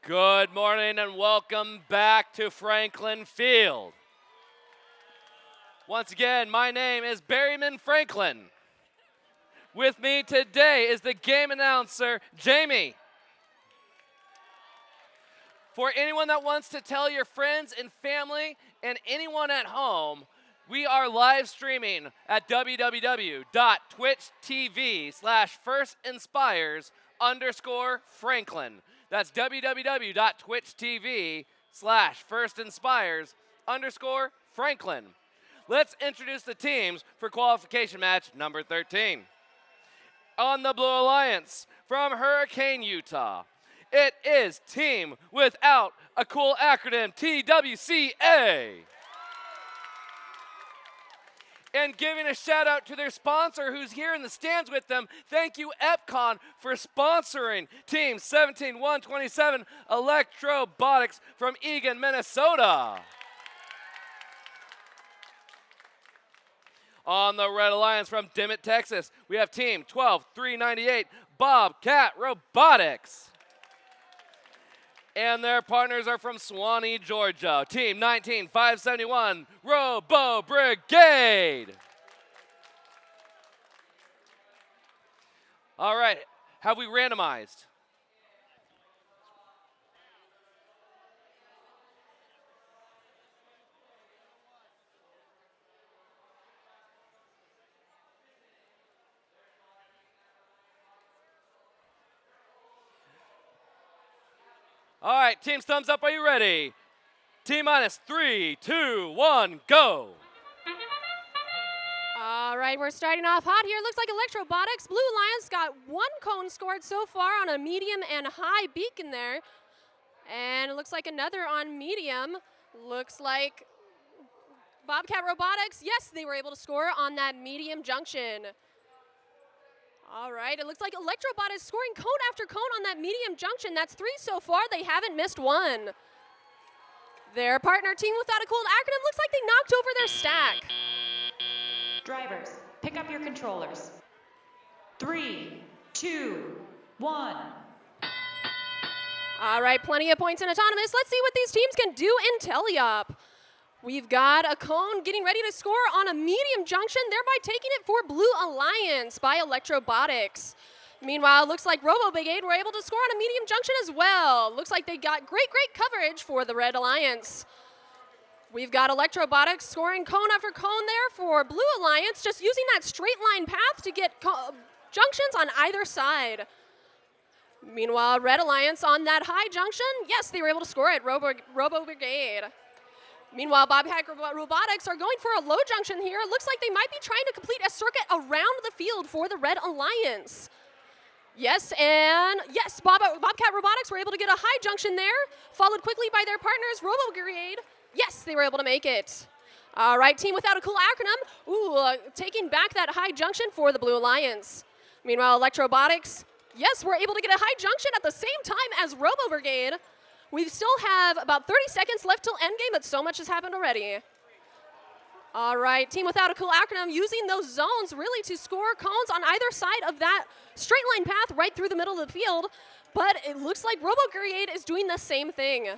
Good morning and welcome back to Franklin Field. Once again, my name is Berryman Franklin. With me today is the game announcer, Jamie. For anyone that wants to tell your friends and family and anyone at home, we are live streaming at www.twitch.tv/firstinspires_Franklin. That's www.twitch.tv/firstinspires_Franklin. Let's introduce the teams for qualification match number 13. On the Blue Alliance from Hurricane, Utah, it is Team Without a Cool Acronym, TWCA. And giving a shout out to their sponsor who's here in the stands with them. Thank you, Epcon, for sponsoring Team 17127 Electrobotics from Eagan, Minnesota. On the Red Alliance from Dimmitt, Texas, we have Team 12398 Bobcat Robotics. And their partners are from Suwanee, Georgia. Team 19571, Robo Brigade. All right, have we randomized? All right, teams, thumbs up. Are you ready? T-minus 3, 2, 1, go. All right, we're starting off hot here. Looks like Electrobotics. Blue Alliance got one cone scored so far on a medium and high beacon there. And it looks like another on medium. Looks like Bobcat Robotics, yes, they were able to score on that medium junction. All right, it looks like Electrobot is scoring cone after cone on that medium junction. That's 3 so far. They haven't missed one. Their partner, Team Without a Cool Acronym, looks like they knocked over their stack. Drivers, pick up your controllers. 3, 2, 1. All right, plenty of points in autonomous. Let's see what these teams can do in Teleop. We've got a cone getting ready to score on a medium junction, thereby taking it for Blue Alliance by Electrobotics. Meanwhile, it looks like Robo Brigade were able to score on a medium junction as well. Looks like they got great coverage for the Red Alliance. We've got Electrobotics scoring cone after cone there for Blue Alliance, just using that straight line path to get junctions on either side. Meanwhile, Red Alliance on that high junction, yes, they were able to score it, Robo Brigade. Meanwhile, Bobcat Robotics are going for a low junction here. It looks like they might be trying to complete a circuit around the field for the Red Alliance. Yes, and yes, Bobcat Robotics were able to get a high junction there, followed quickly by their partners, Robo Brigade. Yes, they were able to make it. All right, Team Without a Cool Acronym, taking back that high junction for the Blue Alliance. Meanwhile, Electrobotics, yes, we're able to get a high junction at the same time as Robo Brigade. We still have about 30 seconds left till endgame, but so much has happened already. All right, Team Without a Cool Acronym using those zones really to score cones on either side of that straight line path right through the middle of the field. But it looks like Robo Brigade is doing the same thing.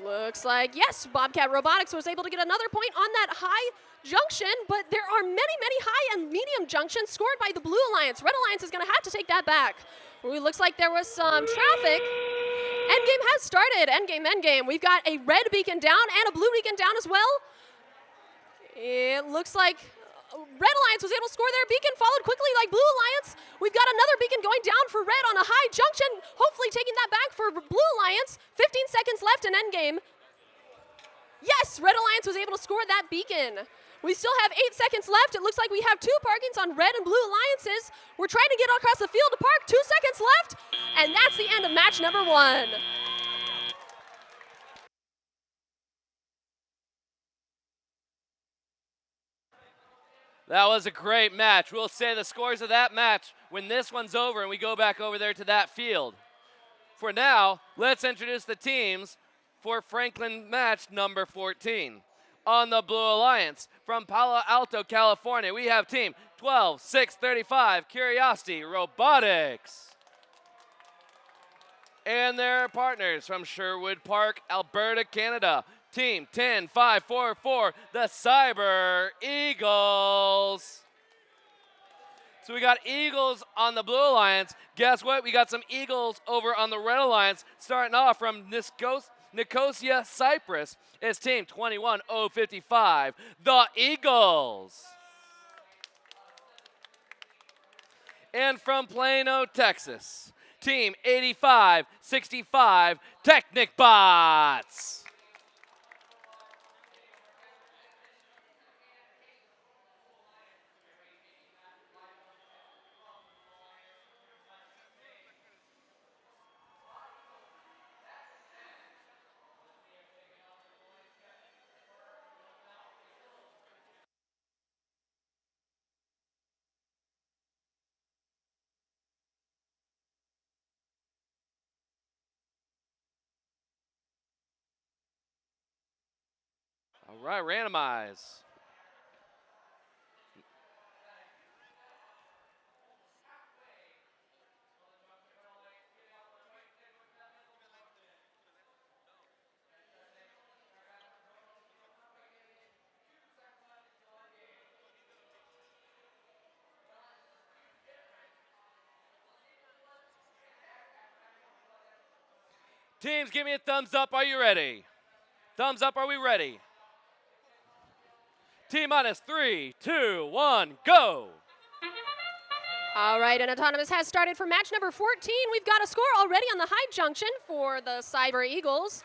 Looks like, yes, Bobcat Robotics was able to get another point on that high junction, but there are many high and medium junctions scored by the Blue Alliance. Red Alliance is going to have to take that back. It looks like there was some traffic. Endgame has started. Endgame. We've got a red beacon down and a blue beacon down as well. It looks like Red Alliance was able to score their beacon, followed quickly like Blue Alliance. We've got another beacon going down for Red on a high junction, hopefully taking that back for Blue Alliance. 15 seconds left in endgame. Yes, Red Alliance was able to score that beacon. We still have 8 seconds left. It looks like we have 2 parkings on Red and Blue Alliances. We're trying to get across the field to park. 2 seconds left, and that's the end of match number 1. That was a great match. We'll say the scores of that match when this one's over and we go back over there to that field. For now, let's introduce the teams for Franklin match number 14. On the Blue Alliance from Palo Alto, California, we have Team 12635 Curiosity Robotics. And their partners from Sherwood Park, Alberta, Canada. Team 10544, the Cyber Eagles. So we got Eagles on the Blue Alliance. Guess what? We got some Eagles over on the Red Alliance. Starting off from Nicosia, Cyprus, is Team 21055, the Eagles. And from Plano, Texas, Team 8565, Technic Bots. All right, randomize. Teams, give me a thumbs up. Are you ready? Thumbs up. Are we ready? T minus 3, 2, 1, go. All right, and Autonomous has started for match number 14. We've got a score already on the high junction for the Cyber Eagles,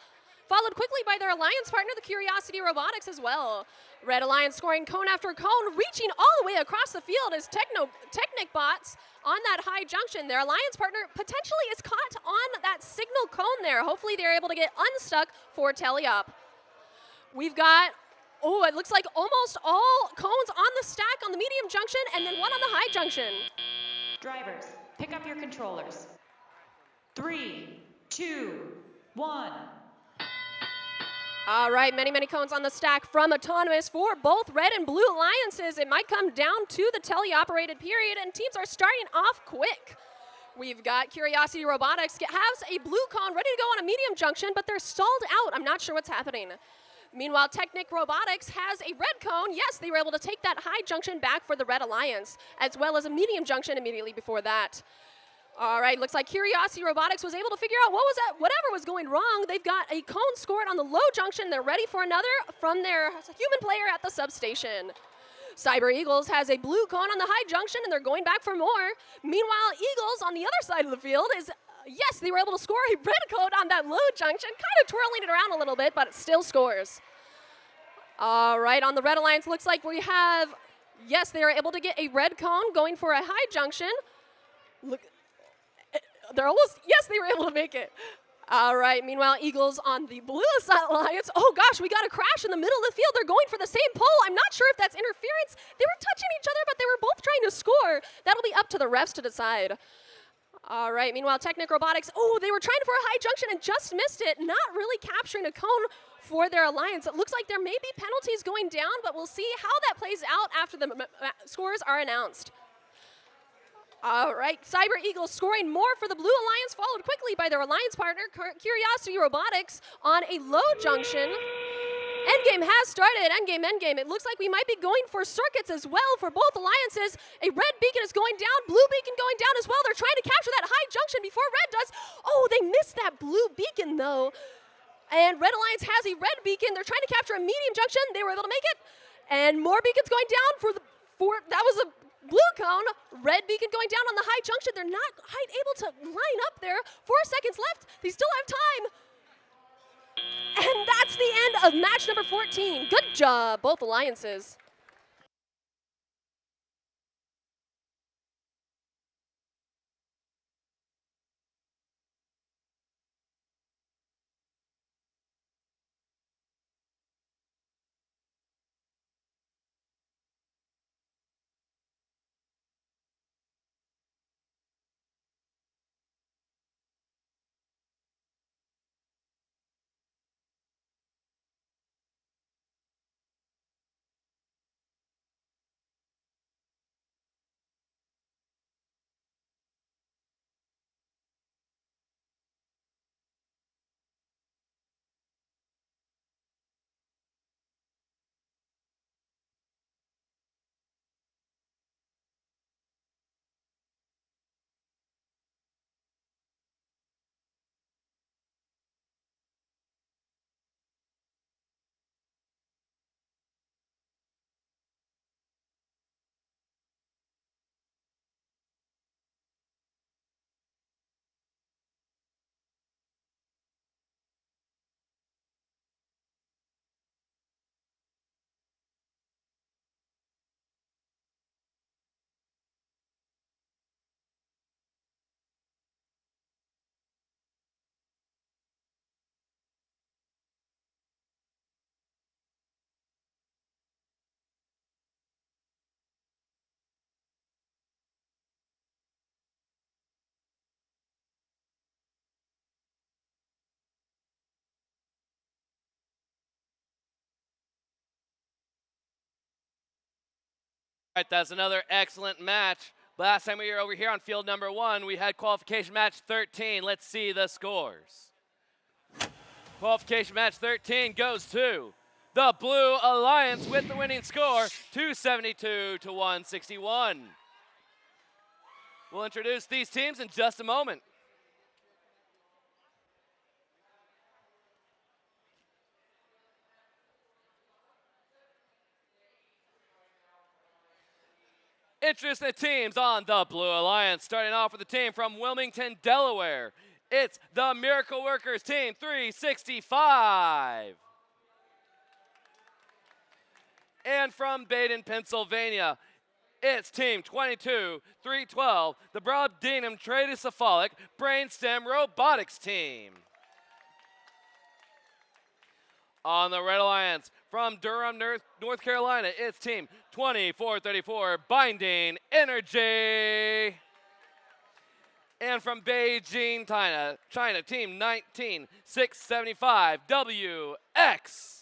followed quickly by their alliance partner, the Curiosity Robotics, as well. Red Alliance scoring cone after cone, reaching all the way across the field as Technic Bots on that high junction. Their alliance partner potentially is caught on that signal cone there. Hopefully they're able to get unstuck for Teleop. We've got, oh, it looks like almost all cones on the stack on the medium junction and then one on the high junction. Drivers, pick up your controllers. 3, 2, 1. All right, many cones on the stack from Autonomous for both red and blue alliances. It might come down to the tele-operated period, and teams are starting off quick. We've got Curiosity Robotics has a blue cone ready to go on a medium junction, but they're stalled out. I'm not sure what's happening. Meanwhile, Technic Robotics has a red cone. Yes, they were able to take that high junction back for the Red Alliance, as well as a medium junction immediately before that. All right, looks like Curiosity Robotics was able to figure out whatever was going wrong. They've got a cone scored on the low junction. They're ready for another from their human player at the substation. Cyber Eagles has a blue cone on the high junction, and they're going back for more. Meanwhile, Eagles on the other side of the field is, yes, they were able to score a red cone on that low junction, kind of twirling it around a little bit, but it still scores. All right, on the Red Alliance, looks like we have, yes, they are able to get a red cone going for a high junction. Look. They're almost, yes, they were able to make it. All right, meanwhile, Eagles on the blue alliance. Oh gosh, we got a crash in the middle of the field. They're going for the same pole. I'm not sure if that's interference. They were touching each other, but they were both trying to score. That'll be up to the refs to decide. All right, meanwhile, Technic Robotics, oh, they were trying for a high junction and just missed it, not really capturing a cone for their alliance. It looks like there may be penalties going down, but we'll see how that plays out after the scores are announced. All right, Cyber Eagles scoring more for the Blue Alliance, followed quickly by their alliance partner, Curiosity Robotics, on a low junction. Endgame has started. Endgame. It looks like we might be going for circuits as well for both alliances. A red beacon is going down, blue beacon going down as well. They're trying to capture that high junction before red does. Oh, they missed that blue beacon, though. And Red Alliance has a red beacon. They're trying to capture a medium junction. They were able to make it. And more beacons going down that was a blue cone, red beacon going down on the high junction. They're not quite able to line up there. 4 seconds left. They still have time. And that's the end of match number 14. Good job, both alliances. All right, that's another excellent match. Last time we were over here on field number 1, we had qualification match 13. Let's see the scores. Qualification match 13 goes to the Blue Alliance with the winning score, 272 to 161. We'll introduce these teams in just a moment. Introducing the teams on the Blue Alliance. Starting off with the team from Wilmington, Delaware. It's the Miracle Workers team, 365. And from Baden, Pennsylvania, it's team 22-312, the Brobdingham Tradocephalic Brainstem Robotics team. On the Red Alliance, from Durham, North Carolina, it's team 2434, Binding Energy. And from Beijing, China, team 19675, WX.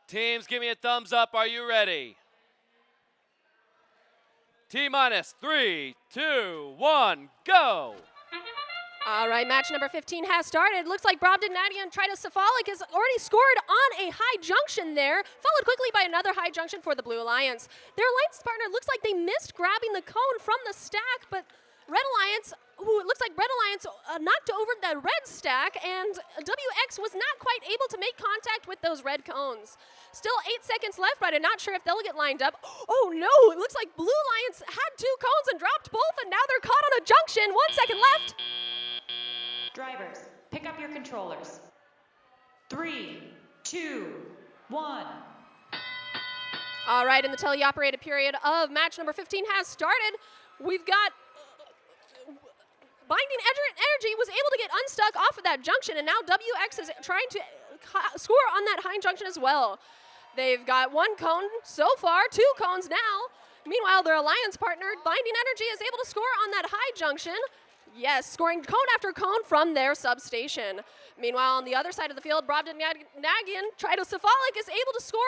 Teams, give me a thumbs up. Are you ready? T-minus 3, 2, 1, go. All right, match number 15 has started. Looks like Brobdingham Tradocephalic has already scored on a high junction there, followed quickly by another high junction for the Blue Alliance. Their alliance partner looks like they missed grabbing the cone from the stack, but Red Alliance, it looks like Red Alliance knocked over the red stack, and WX was not quite able to make contact with those red cones. Still 8 seconds left, but I'm not sure if they'll get lined up. Oh no, it looks like Blue Alliance had 2 cones and dropped both, and now they're caught on a junction. 1 second left. Drivers, pick up your controllers. 3, 2, 1. All right, and the teleoperated period of match number 15 has started. We've got Binding Energy was able to get unstuck off of that junction, and now WX is trying to score on that high junction as well. They've got 1 cone so far, 2 cones now. Meanwhile, their alliance partner, Binding Energy, is able to score on that high junction. Yes, scoring cone after cone from their substation. Meanwhile, on the other side of the field, Brobdingnagian, Tridocephalic is able to score.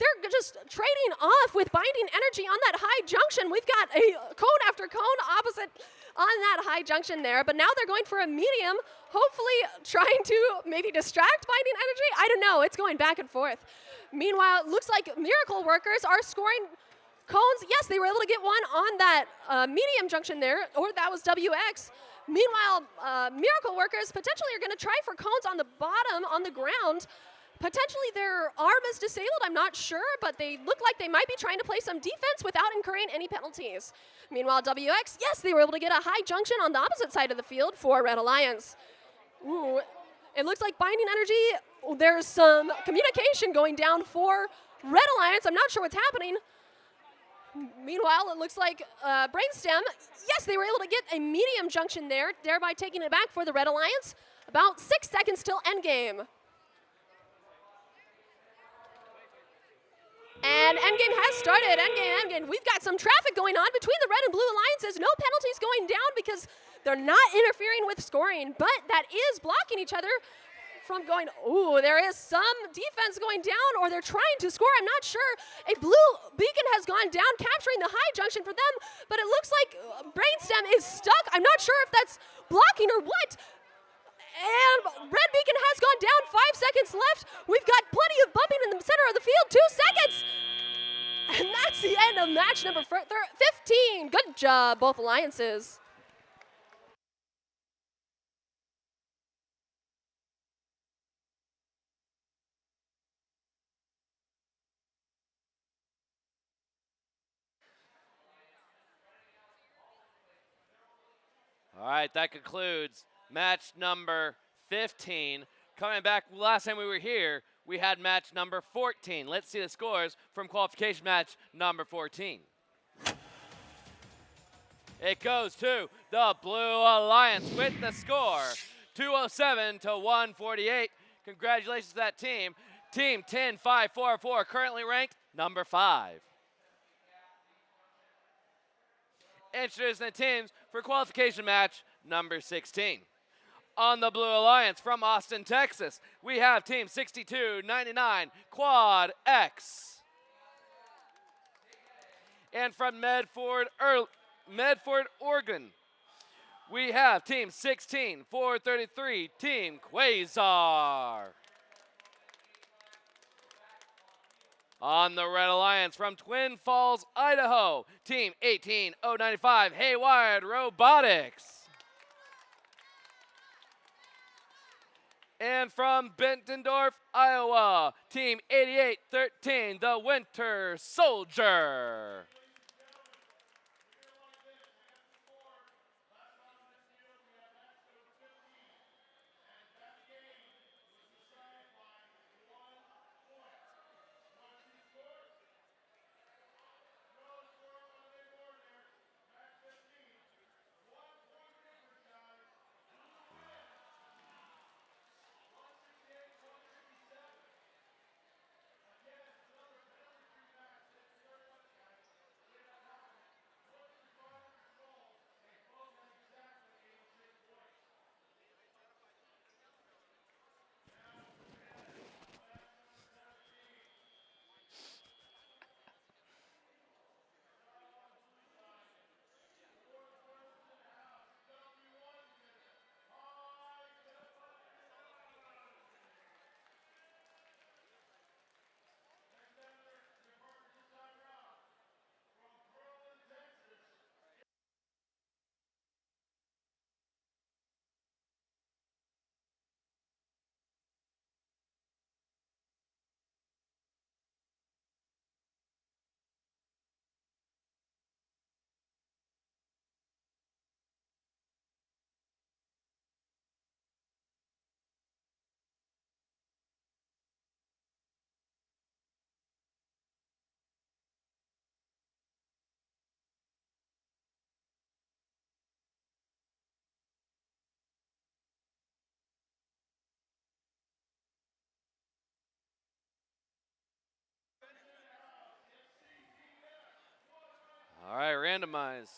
They're just trading off with binding energy on that high junction. We've got a cone after cone opposite on that high junction there, but now they're going for a medium, hopefully trying to maybe distract binding energy. I don't know, it's going back and forth. Meanwhile, it looks like Miracle Workers are scoring cones. Yes, they were able to get one on that medium junction there, or that was WX. Meanwhile, Miracle Workers potentially are going to try for cones on the bottom, on the ground. Potentially their arm is disabled, I'm not sure, but they look like they might be trying to play some defense without incurring any penalties. Meanwhile, WX, yes, they were able to get a high junction on the opposite side of the field for Red Alliance. Ooh, it looks like binding energy, there's some communication going down for Red Alliance. I'm not sure what's happening. Meanwhile, it looks like Brainstem, yes, they were able to get a medium junction there, thereby taking it back for the Red Alliance. About 6 seconds till endgame. And endgame has started. Endgame. We've got some traffic going on between the red and blue alliances. No penalties going down because they're not interfering with scoring, but that is blocking each other from going, ooh, there is some defense going down, or they're trying to score, I'm not sure. A blue beacon has gone down, capturing the high junction for them, but it looks like Brainstem is stuck. I'm not sure if that's blocking or what. And red beacon has gone down, 5 seconds left. We've got plenty of bumping in the center of the field, 2 seconds. And that's the end of match number 15. Good job, both alliances. All right, that concludes match number 15. Coming back, last time we were here, we had match number 14. Let's see the scores from qualification match number 14. It goes to the Blue Alliance with the score, 207 to 148. Congratulations to that team. Team 10-5-4-4, currently ranked number 5. Introducing the teams for qualification match number 16. On the Blue Alliance from Austin, Texas, we have team 6299 Quad X. And from Medford, Oregon, we have team 16433 Team Quasar. On the Red Alliance from Twin Falls, Idaho, team 18095 Haywire Robotics. And from Bentendorf, Iowa, team 8813 the Winter Soldier. All right, randomize.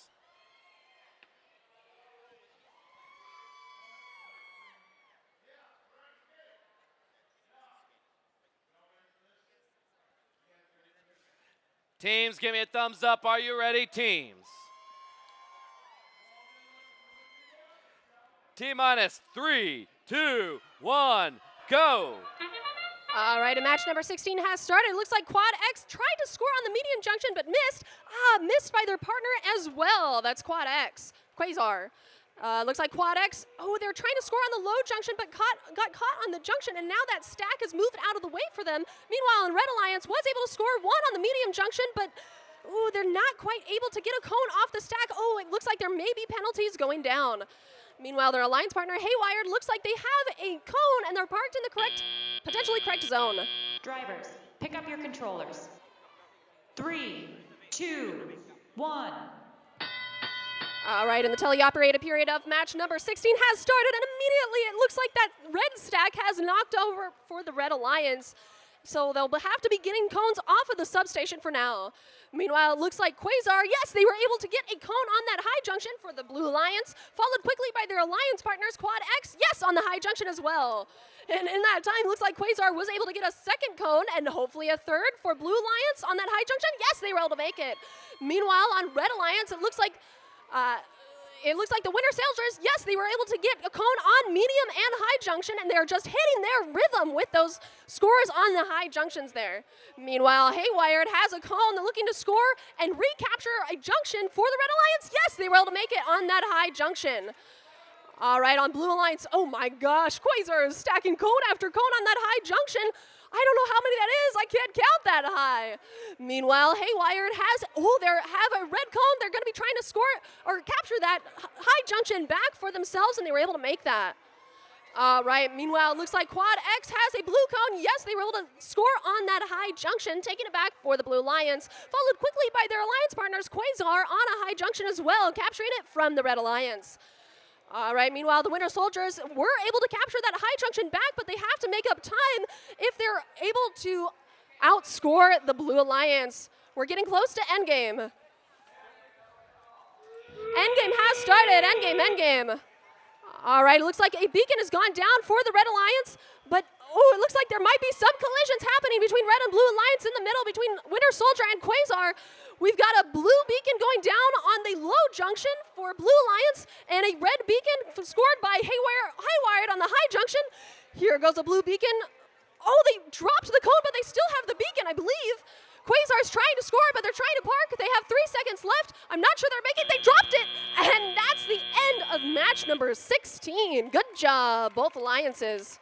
Teams, give me a thumbs up. Are you ready, teams? T-minus 3, 2, 1, go. All right, and match number 16 has started. It looks like Quad X tried to score on the medium junction, but missed. Missed by their partner as well. That's Quad X, Quasar. Looks like Quad X, they're trying to score on the low junction, but got caught on the junction, and now that stack has moved out of the way for them. Meanwhile, Red Alliance was able to score one on the medium junction, but they're not quite able to get a cone off the stack. It looks like there may be penalties going down. Meanwhile, their alliance partner, Haywired, looks like they have a cone, and they're parked in the potentially correct zone. Drivers, pick up your controllers. 3, 2, 1. All right, and the teleoperated period of match number 16 has started, and immediately it looks like that red stack has knocked over for the Red Alliance. So they'll have to be getting cones off of the substation for now. Meanwhile, it looks like Quasar, yes, they were able to get a cone on that high junction for the Blue Alliance, followed quickly by their alliance partners, Quad X, yes, on the high junction as well. And in that time, looks like Quasar was able to get a second cone and hopefully a third for Blue Alliance on that high junction. Yes, they were able to make it. Meanwhile, on Red Alliance, it looks like the Winter Soldiers, yes, they were able to get a cone on medium and high junction, and they're just hitting their rhythm with those scores on the high junctions there. Meanwhile, Haywired has a cone, they're looking to score and recapture a junction for the Red Alliance. Yes, they were able to make it on that high junction. All right, on Blue Alliance, oh my gosh, Quasar is stacking cone after cone on that high junction. I don't know how many that is. I can't count that high. Meanwhile, Haywired has, they have a red cone. They're going to be trying to score or capture that high junction back for themselves, and they were able to make that. All right, meanwhile, it looks like Quad X has a blue cone. Yes, they were able to score on that high junction, taking it back for the Blue Alliance, followed quickly by their alliance partners, Quasar, on a high junction as well, capturing it from the Red Alliance. All right, meanwhile, the Winter Soldiers were able to capture that high junction back, but they have to make up time if they're able to outscore the Blue Alliance. We're getting close to endgame. Endgame has started, endgame. All right, it looks like a beacon has gone down for the Red Alliance, but it looks like there might be some collisions happening between Red and Blue Alliance in the middle, between Winter Soldier and Quasar. We've got a blue beacon going down on the low junction for Blue Alliance, and a red beacon scored by Haywired on the high junction. Here goes a blue beacon. They dropped the code, but they still have the beacon, I believe. Quasar's trying to score, but they're trying to park. They have 3 seconds left. I'm not sure they're making it. They dropped it, and that's the end of match number 16. Good job, both alliances.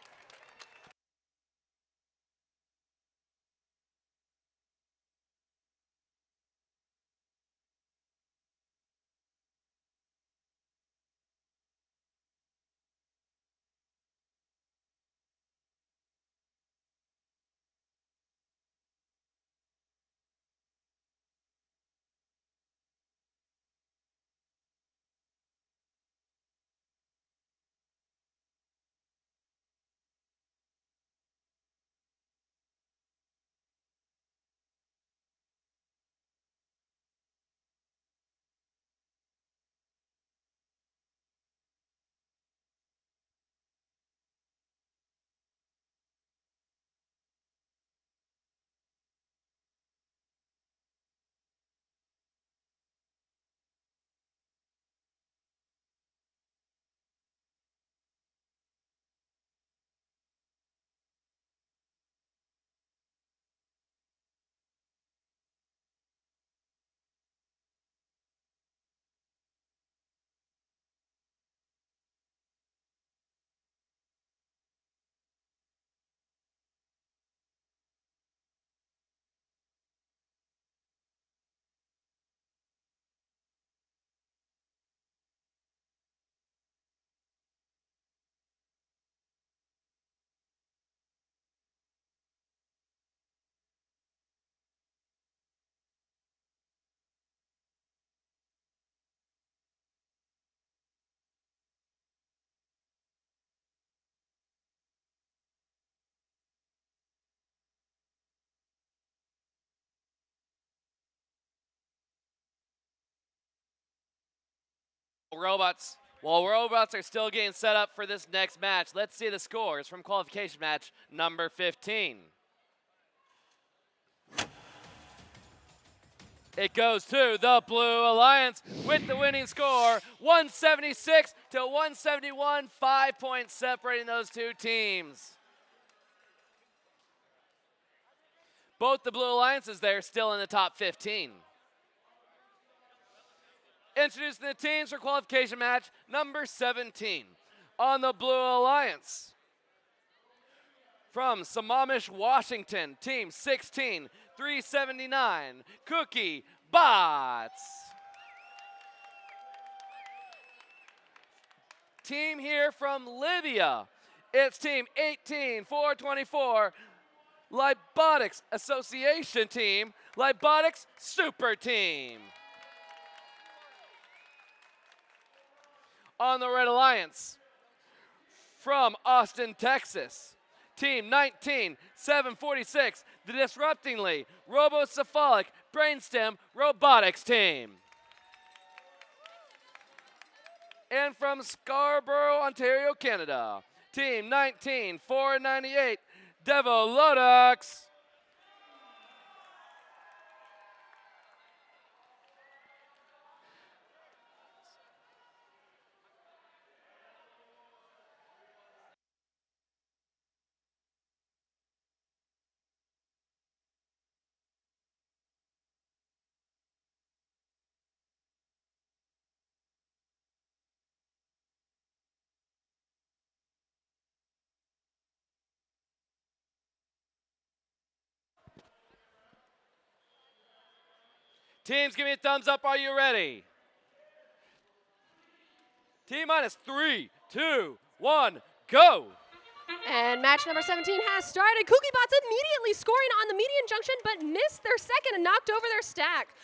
While robots are still getting set up for this next match, let's see the scores from qualification match number 15. It goes to the Blue Alliance with the winning score, 176 to 171, 5 points separating those two teams. Both the Blue Alliances there still in the top 15. Introducing the teams for qualification match number 17. On the Blue Alliance, from Sammamish, Washington, team 16, 379, Cookie Bots. Team here from Libya, it's team 18, 424, Lybotics Association team, Lybotics Super Team. On the Red Alliance, from Austin, Texas, team 19, 746, the Disruptingly Robocephalic Brainstem Robotics team. And from Scarborough, Ontario, Canada, team 19, 498, Devolodux. Teams, give me a thumbs up. Are you ready? T minus 3, 2, 1, go. And match number 17 has started. Cookie Bots immediately scoring on the median junction, but missed their second and knocked over their stack.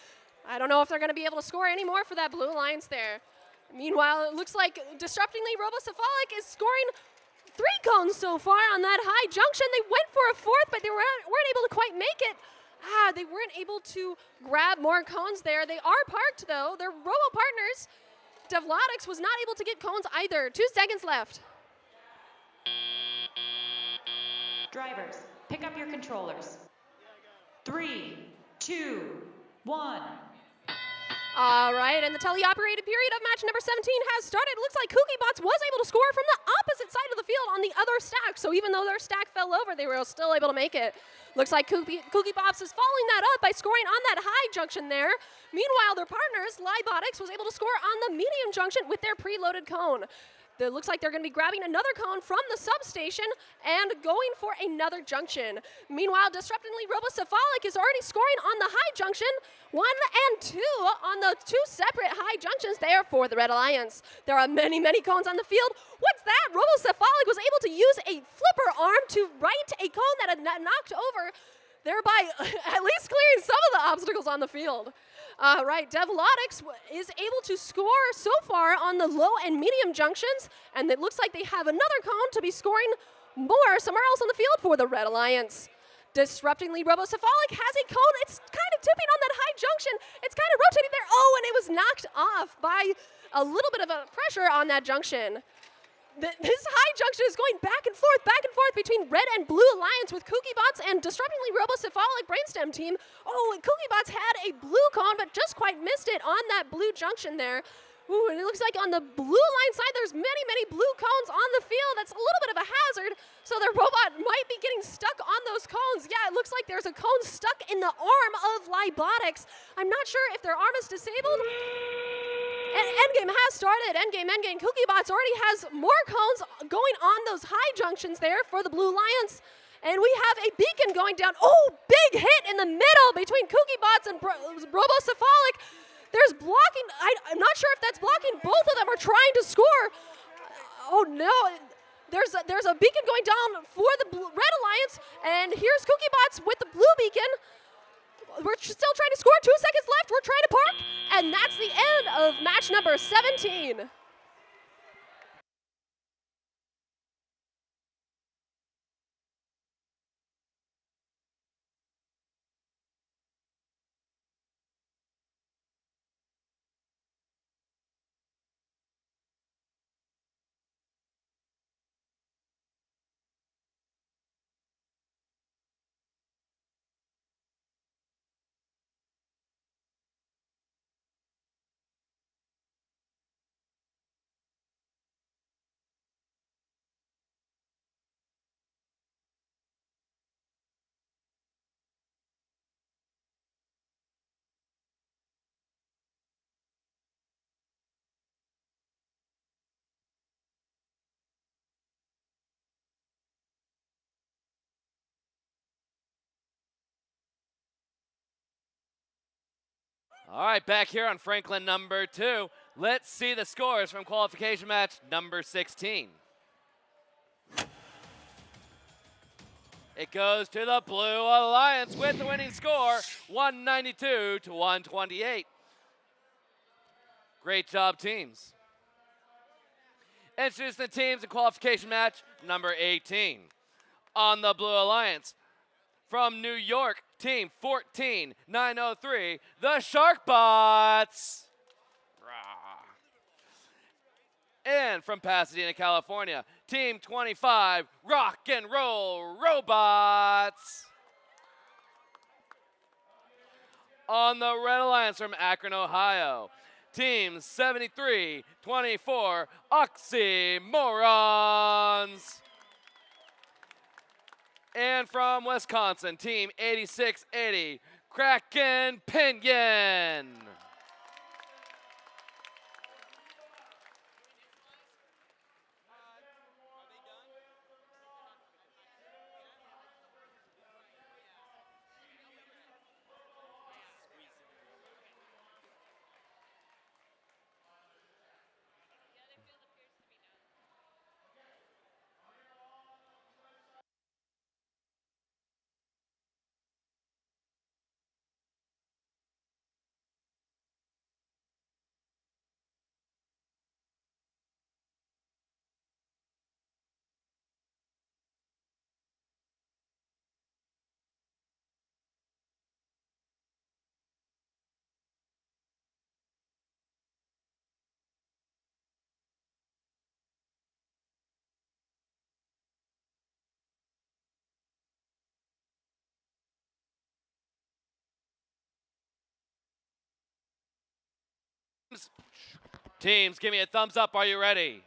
I don't know if they're going to be able to score anymore for that Blue Alliance there. Meanwhile, it looks like Disruptingly Robocephalic is scoring 3 cones so far on that high junction. They went for a 4th, but they weren't able to quite make it. They weren't able to grab more cones there. They are parked, though. They're Robo partners. Devlotix was not able to get cones either. 2 seconds left. Drivers, pick up your controllers. 3, 2, 1. All right, and the teleoperated period of match number 17 has started. It looks like Cookie Bots was able to score from the opposite side of the field on the other stack. So even though their stack fell over, they were still able to make it. Looks like Cookie Bots is following that up by scoring on that high junction there. Meanwhile, their partners, Lybotics, was able to score on the medium junction with their preloaded cone. It looks like they're going to be grabbing another cone from the substation and going for another junction. Meanwhile, Disruptingly Robocephalic is already scoring on the high junction. 1 and 2 on the 2 separate high junctions there for the Red Alliance. There are many, many cones on the field. What's that? Robocephalic was able to use a flipper arm to right a cone that had knocked over, thereby at least clearing some of the obstacles on the field. Right, Devlotix is able to score so far on the low and medium junctions, and it looks like they have another cone to be scoring more somewhere else on the field for the Red Alliance. Disruptingly Robocephalic has a cone. It's kind of tipping on that high junction. It's kind of rotating there. Oh, and it was knocked off by a little bit of a pressure on that junction. This high junction is going back and forth between Red and Blue Alliance with Cookie Bots and Disruptingly Robocephalic Brainstem team. Oh, and Cookie Bots had a blue cone, but just quite missed it on that blue junction there. Ooh, and it looks like on the Blue Alliance side, there's many, many blue cones on the field. That's a little bit of a hazard, so their robot might be getting stuck on those cones. Yeah, it looks like there's a cone stuck in the arm of Lybotics. I'm not sure if their arm is disabled. And Endgame has started. Endgame. Cookie Bots already has more cones going on those high junctions there for the Blue Alliance. And we have a beacon going down. Oh, big hit in the middle between Cookie Bots and Robocephalic. There's blocking. I'm not sure if that's blocking. Both of them are trying to score. Oh, no. There's a beacon going down for the Red Alliance. And here's Cookie Bots with the blue beacon. We're still trying to score. 2 seconds left. We're trying to park. And that's the end of match number 17. All right, back here on Franklin number 2. Let's see the scores from qualification match number 16. It goes to the Blue Alliance with the winning score, 192 to 128. Great job, teams. Introducing the teams in qualification match number 18. On the Blue Alliance, from New York, team 14903, the Sharkbots. And from Pasadena, California, team 25, Rock and Roll Robots. On the Red Alliance from Akron, Ohio, team 7324, Oxymorons. And from Wisconsin, team 8680, Kraken Pinion. Teams, give me a thumbs up. Are you ready?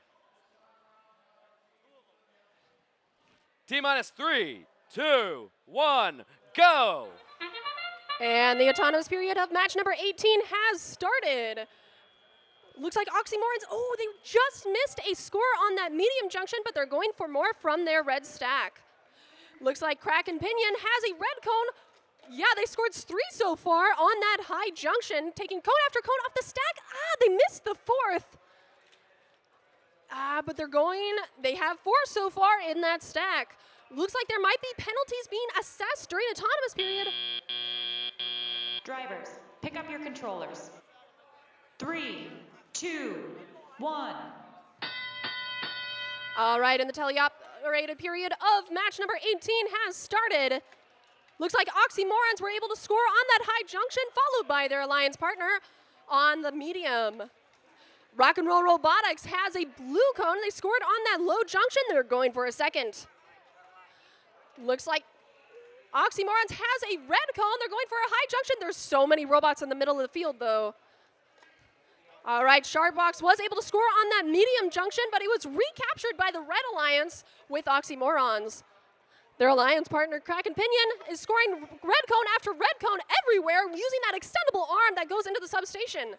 T-minus 3, 2, 1, go! And the autonomous period of match number 18 has started. Looks like Oxymorons, oh, they just missed a score on that medium junction, but they're going for more from their red stack. Looks like Kraken Pinion has a red cone. Yeah, they scored 3 so far on that high junction, taking cone after cone off the stack. They missed the 4th. But they have 4 so far in that stack. Looks like there might be penalties being assessed during autonomous period. Drivers, pick up your controllers. 3, 2, 1. All right, and the teleoperated period of match number 18 has started. Looks like Oxymorons were able to score on that high junction, followed by their alliance partner on the medium. Rock and Roll Robotics has a blue cone. They scored on that low junction. They're going for a second. Looks like Oxymorons has a red cone. They're going for a high junction. There's so many robots in the middle of the field, though. All right, Sharkbox was able to score on that medium junction, but it was recaptured by the Red Alliance with Oxymorons. Their alliance partner, Kraken Pinion, is scoring red cone after red cone everywhere using that extendable arm that goes into the substation. Little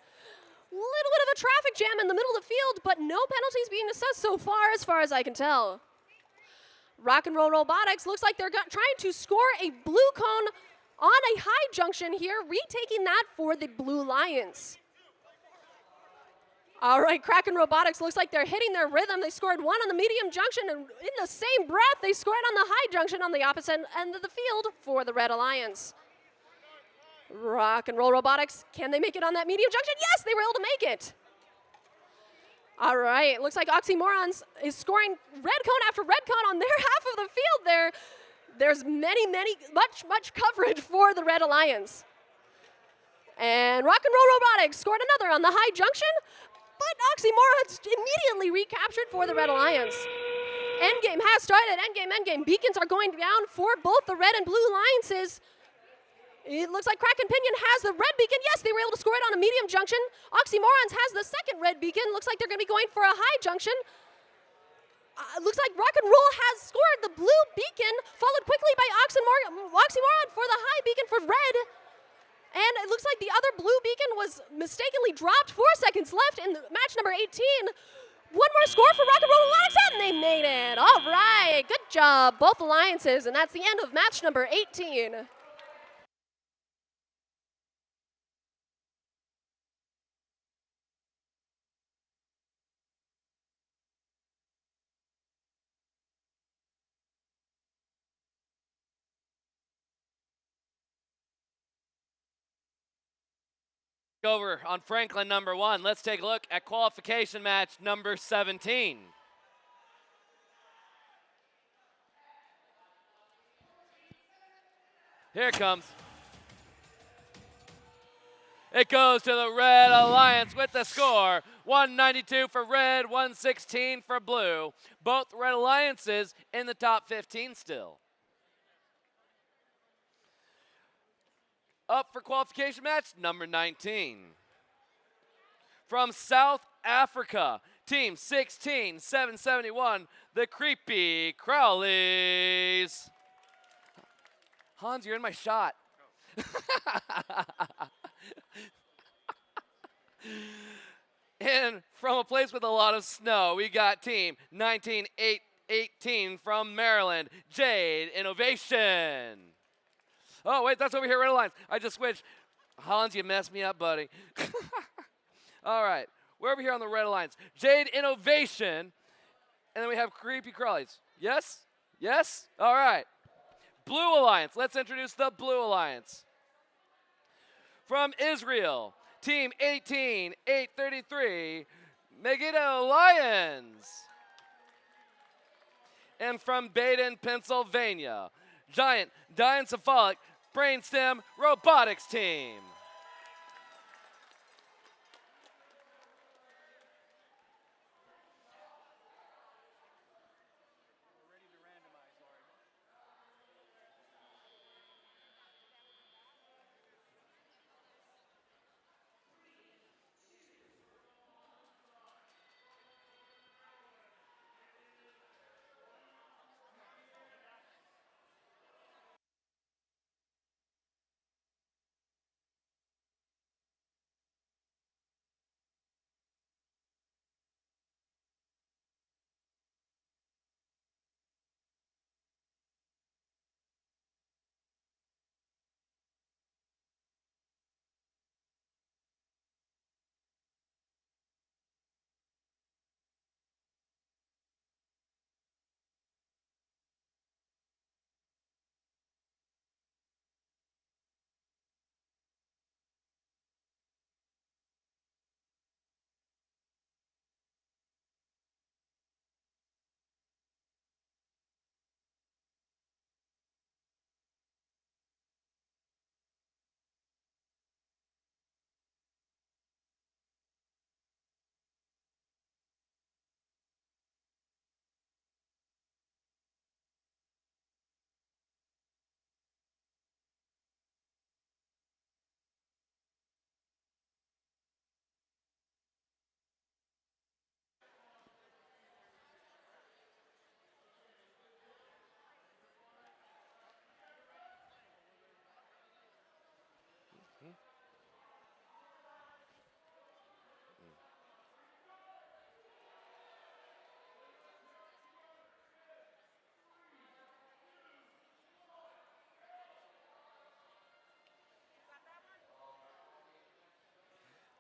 bit of a traffic jam in the middle of the field, but no penalties being assessed so far as I can tell. Rock and Roll Robotics looks like they're trying to score a blue cone on a high junction here, retaking that for the Blue Lions. All right, Kraken Robotics looks like they're hitting their rhythm. They scored 1 on the medium junction, and in the same breath, they scored on the high junction on the opposite end of the field for the Red Alliance. Rock and Roll Robotics, can they make it on that medium junction? Yes, they were able to make it. All right, looks like Oxymorons is scoring red cone after red cone on their half of the field there. There's much coverage for the Red Alliance. And Rock and Roll Robotics scored another on the high junction, but Oxymorons immediately recaptured for the Red Alliance. Endgame has started. Endgame. Beacons are going down for both the Red and Blue Alliances. It looks like Kraken Pinion has the red beacon. Yes, they were able to score it on a medium junction. Oxymorons has the second red beacon. Looks like they're going to be going for a high junction. Looks like Rock and Roll has scored the blue beacon, followed quickly by Oxymoron for the high beacon for red. And it looks like the other blue beacon was mistakenly dropped. 4 seconds left in match number 18. One more score for Rock and Roll Robotics, and they made it. All right, good job, both alliances. And that's the end of match number 18. Over on Franklin number 1. Let's take a look at qualification match number 17. Here it comes. It goes to the Red Alliance with the score. 192 for red, 116 for blue. Both Red Alliances in the top 15 still. Up for qualification match number 19. From South Africa, team 16771, the Creepy Crowleys. Hans, you're in my shot. And from a place with a lot of snow, we got team 19818 from Maryland, Jade Innovation. Oh, wait, that's over here, Red Alliance. I just switched. Hans, you messed me up, buddy. All right, we're over here on the Red Alliance. Jade Innovation, and then we have Creepy Crawlies. Yes? Yes? All right. Blue Alliance. Let's introduce the Blue Alliance. From Israel, team 18833, Megiddo Lions. And from Baden, Pennsylvania, Giant Diencephalic Brainstem Robotics Team.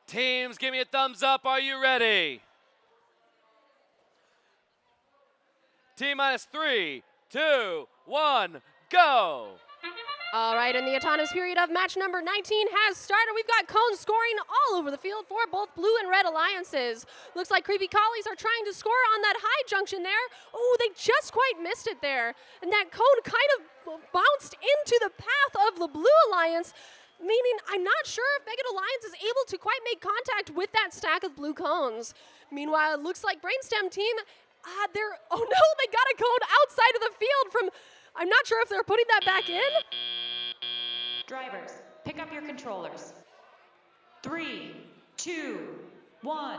Teams, give me a thumbs up. Are you ready? T minus 3, 2, 1, go. All right, and the autonomous period of match number 19 has started. We've got cones scoring all over the field for both blue and red alliances. Looks like Creepy Collies are trying to score on that high junction there. Oh, they just quite missed it there. And that cone kind of bounced into the path of the blue alliance, meaning I'm not sure if Megiddo Lions is able to quite make contact with that stack of blue cones. Meanwhile, it looks like Brainstem team, oh no, they got a cone outside of the field from, I'm not sure if they're putting that back in. Drivers, pick up your controllers. 3, 2, 1.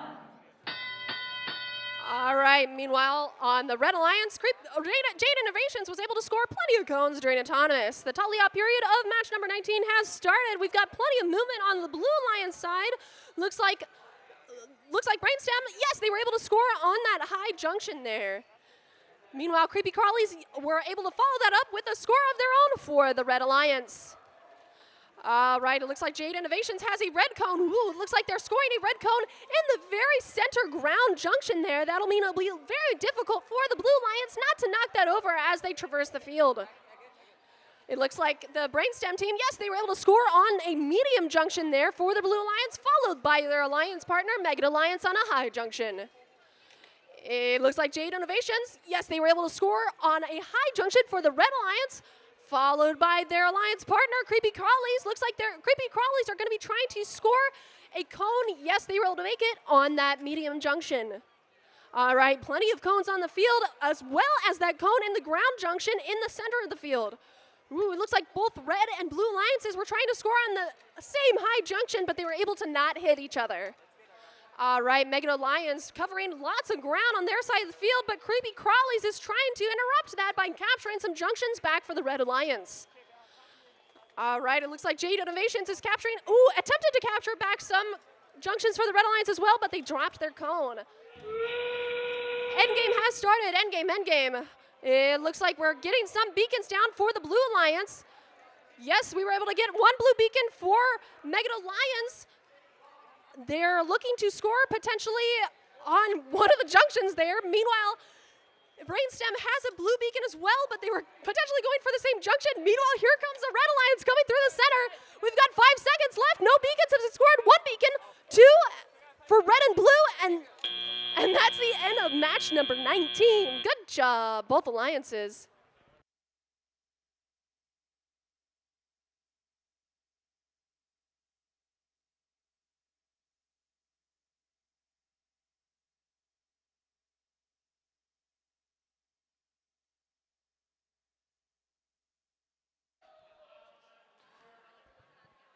All right, meanwhile, on the Red Alliance, Jade Innovations was able to score plenty of cones during Autonomous. The Talia period of match number 19 has started. We've got plenty of movement on the Blue Alliance side. Looks like Brainstem, yes, they were able to score on that high junction there. Meanwhile, Creepy Crawlies were able to follow that up with a score of their own for the Red Alliance. All right, it looks like Jade Innovations has a red cone. Ooh, it looks like they're scoring a red cone in the very center ground junction there. That'll mean it'll be very difficult for the Blue Alliance not to knock that over as they traverse the field. It looks like the Brainstem team, yes, they were able to score on a medium junction there for the Blue Alliance, followed by their alliance partner, Mega Alliance, on a high junction. It looks like Jade Innovations, yes, they were able to score on a high junction for the Red Alliance, followed by their alliance partner, Creepy Crawlies. Looks like their Creepy Crawlies are going to be trying to score a cone. Yes, they were able to make it on that medium junction. All right, plenty of cones on the field, as well as that cone in the ground junction in the center of the field. Ooh, it looks like both red and blue alliances were trying to score on the same high junction, but they were able to not hit each other. All right, Mega Alliance covering lots of ground on their side of the field, but Creepy Crawlies is trying to interrupt that by capturing some junctions back for the Red Alliance. All right, it looks like Jade Innovations is capturing, attempted to capture back some junctions for the Red Alliance as well, but they dropped their cone. Endgame has started, endgame. It looks like we're getting some beacons down for the Blue Alliance. Yes, we were able to get one blue beacon for Mega Alliance. They're looking to score potentially on one of the junctions there. Meanwhile, Brainstem has a blue beacon as well, but they were potentially going for the same junction. Meanwhile, here comes the Red Alliance coming through the center. We've got 5 seconds left. No beacons have scored. One beacon, 2 for red and blue, and that's the end of match number 19. Good job, both alliances.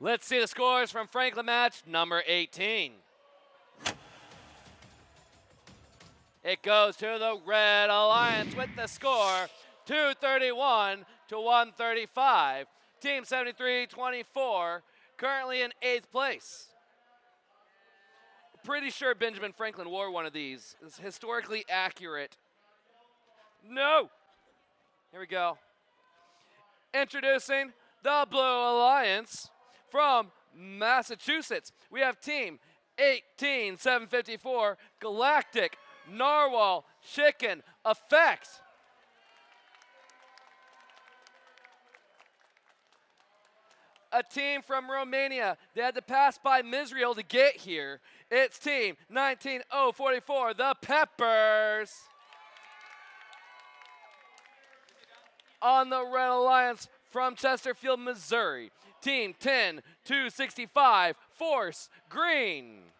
Let's see the scores from Franklin match number 18. It goes to the Red Alliance with the score 231 to 135. Team 73-24, currently in 8th place. Pretty sure Benjamin Franklin wore one of these. It's historically accurate. No! Here we go. Introducing the Blue Alliance from Massachusetts. We have Team 18754, Galactic Narwhal Chicken Effect. A team from Romania. They had to pass by Misrael to get here. It's Team 19044, the Peppers. On the Red Alliance from Chesterfield, Missouri, Team 10265, Force Green.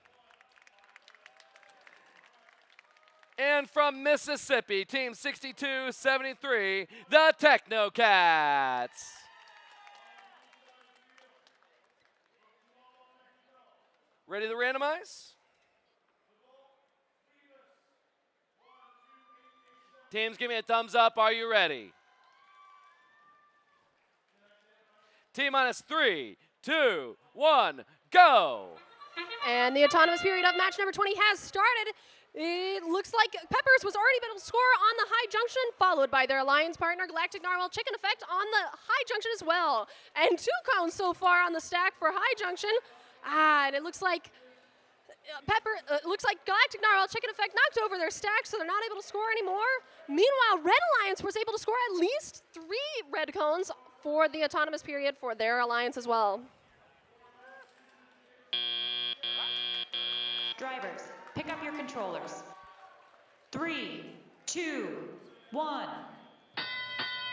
And from Mississippi, Team 6273, the Technocats. Ready to randomize? Teams, give me a thumbs up. Are you ready? T-minus 3, 2, 1, go! And the autonomous period of match number 20 has started. It looks like Peppers was already able to score on the high junction, followed by their alliance partner, Galactic Narwhal Chicken Effect, on the high junction as well. And 2 cones so far on the stack for high junction. And it looks like Galactic Narwhal Chicken Effect knocked over their stack, so they're not able to score anymore. Meanwhile, Red Alliance was able to score at least 3 red cones for the autonomous period for their alliance as well. Drivers, pick up your controllers. 3, 2, 1.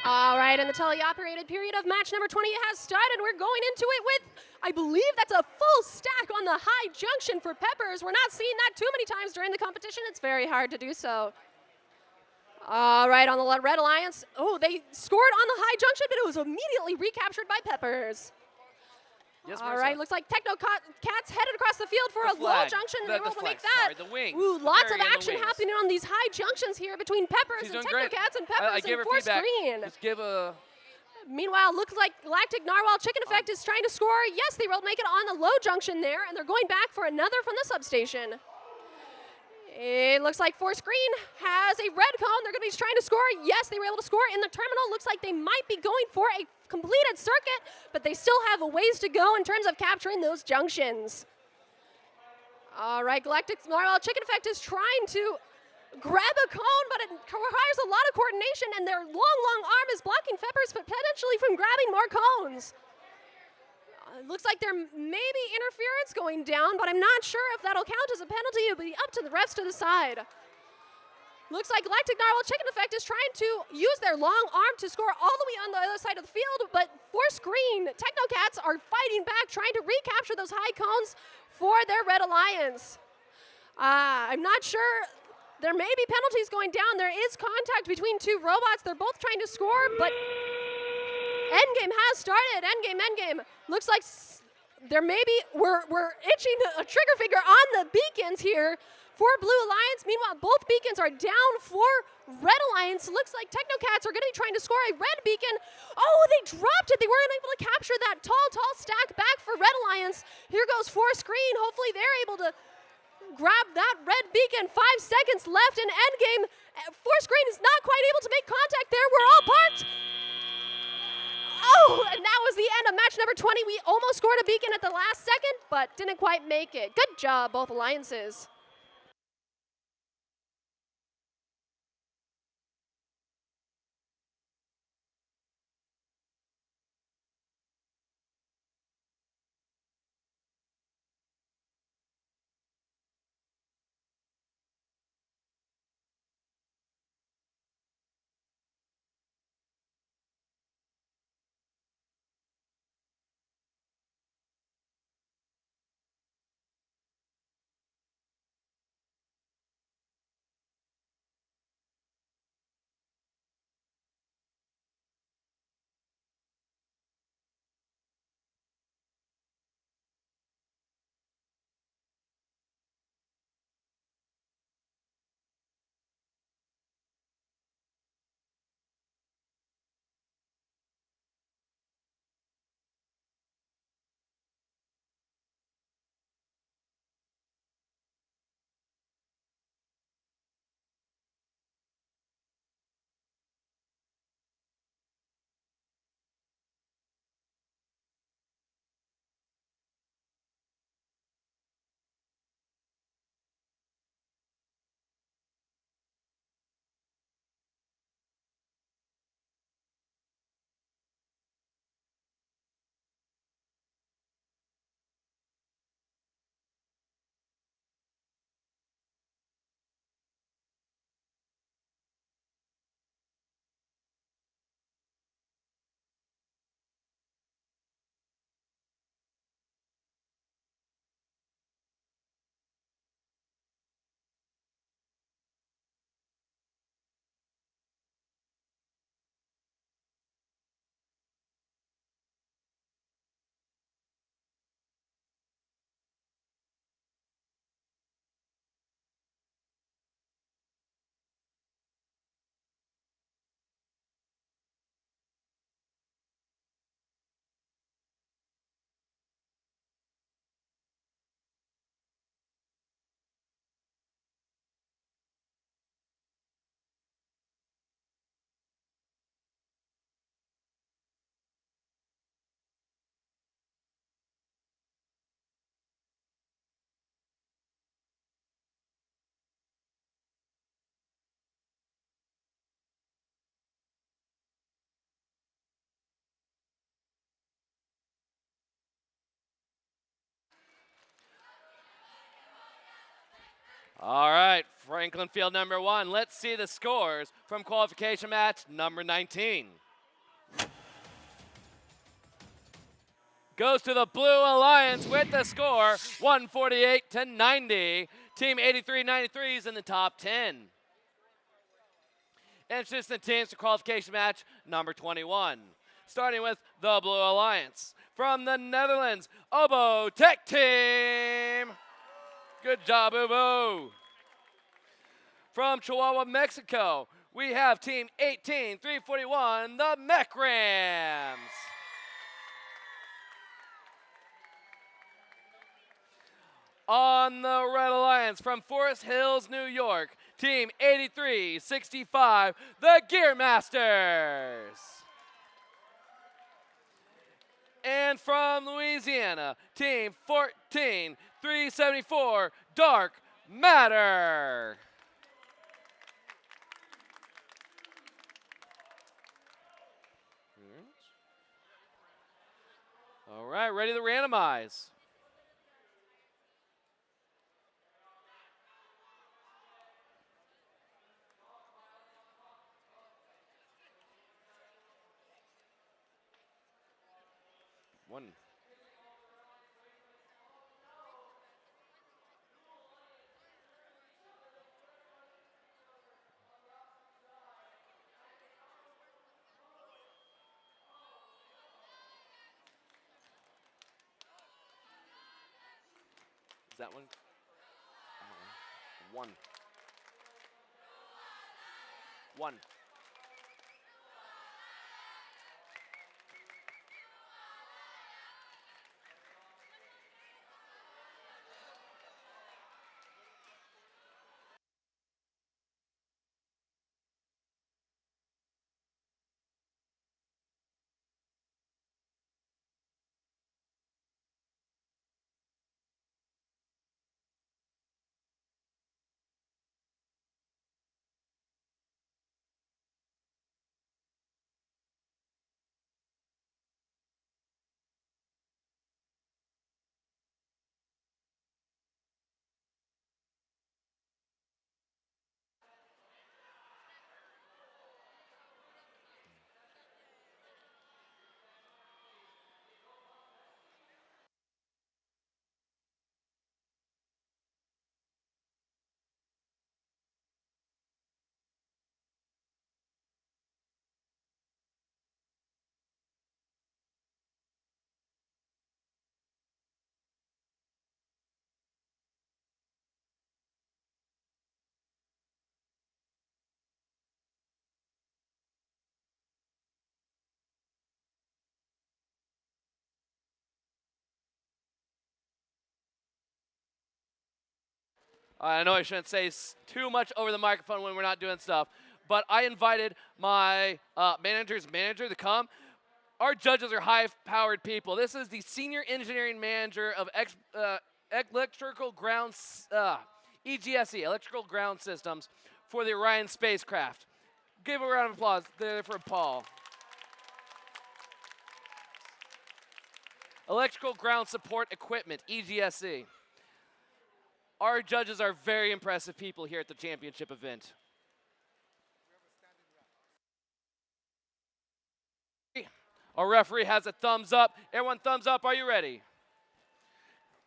All right, and the teleoperated period of match number 20 has started. We're going into it with, I believe that's a full stack on the high junction for Peppers. We're not seeing that too many times during the competition. It's very hard to do so. All right, on the Red Alliance. Oh, they scored on the high junction, but it was immediately recaptured by Peppers. Yes, all right, looks like Technocats headed across the field for a low junction, and they were able to make that. Sorry, the wings. Ooh, lots of action happening on these high junctions here between Peppers and Technocats and Peppers and Force Green. Just give a... Meanwhile, looks like Galactic Narwhal Chicken Effect is trying to score. Yes, they will make it on the low junction there, and they're going back for another from the substation. It looks like Force Green has a red cone. They're going to be trying to score. Yes, they were able to score in the terminal. Looks like they might be going for a completed circuit, but they still have a ways to go in terms of capturing those junctions. All right, Galactic Narwhal Chicken Effect is trying to grab a cone, but it requires a lot of coordination, and their long arm is blocking Feppers potentially from grabbing more cones. It looks like there may be interference going down, but I'm not sure if that'll count as a penalty. It'll be up to the refs to decide. Looks like Lactic Narwhal Chicken Effect is trying to use their long arm to score all the way on the other side of the field, but Force Green, Technocats are fighting back, trying to recapture those high cones for their Red Alliance. I'm not sure. There may be penalties going down. There is contact between two robots. They're both trying to score, but endgame has started. Endgame. Looks like there may be, we're itching a trigger finger on the beacons here for Blue Alliance. Meanwhile, both beacons are down for Red Alliance. Looks like Technocats are going to be trying to score a red beacon. Oh, they dropped it. They weren't able to capture that tall stack back for Red Alliance. Here goes Force Green. Hopefully they're able to grab that red beacon. 5 seconds left in endgame. Force Green is not quite able to make contact there. We're all parked. Oh, and that was the end of match number 20. We almost scored a beacon at the last second, but didn't quite make it. Good job, both alliances. All right, Franklin Field number 1. Let's see the scores from qualification match number 19. Goes to the Blue Alliance with the score 148-90. Team 8393 is in the top 10. Introduce the teams to qualification match number 21. Starting with the Blue Alliance. From the Netherlands, Obo Tech Team. Good job, Ubo. From Chihuahua, Mexico, we have Team 18341, the Mech Rams. On the Red Alliance, from Forest Hills, New York, Team 8365, the Gear Masters. And from Louisiana, Team 14374, Dark Matter. All right, ready to randomize. One. Is that one? One. One. I know I shouldn't say too much over the microphone when we're not doing stuff, but I invited my manager's manager to come. Our judges are high-powered people. This is the senior engineering manager of electrical ground, EGSE, electrical ground systems for the Orion spacecraft. Give a round of applause there for Paul. Electrical ground support equipment, EGSE. Our judges are very impressive people here at the championship event. Our referee has a thumbs up. Everyone, thumbs up. Are you ready?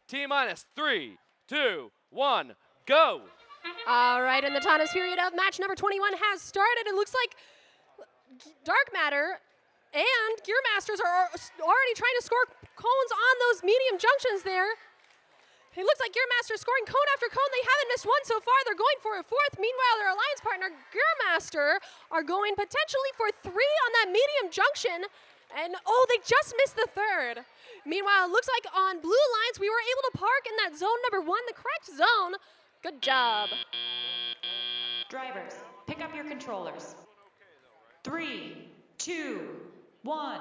T-minus 3, 2, 1, go. All right, and the autonomous period of match number 21 has started. It looks like Dark Matter and Gear Masters are already trying to score cones on those medium junctions there. It looks like Gear Master scoring cone after cone. They haven't missed one so far. They're going for a fourth. Meanwhile, their alliance partner, Gear Master, are going potentially for three on that medium junction. And, oh, they just missed the third. Meanwhile, it looks like on Blue Alliance, we were able to park in that zone number 1, the correct zone. Good job. Drivers, pick up your controllers. 3, 2, 1.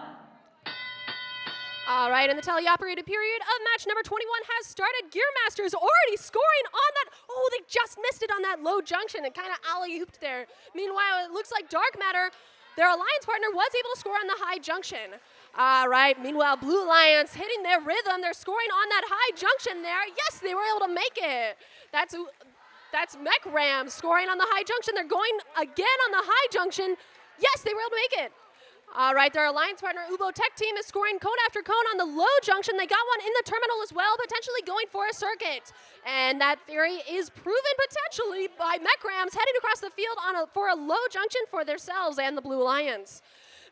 All right, and the teleoperated period of match number 21 has started. Gear Masters already scoring on that. Oh, they just missed it on that low junction and kind of alley-ooped there. Meanwhile, it looks like Dark Matter, their alliance partner, was able to score on the high junction. All right, meanwhile, Blue Alliance hitting their rhythm. They're scoring on that high junction there. Yes, they were able to make it. That's Mech Ram scoring on the high junction. They're going again on the high junction. Yes, they were able to make it. All right, their alliance partner, Ubo Tech Team, is scoring cone after cone on the low junction. They got one in the terminal as well, potentially going for a circuit. And that theory is proven potentially by Mech Rams heading across the field for a low junction for themselves and the Blue Alliance.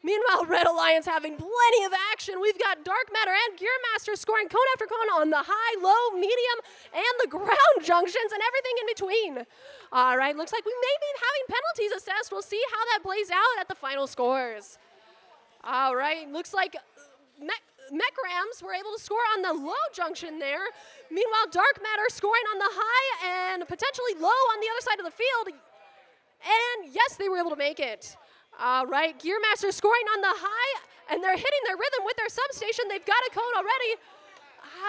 Meanwhile, Red Alliance having plenty of action. We've got Dark Matter and Gear Master scoring cone after cone on the high, low, medium, and the ground junctions and everything in between. All right, looks like we may be having penalties assessed. We'll see how that plays out at the final scores. All right, looks like Mech Rams were able to score on the low junction there. Meanwhile, Dark Matter scoring on the high and potentially low on the other side of the field. And yes, they were able to make it. All right, Gear Master scoring on the high, and they're hitting their rhythm with their substation. They've got a cone already.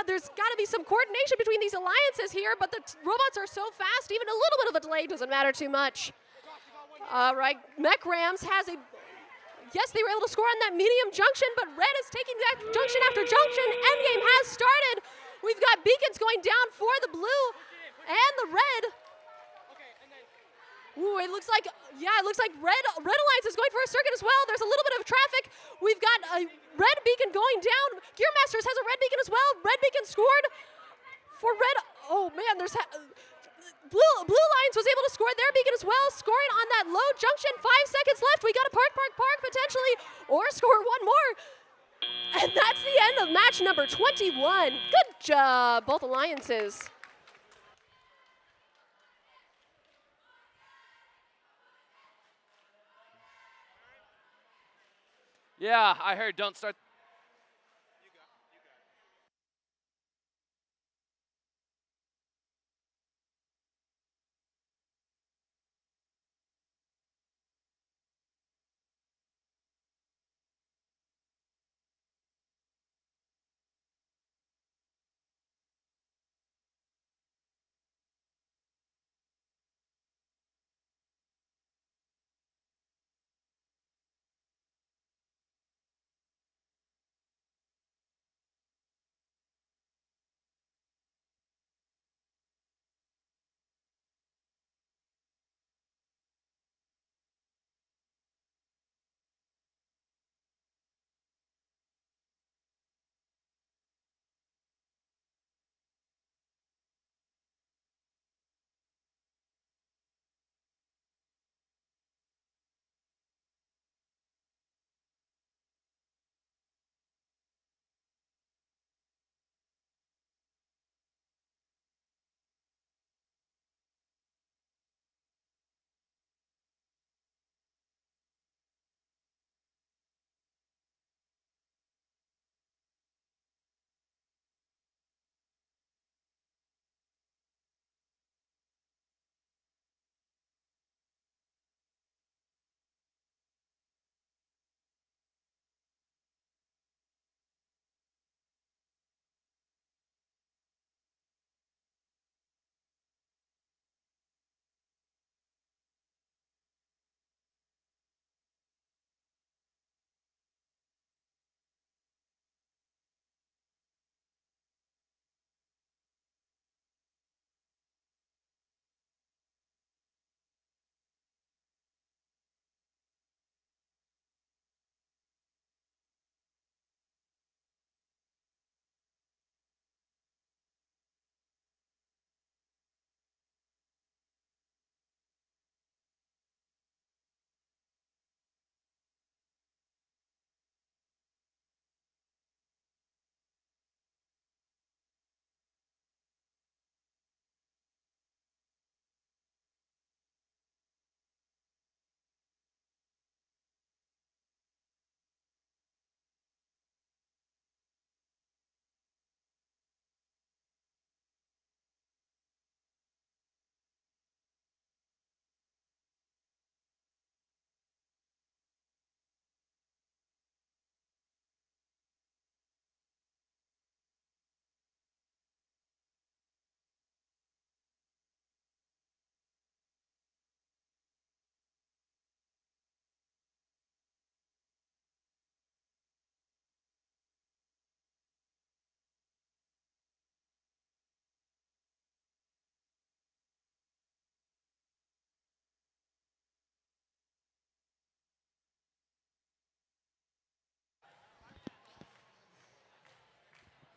There's got to be some coordination between these alliances here, but the robots are so fast, even a little bit of a delay doesn't matter too much. All right, Mech Rams has a Yes, they were able to score on that medium junction, but red is taking that junction after junction. Endgame has started. We've got beacons going down for the blue and the red. Ooh, it looks like Red Alliance is going for a circuit as well. There's a little bit of traffic. We've got a red beacon going down. Gearmasters has a red beacon as well. Red beacon scored for red. Oh man, there's Blue Alliance was able to score their beacon as well, scoring on that low junction. 5 seconds left. We got a park potentially, or score one more. And that's the end of match number 21. Good job, both alliances. Yeah, I heard don't start.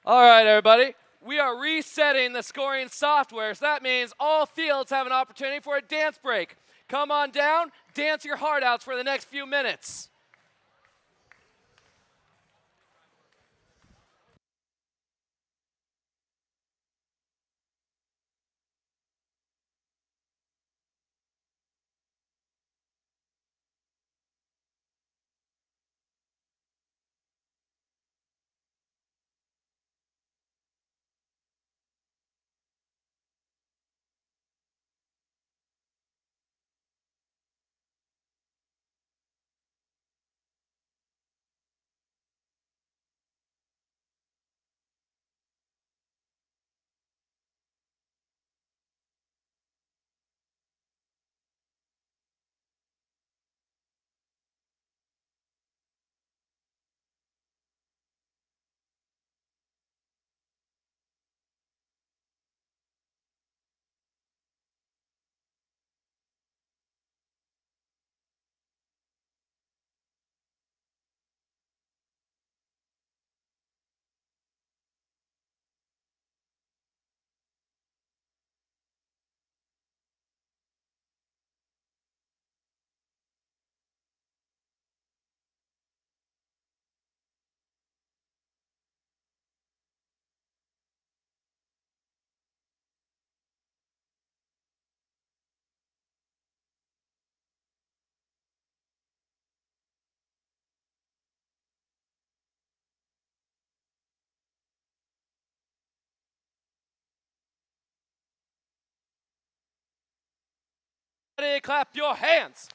All right, everybody. We are resetting the scoring software, so that means all fields have an opportunity for a dance break. Come on down, dance your heart out for the next few minutes. Ready, clap your hands.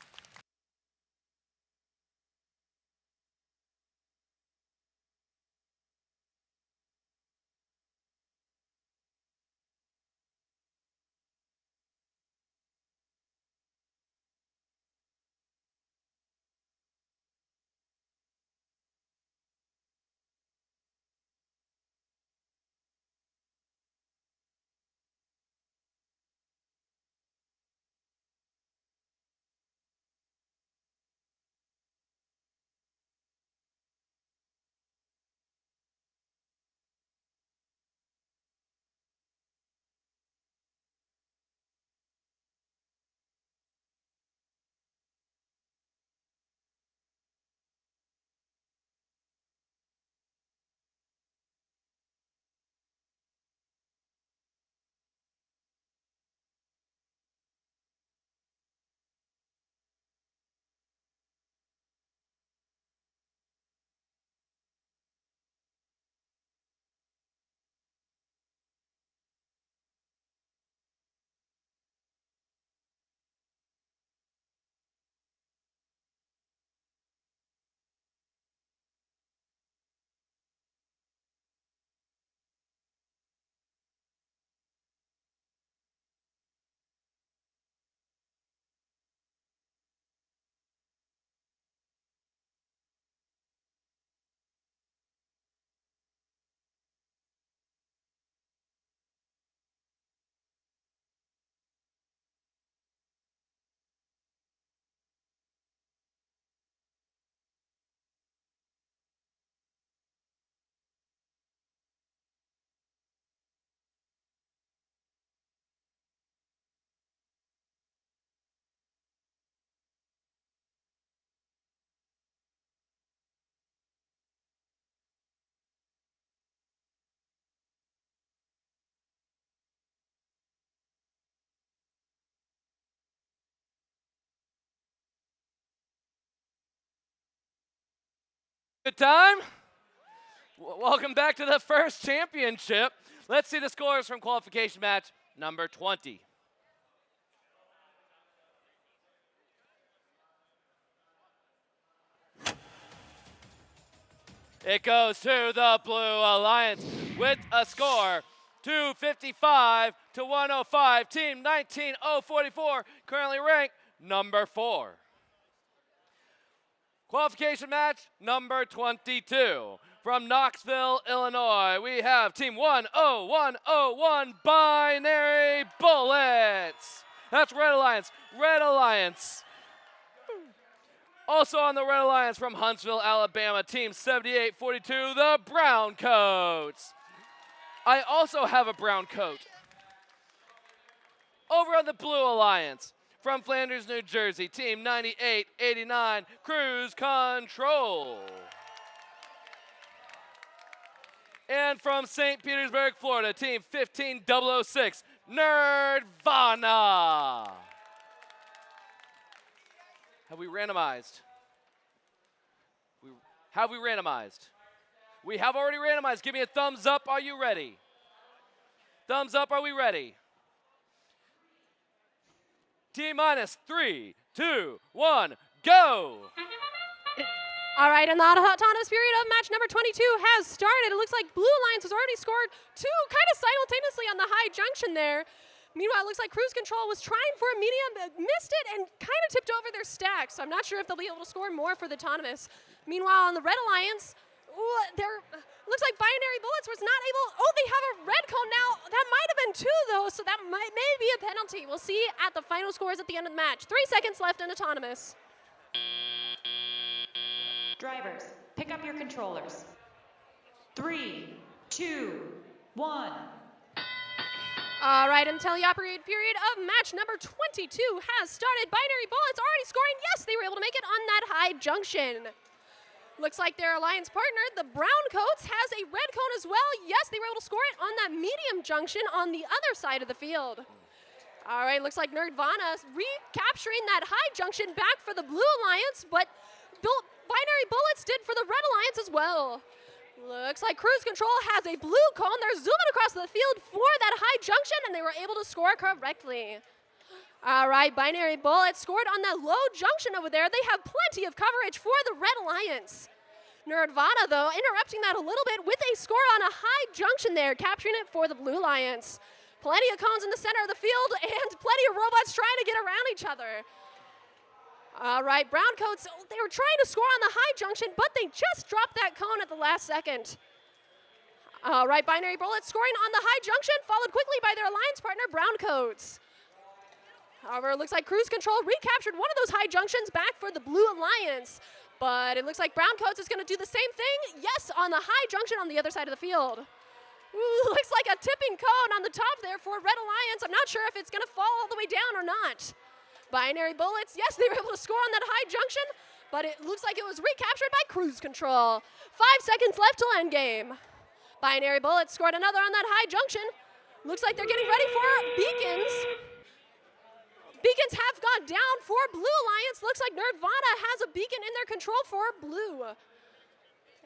Good time. Welcome back to the first championship. Let's see the scores from qualification match number 20. It goes to the Blue Alliance with a score 255 to 105. Team 19044 currently ranked number 4. Qualification match number 22. From Knoxville, Illinois, we have Team 10101 Binary Bullets. That's Red Alliance. Red Alliance. Also on the Red Alliance from Huntsville, Alabama, Team 7842, the Brown Coats. I also have a brown coat. Over on the Blue Alliance, from Flanders, New Jersey, Team 9889, Cruise Control. And from St. Petersburg, Florida, Team 15006, Nerdvana. Have we randomized? Have we randomized? We have already randomized. Give me a thumbs up. Are you ready? Thumbs up. Are we ready? T minus 3, 2, 1, go! All right, and the autonomous period of match number 22 has started. It looks like Blue Alliance has already scored 2 kind of simultaneously on the high junction there. Meanwhile, it looks like Cruise Control was trying for a medium, missed it, and kind of tipped over their stack. So I'm not sure if they'll be able to score more for the autonomous. Meanwhile, on the Red Alliance, looks like Binary Bullets was not able. Oh, they have a red cone now. That might have been 2 though, so that may be a penalty. We'll see at the final scores at the end of the match. 3 seconds left in autonomous. Drivers, pick up your controllers. 3, 2, 1. All right, and the teleoperated period of match number 22 has started. Binary Bullets already scoring. Yes, they were able to make it on that high junction. Looks like their alliance partner, the Brown Coats, has a red cone as well. Yes, they were able to score it on that medium junction on the other side of the field. All right, looks like Nerdvana recapturing that high junction back for the Blue Alliance, but Binary Bullets did for the Red Alliance as well. Looks like Cruise Control has a blue cone. They're zooming across the field for that high junction, and they were able to score correctly. All right, Binary Bullet scored on that low junction over there. They have plenty of coverage for the Red Alliance. Nerdvana, though, interrupting that a little bit with a score on a high junction there, capturing it for the Blue Alliance. Plenty of cones in the center of the field and plenty of robots trying to get around each other. All right, Browncoats, they were trying to score on the high junction, but they just dropped that cone at the last second. All right, Binary Bullet scoring on the high junction, followed quickly by their alliance partner, Browncoats. However, it looks like Cruise Control recaptured one of those high junctions back for the Blue Alliance. But it looks like Browncoats is going to do the same thing. Yes, on the high junction on the other side of the field. Ooh, looks like a tipping cone on the top there for Red Alliance. I'm not sure if it's going to fall all the way down or not. Binary Bullets, yes, they were able to score on that high junction, but it looks like it was recaptured by Cruise Control. 5 seconds left till endgame. Binary Bullets scored another on that high junction. Looks like they're getting ready for beacons. Beacons have gone down for Blue Alliance. Looks like Nerdvana has a beacon in their control for Blue.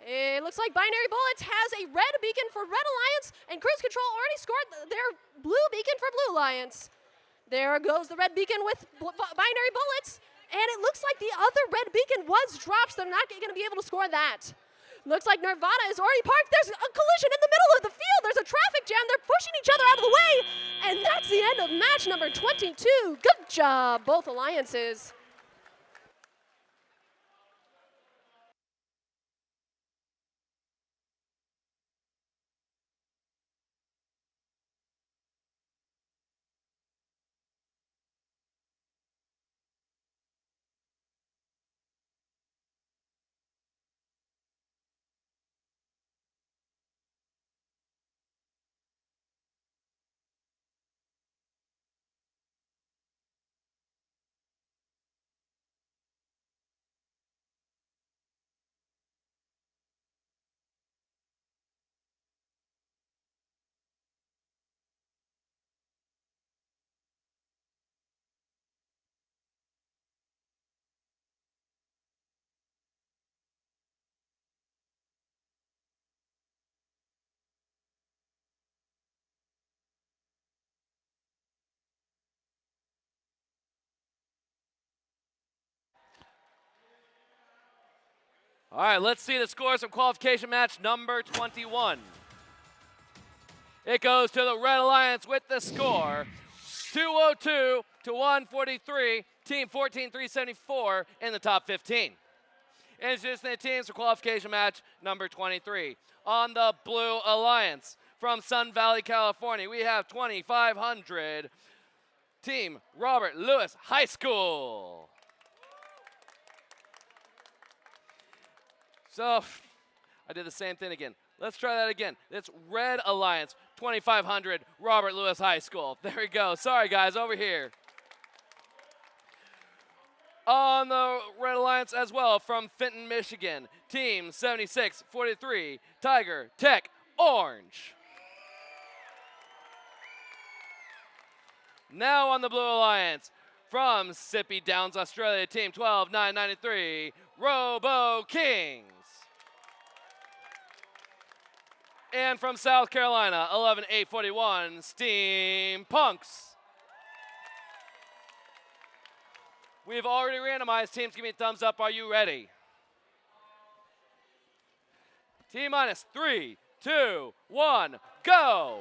It looks like Binary Bullets has a red beacon for Red Alliance, and Cruise Control already scored their blue beacon for Blue Alliance. There goes the red beacon with Binary Bullets, and it looks like the other red beacon was dropped, so they're not going to be able to score that. Looks like Nirvana is already parked. There's a collision in the middle of the field. There's a traffic jam. They're pushing each other out of the way, and that's the end of match number 22. Good job, both alliances. All right, let's see the scores from qualification match number 21. It goes to the Red Alliance with the score 202 to 143, team 14-374 in the top 15. Introducing the teams for qualification match number 23. On the Blue Alliance from Sun Valley, California, we have 2500, team Robert Lewis High School. So, I did the same thing again. Let's try that again. It's Red Alliance, 2500, Robert Lewis High School. There we go. Sorry, guys, over here. On the Red Alliance as well from Fenton, Michigan, team 7643, Tiger Tech Orange. Now on the Blue Alliance from Sippy Downs, Australia, team 12993, Robo Kings. And from South Carolina, 11841, Steampunks. We've already randomized teams. Give me a thumbs up. Are you ready? T-minus 3, 2, 1, go.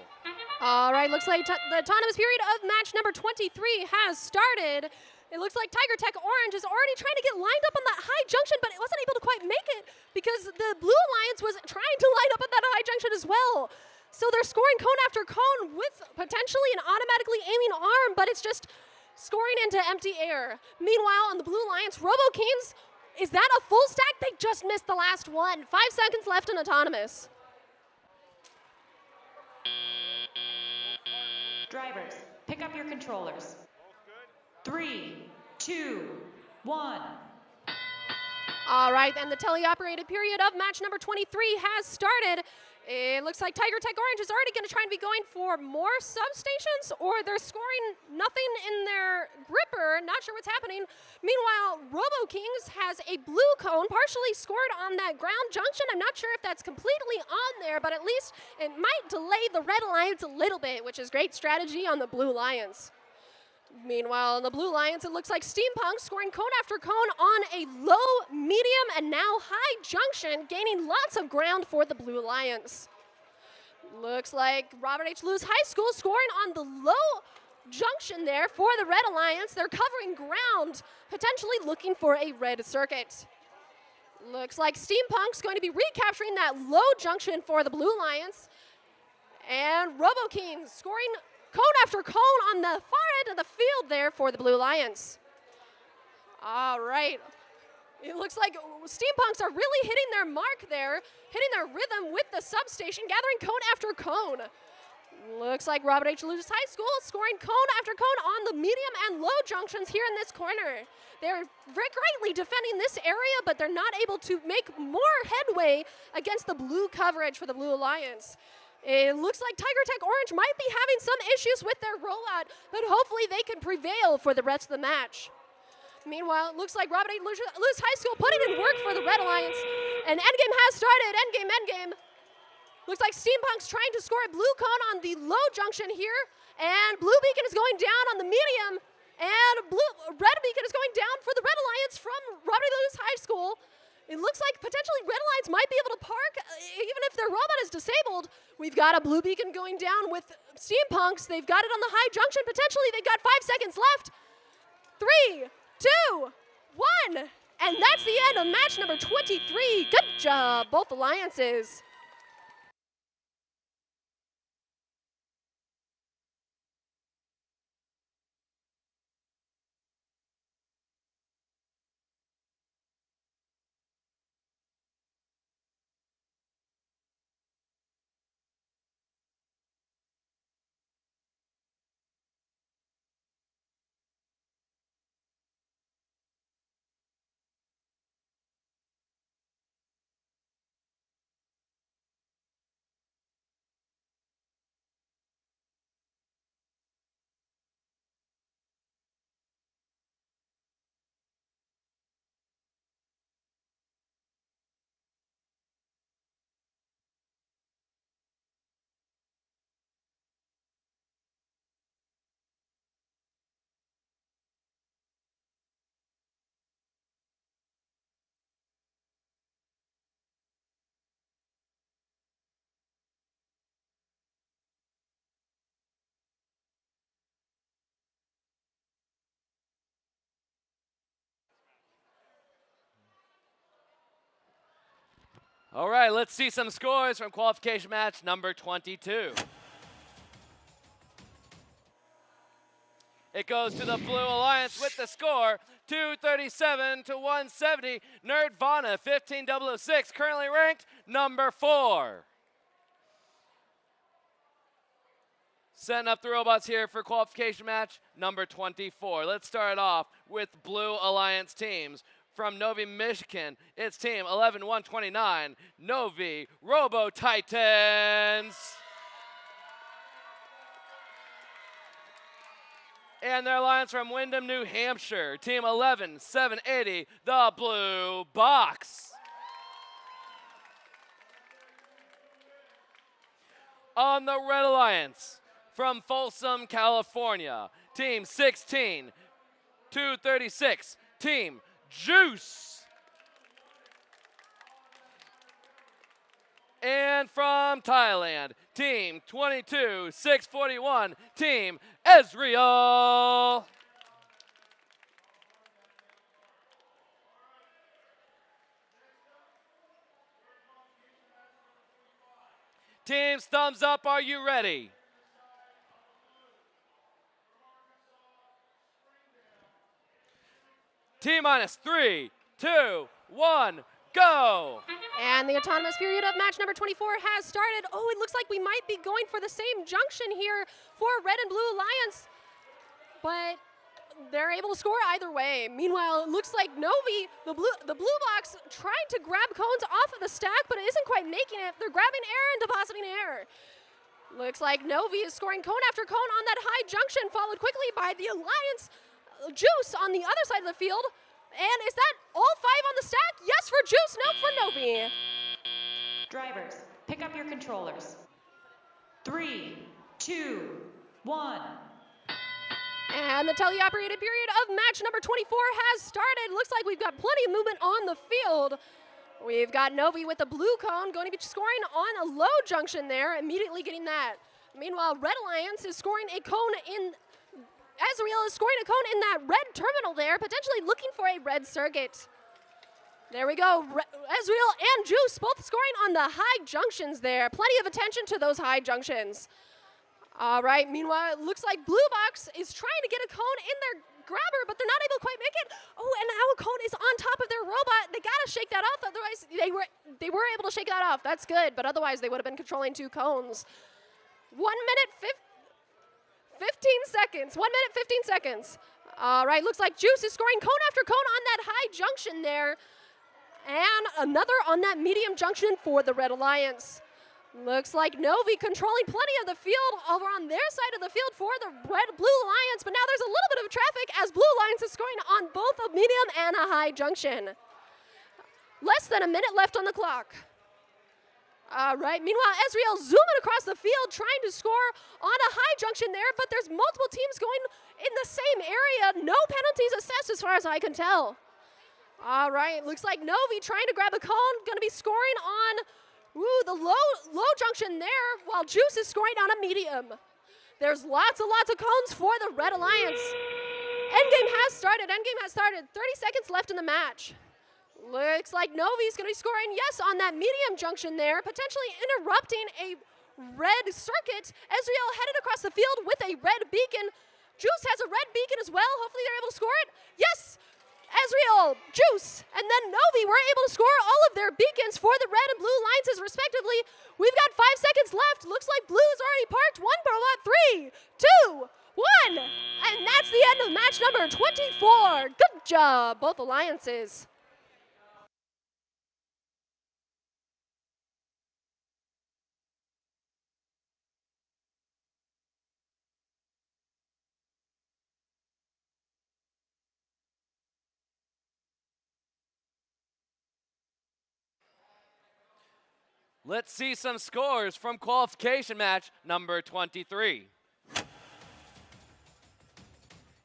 All right, looks like the autonomous period of match number 23 has started. It looks like Tiger Tech Orange is already trying to get lined up on that high junction, but it wasn't able to quite make it because the Blue Alliance was trying to line up at that high junction as well. So they're scoring cone after cone with potentially an automatically aiming arm, but it's just scoring into empty air. Meanwhile, on the Blue Alliance, Robo Kings, is that a full stack? They just missed the last one. 5 seconds left in autonomous. Drivers, pick up your controllers. 3, 2, 1. All right, and the teleoperated period of match number 23 has started. It looks like Tiger Tech Orange is already going to try and be going for more substations, or they're scoring nothing in their gripper. Not sure what's happening. Meanwhile, Robo Kings has a blue cone partially scored on that ground junction. I'm not sure if that's completely on there, but at least it might delay the Red Alliance a little bit, which is great strategy on the Blue Alliance. Meanwhile, in the Blue Alliance, it looks like Steampunk scoring cone after cone on a low, medium, and now high junction, gaining lots of ground for the Blue Alliance. Looks like Robert H. Lewis High School scoring on the low junction there for the Red Alliance. They're covering ground, potentially looking for a red circuit. Looks like Steampunk's going to be recapturing that low junction for the Blue Alliance. And RoboKeen scoring cone after cone on the far end of the field there for the Blue Alliance. All right. It looks like Steampunks are really hitting their mark there, hitting their rhythm with the substation, gathering cone after cone. Looks like Robert H. Lewis High School scoring cone after cone on the medium and low junctions here in this corner. They're greatly defending this area, but they're not able to make more headway against the blue coverage for the Blue Alliance. It looks like Tiger Tech Orange might be having some issues with their rollout, but hopefully they can prevail for the rest of the match. Meanwhile, it looks like Robert H. Lewis High School putting in work for the Red Alliance, and endgame has started. Endgame. Looks like Steampunk's trying to score a blue cone on the low junction here, and Blue Beacon is going down on the medium, and Red Beacon is going down for the Red Alliance from Robert H. Lewis High School. It looks like potentially Red Alliance might be able to park, even if their robot is disabled. We've got a Blue Beacon going down with Steampunks. They've got it on the high junction. Potentially, they've got 5 seconds left. 3, 2, 1. And that's the end of match number 23. Good job, both alliances. All right, let's see some scores from qualification match number 22. It goes to the Blue Alliance with the score 237 to 170. Nerdvana 15006, currently ranked number 4. Setting up the robots here for qualification match number 24. Let's start off with Blue Alliance teams. From Novi, Michigan, it's team 11129, Novi Robo Titans. And their alliance from Windham, New Hampshire, team 11780, the Blue Box. On the Red Alliance, from Folsom, California, team 16236, team Juice. And from Thailand, team 22641, team Ezreal. Teams, thumbs up, are you ready? T-minus 3, 2, 1, go! And the autonomous period of match number 24 has started. Oh, it looks like we might be going for the same junction here for Red and Blue Alliance. But they're able to score either way. Meanwhile, it looks like Novi, the blue box, trying to grab cones off of the stack, but it isn't quite making it. They're grabbing air and depositing air. Looks like Novi is scoring cone after cone on that high junction, followed quickly by the Alliance Juice on the other side of the field. And is that all 5 on the stack? Yes for Juice, no for Novi. Drivers, pick up your controllers. 3, 2, 1. And the teleoperated period of match number 24 has started. Looks like we've got plenty of movement on the field. We've got Novi with the blue cone going to be scoring on a low junction there, immediately getting that. Meanwhile, Red Alliance is scoring a cone in, Ezreal is scoring a cone in that red terminal there, potentially looking for a red circuit. There we go, Ezreal and Juice both scoring on the high junctions there. Plenty of attention to those high junctions. All right, meanwhile, it looks like Blue Box is trying to get a cone in their grabber, but they're not able to quite make it. Oh, and now a cone is on top of their robot. They gotta shake that off, otherwise they were able to shake that off. That's good, but otherwise they would have been controlling 2 cones. 1 minute 15 seconds. 1 minute 15 seconds. All right, looks like Juice is scoring cone after cone on that high junction there. And another on that medium junction for the Red Alliance. Looks like Novi controlling plenty of the field over on their side of the field for the Blue Alliance, but now there's a little bit of traffic as Blue Alliance is scoring on both a medium and a high junction. Less than a minute left on the clock. All right, meanwhile, Ezreal zooming across the field, trying to score on a high junction there, but there's multiple teams going in the same area. No penalties assessed as far as I can tell. All right, looks like Novi trying to grab a cone, gonna be scoring on the low junction there, while Juice is scoring on a medium. There's lots of cones for the Red Alliance. Endgame has started, 30 seconds left in the match. Looks like Novi's gonna be scoring, yes, on that medium junction there, potentially interrupting a red circuit. Ezreal headed across the field with a red beacon. Juice has a red beacon as well, hopefully they're able to score it. Yes! Ezreal, Juice, and then Novi were able to score all of their beacons for the red and blue alliances respectively. We've got 5 seconds left. Looks like blue's already parked. One robot, 3, 2, 1. And that's the end of match number 24. Good job, both alliances. Let's see some scores from qualification match number 23.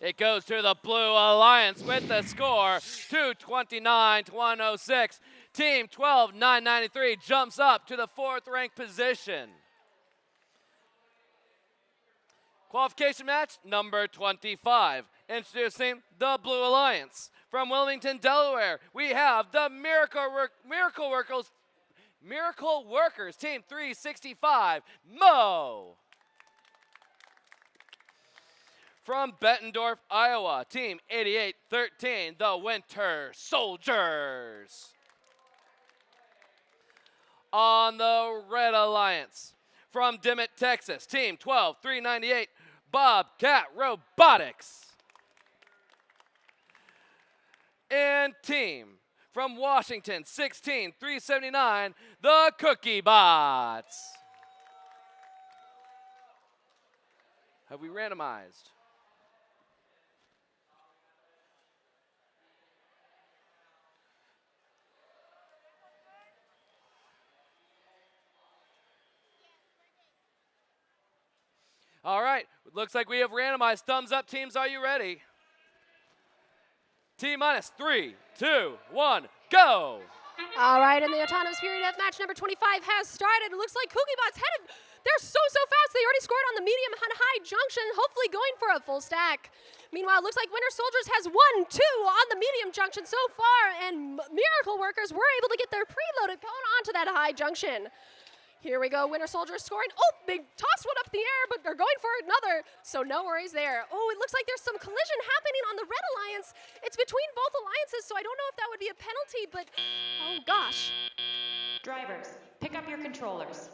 It goes to the Blue Alliance with the score 229 to 106. Team 12993 jumps up to the 4th ranked position. Qualification match number 25. Introducing the Blue Alliance. From Wilmington, Delaware, we have the Miracle Workers, Team 365, Mo. From Bettendorf, Iowa, Team 8813, the Winter Soldiers. On the Red Alliance, from Dimmitt, Texas, Team 12398, Bobcat Robotics. And Team from Washington, 16379, the Cookie Bots. Have we randomized? All right, looks like we have randomized. Thumbs up, teams, are you ready? T-minus 3, 2, 1, go! All right, and the autonomous period of match number 25 has started. It looks like Cookie Bot's headed. They're so fast. They already scored on the medium and high junction, hopefully going for a full stack. Meanwhile, it looks like Winter Soldiers has 1, 2 on the medium junction so far, and Miracle Workers were able to get their preloaded cone onto that high junction. Here we go, Winter Soldiers scoring. Oh, they tossed one up in the air, but they're going for another, so no worries there. Oh, it looks like there's some collision happening on the Red Alliance. It's between both alliances, so I don't know if that would be a penalty, but oh gosh. Drivers, pick up your controllers.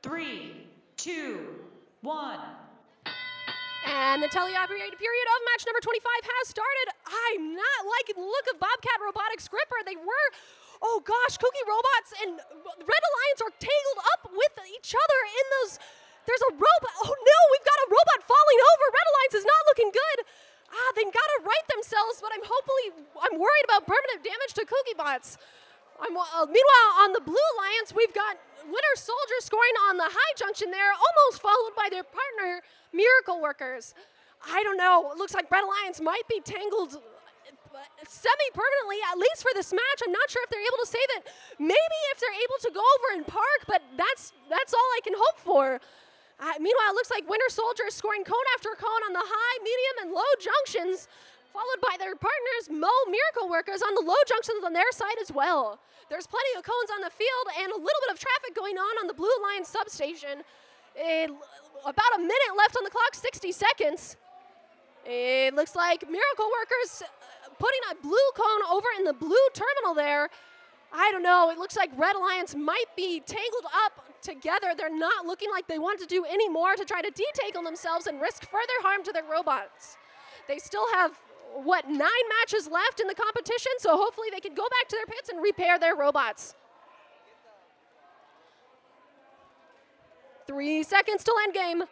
3, 2, 1. And the teleoperated period of match number 25 has started. I'm not liking the look of Bobcat Robotics Gripper. They were, oh gosh, Cookie Robots and Red Alliance are tangled up with each other in those. There's a robot. Oh no, we've got a robot falling over. Red Alliance is not looking good. They gotta right themselves, but I'm worried about permanent damage to Cookie Bots. Meanwhile, on the Blue Alliance, we've got Winter Soldier scoring on the high junction there, almost followed by their partner, Miracle Workers. I don't know. It looks like Red Alliance might be tangled semi-permanently, at least for this match. I'm not sure if they're able to say that. Maybe if they're able to go over and park, but that's all I can hope for. Meanwhile, it looks like Winter Soldier is scoring cone after cone on the high, medium, and low junctions, followed by their partners, Miracle Workers, on the low junctions on their side as well. There's plenty of cones on the field and a little bit of traffic going on the Blue Alliance substation. About a minute left on the clock, 60 seconds. It looks like Miracle Workers putting a blue cone over in the blue terminal there. I don't know. It looks like Red Alliance might be tangled up together. They're not looking like they want to do any more to try to detangle themselves and risk further harm to their robots. They still have, 9 matches left in the competition, so hopefully they can go back to their pits and repair their robots. 3 seconds till endgame.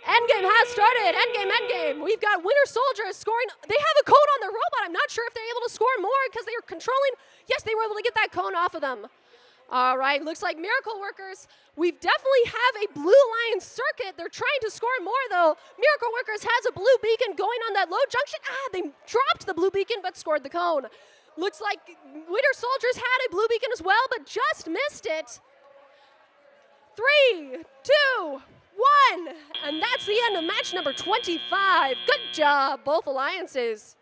Endgame has started. Endgame. We've got Winter Soldier scoring. They have a cone on their robot. I'm not sure if they're able to score more because they were controlling. Yes, they were able to get that cone off of them. All right, looks like Miracle Workers. We definitely have a Blue Alliance circuit. They're trying to score more, though. Miracle Workers has a blue beacon going on that low junction. They dropped the blue beacon but scored the cone. Looks like Winter Soldiers had a blue beacon as well, but just missed it. 3, 2, 1, and that's the end of match number 25. Good job, both alliances.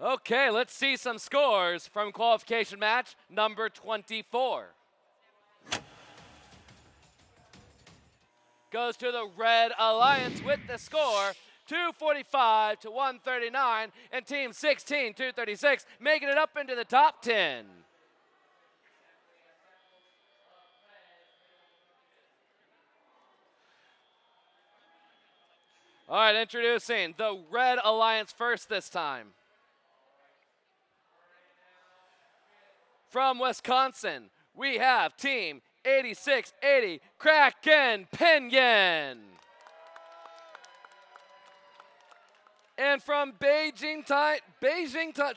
Okay, let's see some scores from qualification match number 24. Goes to the Red Alliance with the score 245 to 139, and Team 16 236 making it up into the top 10. All right, introducing the Red Alliance first this time. From Wisconsin, we have Team 8680 Kraken Pinyin. And from Beijing,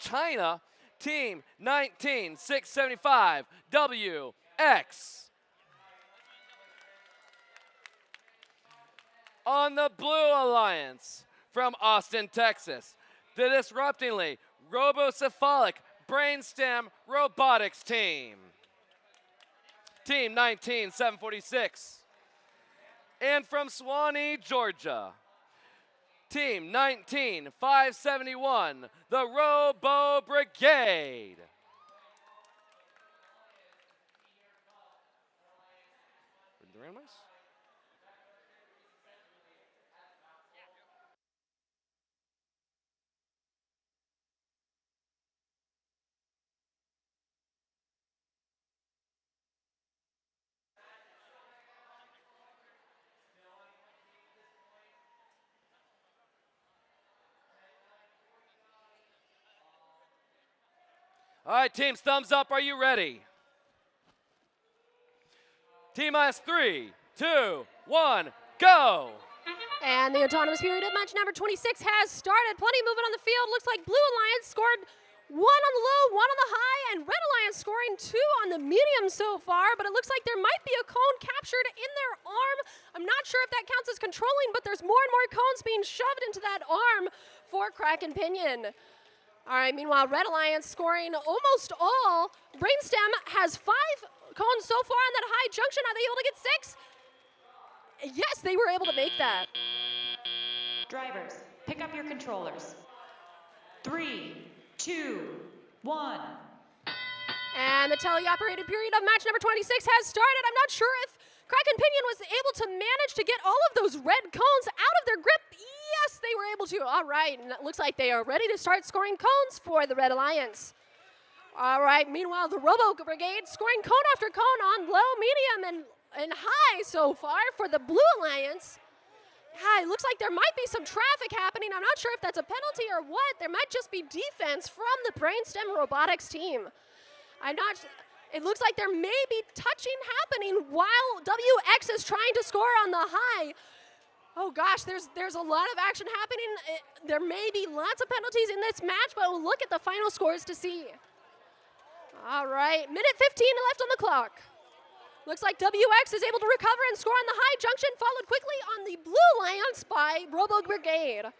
China, Team 19675 WX. On the Blue Alliance, from Austin, Texas, the disruptingly robocephalic brainstem robotics team. Team 19746. And from Suwanee, Georgia, Team 19571, the Robo Brigade. All right, teams, thumbs up. Are you ready? T-minus 3, 2, 1, go! And the autonomous period of match number 26 has started. Plenty of movement on the field. Looks like Blue Alliance scored 1 on the low, 1 on the high, and Red Alliance scoring 2 on the medium so far, but it looks like there might be a cone captured in their arm. I'm not sure if that counts as controlling, but there's more and more cones being shoved into that arm for Kraken Pinyin. All right, meanwhile, Red Alliance scoring almost all. Brainstem has 5 cones so far on that high junction. Are they able to get 6? Yes, they were able to make that. Drivers, pick up your controllers. 3, 2, 1. And the teleoperated period of match number 26 has started. I'm not sure if Kraken Pinyin was able to manage to get all of those red cones out of their grip. Yes, they were able to. All right, and it looks like they are ready to start scoring cones for the Red Alliance. All right, meanwhile, the Robo Brigade scoring cone after cone on low, medium, and high so far for the Blue Alliance. Yeah, it looks like there might be some traffic happening. I'm not sure if that's a penalty or what. There might just be defense from the Brainstem Robotics team. I'm not. It looks like there may be touching happening while WX is trying to score on the high. Oh gosh, there's a lot of action happening. There may be lots of penalties in this match, but we'll look at the final scores to see. All right, minute 15 left on the clock. Looks like WX is able to recover and score on the high junction, followed quickly on the blue alliance by Robo Brigade.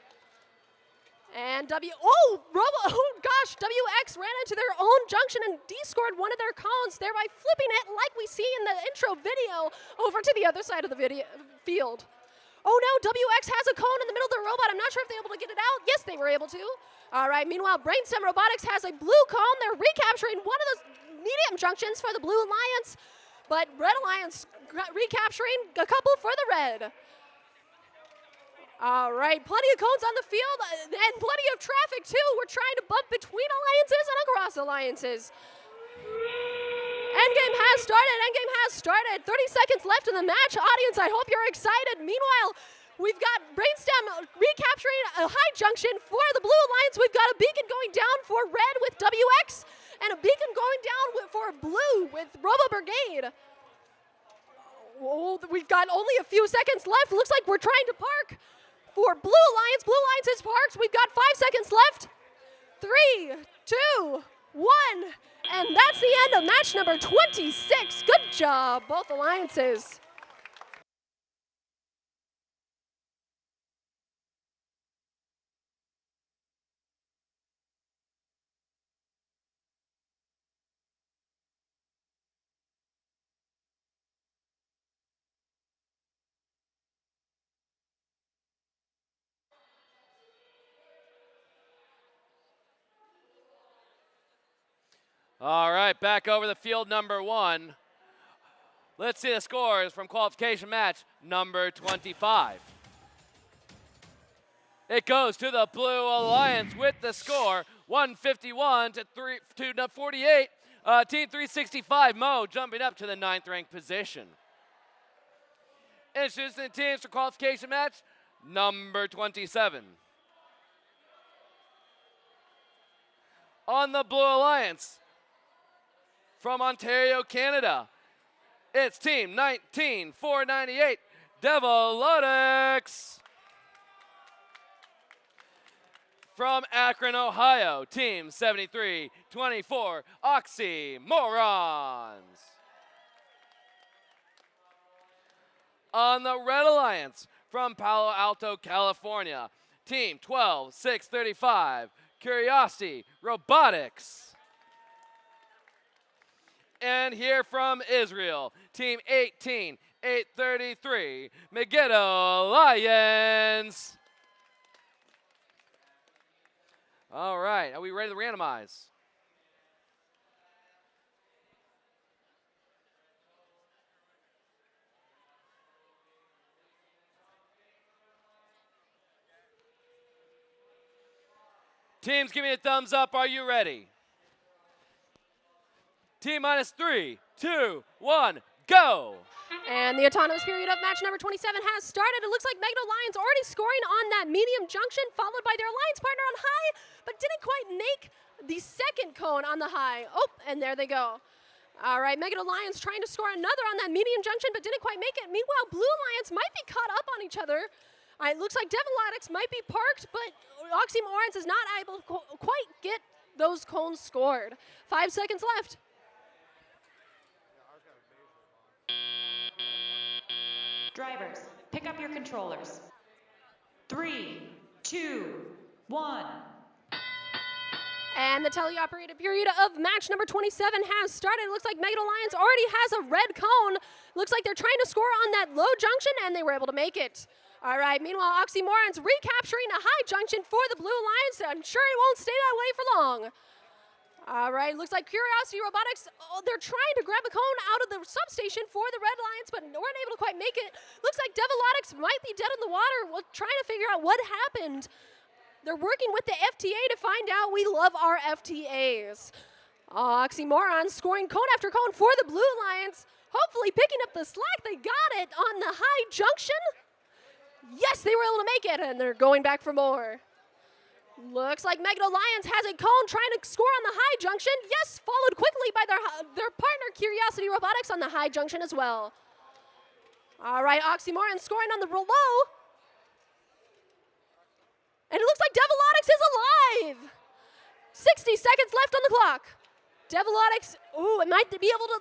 And WX ran into their own junction and descored one of their cones, thereby flipping it like we see in the intro video over to the other side of the field. Oh no, WX has a cone in the middle of the robot. I'm not sure if they're able to get it out. Yes, they were able to. All right, meanwhile, Brainstem Robotics has a blue cone. They're recapturing one of those medium junctions for the Blue Alliance, but Red Alliance recapturing a couple for the Red. All right, plenty of cones on the field and plenty of traffic too. We're trying to bump between alliances and across alliances. Endgame has started. 30 seconds left in the match. Audience, I hope you're excited. Meanwhile, we've got Brainstem recapturing a high junction for the Blue Alliance. We've got a beacon going down for Red with WX and a beacon going down for Blue with Robo Brigade. Oh, we've got only a few seconds left. Looks like we're trying to park for Blue Alliance. Blue Alliance is parked. We've got 5 seconds left. 3, 2, 1. And that's the end of match number 26. Good job, both alliances. All right, back over the field number 1. Let's see the scores from qualification match number 25. It goes to the Blue Alliance with the score 151 to 48. Team 365 Mo jumping up to the 9th ranked position. Introducing the teams for qualification match number 27. On the Blue Alliance, from Ontario, Canada, it's Team 19498, Devolutics. From Akron, Ohio, Team 7324, Oxymorons. On the Red Alliance, from Palo Alto, California, Team 12635, Curiosity Robotics. And here from Israel, Team 18833, Megiddo Lions. All right, are we ready to randomize? Teams, give me a thumbs up. Are you ready? Team minus 3, 2, 1, go! And the autonomous period of match number 27 has started. It looks like Megiddo Lions already scoring on that medium junction, followed by their alliance partner on high, but didn't quite make the second cone on the high. Oh, and there they go. All right, Megiddo Lions trying to score another on that medium junction, but didn't quite make it. Meanwhile, Blue Alliance might be caught up on each other. It looks like Devolutics might be parked, but Oxymorons is not able to quite get those cones scored. 5 seconds left. Drivers, pick up your controllers. 3, 2, 1. And the teleoperated period of match number 27 has started. It looks like Megiddo Lions already has a red cone. Looks like they're trying to score on that low junction, and they were able to make it. All right, meanwhile, Oxymorons recapturing a high junction for the Blue Alliance. I'm sure it won't stay that way for long. All right, looks like Curiosity Robotics, they're trying to grab a cone out of the substation for the Red Alliance, but weren't able to quite make it. Looks like Devolutics might be dead in the water. We're trying to figure out what happened. They're working with the FTA to find out. We love our FTAs. Oxymorons scoring cone after cone for the Blue Alliance, hopefully picking up the slack. They got it on the high junction. Yes, they were able to make it, and they're going back for more. Looks like Megado Lions has a cone trying to score on the high junction. Yes, followed quickly by their partner Curiosity Robotics on the high junction as well. All right, Oxymoron scoring on the low. And it looks like Devilotics is alive. 60 seconds left on the clock. Devilotics, ooh, it might be able to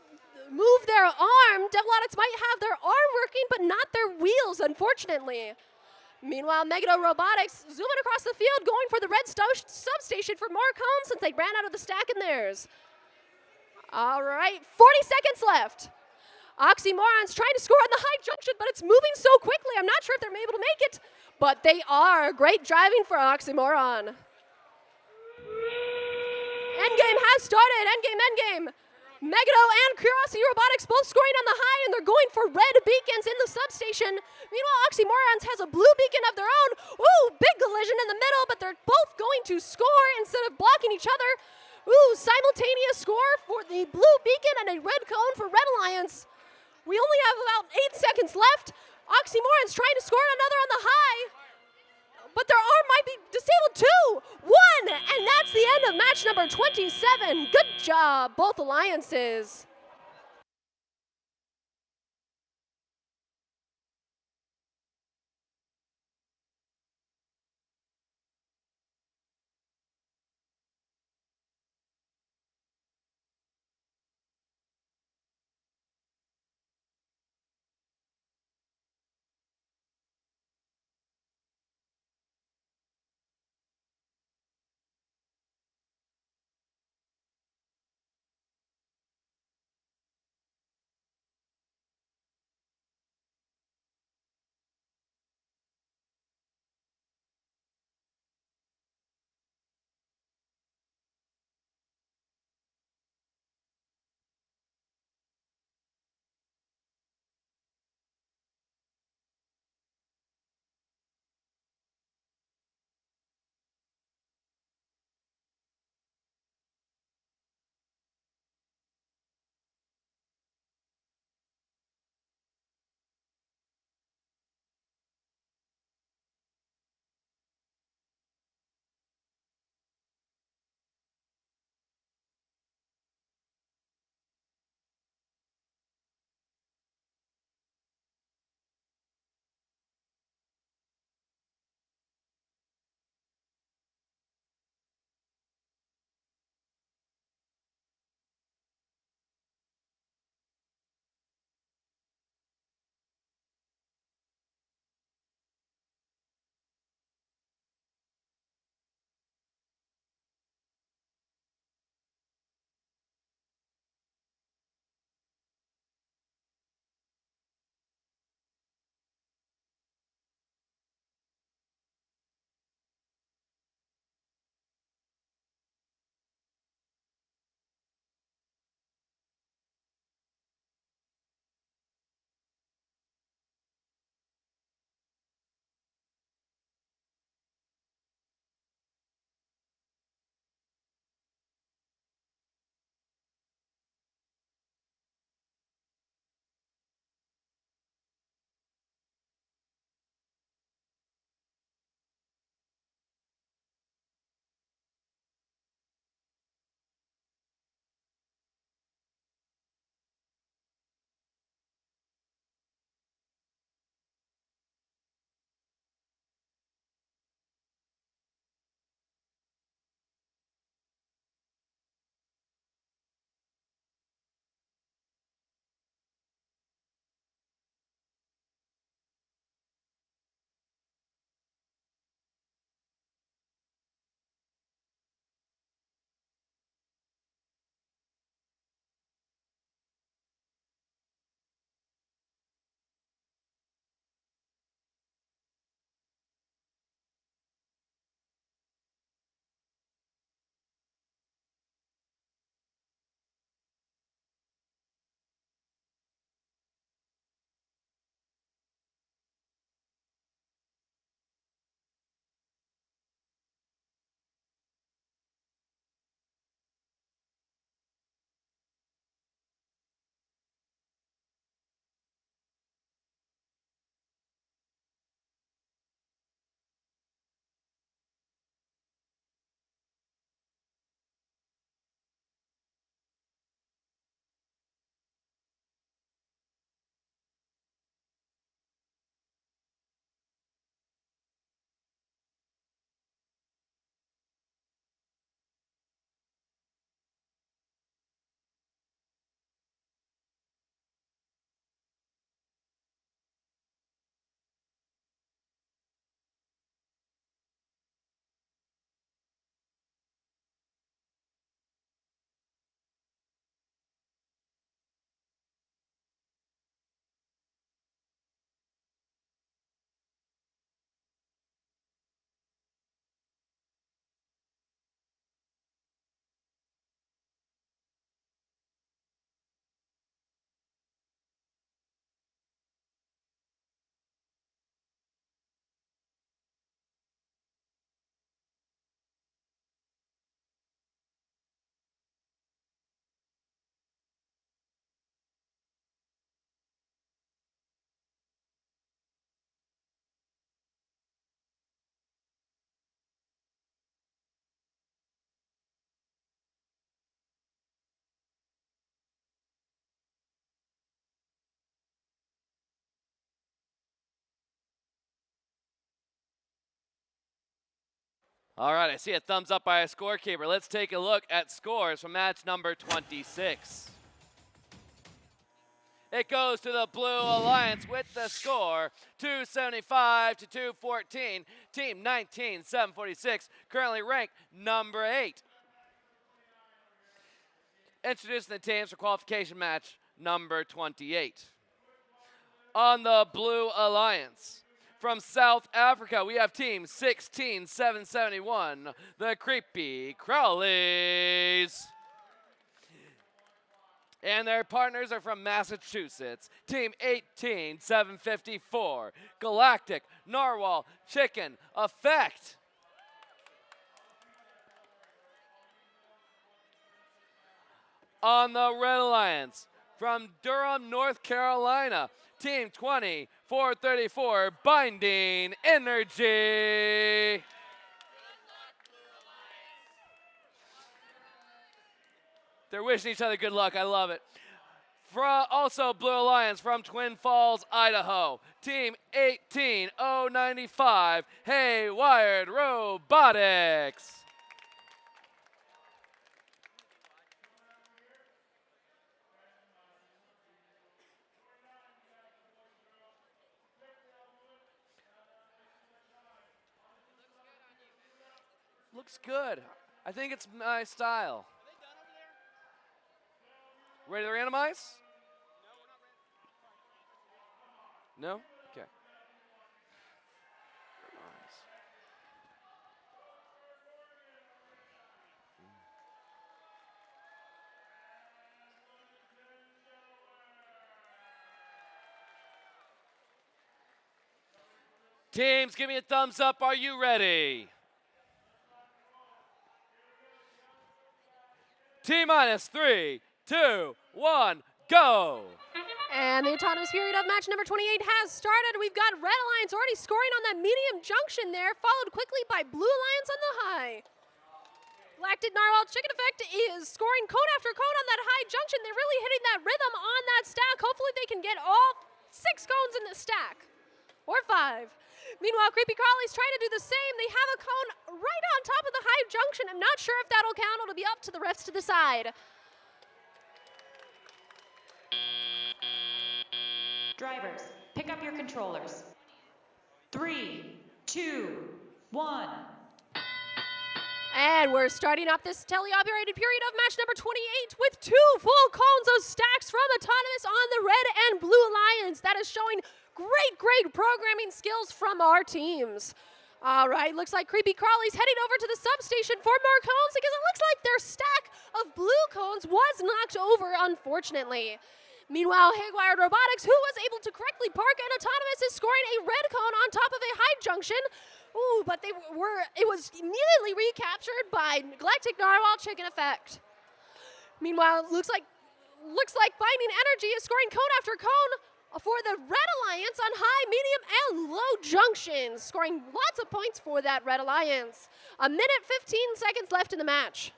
move their arm. Devilotics might have their arm working, but not their wheels, unfortunately. Meanwhile, Megado Robotics zooming across the field, going for the red substation for more cones since they ran out of the stack in theirs. All right, 40 seconds left. Oxymoron's trying to score on the high junction, but it's moving so quickly. I'm not sure if they're able to make it, but they are. Great driving for Oxymoron. Endgame has started. Endgame. Megado and Curiosity Robotics both scoring on the high, and they're going for red beacons in the substation. Meanwhile, Oxymorons has a blue beacon of their own. Ooh, big collision in the middle, but they're both going to score instead of blocking each other. Ooh, simultaneous score for the blue beacon and a red cone for Red Alliance. We only have about 8 seconds left. Oxymorons trying to score another on the high, but their arm might be disabled too. 1, and that's the end of match number 27. Good job, both alliances. All right, I see a thumbs up by a scorekeeper. Let's take a look at scores from match number 26. It goes to the Blue Alliance with the score 275 to 214. Team 19746, currently ranked number 8. Introducing the teams for qualification match number 28. On the Blue Alliance, from South Africa, we have team 16771, the Creepy Crawlies. And their partners are from Massachusetts, team 18754, Galactic Narwhal Chicken Effect. On the Red Alliance, from Durham, North Carolina, team 20434, Binding Energy. They're wishing each other good luck. I love it. Also, Blue Alliance from Twin Falls, Idaho. Team 18095, Haywired Robotics. Looks good. I think it's my style. Ready to randomize? No? Okay. Teams, give me a thumbs up. Are you ready? T-minus 3, 2, 1, go! And the autonomous period of match number 28 has started. We've got Red Alliance already scoring on that medium junction there, followed quickly by Blue Alliance on the high. Galactic Narwhal Chicken Effect is scoring cone after cone on that high junction. They're really hitting that rhythm on that stack. Hopefully they can get all 6 cones in the stack, or 5. Meanwhile, Creepy Crawlies trying to do the same. They have a cone right on top of the high junction. I'm not sure if that'll count. It'll be up to the refs to decide. Drivers, pick up your controllers. 3, 2, 1. And we're starting up this teleoperated period of match number 28 with 2 full cones of stacks from Autonomous on the Red and Blue Alliance. That is showing great programming skills from our teams. All right, looks like Creepy Crawlies heading over to the substation for more cones because it looks like their stack of blue cones was knocked over, unfortunately. Meanwhile, Haywired Robotics, who was able to correctly park an Autonomous, is scoring a red cone on top of a high junction. Ooh, but it was immediately recaptured by Galactic Narwhal Chicken Effect. Meanwhile, looks like Binding Energy is scoring cone after cone for the Red Alliance on high, medium, and low junctions, scoring lots of points for that Red Alliance. 1 minute, 15 seconds left in the match.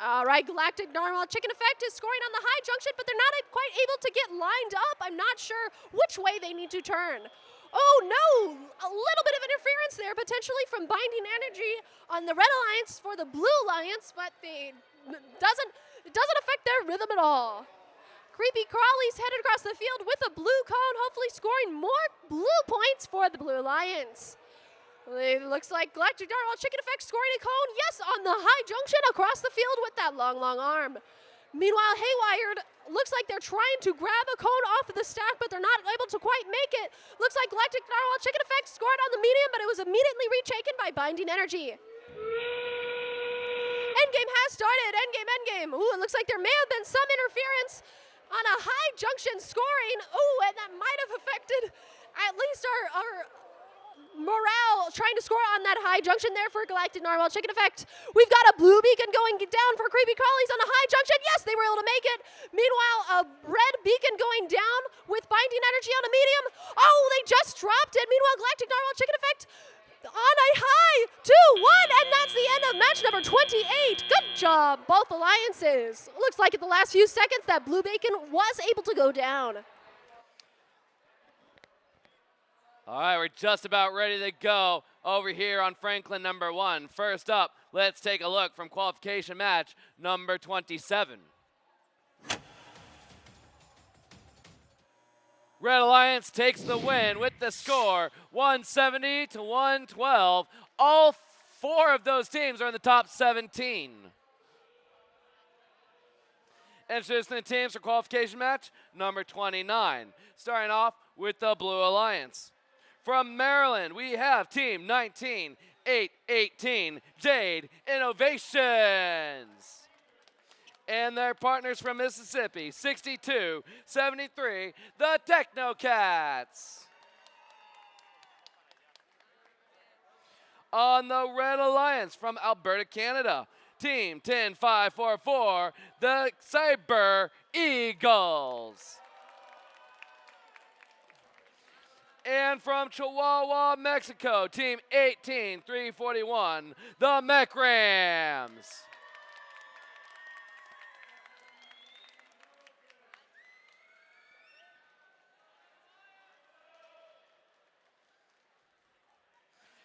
All right, Galactic Narwhal Chicken Effect is scoring on the high junction, but they're not quite able to get lined up. I'm not sure which way they need to turn. Oh no, a little bit of interference there, potentially from Binding Energy on the Red Alliance for the Blue Alliance, but it doesn't affect their rhythm at all. Creepy Crawlies headed across the field with a blue cone, hopefully scoring more blue points for the Blue Alliance. It looks like Galactic Narwhal Chicken Effect scoring a cone, yes, on the high junction across the field with that long arm. Meanwhile, Haywired looks like they're trying to grab a cone off of the stack, but they're not able to quite make it. Looks like Galactic Narwhal Chicken Effect scored on the medium, but it was immediately retaken by Binding Energy. Endgame has started. Endgame. Ooh, it looks like there may have been some interference on a high junction scoring. Ooh, and that might have affected at least our morale trying to score on that high junction there for Galactic Narwhal Chicken Effect. We've got a blue beacon going down for Creepy Crawlies on the high junction. Yes, they were able to make it. Meanwhile, a red beacon going down with Binding Energy on a medium. Oh, they just dropped it. Meanwhile, Galactic Narwhal Chicken Effect on a high 2-1, and that's the end of match number 28. Good job, both alliances. Looks like at the last few seconds that blue beacon was able to go down. All right, we're just about ready to go over here on Franklin number 1. First up, let's take a look from qualification match number 27. Red Alliance takes the win with the score 170 to 112. All 4 of those teams are in the top 17. Introducing the teams for qualification match number 29. Starting off with the Blue Alliance. From Maryland, we have team 19-8-18, Jade Innovations. And their partners from Mississippi, 62-73, the Technocats. On the Red Alliance from Alberta, Canada, team 10-5-4-4, the Cyber Eagles. And from Chihuahua, Mexico, team 18-341, the Mech Rams.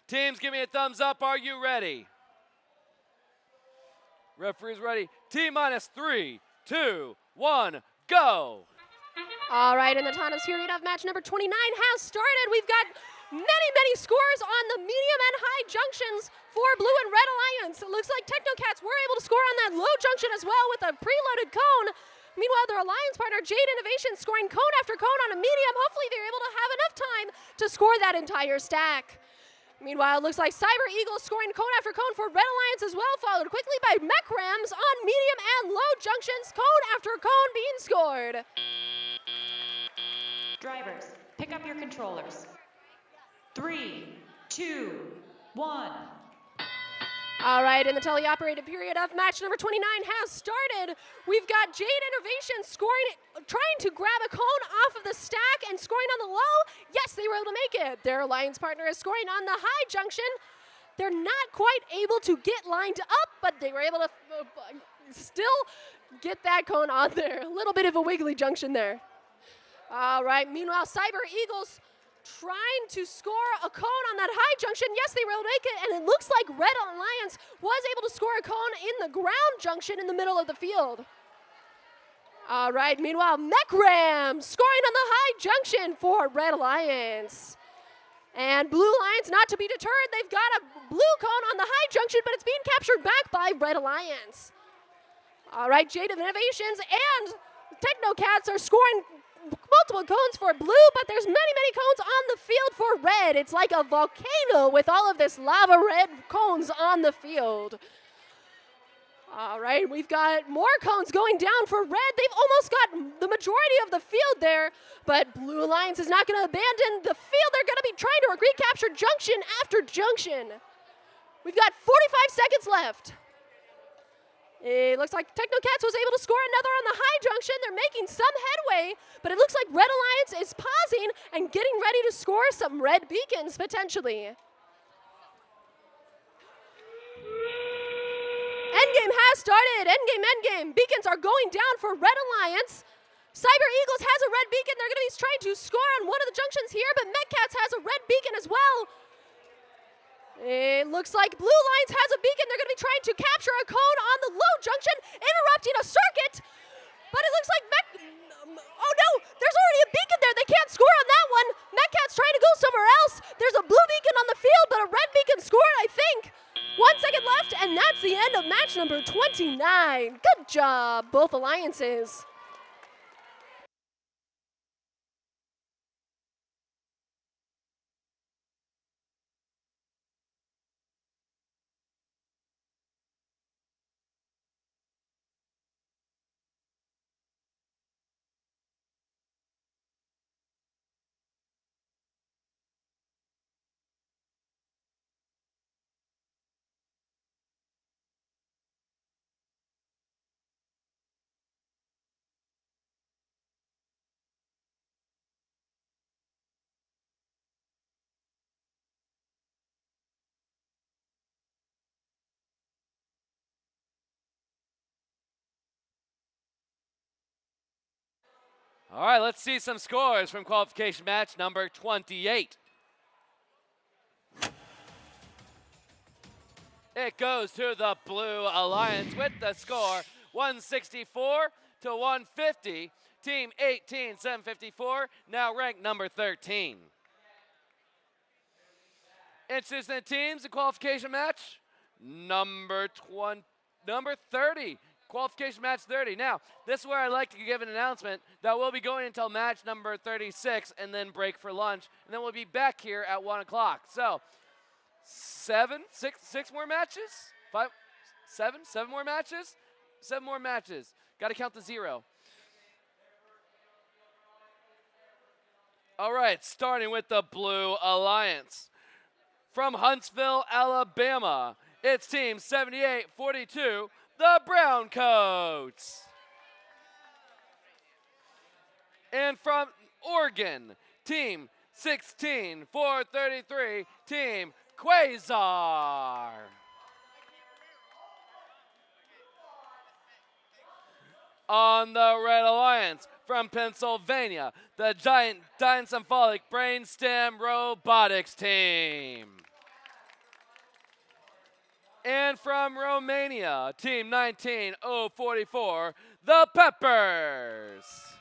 Teams, give me a thumbs up. Are you ready? Referee's ready. T minus 3, 2, 1, go. All right, and the autonomous period of match number 29 has started. We've got many scores on the medium and high junctions for Blue and Red Alliance. It looks like Technocats were able to score on that low junction as well with a preloaded cone. Meanwhile, their alliance partner, Jade Innovation, scoring cone after cone on a medium. Hopefully they're able to have enough time to score that entire stack. Meanwhile, it looks like Cyber Eagles scoring cone after cone for Red Alliance as well, followed quickly by Mech Rams on medium and low junctions, cone after cone being scored. Drivers, pick up your controllers. 3, 2, 1. All right, and the teleoperated period of match number 29 has started. We've got Jade Innovation trying to grab a cone off of the stack and scoring on the low. Yes, they were able to make it. Their alliance partner is scoring on the high junction. They're not quite able to get lined up, but they were able to still get that cone on there. A little bit of a wiggly junction there. All right, meanwhile, Cyber Eagles trying to score a cone on that high junction. Yes, they were able to make it, and it looks like Red Alliance was able to score a cone in the ground junction in the middle of the field. All right, meanwhile, Mech Rams scoring on the high junction for Red Alliance. And Blue Alliance, not to be deterred, they've got a blue cone on the high junction, but it's being captured back by Red Alliance. All right, Jade of Innovations and Technocats are scoring multiple cones for blue, but there's many cones on the field for red. It's like a volcano with all of this lava red cones on the field. All right, we've got more cones going down for red. They've almost got the majority of the field there, but Blue Alliance is not going to abandon the field. They're going to be trying to recapture junction after junction. We've got 45 seconds left. It looks like Technocats was able to score another on the high junction. They're making some headway, but it looks like Red Alliance is pausing and getting ready to score some red beacons, potentially. Endgame has started. Endgame. Beacons are going down for Red Alliance. Cyber Eagles has a red beacon. They're going to be trying to score on one of the junctions here, but Metcats has a red beacon as well. It looks like Blue Alliance has a beacon. They're going to be trying to capture a cone on the low junction, interrupting a circuit. But it looks like oh no, there's already a beacon there. They can't score on that one. Metcat's trying to go somewhere else. There's a blue beacon on the field, but a red beacon scored, I think. 1 second left, and that's the end of match number 29. Good job, both alliances. All right, let's see some scores from qualification match number 28. It goes to the Blue Alliance with the score 164 to 150. Team 18, 754, now ranked number 13. Introducing the teams, the qualification match, number 30. Qualification match 30. Now, this is where I like to give an announcement that we'll be going until match number 36 and then break for lunch. And then we'll be back here at 1 o'clock. So, six more matches? Seven more matches? 7 more matches. Got to count the 0. All right, starting with the Blue Alliance. From Huntsville, Alabama, it's Team 7842, the Brown Coats. And from Oregon, Team 16433, Team Quasar. On the Red Alliance, from Pennsylvania, the Giant Dyncephalic Brainstem Robotics Team. And from Romania, Team 19044, the Peppers.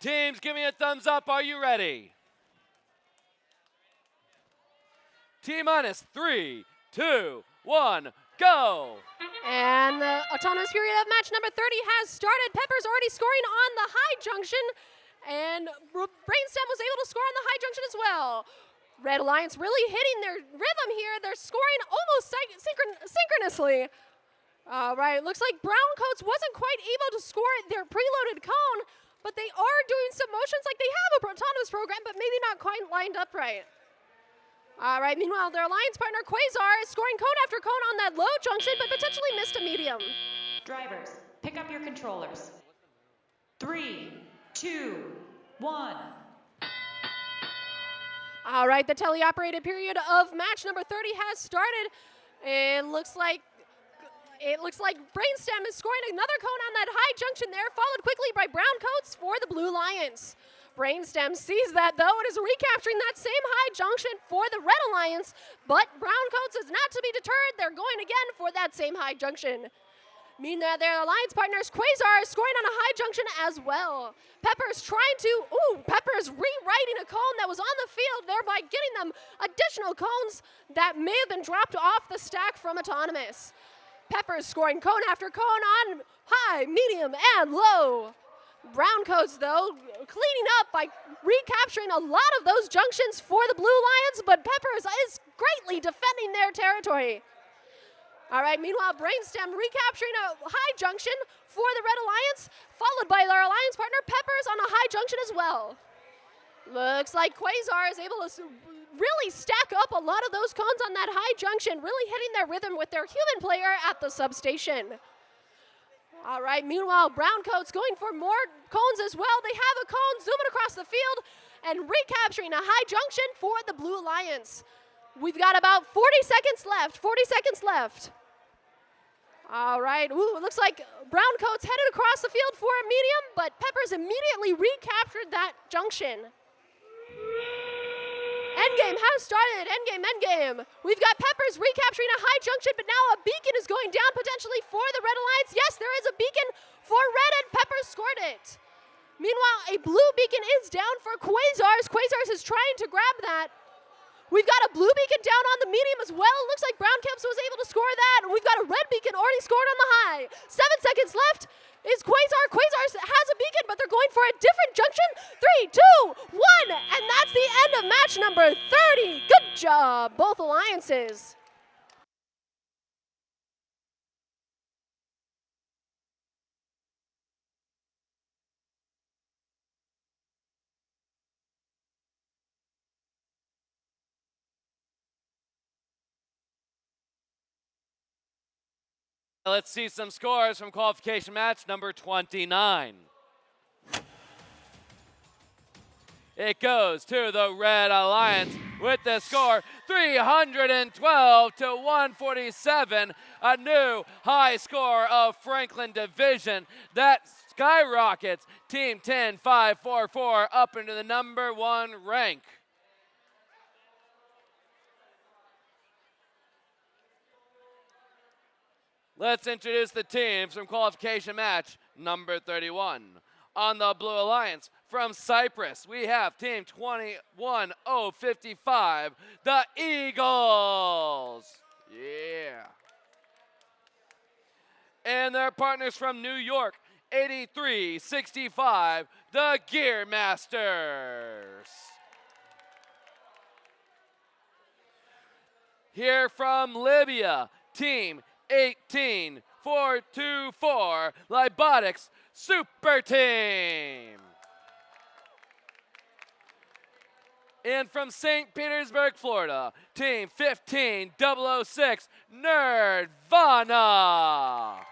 Teams, give me a thumbs up. Are you ready? T-minus 3, 2, 1, go. And the autonomous period of match number 30 has started. Pepper's already scoring on the high junction, and Brainstem was able to score on the high junction as well. Red Alliance really hitting their rhythm here. They're scoring almost synchronously. All right, looks like Brown Coats wasn't quite able to score their preloaded cone, but they are doing some motions like they have a autonomous program, but maybe not quite lined up right. All right, meanwhile, their alliance partner, Quasar, is scoring cone after cone on that low junction, but potentially missed a medium. Drivers, pick up your controllers. 3, 2, 1. All right, the teleoperated period of match number 30 has started. It looks like Brainstem is scoring another cone on that high junction there, followed quickly by Brown Coats for the Blue Alliance. Brainstem sees that, though, and is recapturing that same high junction for the Red Alliance, but Brown Coats is not to be deterred. They're going again for that same high junction. Meanwhile, their alliance partners, Quasar, is scoring on a high junction as well. Pepper's rewriting a cone that was on the field, thereby getting them additional cones that may have been dropped off the stack from Autonomous. Pepper's scoring cone after cone on high, medium, and low. Brown Coats, though, cleaning up by recapturing a lot of those junctions for the Blue Lions, but Peppers is greatly defending their territory. All right, meanwhile, Brainstem recapturing a high junction for the Red Alliance, followed by their alliance partner, Peppers, on a high junction as well. Looks like Quasar is able to really stack up a lot of those cones on that high junction, really hitting their rhythm with their human player at the substation. All right, meanwhile, Brown Coats going for more cones as well. They have a cone zooming across the field and recapturing a high junction for the Blue Alliance. We've got about 40 seconds left. All right, it looks like Brown Coats headed across the field for a medium, but Peppers immediately recaptured that junction. Endgame has started, endgame. We've got Peppers recapturing a high junction, but now a beacon is going down potentially for the Red Alliance. Yes, there is a beacon for Red, and Peppers scored it. Meanwhile, a blue beacon is down for Quasars. Quasars is trying to grab that. We've got a blue beacon down on the medium as well. Looks like Brown Caps was able to score that. And we've got a red beacon already scored on the high. 7 seconds left. Is Quasar. Quasar has a beacon, but they're going for a different junction. 3, 2, 1. And that's the end of match number 30. Good job, both alliances. Let's see some scores from qualification match number 29. It goes to the Red Alliance with the score 312 to 147, a new high score of Franklin Division that skyrockets Team 10544 up into the #1 rank. Let's introduce the teams from qualification match number 31. On the Blue Alliance, from Cyprus, we have Team 21055, the Eagles. Yeah. And their partners from New York, 8365, the Gear Masters. Here from Libya, Team 18424, Lybotics Super Team. And from St. Petersburg, Florida, Team 15006, Nerdvana.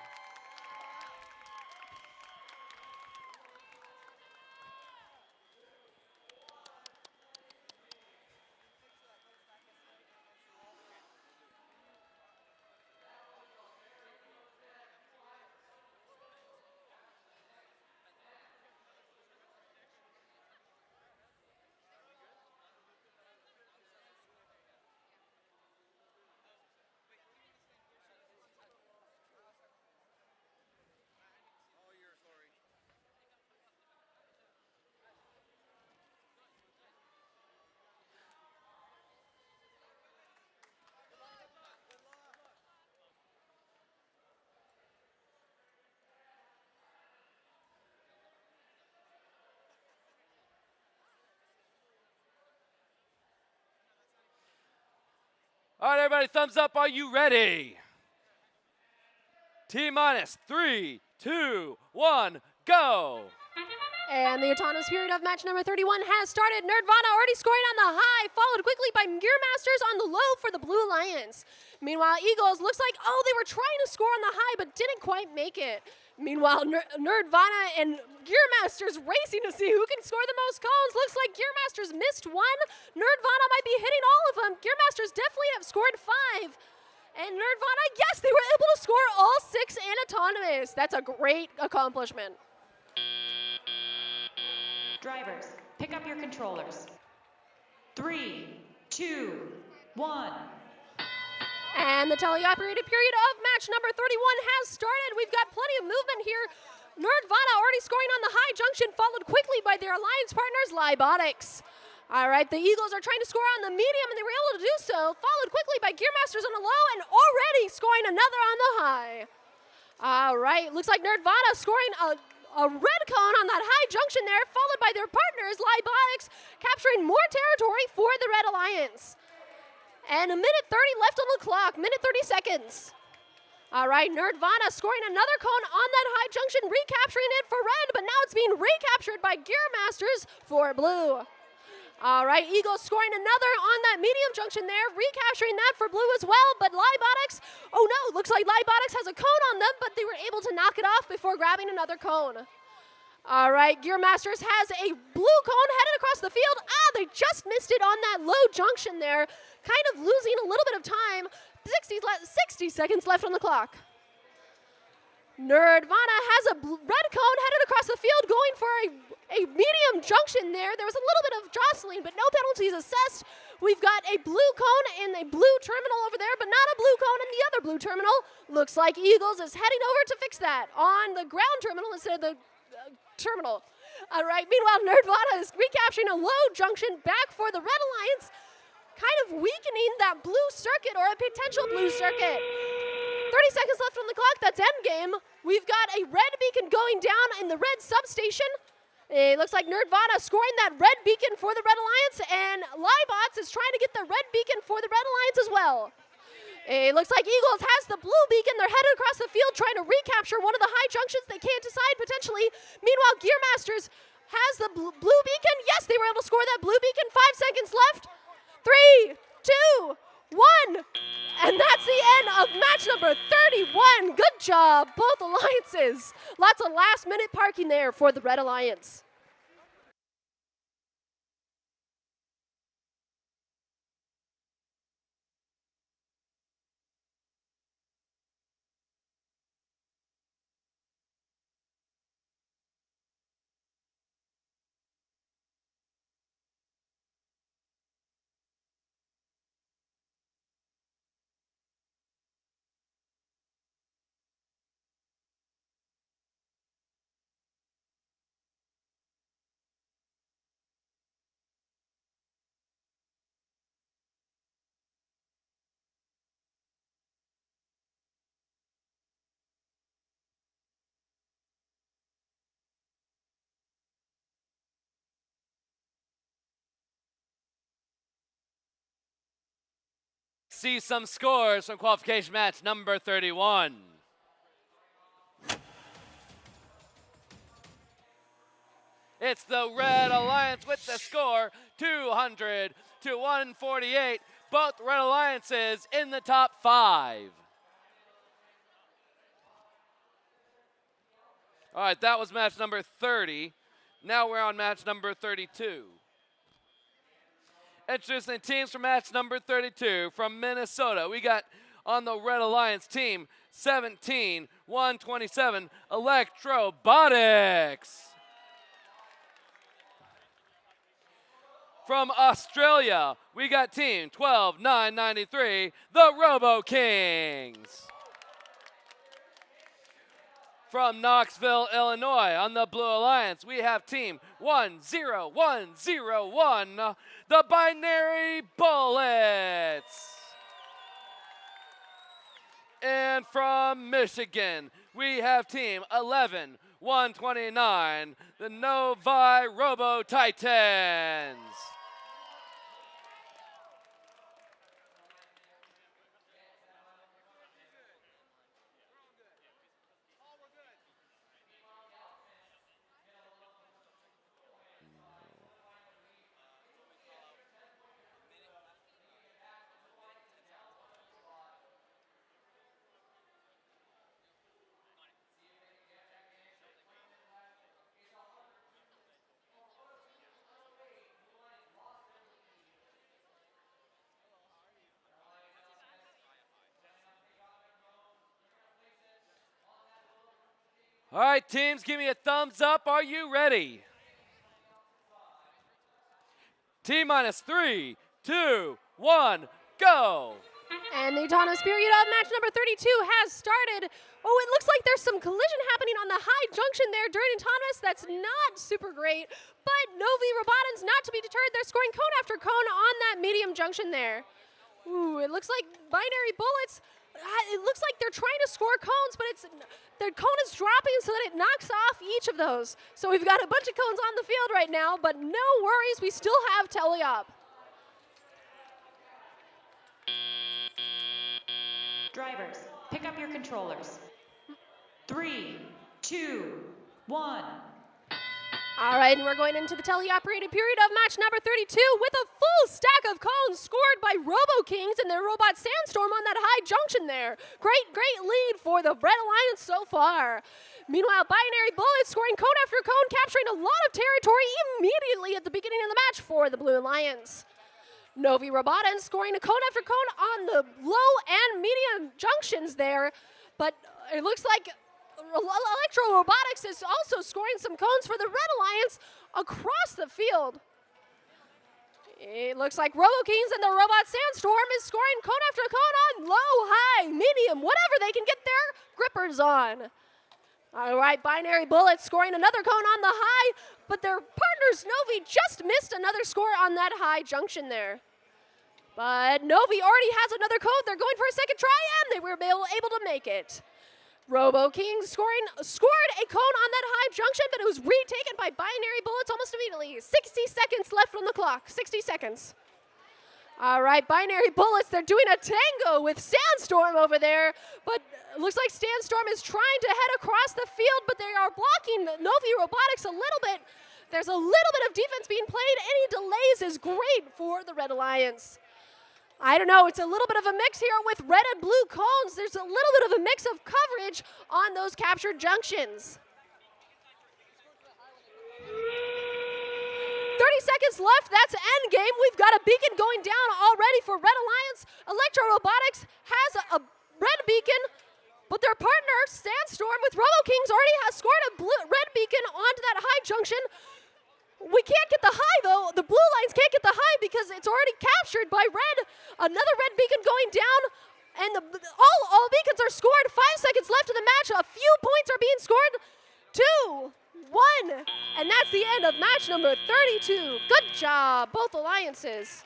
All right, everybody, thumbs up. Are you ready? T-minus 3, 2, 1, go. And the autonomous period of match number 31 has started. Nerdvana already scoring on the high, followed quickly by Gear Masters on the low for the Blue Alliance. Meanwhile, Eagles looks like, they were trying to score on the high, but didn't quite make it. Meanwhile, Nerdvana and Gear Masters racing to see who can score the most cones. Looks like Gear Masters missed one. Nerdvana might be hitting all of them. Gear Masters definitely have scored 5. And Nerdvana, yes, they were able to score all 6 in autonomous. That's a great accomplishment. Drivers, pick up your controllers. 3, 2, 1. And the teleoperated period of match number 31 has started. We've got plenty of movement here. Nerdvana already scoring on the high junction, followed quickly by their alliance partners, Lybotics. All right, the Eagles are trying to score on the medium, and they were able to do so, followed quickly by Gear Masters on the low, and already scoring another on the high. All right, looks like Nerdvana scoring a red cone on that high junction there, followed by their partners, Lybotics, capturing more territory for the Red Alliance. And a minute 30 left on the clock, minute 30 seconds. All right, Nerdvana scoring another cone on that high junction, recapturing it for red, but now it's being recaptured by Gear Masters for blue. All right, Eagles scoring another on that medium junction there, recapturing that for blue as well, but Lybotics, oh no, looks like Lybotics has a cone on them, but they were able to knock it off before grabbing another cone. All right, Gear Masters has a blue cone headed across the field. They just missed it on that low junction there, kind of losing a little bit of time. 60 seconds left on the clock. Nerdvana has a red cone headed across the field, going for a medium junction there. There was a little bit of jostling, but no penalties assessed. We've got a blue cone in a blue terminal over there, but not a blue cone in the other blue terminal. Looks like Eagles is heading over to fix that on the ground terminal instead of the terminal. All right, meanwhile, Nerdvana is recapturing a low junction back for the Red Alliance, kind of weakening that blue circuit or a potential blue circuit. 30 seconds left on the clock, that's endgame. We've got a red beacon going down in the red substation. It looks like Nerdvana scoring that red beacon for the Red Alliance, and Lybots is trying to get the red beacon for the Red Alliance as well. It looks like Eagles has the blue beacon. They're headed across the field trying to recapture one of the high junctions. They can't decide potentially. Meanwhile, Gear Masters has the blue beacon. Yes, they were able to score that blue beacon. 5 seconds left. 3, 2, 1. And And that's the end of match number 31. Good job, both alliances. Lots of last-minute parking there for the Red Alliance. See some scores from qualification match number 31. It's the Red Alliance with the score 200 to 148. Both Red Alliances in the top 5. All right, that was match number 30. Now we're on match number 32. Introducing teams for match number 32 from Minnesota. We got on the Red Alliance team 17-127 Electrobotics. From Australia, we got team 12-993 the Robo Kings. From Knoxville, Illinois, on the Blue Alliance, we have team 10101, the Binary Bullets. And from Michigan, we have team 11129, the Novi Robo Titans. All right, teams, give me a thumbs up. Are you ready? T-minus 3, 2, 1, go. And the autonomous period of match number 32 has started. Oh, it looks like there's some collision happening on the high junction there during autonomous. That's not super great, but Novi Robotics, not to be deterred, they're scoring cone after cone on that medium junction there. Ooh, it looks like Binary Bullets, it looks like they're trying to score cones, but their cone is dropping so that it knocks off each of those. So we've got a bunch of cones on the field right now, but no worries, we still have Telly-Up. Drivers, pick up your controllers. 3, 2, 1. All right, and we're going into the teleoperated period of match number 32 with a full stack of cones scored by Robo Kings and their robot Sandstorm on that high junction there. Great lead for the Red Alliance so far. Meanwhile, Binary Bullets scoring cone after cone, capturing a lot of territory immediately at the beginning of the match for the Blue Alliance. Novi Robotics scoring a cone after cone on the low and medium junctions there, but it looks like Electro Robotics is also scoring some cones for the Red Alliance across the field. It looks like Robo Kings and the Robot Sandstorm is scoring cone after cone on low, high, medium, whatever they can get their grippers on. All right, Binary Bullets scoring another cone on the high, but their partners Novi just missed another score on that high junction there. But Novi already has another cone. They're going for a second try, and they were able to make it. Robo King scored a cone on that high junction, but it was retaken by Binary Bullets almost immediately. 60 seconds left on the clock. 60 seconds. All right, Binary Bullets, they're doing a tango with Sandstorm over there, but it looks like Sandstorm is trying to head across the field, but they are blocking Novi Robotics a little bit. There's a little bit of defense being played. Any delays is great for the Red Alliance. I don't know, it's a little bit of a mix here with red and blue cones. There's a little bit of a mix of coverage on those captured junctions. 30 seconds left, that's end game. We've got a beacon going down already for Red Alliance. Electro Robotics has a red beacon, but their partner, Sandstorm with Robo Kings, already has scored a red beacon onto that high junction. We can't get the high though. The blue lines can't get the high because it's already captured by red. Another red beacon going down, and all beacons are scored. 5 seconds left in the match. A few points are being scored. 2, 1, and that's the end of match number 32. Good job, both alliances.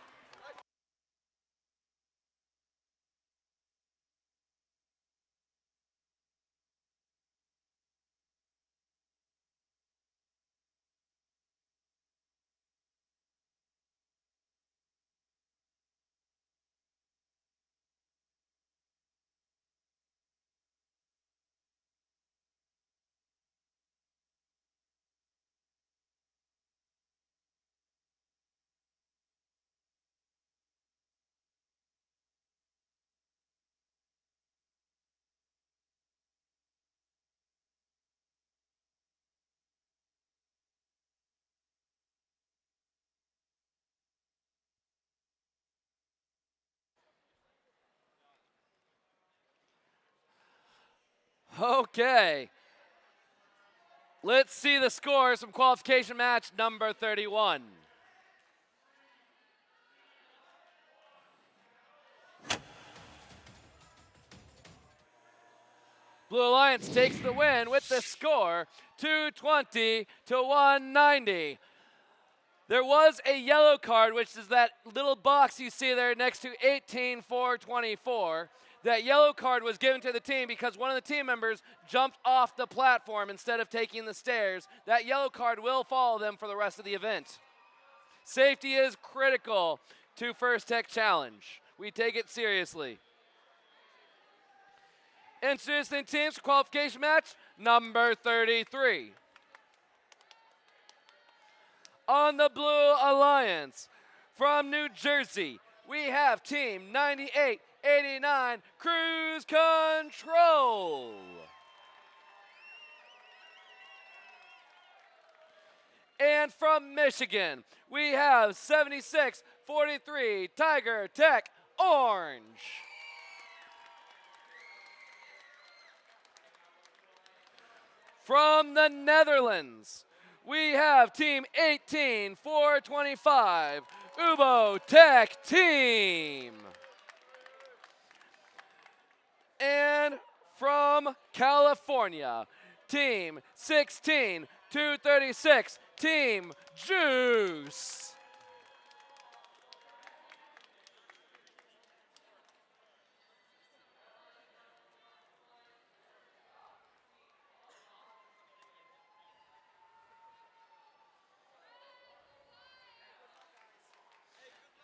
Okay. Let's see the scores from qualification match number 31. Blue Alliance takes the win with the score 220 to 190. There was a yellow card, which is that little box you see there next to 18-4-24. That yellow card was given to the team because one of the team members jumped off the platform instead of taking the stairs. That yellow card will follow them for the rest of the event. Safety is critical to First Tech Challenge. We take it seriously. Introducing teams for qualification match number 33. On the Blue Alliance, from New Jersey, we have Team 9889 Cruise Control. And from Michigan, we have 7643 Tiger Tech Orange. From the Netherlands, we have Team 18425 Ubo Tech Team. And from California, Team 16236 Team Juice.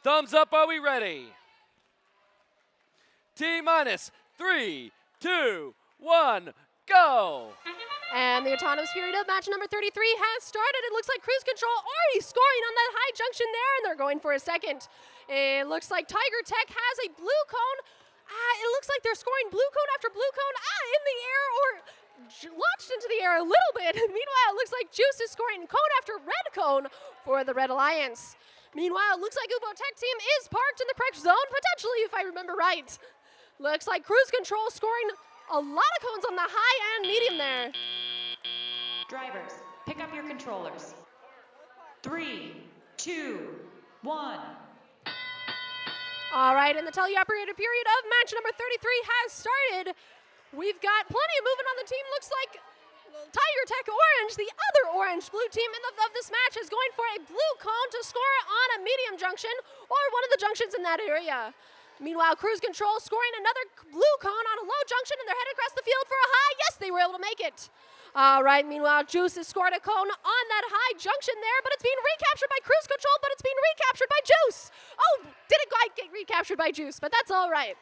Thumbs up, are we ready? T-minus 3, 2, 1, go! And the autonomous period of match number 33 has started. It looks like Cruise Control already scoring on that high junction there, and they're going for a second. It looks like Tiger Tech has a blue cone. It looks like they're scoring blue cone after blue cone in the air or launched into the air a little bit. Meanwhile, it looks like Juice is scoring cone after red cone for the Red Alliance. Meanwhile, it looks like Ubo Tech Team is parked in the correct zone, potentially, if I remember right. Looks like Cruise Control scoring a lot of cones on the high and medium there. Drivers, pick up your controllers. 3, 2, 1. All right, and the teleoperator period of match number 33 has started. We've got plenty of movement on the team. Looks like Tiger Tech Orange, the other orange-blue team of this match, is going for a blue cone to score on a medium junction or one of the junctions in that area. Meanwhile, Cruise Control scoring another blue cone on a low junction, and they're headed across the field for a high. Yes, they were able to make it. All right, meanwhile, Juice has scored a cone on that high junction there, but it's being recaptured by Cruise Control, but it's being recaptured by Juice. Oh, didn't quite get recaptured by Juice, but that's all right.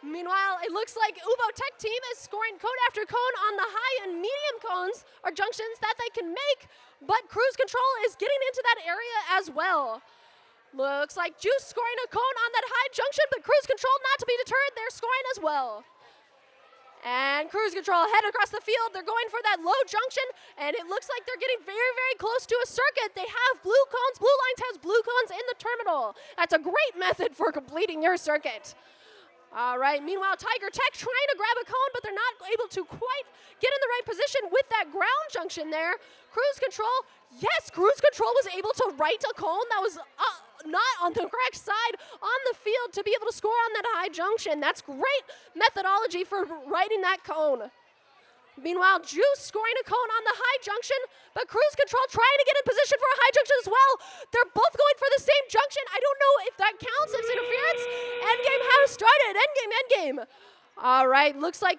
Meanwhile, it looks like Ubo Tech Team is scoring cone after cone on the high and medium cones or junctions that they can make, but Cruise Control is getting into that area as well. Looks like Juice scoring a cone on that high junction, but Cruise Control not to be deterred. They're scoring as well. And Cruise Control head across the field. They're going for that low junction, and it looks like they're getting very, very close to a circuit. They have blue cones. Blue Lines has blue cones in the terminal. That's a great method for completing your circuit. All right, meanwhile, Tiger Tech trying to grab a cone, but they're not able to quite get in the right position with that ground junction there. Cruise Control, yes, Cruise Control was able to right a cone that was not on the correct side on the field to be able to score on that high junction. That's great methodology for righting that cone. Meanwhile, Juice scoring a cone on the high junction, but Cruise Control trying to get in position for a high junction as well. They're both going for the same junction. I don't know if that counts as interference. Endgame has started. Endgame. All right, looks like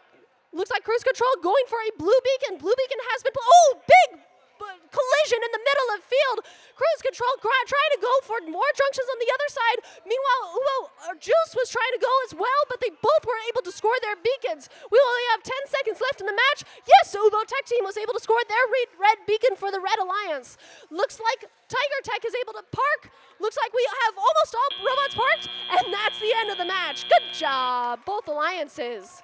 Cruise Control going for a blue beacon. Blue beacon has been, big collision in the middle of field. Cruise Control trying to go for more junctions on the other side. Meanwhile, Juice was trying to go as well, but they both were able to score their beacons. We only have 10 seconds left in the match. Yes, Ubo Tech Team was able to score their red beacon for the Red Alliance. Looks like Tiger Tech is able to park. Looks like we have almost all robots parked, and that's the end of the match. Good job, both alliances.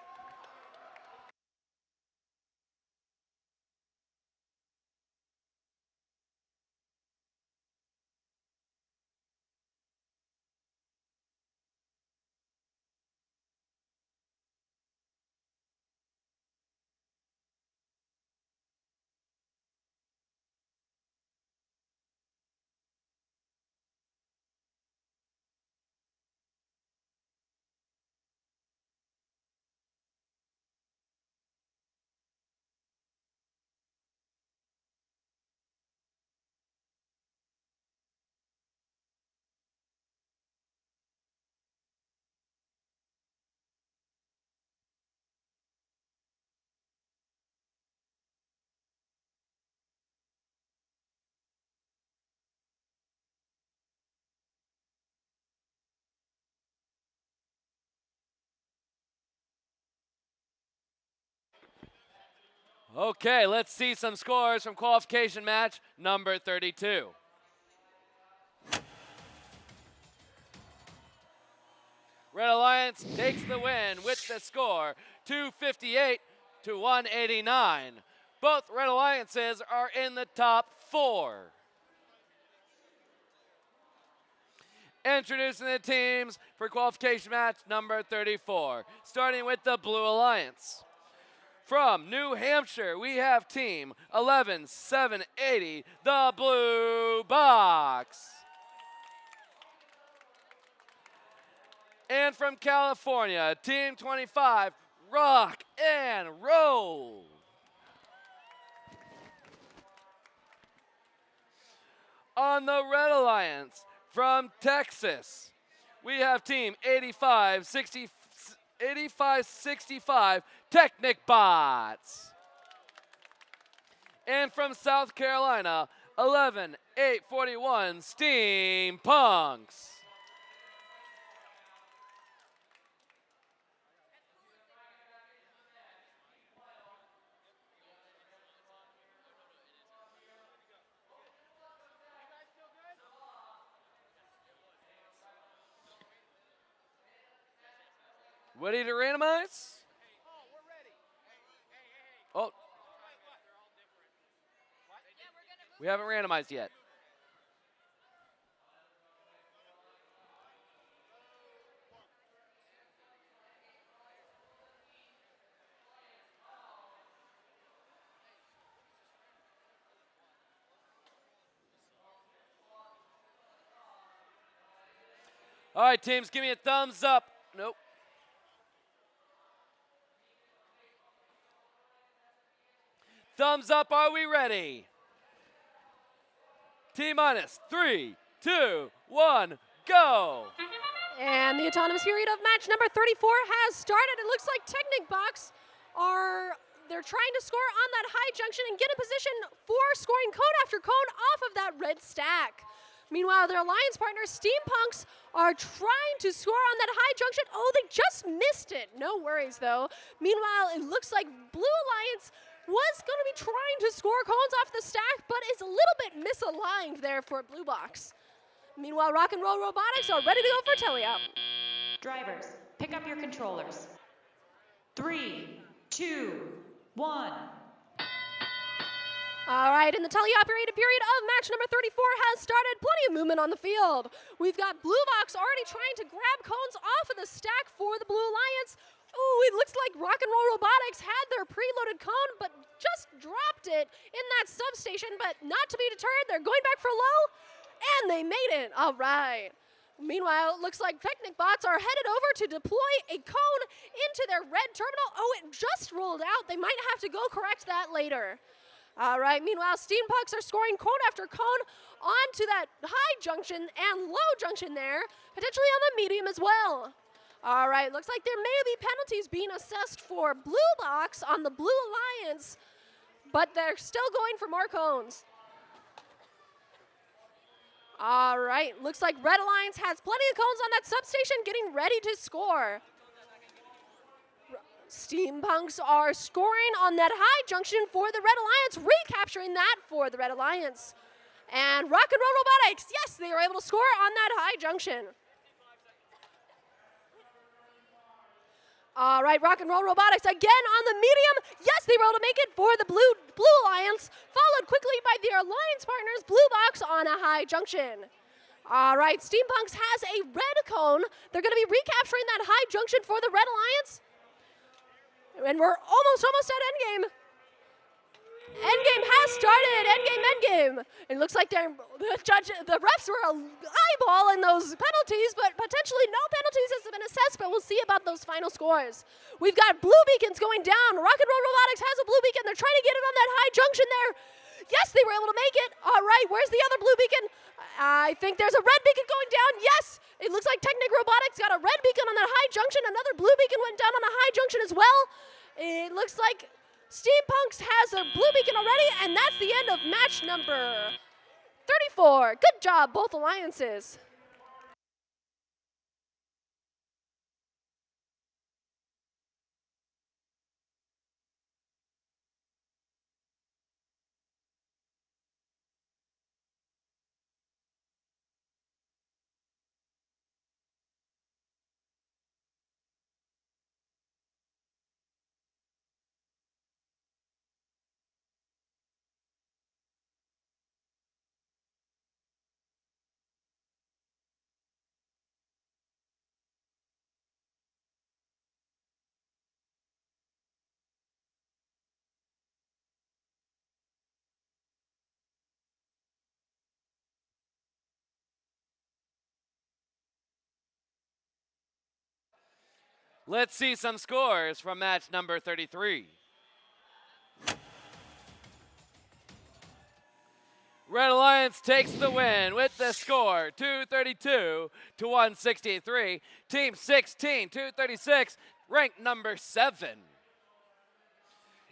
Okay, let's see some scores from qualification match number 32. Red Alliance takes the win with the score 258 to 189. Both Red Alliances are in the top 4. Introducing the teams for qualification match number 34, starting with the Blue Alliance. From New Hampshire, we have team 11780, the Blue Box. And from California, team 25, Rock and Roll. On the Red Alliance, from Texas, we have team 8565 Technic Bots. And from South Carolina, 11841 Steampunks. Ready to randomize? Oh. We haven't randomized yet. All right, teams, give me a thumbs up. Nope. Thumbs up, are we ready? T-minus 3, 2, 1, go! And the autonomous period of match number 34 has started. It looks like Technic Box they're trying to score on that high junction and get in position for scoring cone after cone off of that red stack. Meanwhile, their alliance partners, Steampunks, are trying to score on that high junction. Oh, they just missed it. No worries, though. Meanwhile, it looks like Blue Alliance was going to be trying to score cones off the stack, but it's a little bit misaligned there for Blue Box. Meanwhile, Rock and Roll Robotics are ready to go for teleup. Drivers, pick up your controllers. 3, 2, 1. All right, and the teleoperated period of match number 34 has started. Plenty of movement on the field. We've got Blue Box already trying to grab cones off of the stack for the Blue Alliance. Ooh, it looks like Rock and Roll Robotics had their preloaded cone, but just dropped it in that substation, but not to be deterred. They're going back for low, and they made it. All right. Meanwhile, it looks like Technic bots are headed over to deploy a cone into their red terminal. Oh, it just rolled out. They might have to go correct that later. All right, meanwhile, Steampunks are scoring cone after cone onto that high junction and low junction there, potentially on the medium as well. All right, looks like there may be penalties being assessed for Blue Box on the Blue Alliance, but they're still going for more cones. All right, looks like Red Alliance has plenty of cones on that substation getting ready to score. Steampunks are scoring on that high junction for the Red Alliance, recapturing that for the Red Alliance. And Rock and Roll Robotics, yes, they were able to score on that high junction. All right, Rock and Roll Robotics again on the medium. Yes, they were able to make it for the Blue Alliance, followed quickly by their alliance partners, Blue Box, on a high junction. All right, Steampunks has a red cone. They're going to be recapturing that high junction for the Red Alliance. And we're almost at endgame. Endgame has started. Endgame. It looks like the refs were eyeballing those penalties, but potentially no penalties has been assessed, but we'll see about those final scores. We've got blue beacons going down. Rock and Roll Robotics has a blue beacon. They're trying to get it on that high junction there. Yes, they were able to make it. All right, where's the other blue beacon? I think there's a red beacon going down. Yes, it looks like Technic Robotics got a red beacon on that high junction. Another blue beacon went down on a high junction as well. It looks like Steampunks has a blue beacon already, and that's the end of match number 34. Good job, both alliances. Let's see some scores from match number 33. Red Alliance takes the win with the score 232 to 163. Team 16, 236, ranked number 7.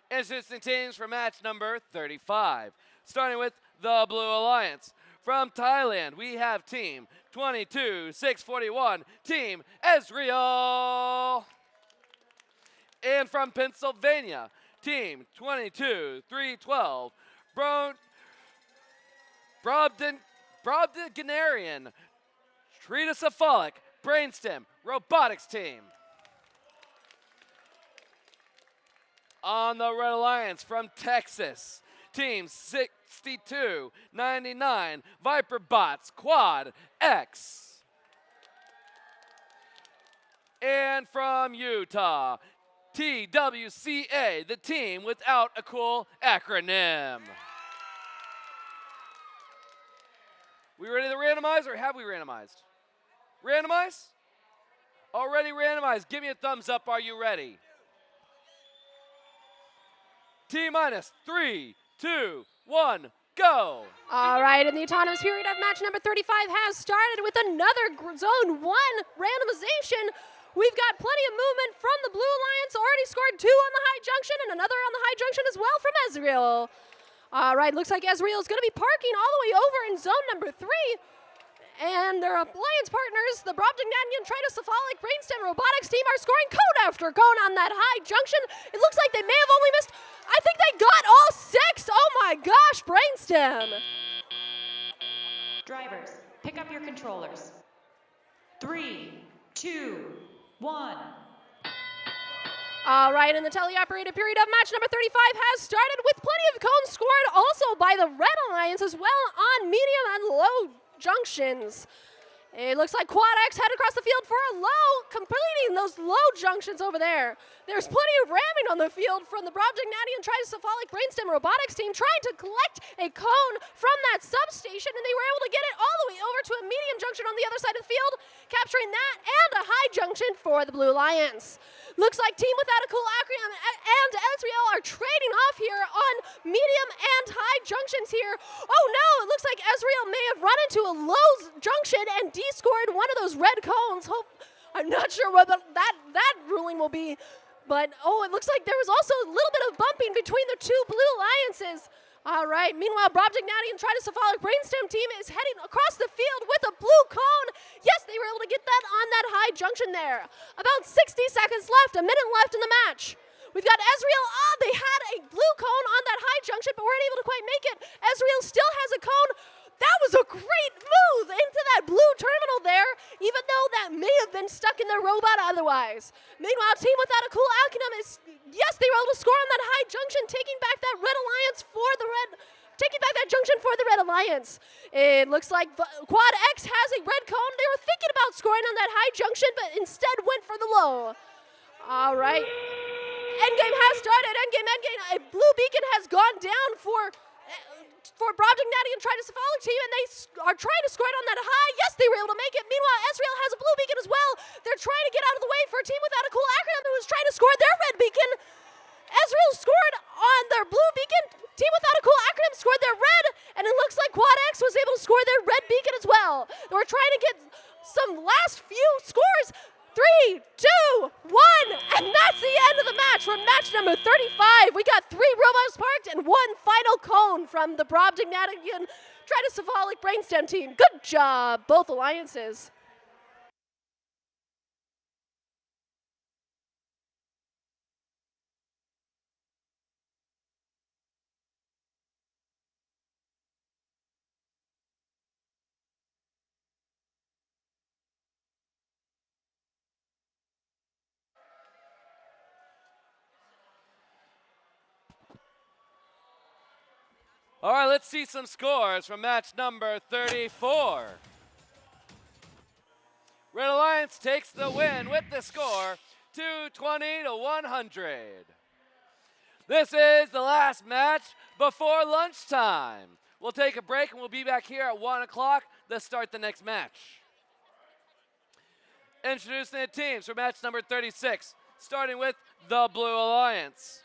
Introducing teams for match number 35. Starting with the Blue Alliance. From Thailand, we have Team 22-641, Team Ezreal. And from Pennsylvania, Team 22-312, Brobdinarian, Tritocephalic, Brainstem, Robotics Team. On the Red Alliance from Texas, Team 6299, Viper Bots, Quad X. And from Utah, TWCA, the team without a cool acronym. We ready to randomize, or have we randomized? Randomize? Already randomized. Give me a thumbs up. Are you ready? T-minus 3, 2, 1, go. All right, and the autonomous period of match number 35 has started with another Zone 1 randomization. We've got plenty of movement from the Blue Alliance, already scored 2 on the high junction and another on the high junction as well from Ezreal. All right, looks like Ezreal is going to be parking all the way over in zone number 3. And their alliance partners, the Brobdinganian, Tritocephalic, Brainstem, Robotics team are scoring cone after cone on that high junction. It looks like they may have only missed, I think they got all 6. Oh my gosh, Brainstem. Drivers, pick pick up your controllers. 3, 2, 1. All right, and the teleoperated period of match number 35 has started with plenty of cones scored also by the Red Alliance as well on medium and low junctions. It looks like Quad X head across the field for a low, completing those low junctions over there. There's plenty of ramming on the field from the Brobdingnagian Tricephalic Brainstem Robotics team trying to collect a cone from that substation, and they were able to get it all the way over to a medium junction on the other side of the field, capturing that and a high junction for the Blue Alliance. Looks like Team Without a Cool Acronym and Ezreal are trading off here on medium and high junctions here. Oh no, it looks like Ezreal may have run into a low junction and descored one of those red cones. I'm not sure what that ruling will be, but oh, it looks like there was also a little bit of bumping between the two Blue Alliances. All right, meanwhile, Brobdingnagian Tricephalic Brainstem team is heading across the field with a blue cone. Yes, they were able to get that on that high junction there. About 60 seconds left, a minute left in the match. We've got Ezreal. Oh, they had a blue cone on that high junction, but weren't able to quite make it. Ezreal still has a cone. That was a great move into that blue terminal there, even though that may have been stuck in their robot otherwise. Meanwhile, Team Without a Cool Acronym is, yes, they were able to score on that high junction, taking back that Red Alliance for the Red Alliance. It looks like Quad X has a red cone. They were thinking about scoring on that high junction, but instead went for the low. All right. Endgame has started. Endgame. A blue beacon has gone down for Brobdingnagian Tricephalic team, and they are trying to score it on that high. Yes, they were able to make it. Meanwhile, Ezreal has a blue beacon as well. They're trying to get out of the way for a Team Without a Cool Acronym who is trying to score their red beacon. Ezreal scored on their blue beacon. Team Without a Cool Acronym scored their red, and it looks like Quad X was able to score their red beacon as well. They were trying to get some last few scores. 3, 2, 1, and that's the end of the match for match number 35. We got 3 robots parked and 1 final cone from the Brobdingnagian Tricephalic Brainstem team. Good job, both alliances. All right, let's see some scores from match number 34. Red Alliance takes the win with the score 220 to 100. This is the last match before lunchtime. We'll take a break and we'll be back here at 1 o'clock to start the next match. Introducing the teams for match number 36, starting with the Blue Alliance.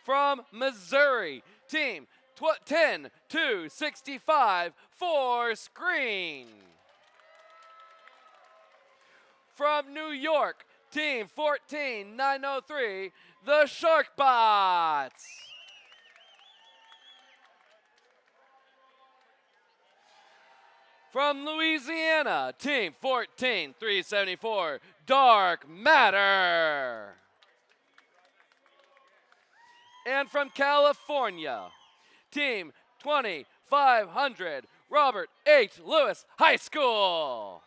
From Missouri, team 10-2-65 for Screen. From New York, team 14-903, the Sharkbots. From Louisiana, team 14-374, Dark Matter. And from California, team 2500, Robert H. Lewis High School.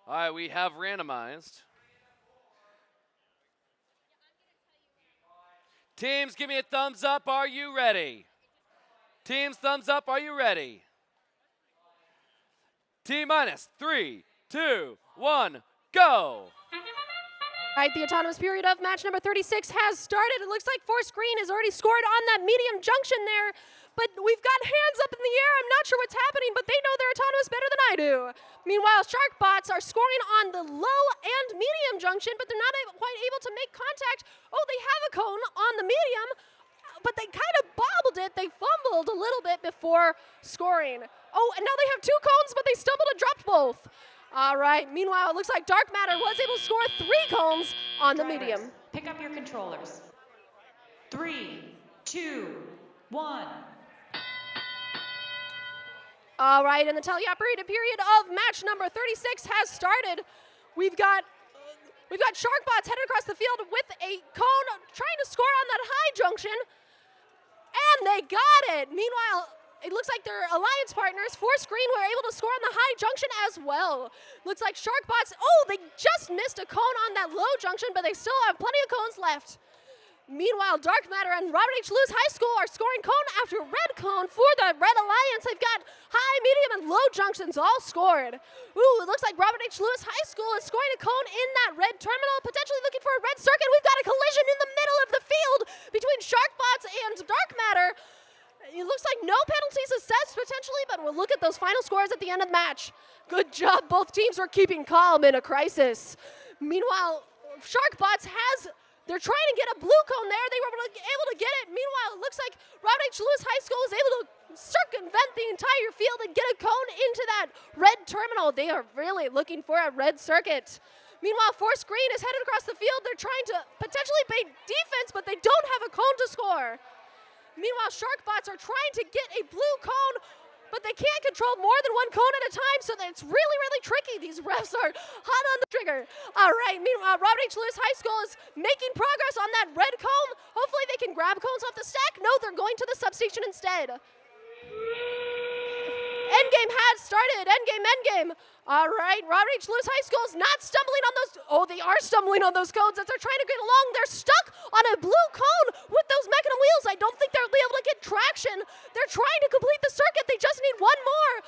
All right, we have randomized. Teams, give me a thumbs up. Are you ready? Teams, thumbs up. Are you ready? T-minus 3, 2, 1, go. All right, the autonomous period of match number 36 has started. It looks like For Screen has already scored on that medium junction there. but we've got hands up in the air. I'm not sure what's happening, but they know their autonomous better than I do. Meanwhile, Sharkbots are scoring on the low and medium junction, but they're not quite able to make contact. Oh, they have a cone on the medium, but they kind of bobbled it. They fumbled a little bit before scoring. Oh, and now they have 2 cones, but they stumbled and dropped both. All right, meanwhile, it looks like Dark Matter was able to score 3 cones on the medium. Pick up your controllers. 3, 2, 1. All right, and the teleoperated period of match number 36 has started. We've got Sharkbots headed across the field with a cone trying to score on that high junction, and they got it. Meanwhile, it looks like their alliance partners, Force Green, were able to score on the high junction as well. Looks like Sharkbots, oh, they just missed a cone on that low junction, but they still have plenty of cones left. Meanwhile, Dark Matter and Robert H. Lewis High School are scoring cone after red cone for the Red Alliance. They've got high, medium, and low junctions all scored. Ooh, it looks like Robert H. Lewis High School is scoring a cone in that red terminal, potentially looking for a red circuit. We've got a collision in the middle of the field between Sharkbots and Dark Matter. It looks like no penalties assessed potentially, but we'll look at those final scores at the end of the match. Good job. Both teams were keeping calm in a crisis. Meanwhile, Sharkbots they're trying to get a blue cone there. They were able to get it. Meanwhile, it looks like Robert H. Lewis High School is able to circumvent the entire field and get a cone into that red terminal. They are really looking for a red circuit. Meanwhile, Force Green is headed across the field. They're trying to potentially play defense, but they don't have a cone to score. Meanwhile, Sharkbots are trying to get a blue cone, but they can't control more than 1 cone at a time, so it's really, really tricky. These refs are hot on the trigger. All right, meanwhile, Robert H. Lewis High School is making progress on that red cone. Hopefully they can grab cones off the stack. No, they're going to the substation instead. Endgame has started. Endgame. All right, Robert H. Lewis High School is not stumbling on those. Oh, they are stumbling on those cones as they're trying to get along. They're stuck on a blue cone with those mechanism wheels. I don't think they'll be able to get traction. They're trying to complete the circuit. They just need 1 more.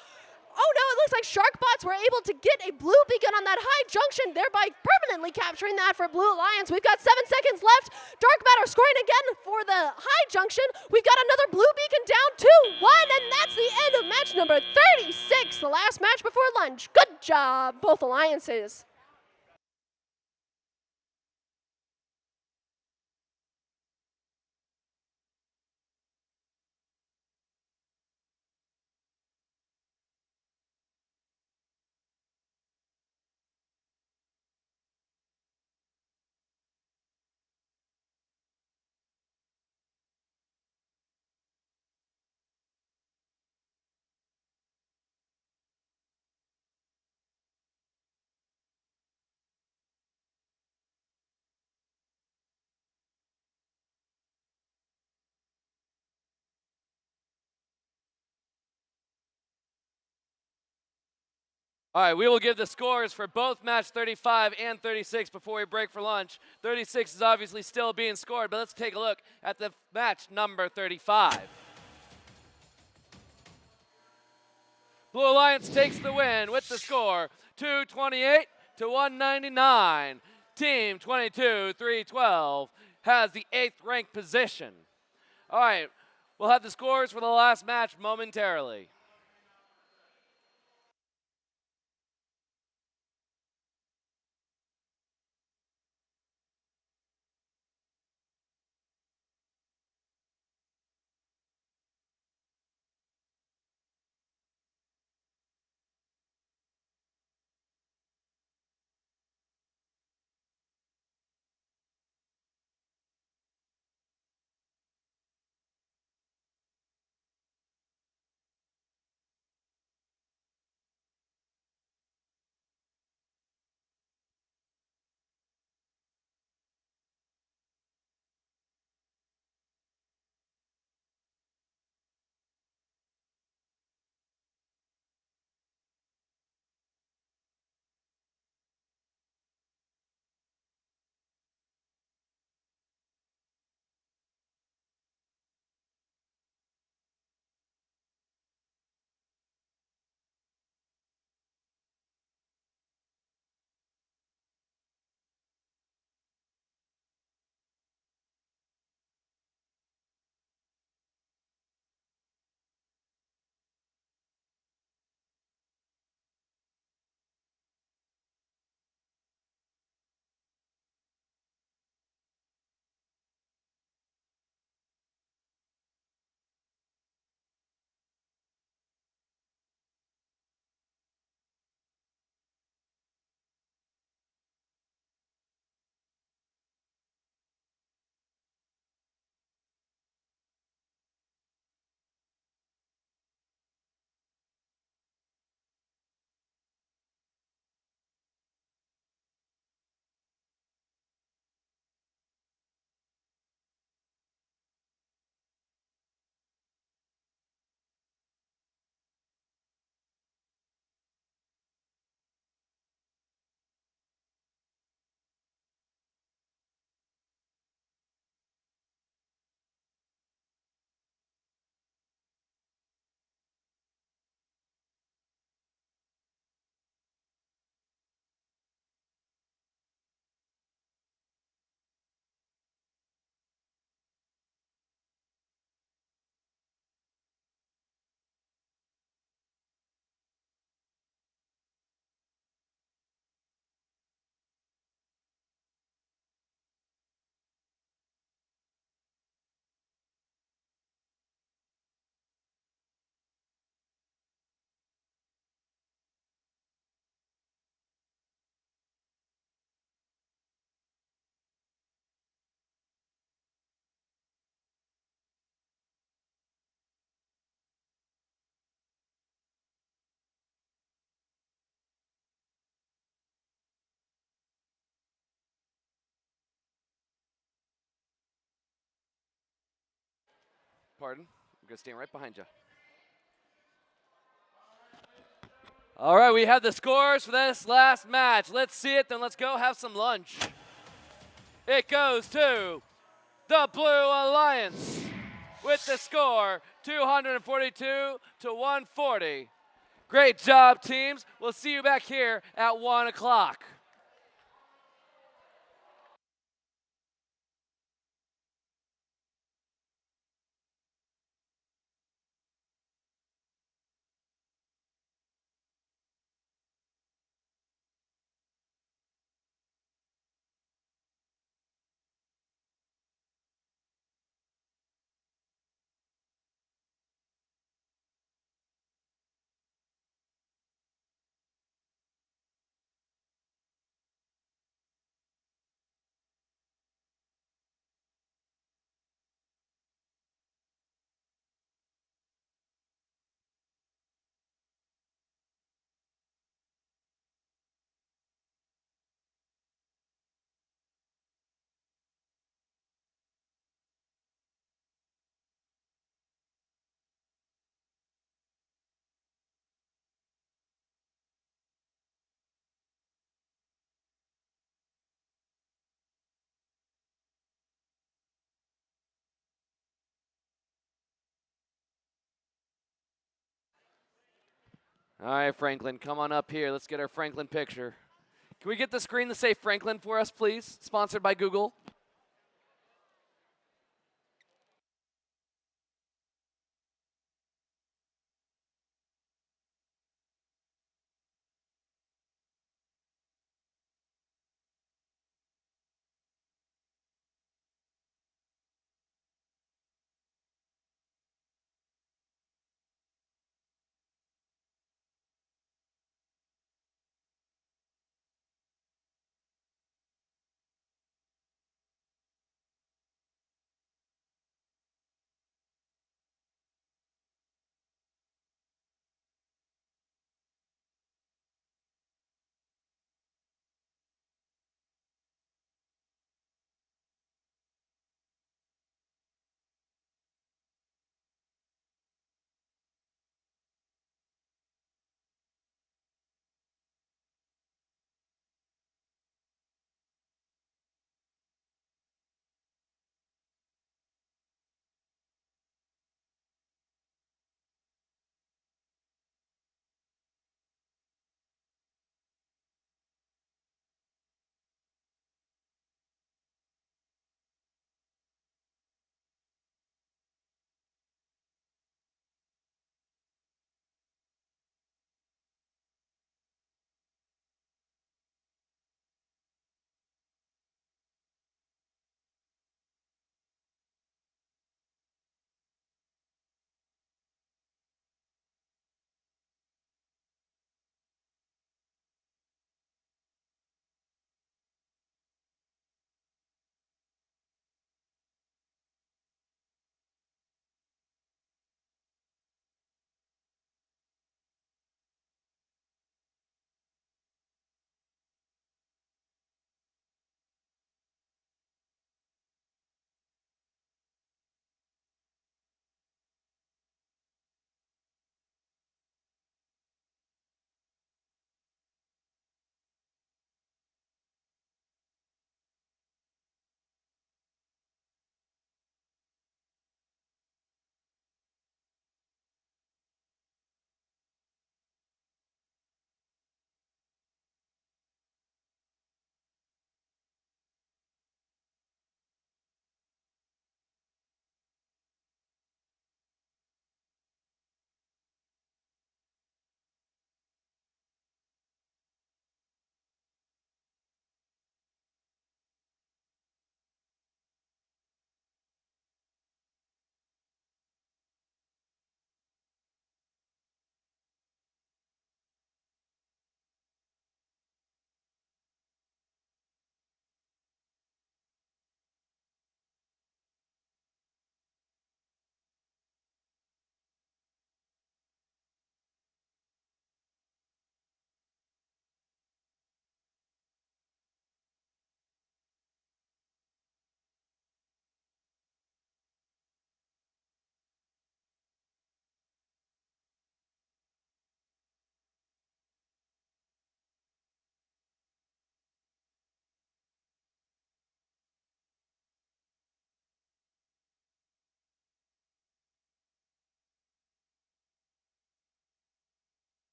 Oh no, it looks like Sharkbots were able to get a blue beacon on that high junction, thereby permanently capturing that for Blue Alliance. We've got 7 seconds left. Dark Matter scoring again for the high junction. We've got another blue beacon down 2-1, and that's the end of match number 36, the last match before lunch. Good job, both alliances. All right, we will give the scores for both match 35 and 36 before we break for lunch. 36 is obviously still being scored, but let's take a look at the match number 35. Blue Alliance takes the win with the score 228 to 199. Team 22-312 has the 8th ranked position. All right, we'll have the scores for the last match momentarily. Pardon. I'm going to stand right behind you. All right, we have the scores for this last match. Let's see it, then let's go have some lunch. It goes to the Blue Alliance with the score 242 to 140. Great job, teams. We'll see you back here at 1 o'clock. All right, Franklin, come on up here. Let's get our Franklin picture. Can we get the screen to say Franklin for us, please? Sponsored by Google.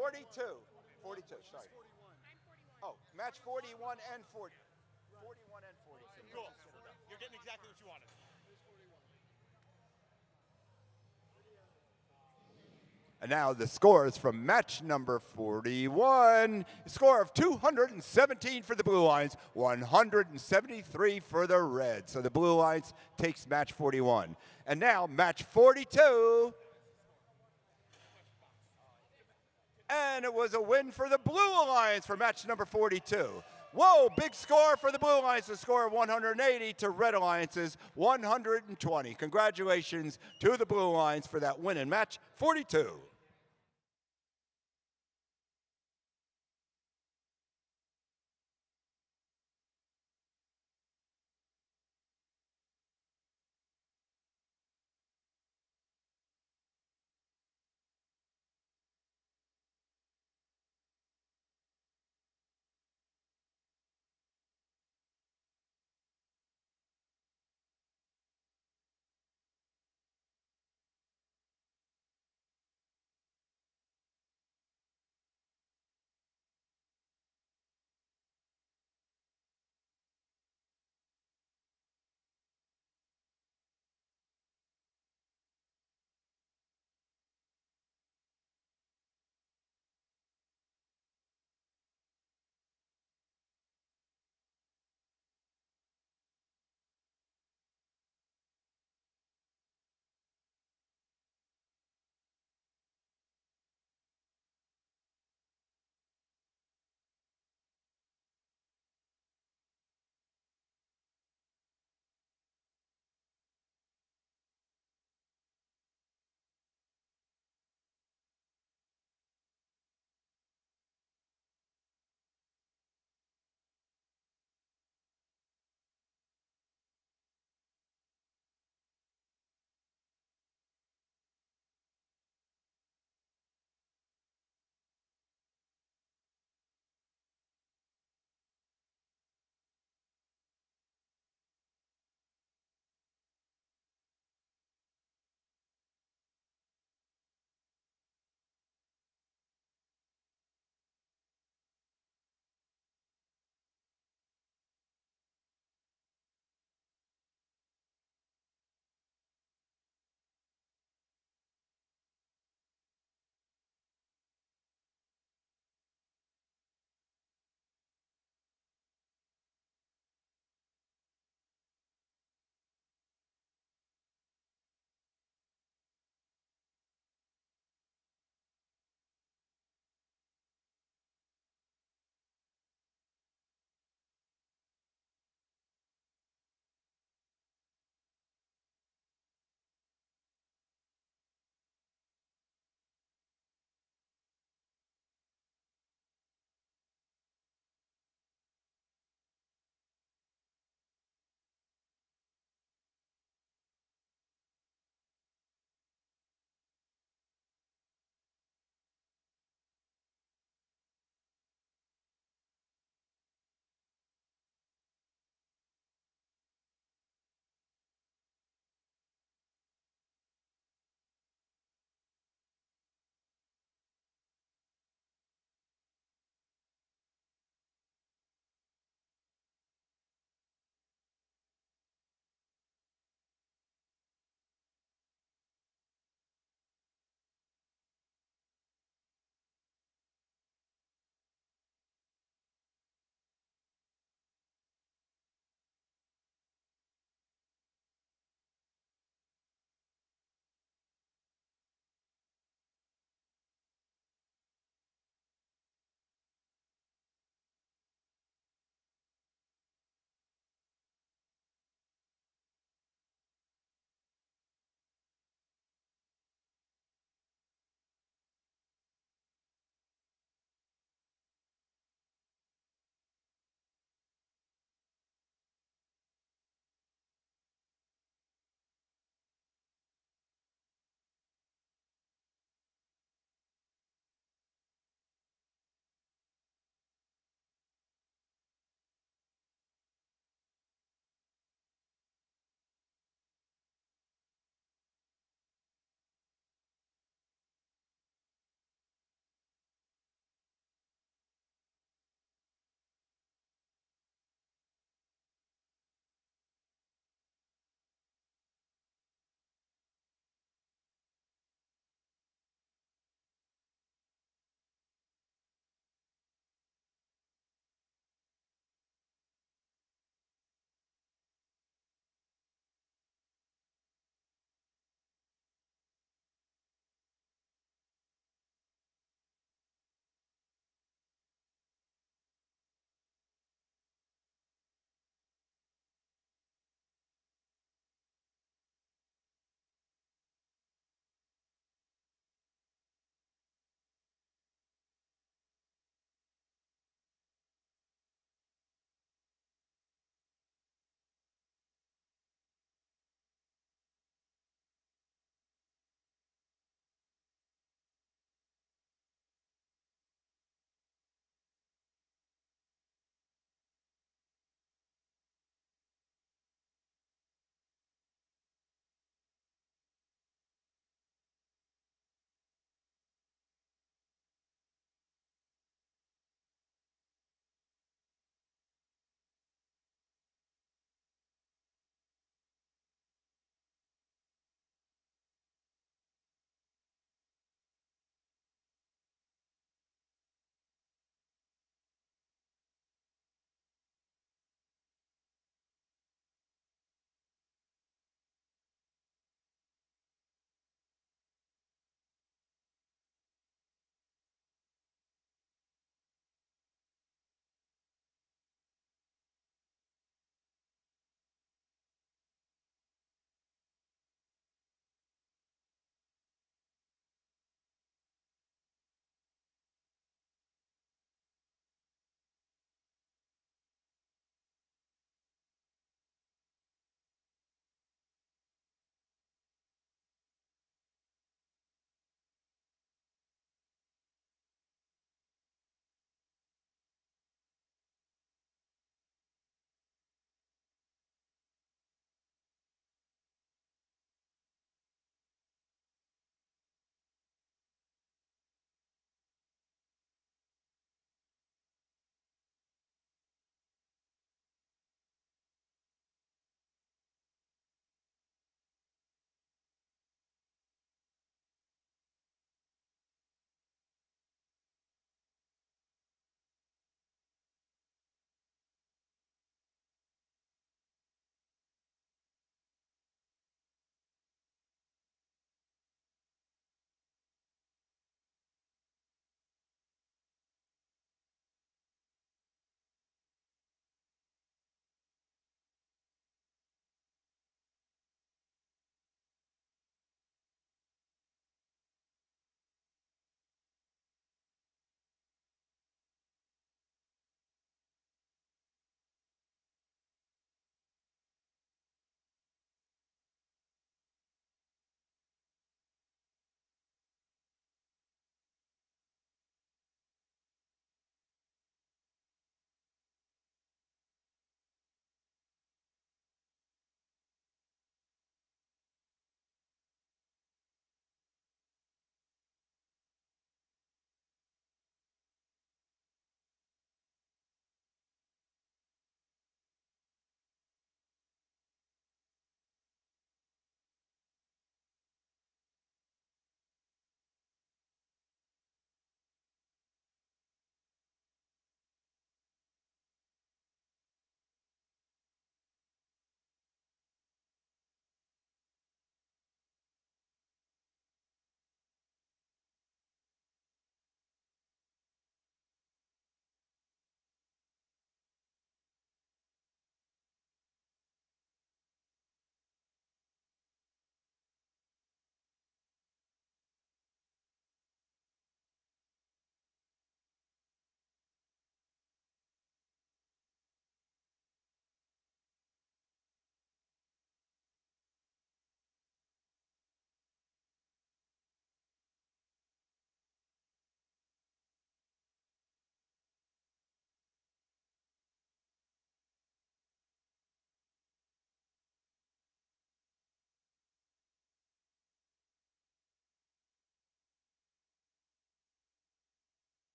42. 42, sorry. Oh, match 41 and 40. 41 and 42. Cool. You're getting exactly what you wanted. And now the scores from match number 41. Score of 217 for the Blue Lions, 173 for the Reds. So the Blue Lions takes match 41. And now match 42. And it was a win for the Blue Alliance for match number 42. Whoa, big score for the Blue Alliance, a score of 180 to Red Alliance's 120. Congratulations to the Blue Alliance for that win in match 42.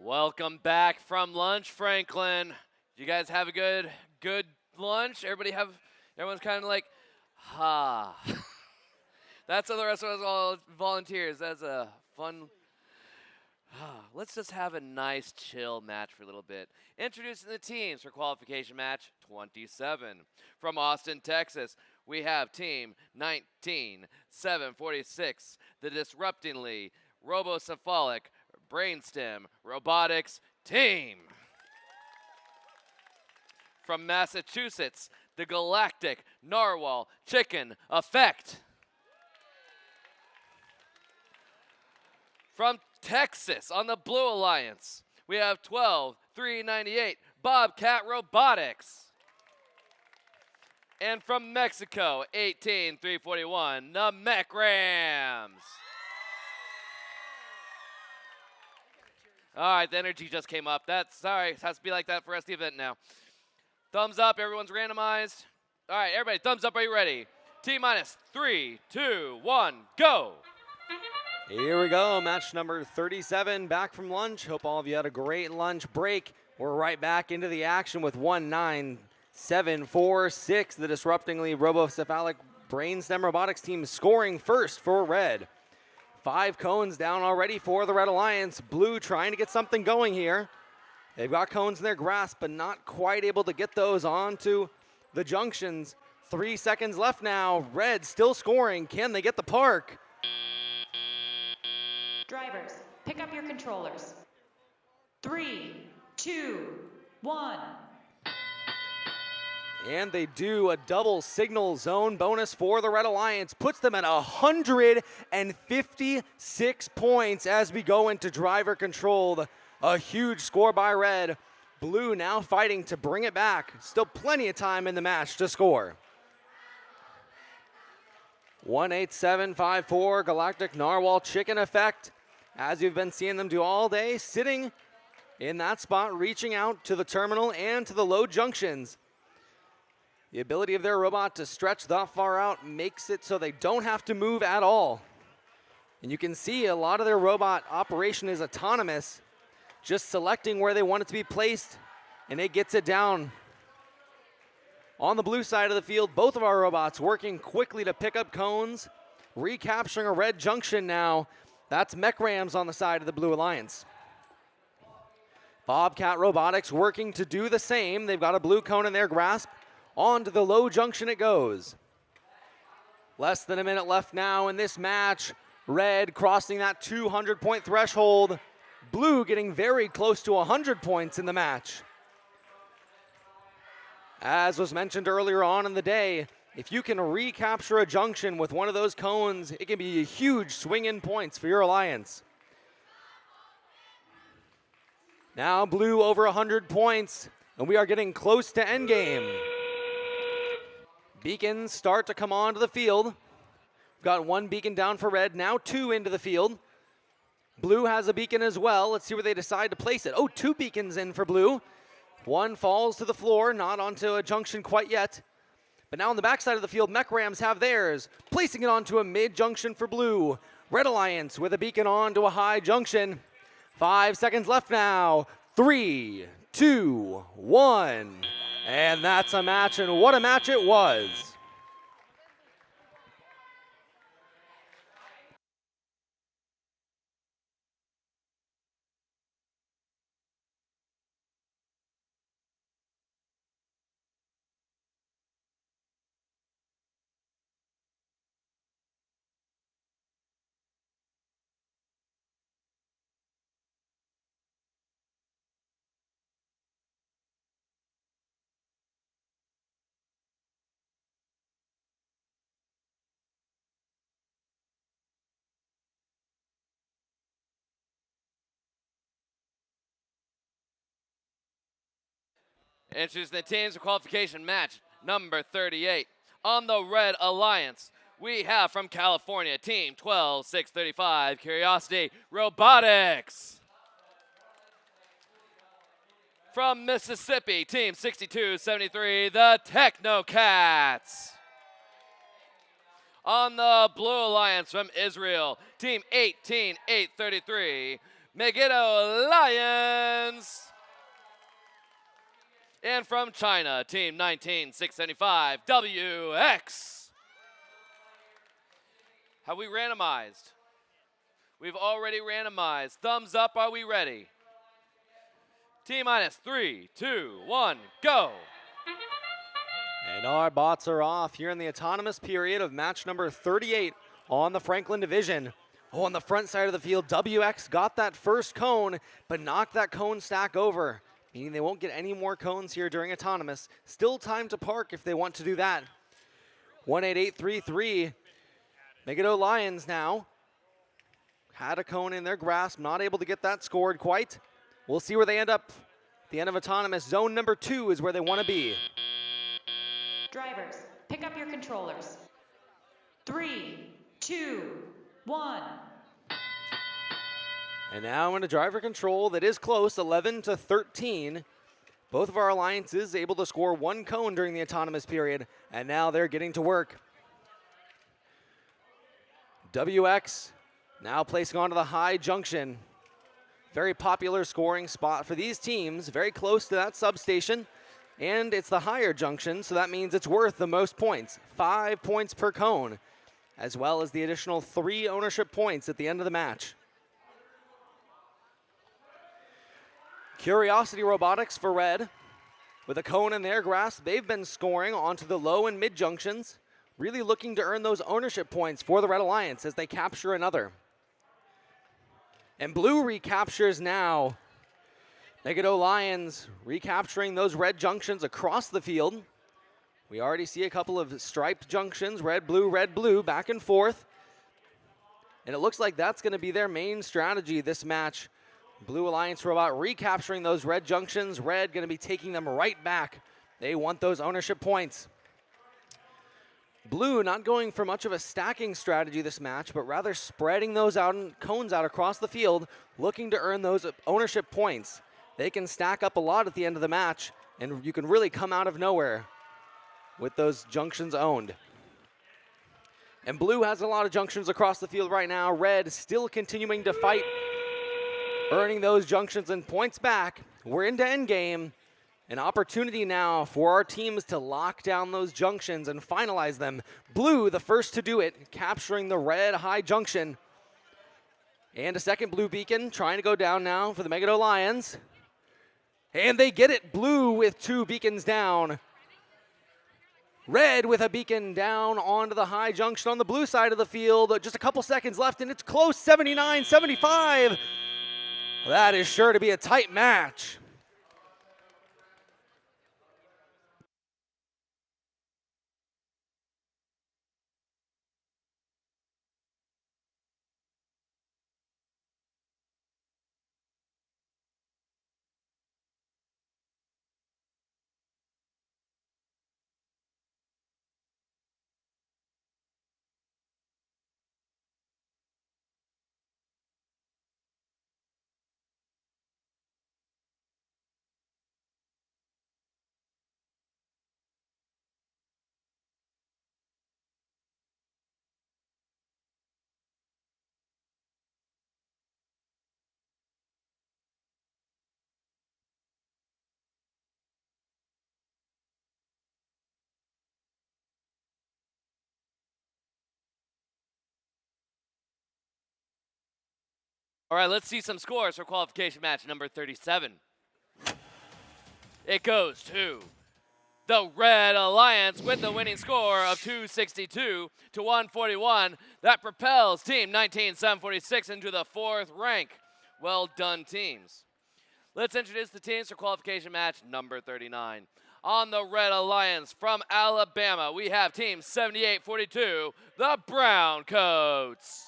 Welcome back from lunch, Franklin. Did you guys have a good lunch? Everyone's kind of like, ha. That's how the rest of us all volunteers. That's a fun. Let's just have a nice, chill match for a little bit. Introducing the teams for qualification match 27. From Austin, Texas, we have team 19746, the disruptingly robocephalic brainstem robotics team. From Massachusetts, the galactic narwhal chicken effect. From Texas, on the Blue Alliance, we have 12398 Bobcat Robotics. And from Mexico, 18341, the Mech Rams. All right, the energy just came up. Sorry, it has to be like that for the rest of the event now. Thumbs up, everyone's randomized. All right, everybody, thumbs up, are you ready? T-minus 3, 2, 1, go. Here we go, match number 37, back from lunch. Hope all of you had a great lunch break. We're right back into the action with 19746, the disruptingly robocephalic brainstem robotics team scoring first for red. 5 cones down already for the Red Alliance. Blue trying to get something going here. They've got cones in their grasp, but not quite able to get those onto the junctions. 3 seconds left now. Red still scoring. Can they get the park? Drivers, pick up your controllers. 3, 2, 1. And they do. A double signal zone bonus for the Red Alliance. Puts them at 156 points as we go into driver controlled. A huge score by Red. Blue now fighting to bring it back. Still plenty of time in the match to score. 18754 Galactic Narwhal Chicken Effect. As you've been seeing them do all day, sitting in that spot, reaching out to the terminal and to the load junctions. The ability of their robot to stretch that far out makes it so they don't have to move at all. And you can see a lot of their robot operation is autonomous, just selecting where they want it to be placed, and it gets it down. On the blue side of the field, both of our robots working quickly to pick up cones, recapturing a red junction now. That's Mech Rams on the side of the Blue Alliance. Bobcat Robotics working to do the same. They've got a blue cone in their grasp. On to the low junction it goes. Less than a minute left now in this match. Red crossing that 200-point threshold. Blue getting very close to 100 points in the match. As was mentioned earlier on in the day, if you can recapture a junction with one of those cones, it can be a huge swing in points for your alliance. Now Blue over 100 points, and we are getting close to endgame. Beacons start to come onto the field. We've got 1 beacon down for Red, now 2 into the field. Blue has a beacon as well. Let's see where they decide to place it. Oh, 2 beacons in for Blue. 1 falls to the floor, not onto a junction quite yet. But now on the backside of the field, Mech Rams have theirs, placing it onto a mid-junction for Blue. Red Alliance with a beacon on to a high junction. 5 seconds left now. 3, 2, 1. And that's a match, and what a match it was. Introducing the teams of qualification match number 38. On the Red Alliance, we have from California, team 12635, Curiosity Robotics. From Mississippi, team 6273, the Technocats. On the Blue Alliance from Israel, team 18833, Megiddo Lions. And from China, team 19675, WX. Have we randomized? We've already randomized. Thumbs up, are we ready? T-minus 3, 2, 1, go. And our bots are off here in the autonomous period of match number 38 on the Franklin division. Oh, on the front side of the field, WX got that first cone, but knocked that cone stack over, meaning they won't get any more cones here during autonomous. Still time to park if they want to do that. 18833, Megiddo Lions now. Had a cone in their grasp, not able to get that scored quite. We'll see where they end up. At the end of autonomous, zone number 2 is where they want to be. Drivers, pick up your controllers. 3, 2, 1. And now in a driver control that is close, 11-13. Both of our alliances able to score 1 cone during the autonomous period, and now they're getting to work. WX now placing onto the high junction. Very popular scoring spot for these teams, very close to that substation. And it's the higher junction, so that means it's worth the most points. 5 points per cone, as well as the additional 3 ownership points at the end of the match. Curiosity Robotics for red. With a cone in their grasp, they've been scoring onto the low and mid junctions, really looking to earn those ownership points for the Red Alliance as they capture another. And blue recaptures now. Megiddo Lions recapturing those red junctions across the field. We already see a couple of striped junctions, red, blue, back and forth. And it looks like that's going to be their main strategy this match. Blue Alliance Robot recapturing those red junctions, red going to be taking them right back. They want those ownership points. Blue not going for much of a stacking strategy this match, but rather spreading those out and cones out across the field, looking to earn those ownership points. They can stack up a lot at the end of the match, and you can really come out of nowhere with those junctions owned. And blue has a lot of junctions across the field right now. Red still continuing to fight, earning those junctions and points back. We're into endgame. An opportunity now for our teams to lock down those junctions and finalize them. Blue, the first to do it, capturing the red high junction. And a second blue beacon trying to go down now for the Megiddo Lions. And they get it. Blue with 2 beacons down. Red with a beacon down onto the high junction on the blue side of the field. Just a couple seconds left, and it's close, 79-75. That is sure to be a tight match. All right, let's see some scores for qualification match number 37. It goes to the Red Alliance with the winning score of 262-141. That propels Team 19746 into the 4th rank. Well done, teams. Let's introduce the teams for qualification match number 39. On the Red Alliance from Alabama, we have Team 7842, the Brown Coats.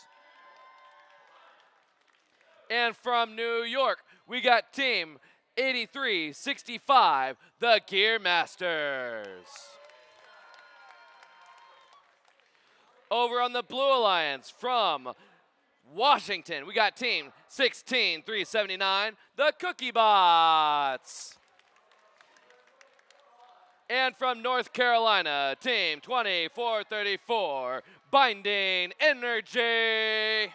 And from New York, we got Team 8365, the Gear Masters. Over on the Blue Alliance from Washington, we got Team 16379, the Cookie Bots. And from North Carolina, Team 2434, Binding Energy.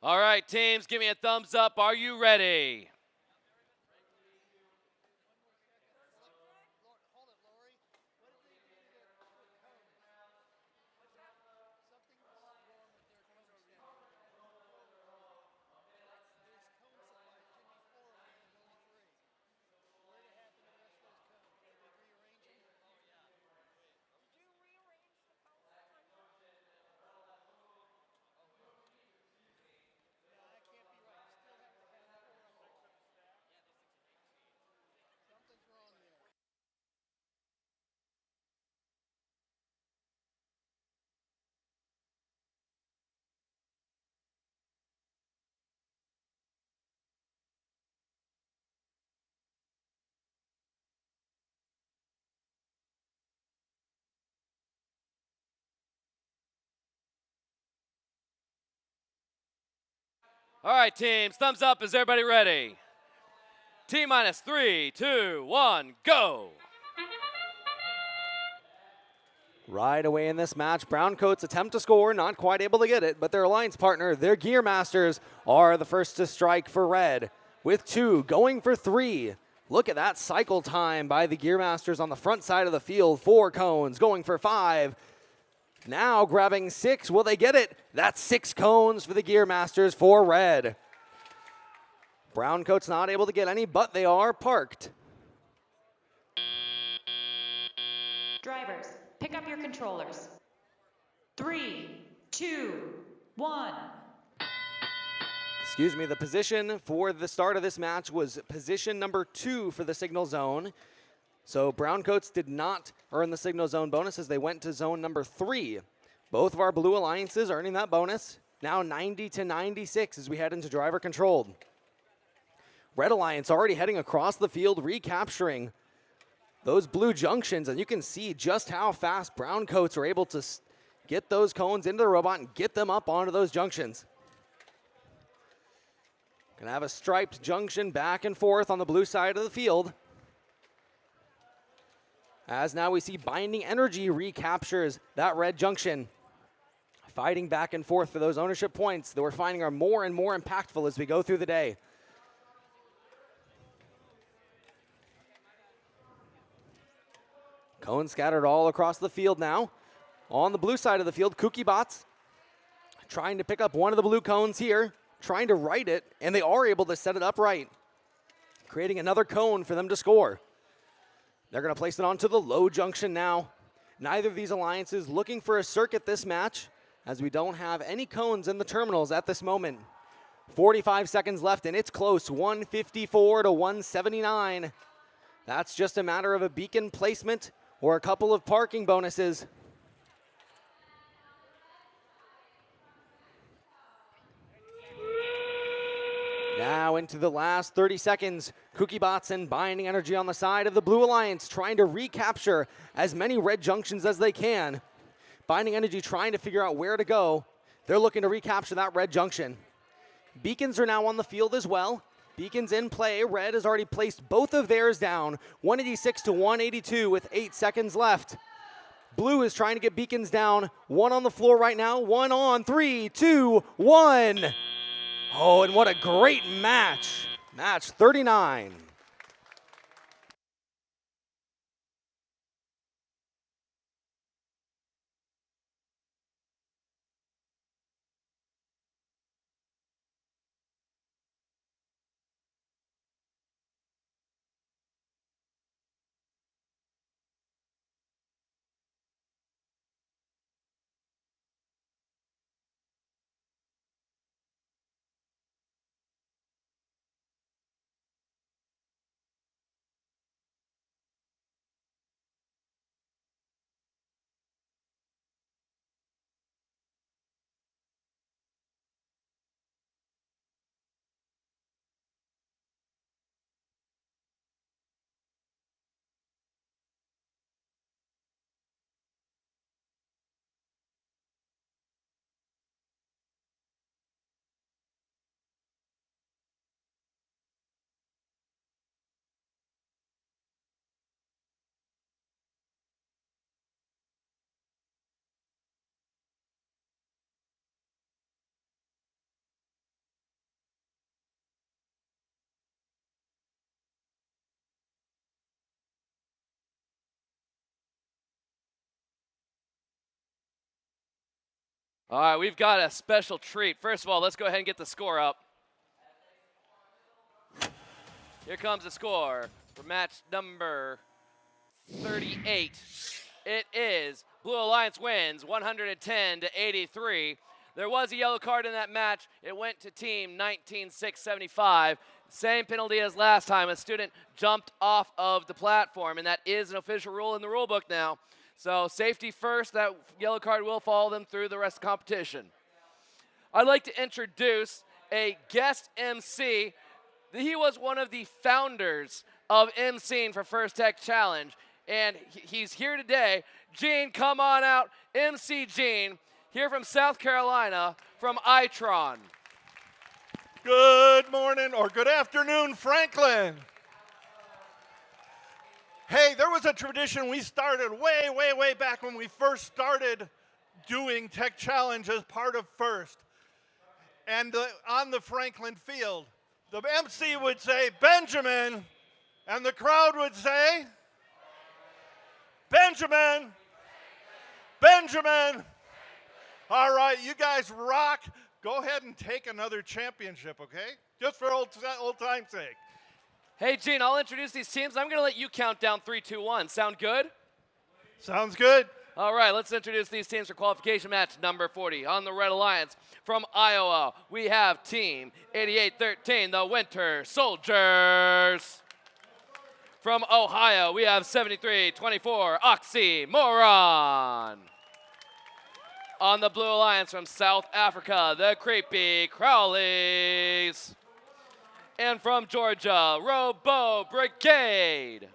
All right, teams, give me a thumbs up. Are you ready? All right, teams, thumbs up. Is everybody ready? T minus 3, 2, 1, go. Right away in this match, Browncoats attempt to score, not quite able to get it, but their alliance partner, their Gear Masters, are the first to strike for red, with 2 going for 3. Look at that cycle time by the Gear Masters on the front side of the field. 4 cones going for 5. Now grabbing 6. Will they get it? That's 6 cones for the Gear Masters for red. Browncoats not able to get any, but they are parked. Drivers, pick up your controllers. 3, 2, 1. Excuse me, the position for the start of this match was position number 2 for the signal zone. So Browncoats did not earn the signal zone bonus as they went to zone number 3. Both of our blue alliances earning that bonus. Now 90 to 96 as we head into driver controlled. Red Alliance already heading across the field, recapturing those blue junctions, and you can see just how fast Browncoats are able to get those cones into the robot and get them up onto those junctions. Gonna have a striped junction back and forth on the blue side of the field. As now we see Binding Energy recaptures that red junction. Fighting back and forth for those ownership points that we're finding are more and more impactful as we go through the day. Cones scattered all across the field now. On the blue side of the field, Kooky Bots trying to pick up one of the blue cones here, trying to right it, and they are able to set it upright, creating another cone for them to score. They're going to place it onto the low junction now. Neither of these alliances looking for a circuit this match, as we don't have any cones in the terminals at this moment. 45 seconds left, and it's close, 154 to 179. That's just a matter of a beacon placement or a couple of parking bonuses. Now into the last 30 seconds, Kooky Bots and Binding Energy on the side of the Blue Alliance trying to recapture as many red junctions as they can. Binding Energy trying to figure out where to go. They're looking to recapture that red junction. Beacons are now on the field as well. Beacons in play. Red has already placed both of theirs down. 186 to 182 with 8 seconds left. Blue is trying to get beacons down. One on the floor right now. One on. 3, 2, 1. Oh, and what a great match. Match 39. All right, we've got a special treat. First of all, let's go ahead and get the score up. Here comes the score for match number 38. It is Blue Alliance wins 110-83. There was a yellow card in that match. It went to team 19675. Same penalty as last time. A student jumped off of the platform, and that is an official rule in the rule book now. So safety first. That yellow card will follow them through the rest of the competition. I'd like to introduce a guest MC. He was one of the founders of MCing for First Tech Challenge, and he's here today. Gene, come on out. MC Gene, here from South Carolina, from Itron. Good morning or good afternoon, Franklin. Hey, there was a tradition we started way back when we first started doing Tech Challenge as part of First. And on the Franklin field, the MC would say, Benjamin, and the crowd would say, Benjamin, Benjamin. All right, you guys rock. Go ahead and take another championship, okay? Just for old time's sake. Hey, Gene, I'll introduce these teams. I'm going to let you count down 3, 2, 1. Sound good? Sounds good. All right, let's introduce these teams for qualification match number 40. On the Red Alliance from Iowa, we have Team 8813, the Winter Soldiers. From Ohio, we have 7324, Oxymoron. On the Blue Alliance from South Africa, the Creepy Crowleys. And from Georgia, Robo Brigade.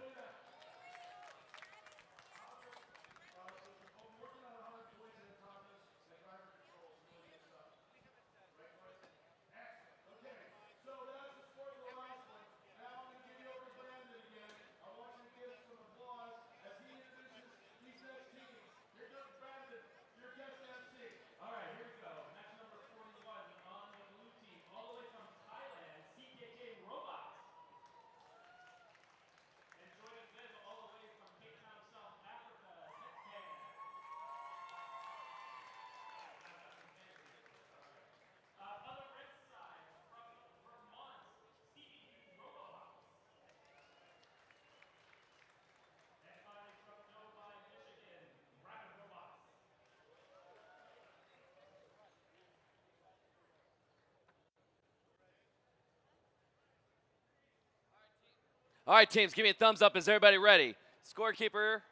All right, teams, give me a thumbs up. Is everybody ready? Scorekeeper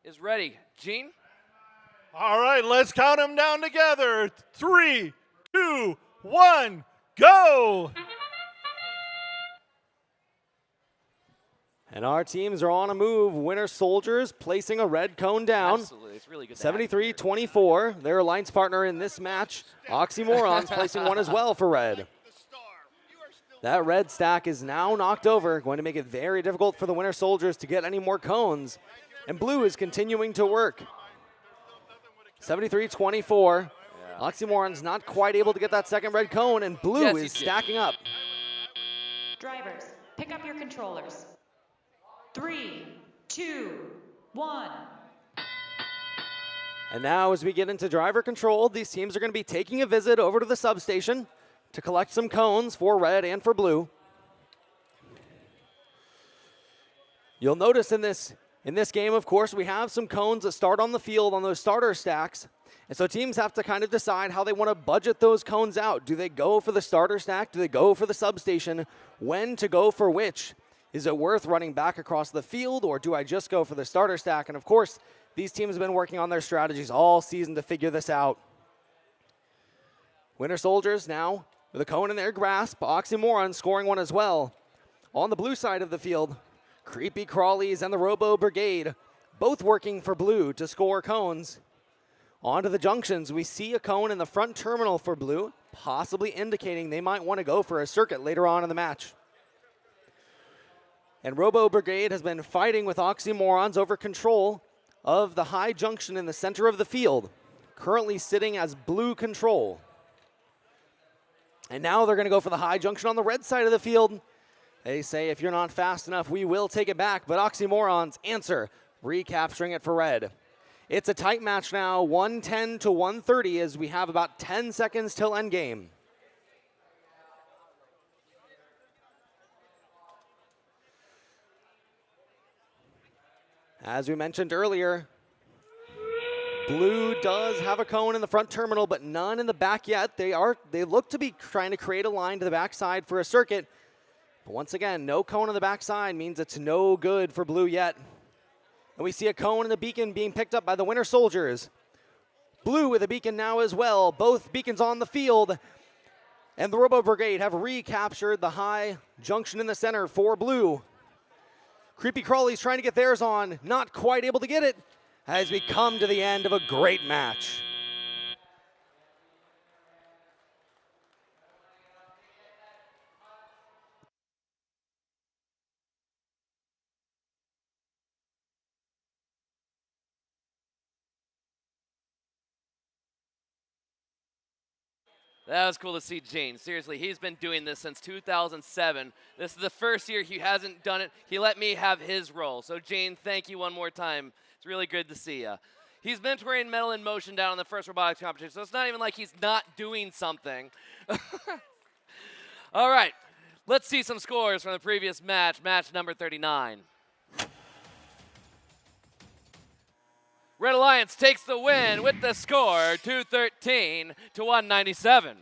is ready. Gene? All right, let's count them down together. 3, 2, 1, go! And our teams are on a move. Winter Soldiers placing a red cone down. Absolutely, it's really good. 73-24, their alliance partner in this match. Oxymorons placing one as well for red. That red stack is now knocked over, going to make it very difficult for the Winter Soldiers to get any more cones. And blue is continuing to work. 73-24. Yeah. Oxymorons not quite able to get that second red cone, and blue is stacking up. Drivers, pick up your controllers. 3, 2, 1. And now as we get into driver control, these teams are going to be taking a visit over to the substation to collect some cones for red and for blue. You'll notice in this game, of course, we have some cones that start on the field on those starter stacks. And so teams have to kind of decide how they want to budget those cones out. Do they go for the starter stack? Do they go for the substation? When to go for which? Is it worth running back across the field, or do I just go for the starter stack? And of course, these teams have been working on their strategies all season to figure this out. Winter Soldiers now with a cone in their grasp. Oxymoron scoring one as well. On the blue side of the field, Creepy Crawlies and the Robo Brigade both working for blue to score cones. Onto the junctions, we see a cone in the front terminal for blue, possibly indicating they might want to go for a circuit later on in the match. And Robo Brigade has been fighting with Oxymorons over control of the high junction in the center of the field, currently sitting as blue control. And now they're going to go for the high junction on the red side of the field. They say, if you're not fast enough, we will take it back. But Oxymorons answer, recapturing it for red. It's a tight match now, 110 to 130, as we have about 10 seconds till endgame. As we mentioned earlier, blue does have a cone in the front terminal, but none in the back yet. They look to be trying to create a line to the backside for a circuit. But once again, no cone on the backside means it's no good for blue yet. And we see a cone and a beacon being picked up by the Winter Soldiers. Blue with a beacon now as well. Both beacons on the field. And the Robo Brigade have recaptured the high junction in the center for blue. Creepy Crawly's trying to get theirs on, not quite able to get it as we come to the end of a great match. That was cool to see Jane. Seriously, he's been doing this since 2007. This is the first year he hasn't done it. He let me have his role. So, Jane, thank you one more time. It's really good to see you. He's mentoring Metal in Motion down in the first robotics competition, so it's not even like he's not doing something. All right, let's see some scores from the previous match, match number 39. Red Alliance takes the win with the score 213 to 197.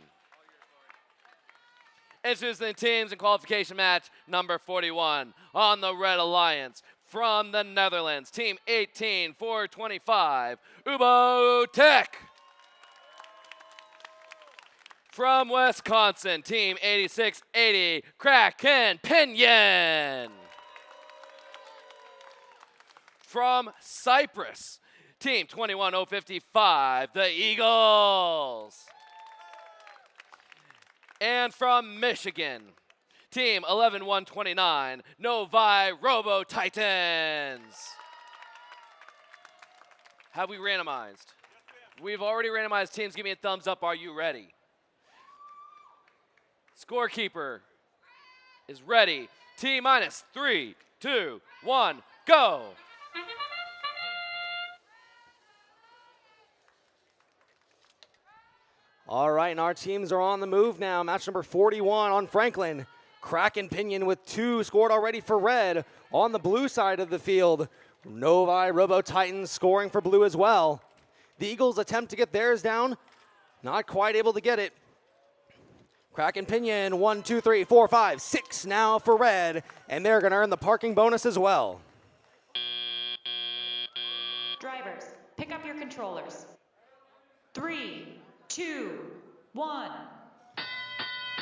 Introducing the teams in qualification match number 41 on the Red Alliance. From the Netherlands, team 18425, Ubo Tech. From Wisconsin, team 8680, Kraken Pinion. From Cyprus, team 21055, the Eagles. And from Michigan, team 11129, Novi Robo Titans. Have we randomized? We've already randomized teams. Give me a thumbs up. Are you ready? Scorekeeper is ready. T minus 3, 2, 1, go. All right, and our teams are on the move now. Match number 41 on Franklin. Kraken Pinion with 2 scored already for red. On the blue side of the field, Novi Robo Titans scoring for blue as well. The Eagles attempt to get theirs down. Not quite able to get it. Kraken Pinion, 1, 2, 3, 4, 5, 6 now for red. And they're going to earn the parking bonus as well. Drivers, pick up your controllers. 3, 2, 1.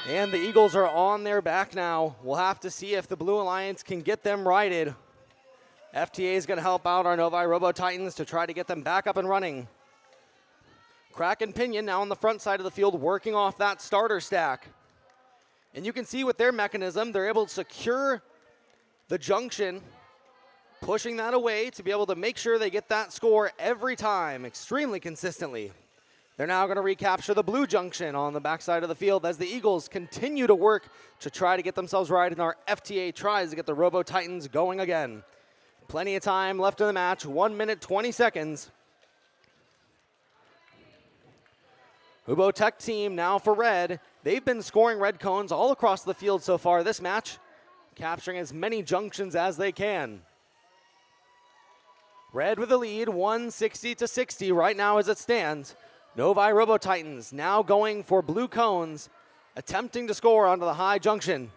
And the Eagles are on their back now. We'll have to see if the Blue Alliance can get them righted. FTA is going to help out our Novi Robo Titans to try to get them back up and running. Kraken Pinion now on the front side of the field working off that starter stack. And you can see with their mechanism, they're able to secure the junction, pushing that away to be able to make sure they get that score every time, extremely consistently. They're now going to recapture the blue junction on the backside of the field as the Eagles continue to work to try to get themselves right, and our FTA tries to get the Robo Titans going again. Plenty of time left in the match, 1 minute, 20 seconds. Ubo Tech team now for red. They've been scoring red cones all across the field so far this match, capturing as many junctions as they can. Red with the lead, 160 to 60 right now as it stands. Novi Robo Titans now going for blue cones, attempting to score onto the high junction.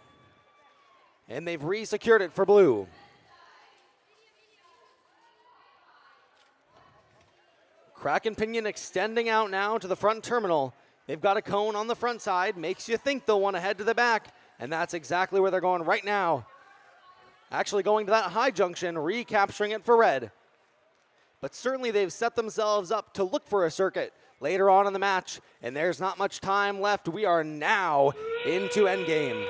And they've re-secured it for blue. Kraken Pinion extending out now to the front terminal. They've got a cone on the front side, makes you think they'll want to head to the back, and that's exactly where they're going right now. Actually going to that high junction, recapturing it for red. But certainly they've set themselves up to look for a circuit later on in the match, and there's not much time left. We are now into endgame.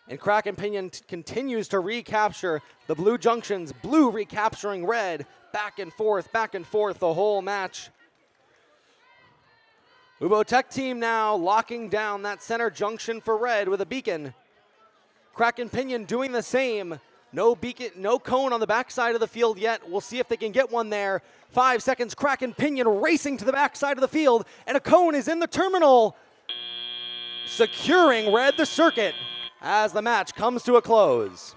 And Kraken Pinion continues to recapture the blue junctions, blue recapturing red, back and forth the whole match. Ubo Tech team now locking down that center junction for red with a beacon. Kraken Pinion doing the same, No beacon, no cone on the backside of the field yet. We'll see if they can get one there. 5 seconds, Kraken Pinion racing to the backside of the field, and a cone is in the terminal, securing Red the circuit as the match comes to a close.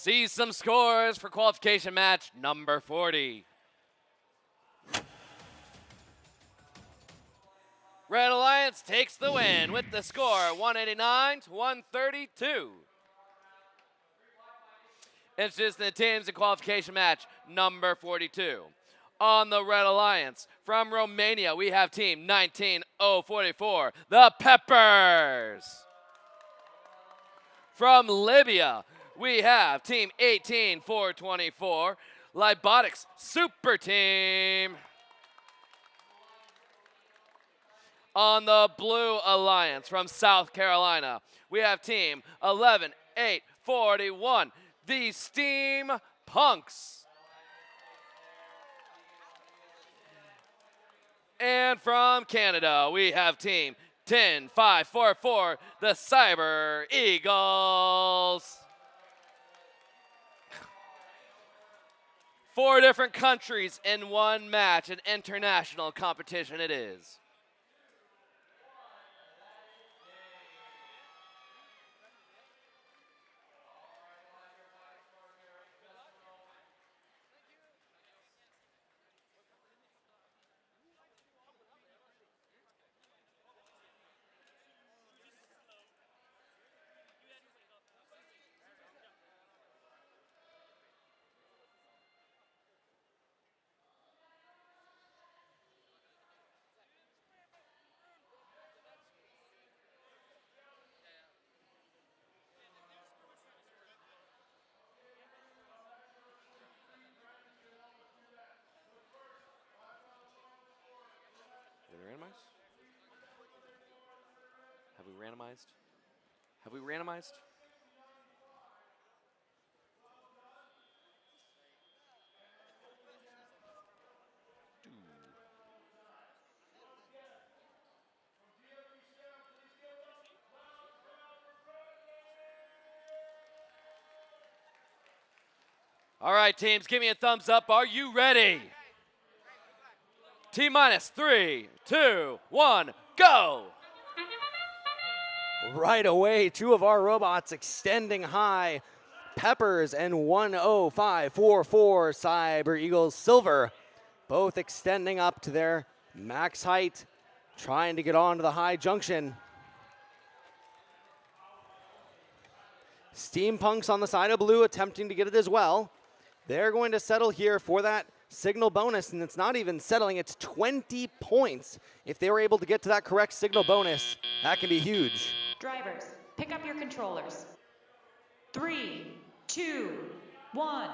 See some scores for qualification match number 40. Red Alliance takes the win with the score 189 to 132. Introducing the teams in qualification match number 42. On the Red Alliance, from Romania, we have team 19044, the Peppers. From Libya, we have team 18424, Lybotics Super Team. On the Blue Alliance, from South Carolina, we have team 11841, the Steam Punks. And from Canada, we have team 10544, the Cyber Eagles. 4 different countries in one match, an international competition it is. Have we randomized? Have we randomized? All right, teams, give me a thumbs up. Are you ready? T-minus 3, 2, 1, go! Right away, 2 of our robots extending high. Peppers and 10544 Cyber Eagles Silver, both extending up to their max height, trying to get onto the high junction. Steampunks on the side of blue attempting to get it as well. They're going to settle here for that signal bonus, and it's not even settling, it's 20 points. If they were able to get to that correct signal bonus, that can be huge. Drivers, pick up your controllers. 3, 2, 1.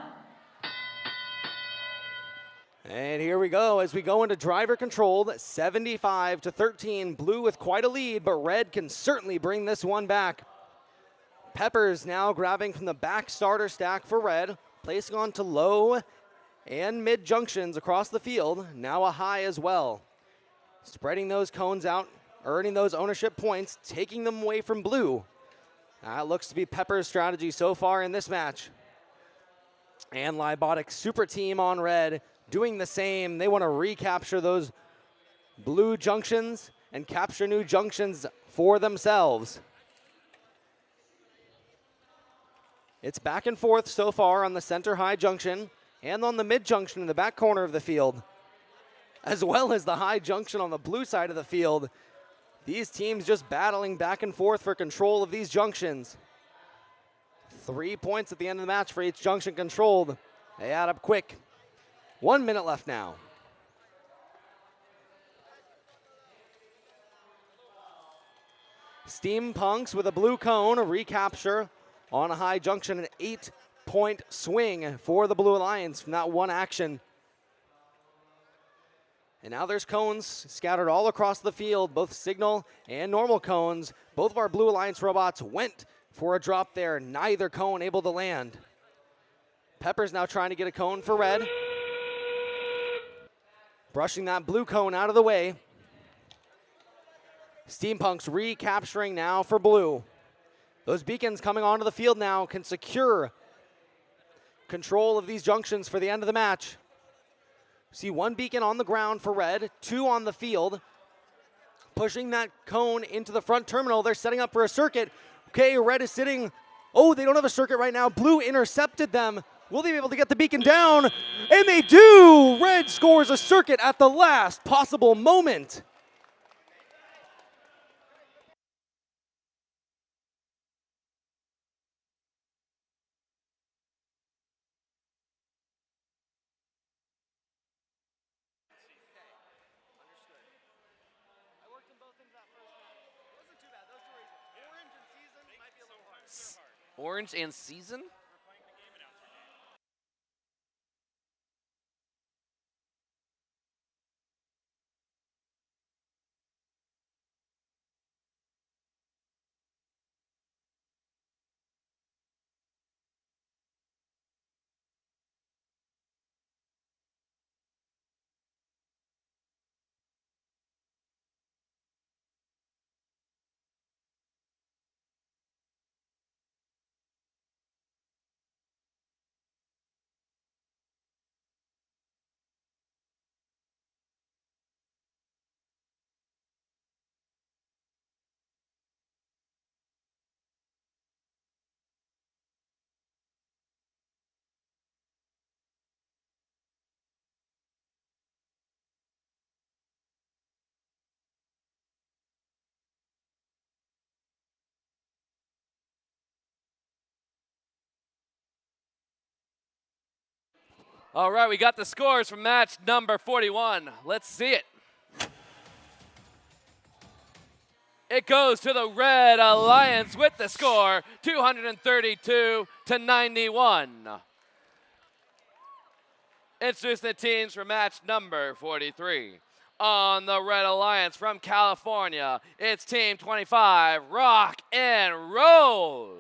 And here we go as we go into driver controlled, 75-13. Blue with quite a lead, but red can certainly bring this one back. Peppers now grabbing from the back starter stack for red, placing onto low and mid junctions across the field. Now a high as well. Spreading those cones out, earning those ownership points, taking them away from blue. That looks to be Pepper's strategy so far in this match. And Lybotic Super Team on red doing the same. They want to recapture those blue junctions and capture new junctions for themselves. It's back and forth so far on the center high junction and on the mid junction in the back corner of the field, as well as the high junction on the blue side of the field. These teams just battling back and forth for control of these junctions. 3 points at the end of the match for each junction controlled. They add up quick. 1 minute left now. Steampunks with a blue cone, a recapture on a high junction, an 8-point swing for the Blue Alliance from that one action. And now there's cones scattered all across the field, both signal and normal cones. Both of our Blue Alliance robots went for a drop there, neither cone able to land. Pepper's now trying to get a cone for red. Brushing that blue cone out of the way. Steampunks recapturing now for blue. Those beacons coming onto the field now can secure control of these junctions for the end of the match. See 1 beacon on the ground for red, 2 on the field. Pushing that cone into the front terminal. They're setting up for a circuit. Okay, red is sitting. Oh, they don't have a circuit right now. Blue intercepted them. Will they be able to get the beacon down? And they do! Red scores a circuit at the last possible moment. Orange and season? All right, we got the scores from match number 41. Let's see it. It goes to the Red Alliance with the score 232-91. Introduce the teams for match number 43. On the Red Alliance from California, it's Team 25, Rock and Roll.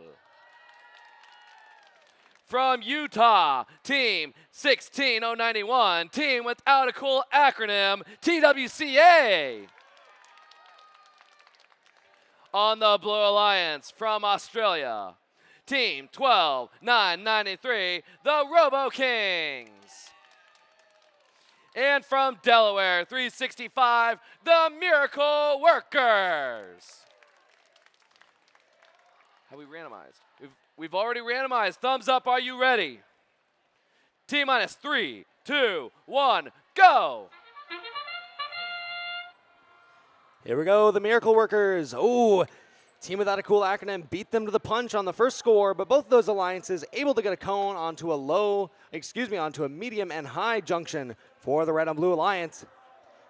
From Utah, Team 16091, team without a cool acronym, TWCA. On the Blue Alliance from Australia, Team 12993, the Robo Kings. And from Delaware, 365, the Miracle Workers. Have we randomized? We've already randomized. Thumbs up, are you ready? T-minus 3, 2, 1, go! Here we go, the Miracle Workers. Oh, team without a cool acronym beat them to the punch on the first score, but both of those alliances able to get a cone onto onto a medium and high junction for the Red and Blue Alliance.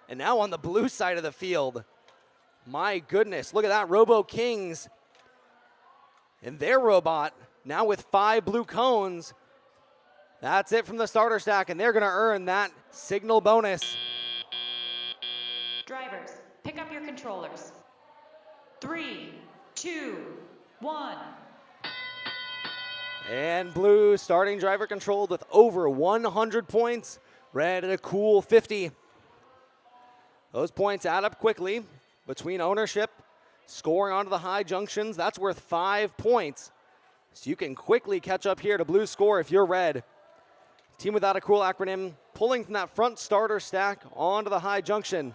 And now on the blue side of the field, my goodness, look at that, Robo Kings. And their robot, now with 5 blue cones, That's it from the starter stack, and they're going to earn that signal bonus. Drivers, pick up your controllers. 3, 2, 1. And blue starting driver controlled with over 100 points. Red at a cool 50. Those points add up quickly between ownership, scoring onto the high junctions. That's worth 5 points. So you can quickly catch up here to blue score if you're red. Team without a cool acronym, pulling from that front starter stack onto the high junction.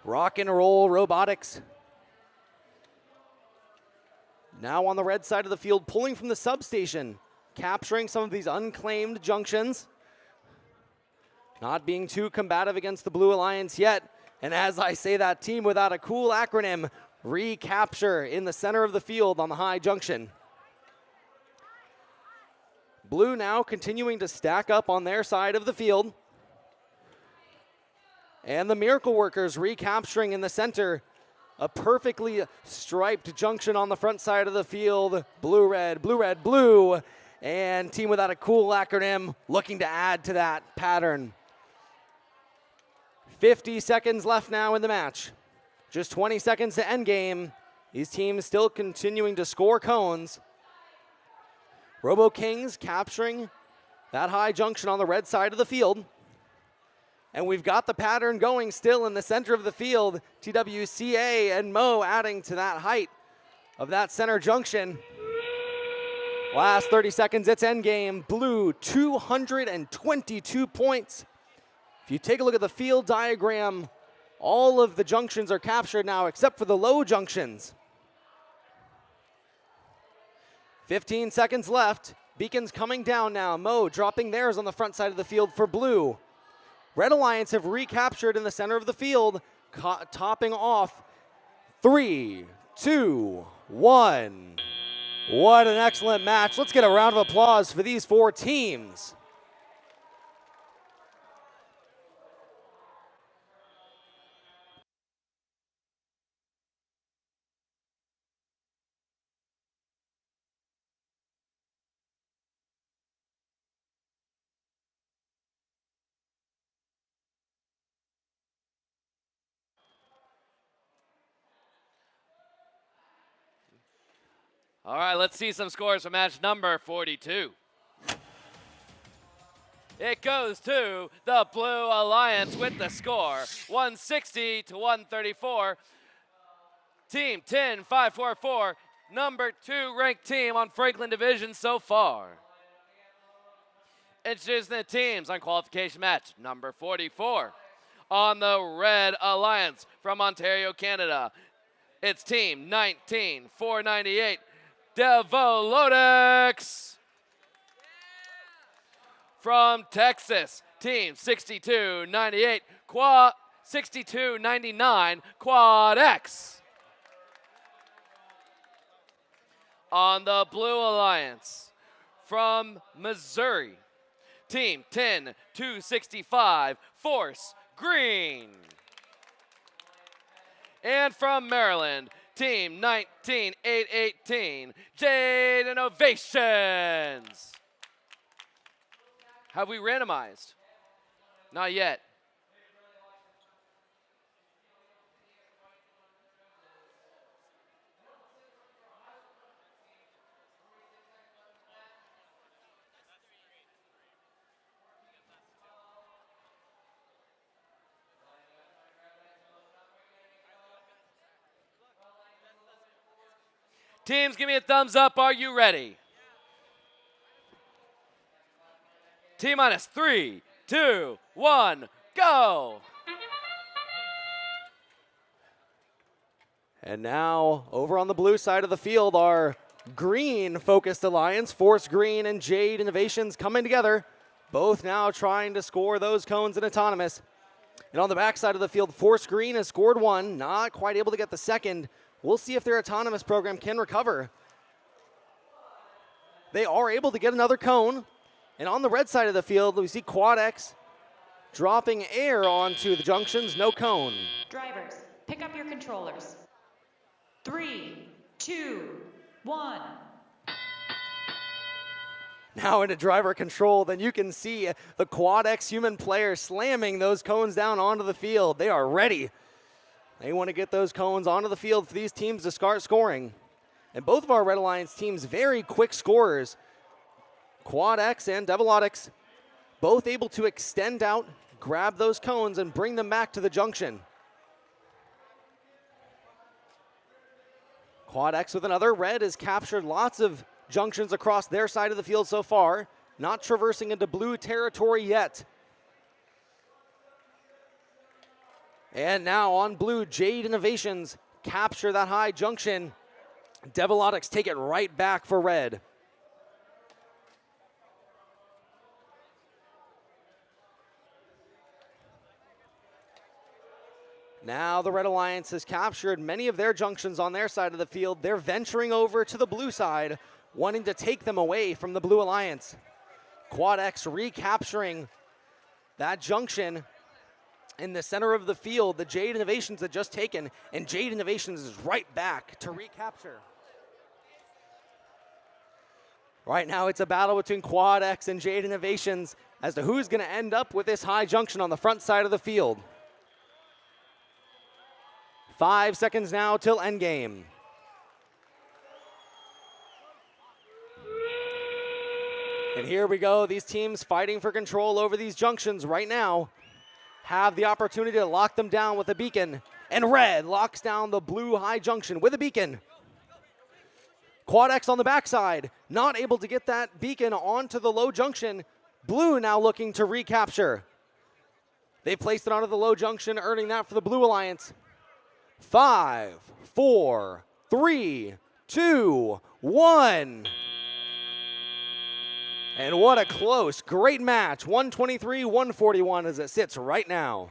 Rock and roll robotics. Now on the red side of the field, pulling from the substation, capturing some of these unclaimed junctions. Not being too combative against the Blue Alliance yet. And as I say that, team without a cool acronym, recapture in the center of the field on the high junction. Blue now continuing to stack up on their side of the field. And the Miracle Workers recapturing in the center. A perfectly striped junction on the front side of the field. Blue, red, blue, red, blue. And team without a cool acronym looking to add to that pattern. 50 seconds left now in the match. Just 20 seconds to end game. These teams still continuing to score cones. Robo Kings capturing that high junction on the red side of the field. And we've got the pattern going still in the center of the field. TWCA and Mo adding to that height of that center junction. Last 30 seconds, it's endgame. Blue, 222 points. If you take a look at the field diagram, all of the junctions are captured now except for the low junctions. 15 seconds left. Beacons coming down now. Mo dropping theirs on the front side of the field for blue. Red Alliance have recaptured in the center of the field, topping off 3, 2, 1. What an excellent match. Let's get a round of applause for these 4 teams. All right, let's see some scores for match number 42. It goes to the Blue Alliance with the score, 160 to 134. Team 10544, number 2 ranked team on Franklin Division so far. Introducing the teams on qualification match number 44. On the Red Alliance from Ontario, Canada, it's team 19498. Devolodix. From Texas, team 6298, 6299, Quad X. On the Blue Alliance, from Missouri, team 10265, Force Green. And from Maryland, team 19818, Jade Innovations. Have we randomized? Not yet. Teams, give me a thumbs up. Are you ready? T-minus 3, 2, 1, go! And now, over on the blue side of the field, our green-focused alliance, Force Green and Jade Innovations coming together. Both now trying to score those cones in autonomous. And on the back side of the field, Force Green has scored 1, not quite able to get the second. We'll see if their autonomous program can recover. They are able to get another cone. And on the red side of the field, we see Quad X dropping air onto the junctions, no cone. Drivers, pick up your controllers. 3, 2, 1. now into driver control, then you can see the Quad X human players slamming those cones down onto the field. They are ready. They want to get those cones onto the field for these teams to start scoring. And both of our Red Alliance teams, very quick scorers. Quad X and Devilotics, both able to extend out, grab those cones, and bring them back to the junction. Quad X with another. Red has captured lots of junctions across their side of the field so far, not traversing into blue territory yet. And now on blue, Jade Innovations capture that high junction. Devilotics take it right back for red. Now the Red Alliance has captured many of their junctions on their side of the field. They're venturing over to the blue side, wanting to take them away from the Blue Alliance. Quad X recapturing that junction in the center of the field. The Jade Innovations had just taken, and Jade Innovations is right back to recapture. Right now it's a battle between Quad X and Jade Innovations as to who's going to end up with this high junction on the front side of the field. 5 seconds now till endgame. And here we go. These teams fighting for control over these junctions right now have the opportunity to lock them down with a beacon. And red locks down the blue high junction with a beacon. Quad X on the backside, not able to get that beacon onto the low junction. Blue now looking to recapture. They placed it onto the low junction, earning that for the Blue Alliance. 5, 4, 3, 2, 1. And what a close, great match. 123-141 as it sits right now.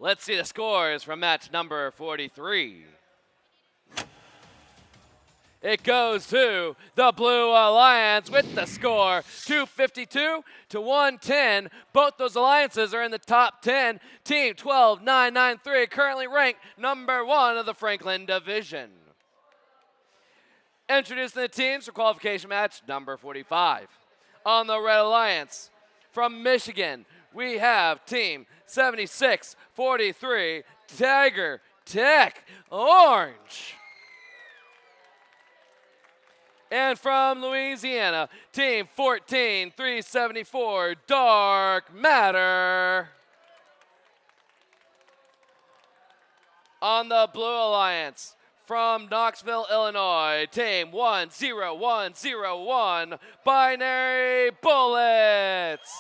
Let's see the scores from match number 43. It goes to the Blue Alliance with the score 252 to 110. Both those alliances are in the top 10. Team 12993 currently ranked number 1 of the Franklin division. Introducing the teams for qualification match number 45. On the Red Alliance from Michigan, we have team 7643 Tiger Tech Orange. And from Louisiana, team 14374 Dark Matter. On the Blue Alliance from Knoxville, Illinois, team 10101 Binary Bullets.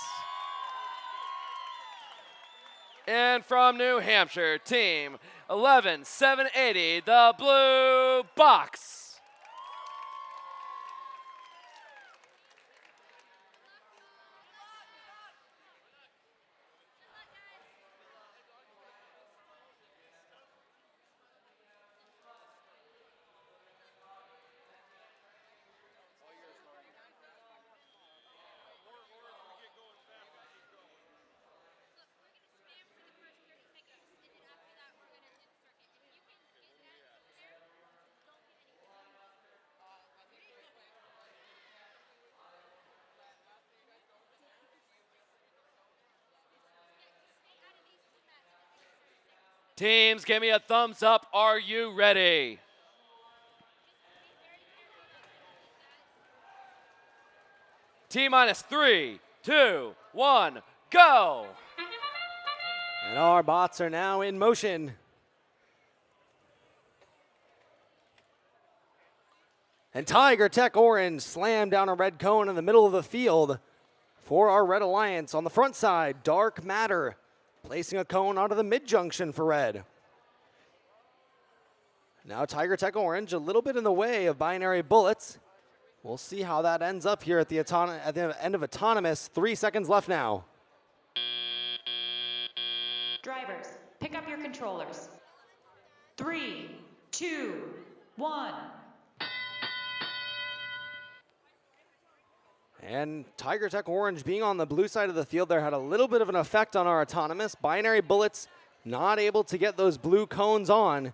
And from New Hampshire, team 11780 the Blue Box. Teams, give me a thumbs up. Are you ready? T-minus 3, 2, 1, go! And our bots are now in motion. And Tiger Tech Orange slammed down a red cone in the middle of the field for our Red Alliance. On the front side, Dark Matter placing a cone onto the mid-junction for red. Now Tiger Tech Orange a little bit in the way of Binary Bullets. We'll see how that ends up here at the end of Autonomous. 3 seconds left now. Drivers, pick up your controllers. 3, 2, 1. And Tiger Tech Orange being on the blue side of the field there had a little bit of an effect on our Autonomous. Binary Bullets not able to get those blue cones on.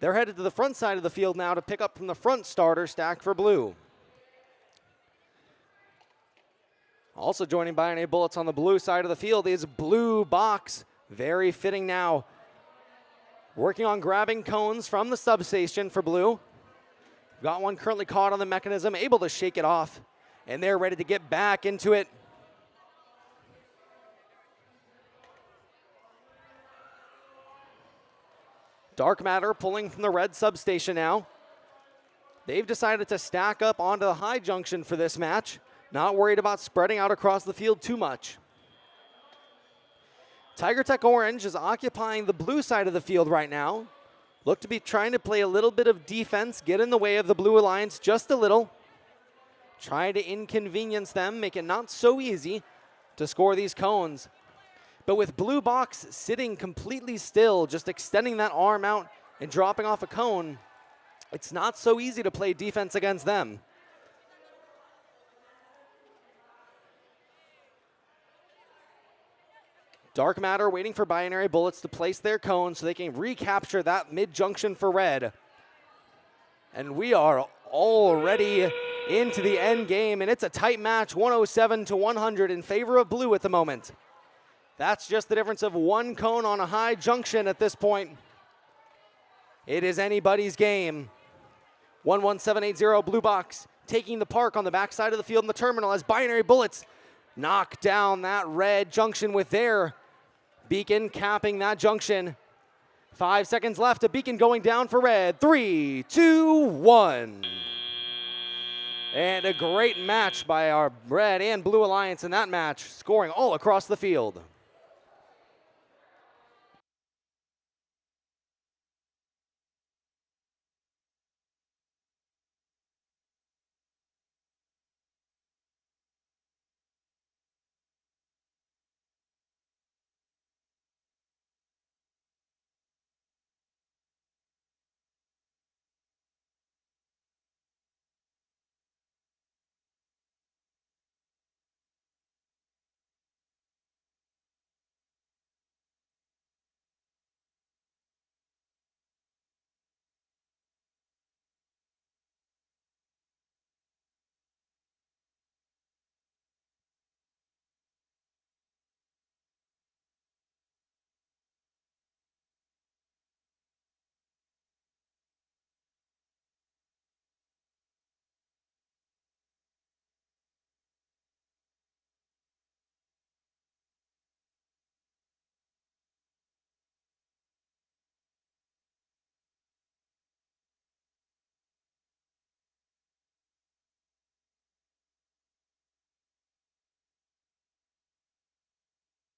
They're headed to the front side of the field now to pick up from the front starter stack for blue. Also joining Binary Bullets on the blue side of the field is Blue Box. Very fitting now. Working on grabbing cones from the substation for blue. Got one currently caught on the mechanism, able to shake it off. And they're ready to get back into it. Dark Matter pulling from the red substation now. They've decided to stack up onto the high junction for this match. Not worried about spreading out across the field too much. Tiger Tech Orange is occupying the blue side of the field right now. Look to be trying to play a little bit of defense, get in the way of the Blue Alliance just a little. Try to inconvenience them, make it not so easy to score these cones. But with Blue Box sitting completely still, just extending that arm out and dropping off a cone, it's not so easy to play defense against them. Dark Matter waiting for Binary Bullets to place their cone so they can recapture that mid-junction for red. And we are already into the end game, and it's a tight match, 107-100 in favor of blue at the moment. That's just the difference of one cone on a high junction at this point. It is anybody's game. 11780 Blue Box taking the park on the backside of the field in the terminal as Binary Bullets knock down that red junction with their beacon, capping that junction. 5 seconds left, a beacon going down for red. 3, 2, 1. And a great match by our Red and Blue Alliance in that match, scoring all across the field.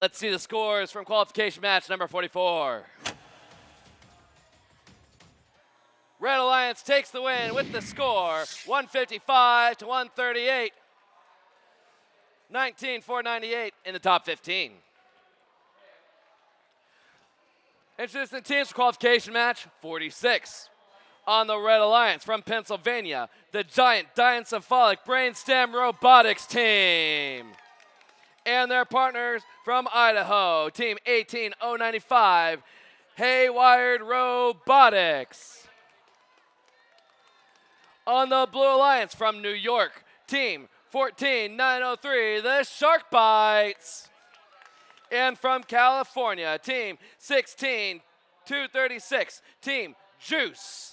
Let's see the scores from qualification match number 44. Red Alliance takes the win with the score 155-138. 19-498 in the top 15. Introducing the teams for qualification match 46. On the Red Alliance from Pennsylvania, the Giant Diencephalic Brainstem Robotics team. And their partners from Idaho, Team 18095, Haywired Robotics. On the Blue Alliance from New York, Team 14903, the Shark Bites. And from California, Team 16236, Team Juice.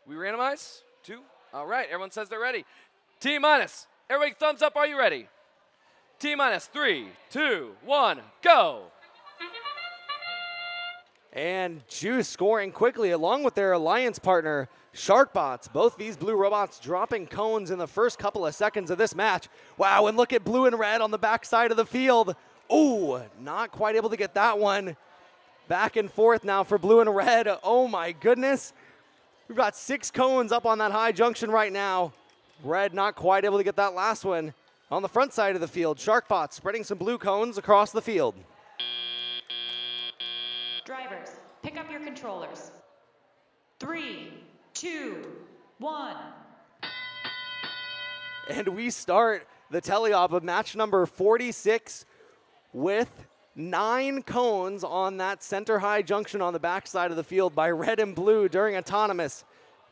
We randomize? 2? All right, everyone says they're ready. T minus. Everybody thumbs up, are you ready? T-minus 3, 2, 1, go. And Juice scoring quickly along with their alliance partner, Sharkbots. Both these blue robots dropping cones in the first couple of seconds of this match. Wow, and look at blue and red on the back side of the field. Oh, not quite able to get that one. Back and forth now for blue and red. Oh my goodness. We've got 6 cones up on that high junction right now. Red not quite able to get that last one. On the front side of the field, Sharkbots spreading some blue cones across the field. Drivers, pick up your controllers. 3, 2, 1. And we start the teleop of match number 46 with 9 cones on that center high junction on the backside of the field by red and blue during autonomous.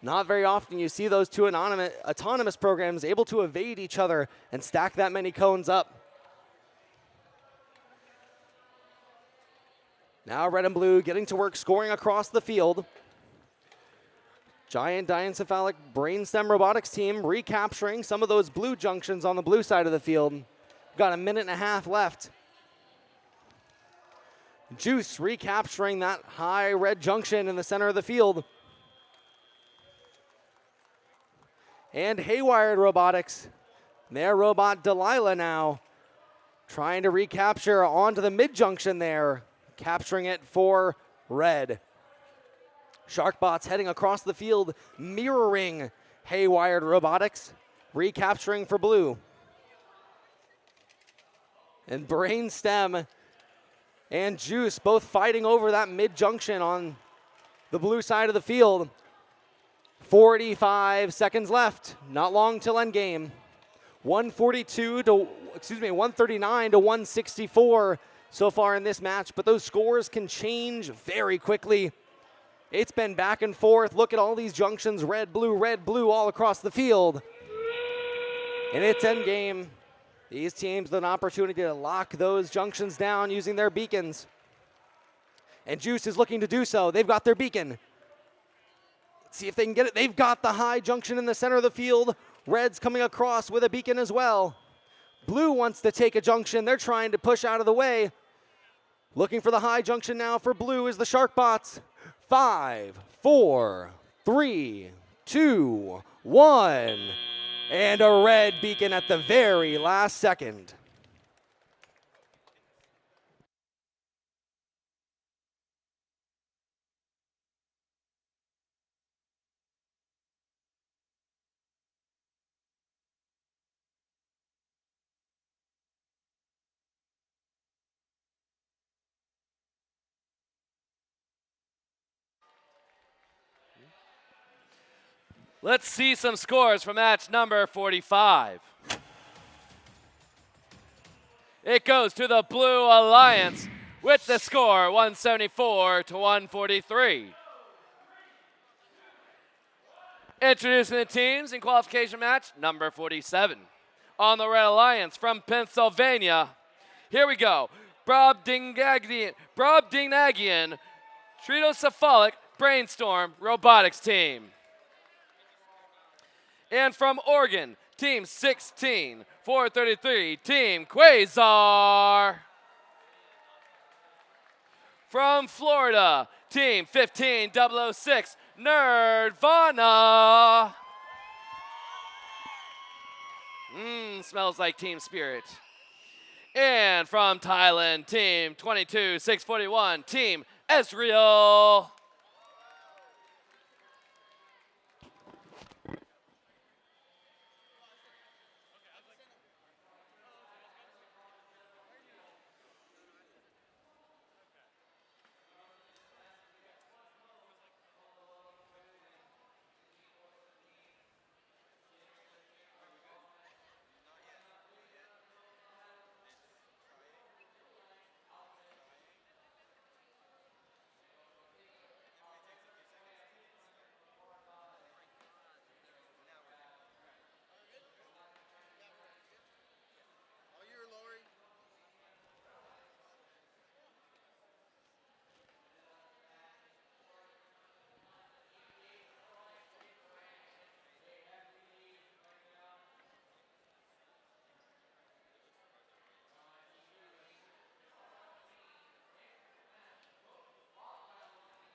Not very often you see those two autonomous programs able to evade each other and stack that many cones up. Now red and blue getting to work scoring across the field. Giant diencephalic brainstem robotics team recapturing some of those blue junctions on the blue side of the field. We've got a minute and a half left. Juice recapturing that high red junction in the center of the field. And Haywired Robotics, their robot Delilah now, trying to recapture onto the mid-junction there, capturing it for red. Sharkbots heading across the field, mirroring Haywired Robotics, recapturing for blue. And Brainstem and Juice both fighting over that mid-junction on the blue side of the field. 45 seconds left, not long till end game. 139 to 164 so far in this match, but those scores can change very quickly. It's been back and forth. Look at all these junctions, red, blue, all across the field. And it's end game. These teams with an opportunity to lock those junctions down using their beacons. And Juice is looking to do so. They've got their beacon. Let's see if they can get it. They've got the high junction in the center of the field. Red's coming across with a beacon as well. Blue wants to take a junction. They're trying to push out of the way. Looking for the high junction now for blue is the Sharkbots. 5, 4, 3, 2, 1. And a red beacon at the very last second. Let's see some scores for match number 45. It goes to the Blue Alliance with the score 174 to 143. Introducing the teams in qualification match number 47. On the Red Alliance from Pennsylvania, here we go. Brobdingnagian Tritocephalic Brainstorm Robotics Team. And from Oregon, Team 16, 433, Team Quasar. From Florida, Team 15006, Nerdvana. Smells like Team Spirit. And from Thailand, Team 22641, Team Ezreal.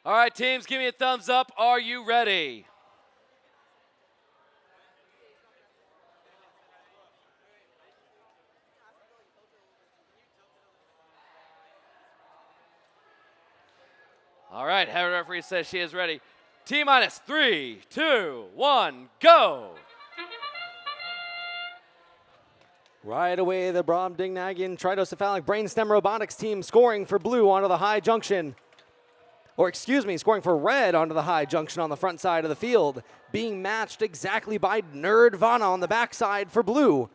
All right, teams, give me a thumbs up. Are you ready? All right, head referee says she is ready. T-minus 3, 2, 1, go. Right away, the Brobdingnagian Tridocephalic Brainstem Robotics team scoring for blue onto the high junction. Or excuse me, scoring for red onto the high junction on the front side of the field. Being matched exactly by Nerdvana on the backside for blue.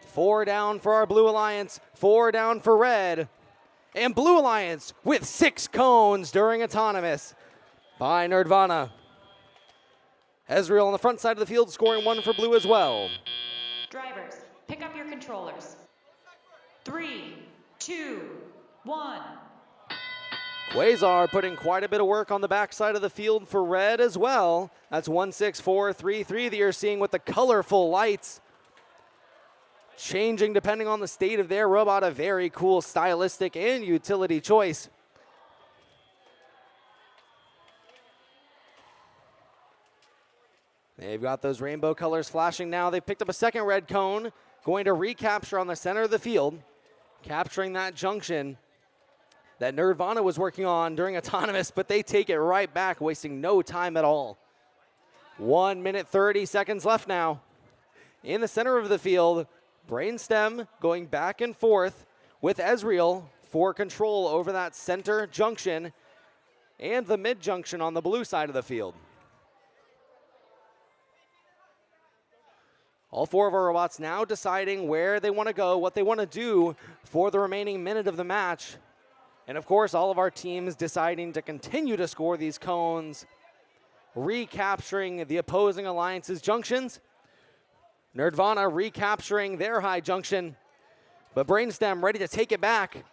4 down for our Blue Alliance, 4 down for red. And Blue Alliance with 6 cones during autonomous by Nerdvana. Ezreal on the front side of the field scoring 1 for blue as well. Drivers, pick up your controllers. 3, 2, 1. Quasar putting quite a bit of work on the backside of the field for red as well. That's 1-6-4-3-3 that you're seeing with the colorful lights. Changing depending on the state of their robot, a very cool stylistic and utility choice. They've got those rainbow colors flashing now. They've picked up a second red cone, going to recapture on the center of the field, capturing that junction that Nerdvana was working on during autonomous, but they take it right back, wasting no time at all. 1 minute 30 seconds left now. In the center of the field, Brainstem going back and forth with Ezreal for control over that center junction and the mid junction on the blue side of the field. All 4 of our robots now deciding where they want to go, what they want to do for the remaining minute of the match. And of course, all of our teams deciding to continue to score these cones, recapturing the opposing alliance's junctions. Nerdvana recapturing their high junction, but Brainstem ready to take it back,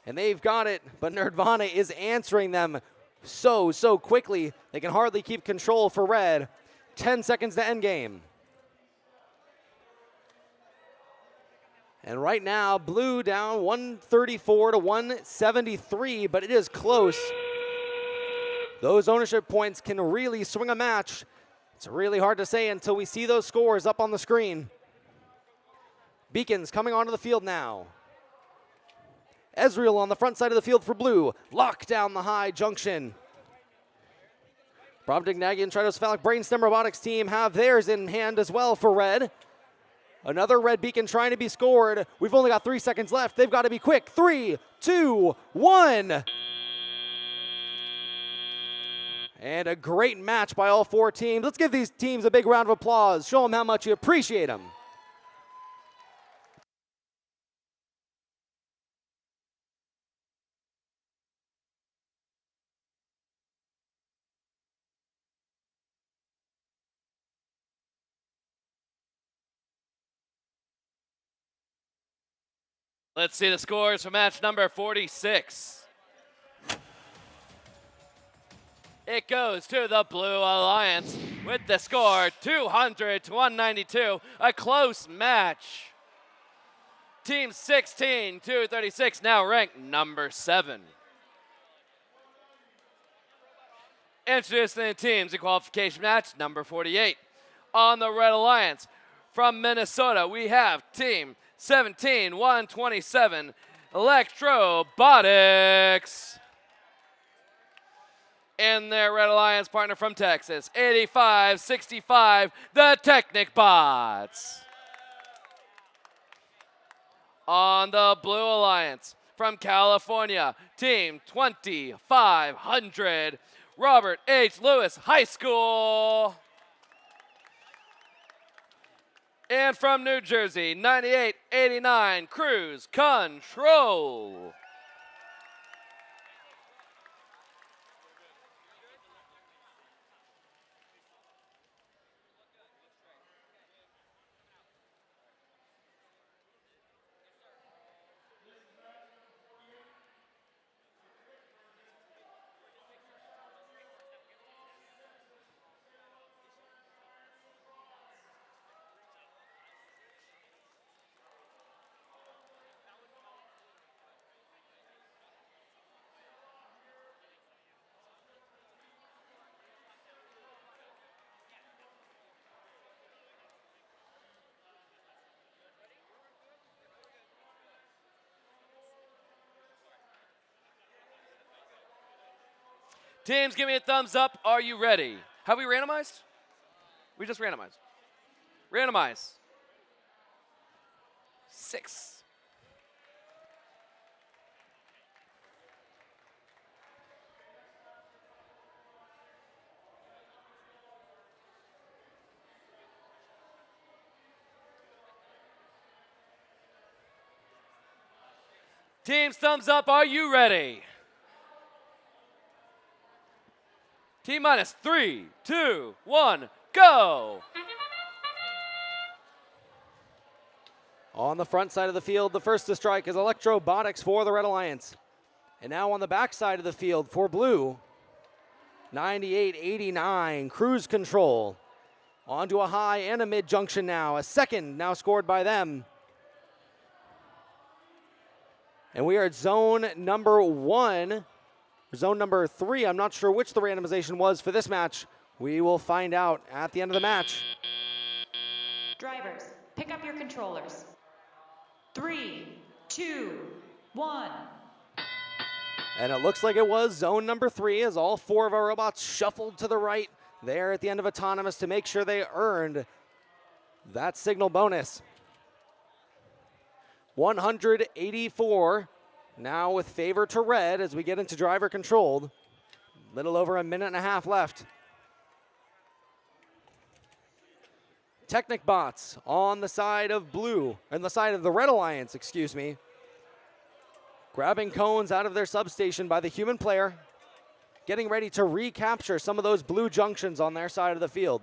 and they've got it, but Nerdvana is answering them so quickly, they can hardly keep control for red. 10 seconds to end game. And right now, blue down 134 to 173, but it is close. Those ownership points can really swing a match. It's really hard to say until we see those scores up on the screen. Beacons coming onto the field now. Ezreal on the front side of the field for blue. Lock down the high junction. Brobdingnagian Tridocephalic Brainstem Robotics team have theirs in hand as well for red. Another red beacon trying to be scored. We've only got 3 seconds left. They've got to be quick. 3, 2, 1. And a great match by all 4 teams. Let's give these teams a big round of applause. Show them how much you appreciate them. Let's see the scores for match number 46. It goes to the Blue Alliance with the score 200 to 192, a close match. Team 16, 236, now ranked number 7. Introducing the teams in qualification match number 48. On the Red Alliance, from Minnesota, we have Team 17, 127, Electrobotics. And their Red Alliance partner from Texas, 8565, the Technic Bots. On the Blue Alliance, from California, Team 2500, Robert H. Lewis High School. And from New Jersey, 9889, Cruise Control. Teams, give me a thumbs up. Are you ready? Have we randomized? We just randomized. Randomize. 6. Teams, thumbs up. Are you ready? T-minus 3, 2, 1, go! On the front side of the field, the first to strike is Electrobotics for the Red Alliance. And now on the back side of the field for Blue, 98-89, Cruise Control. Onto a high and a mid junction now. A second now scored by them. And we are at zone number 1. Zone number 3, I'm not sure which the randomization was for this match. We will find out at the end of the match. Drivers, pick up your controllers. 3, 2, 1. And it looks like it was zone number 3 as all 4 of our robots shuffled to the right there at the end of Autonomous to make sure they earned that signal bonus. 184. Now with favor to red as we get into driver controlled. Little over a minute and a half left. Technic bots on the side of blue, on the side of the Red Alliance, excuse me. Grabbing cones out of their substation by the human player. Getting ready to recapture some of those blue junctions on their side of the field.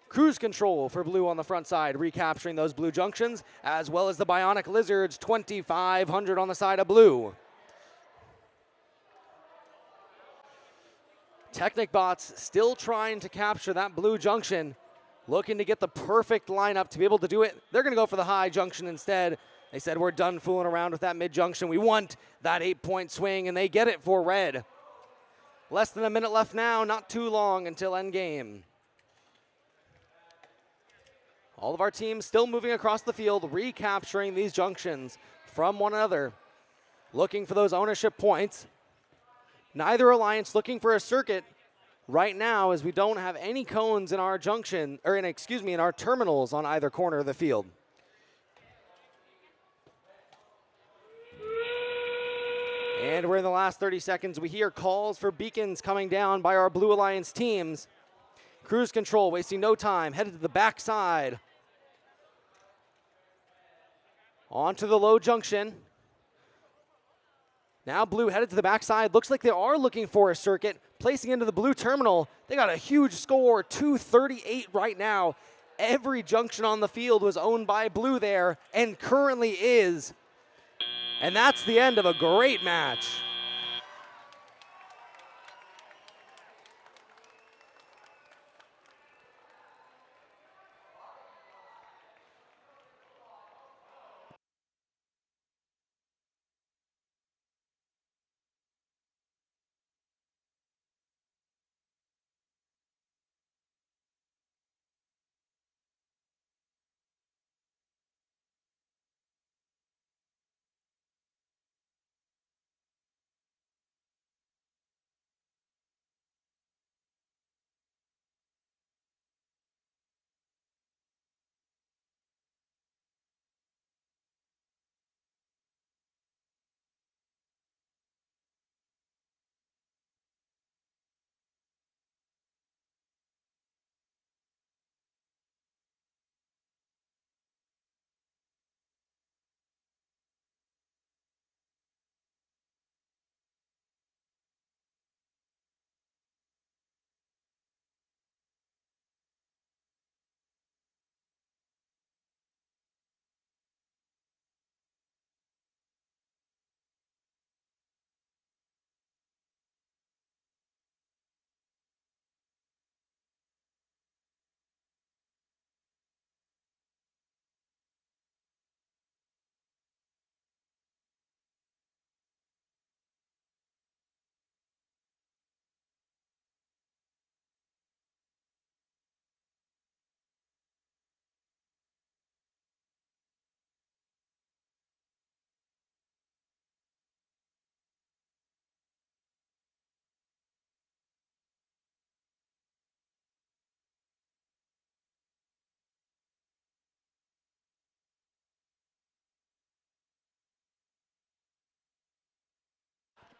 Cruise Control for Blue on the front side, recapturing those blue junctions, as well as the Bionic Lizards, 2,500 on the side of Blue. Technic bots still trying to capture that blue junction, looking to get the perfect lineup to be able to do it. They're going to go for the high junction instead. They said, we're done fooling around with that mid junction. We want that 8-point swing, and they get it for red. Less than a minute left now, not too long until endgame. All of our teams still moving across the field, recapturing these junctions from one another, looking for those ownership points. Neither alliance looking for a circuit right now, as we don't have any cones in our junction, or in our terminals on either corner of the field. And we're in the last 30 seconds. We hear calls for beacons coming down by our Blue Alliance teams. Cruise Control wasting no time, headed to the backside. Onto the low junction. Now Blue headed to the backside. Looks like they are looking for a circuit. Placing into the blue terminal. They got a huge score, 238 right now. Every junction on the field was owned by Blue there, and currently is. And that's the end of a great match.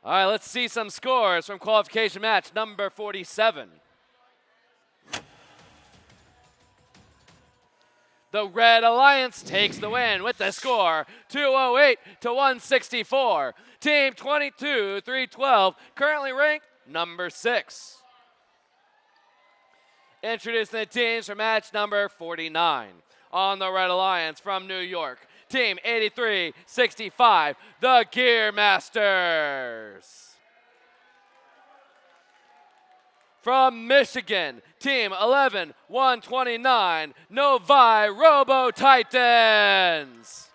All right, let's see some scores from qualification match number 47. The Red Alliance takes the win with the score 208 to 164. Team 22-312, currently ranked number 6. Introducing the teams for match number 49. On the Red Alliance from New York, Team 83-65, the Gear Masters. From Michigan, Team 11-129, Novi Robo Titans.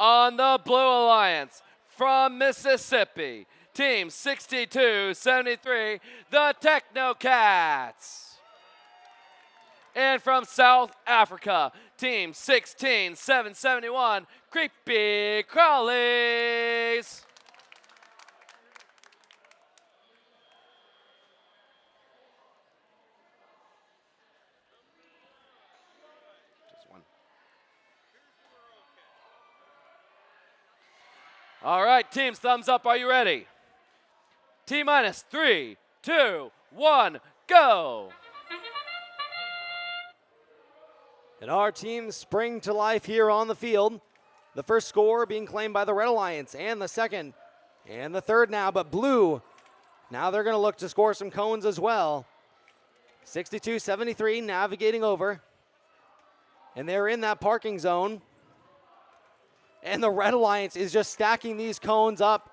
On the Blue Alliance, from Mississippi, Team 62-73, the Technocats. And from South Africa, Team 16-771, Creepy Crawlies. All right, teams, thumbs up. Are you ready? T-minus 3, 2, 1, go. And our teams spring to life here on the field. The first score being claimed by the Red Alliance, and the second, and the third now, but Blue, now they're going to look to score some cones as well. 62-73, navigating over. And they're in that parking zone. And the Red Alliance is just stacking these cones up.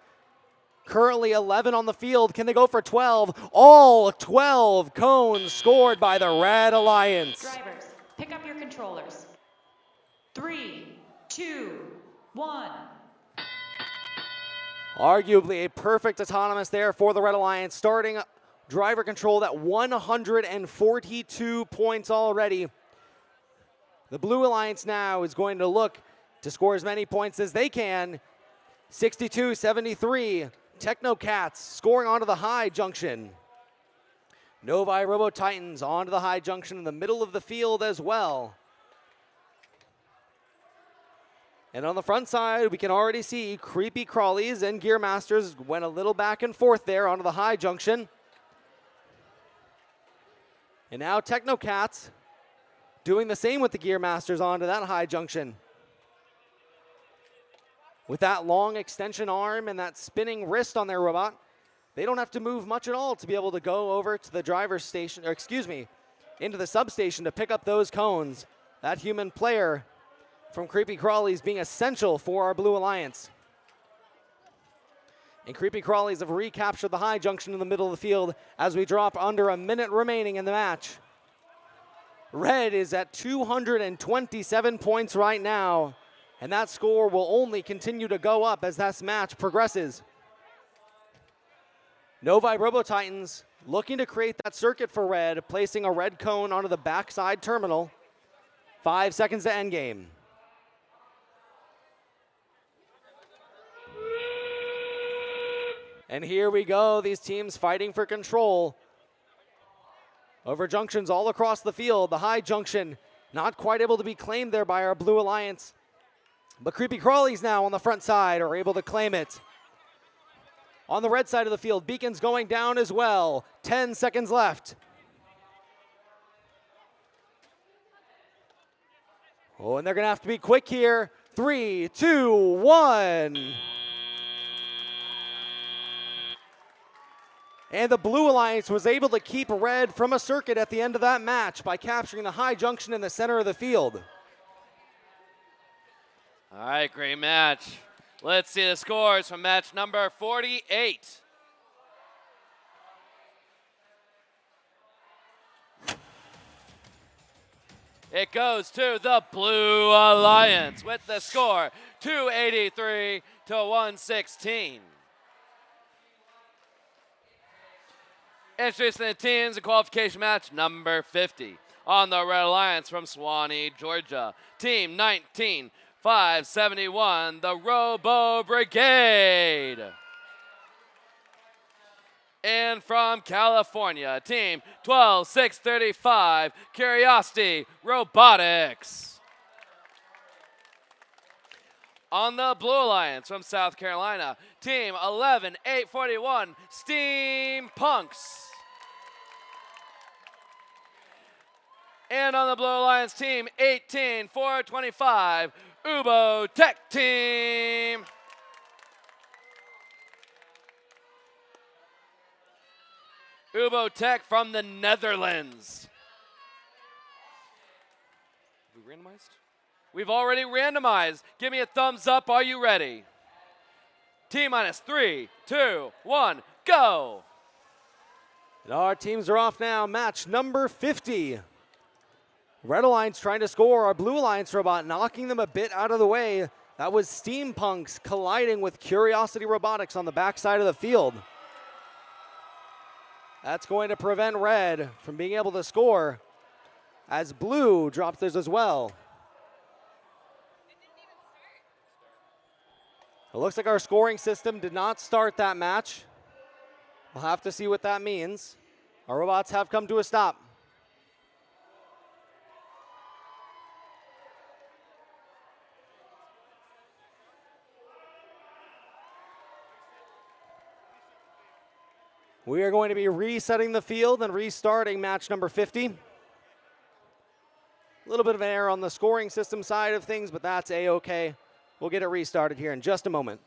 Currently 11 on the field. Can they go for 12? All 12 cones scored by the Red Alliance. Drivers, pick up your controllers. 3, 2, 1. Arguably a perfect autonomous there for the Red Alliance, starting driver control at 142 points already. The Blue Alliance now is going to look to score as many points as they can. 62-73, Technocats scoring onto the high junction. Novi Robo Titans onto the high junction in the middle of the field as well. And on the front side, we can already see Creepy Crawlies and Gear Masters went a little back and forth there onto the high junction. And now Technocats doing the same with the Gear Masters onto that high junction. With that long extension arm and that spinning wrist on their robot, they don't have to move much at all to be able to go over to the driver's station, or excuse me, into the substation to pick up those cones. That human player from Creepy Crawlies being essential for our Blue Alliance. And Creepy Crawlies have recaptured the high junction in the middle of the field as we drop under a minute remaining in the match. Red is at 227 points right now, and that score will only continue to go up as this match progresses. Novi Robo Titans looking to create that circuit for Red, placing a red cone onto the backside terminal. 5 seconds to endgame. And here we go, these teams fighting for control over junctions all across the field. The high junction not quite able to be claimed there by our Blue Alliance. But Creepy Crawlies now on the front side are able to claim it. On the red side of the field, Beacon's going down as well. 10 seconds left. Oh, and they're going to have to be quick here. 3, 2, 1. And the Blue Alliance was able to keep Red from a circuit at the end of that match by capturing the high junction in the center of the field. All right, great match. Let's see the scores from match number 48. It goes to the Blue Alliance with the score 283 to 116. Introducing the teams in qualification match number 50. On the Red Alliance from Suwanee, Georgia, Team 19-571, the Robo Brigade. And from California, Team 12635, Curiosity Robotics. On the Blue Alliance from South Carolina, Team 11-841, Steampunks. And on the Blue Alliance, Team 18-425, Ubo Tech Team. Ubo Tech from the Netherlands. Have we randomized? We've already randomized. Give me a thumbs up. Are you ready? T-minus 3, 2, 1, go. And our teams are off now. Match number 50. Red Alliance trying to score. Our Blue Alliance robot knocking them a bit out of the way. That was Steampunks colliding with Curiosity Robotics on the backside of the field. That's going to prevent Red from being able to score as Blue drops theirs as well. It looks like our scoring system did not start that match. We'll have to see what that means. Our robots have come to a stop. We are going to be resetting the field and restarting match number 50. A little bit of an error on the scoring system side of things, but that's A-okay. We'll get it restarted here in just a moment.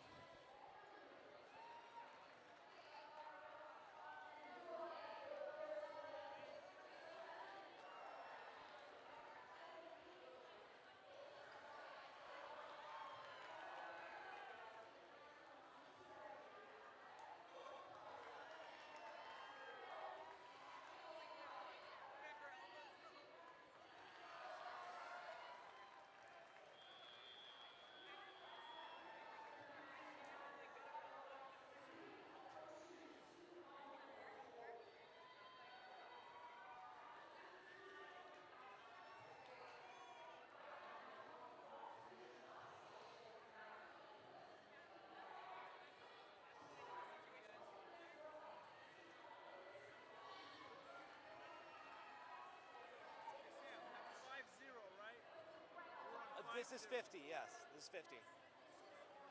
This is 50, yes, this is 50.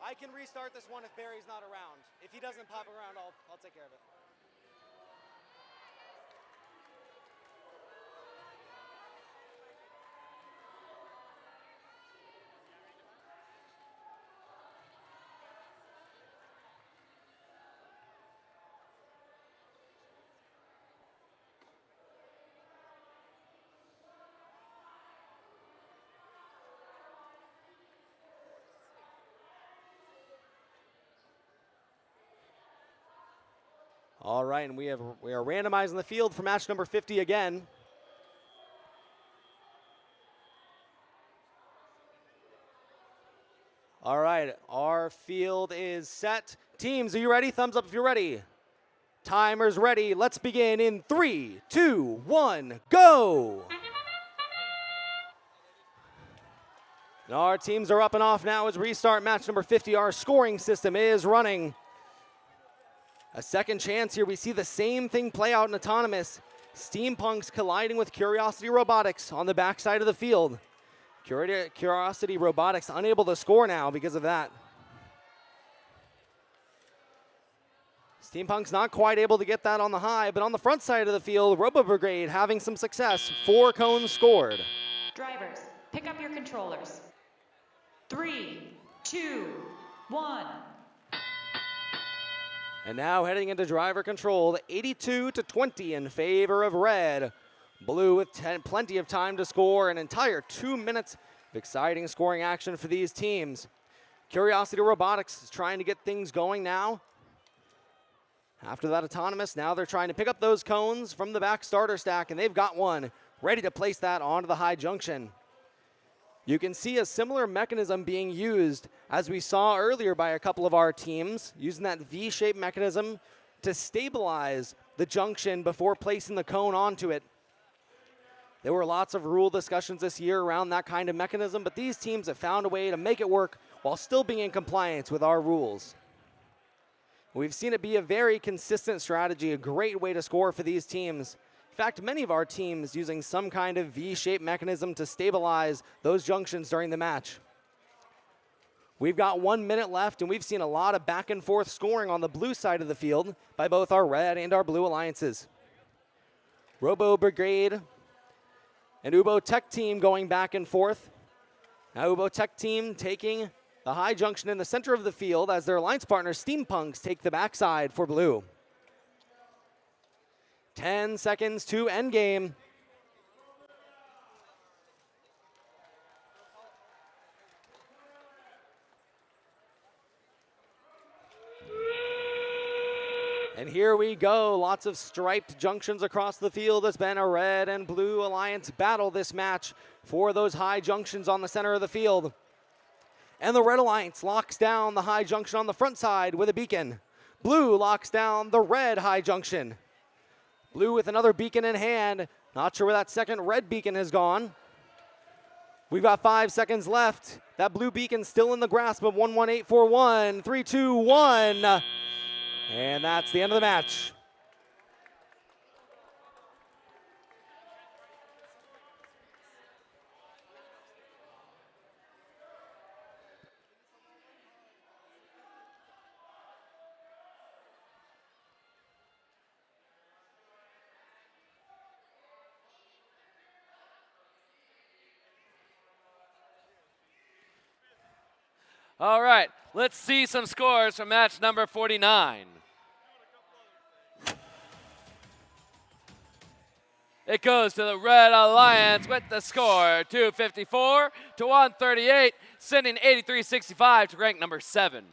I can restart this one if Barry's not around. If he doesn't pop around, I'll take care of it. All right, and we are randomizing the field for match number 50 again. All right, our field is set. Teams, are you ready? Thumbs up if you're ready. Timer's ready. Let's begin in 3, 2, 1, go! And our teams are up and off now as we restart match number 50. Our scoring system is running. A second chance here. We see the same thing play out in Autonomous. Steampunks colliding with Curiosity Robotics on the backside of the field. Curiosity Robotics unable to score now because of that. Steampunks not quite able to get that on the high, but on the front side of the field, Robo Brigade having some success. 4 cones scored. Drivers, pick up your controllers. 3, 2, 1. And now heading into driver control, 82-20 in favor of Red. Blue with plenty of time to score, an entire 2 minutes of exciting scoring action for these teams. Curiosity Robotics is trying to get things going now. After that Autonomous, now they're trying to pick up those cones from the back starter stack, and they've got one ready to place that onto the high junction. You can see a similar mechanism being used as we saw earlier by a couple of our teams, using that V-shaped mechanism to stabilize the junction before placing the cone onto it. There were lots of rule discussions this year around that kind of mechanism, but these teams have found a way to make it work while still being in compliance with our rules. We've seen it be a very consistent strategy, a great way to score for these teams. In fact, many of our teams using some kind of V-shaped mechanism to stabilize those junctions during the match. We've got 1 minute left, and we've seen a lot of back and forth scoring on the blue side of the field by both our red and our blue alliances. Robo Brigade and Ubo Tech Team going back and forth. Now Ubo Tech Team taking the high junction in the center of the field as their alliance partner Steampunks take the backside for blue. 10 seconds to end game. And here we go, lots of striped junctions across the field. It's been a red and blue alliance battle this match for those high junctions on the center of the field. And the red alliance locks down the high junction on the front side with a beacon. Blue locks down the red high junction. Blue with another beacon in hand. Not sure where that second red beacon has gone. We've got 5 seconds left. That blue beacon still in the grasp of 11841. 3, 2, 1. And that's the end of the match. All right, let's see some scores from match number 49. It goes to the Red Alliance with the score 254 to 138, sending 83-65 to rank number 7.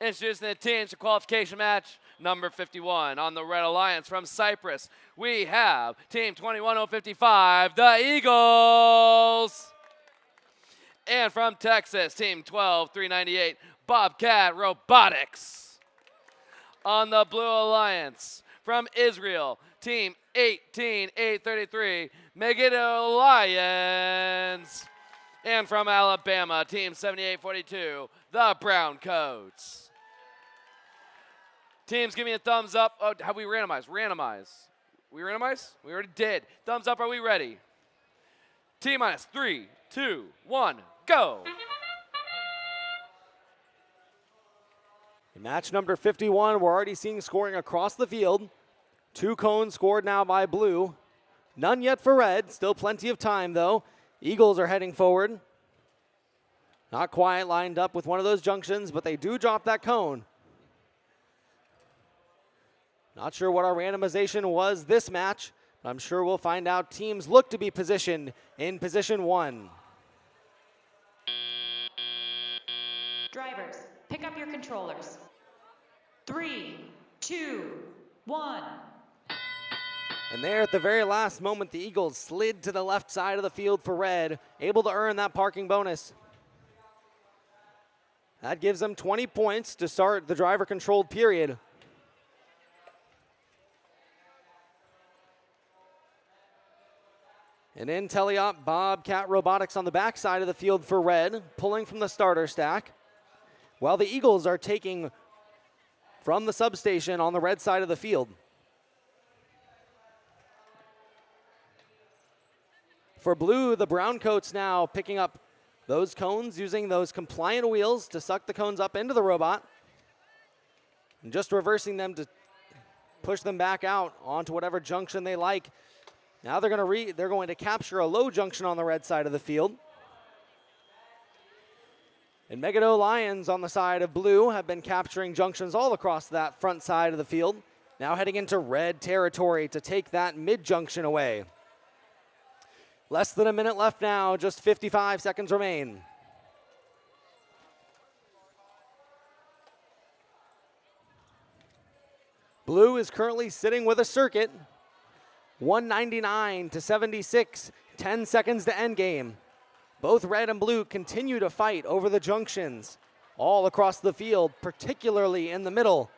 Introducing the teams to qualification match number 51 on the Red Alliance from Cyprus. We have team 21055, the Eagles. And from Texas, team 12398, Bobcat Robotics. On the Blue Alliance from Israel, team 18833, Megiddo Lions. And from Alabama, team 7842, the Brown Coats. Teams, give me a thumbs up. Oh, have we randomized? Randomize. We randomize? We already did. Thumbs up, are we ready? T-minus 3, 2, 1, go. In match number 51, we're already seeing scoring across the field. 2 cones scored now by blue. None yet for red. Still plenty of time, though. Eagles are heading forward. Not quite lined up with one of those junctions, but they do drop that cone. Not sure what our randomization was this match, but I'm sure we'll find out. Teams look to be positioned in position 1. Drivers, pick up your controllers. 3, 2, 1. And there at the very last moment, the Eagles slid to the left side of the field for red, able to earn that parking bonus. That gives them 20 points to start the driver-controlled period. And in teleop, Bobcat Robotics on the backside of the field for red, pulling from the starter stack, while the Eagles are taking from the substation on the red side of the field. For blue, the Brown Coats now picking up those cones, using those compliant wheels to suck the cones up into the robot, and just reversing them to push them back out onto whatever junction they like. Now they're going to capture a low junction on the red side of the field. And Megiddo Lions on the side of blue have been capturing junctions all across that front side of the field. Now heading into red territory to take that mid-junction away. Less than a minute left now, just 55 seconds remain. Blue is currently sitting with a circuit. 199 to 76, 10 seconds to end game. Both red and blue continue to fight over the junctions all across the field, particularly in the middle.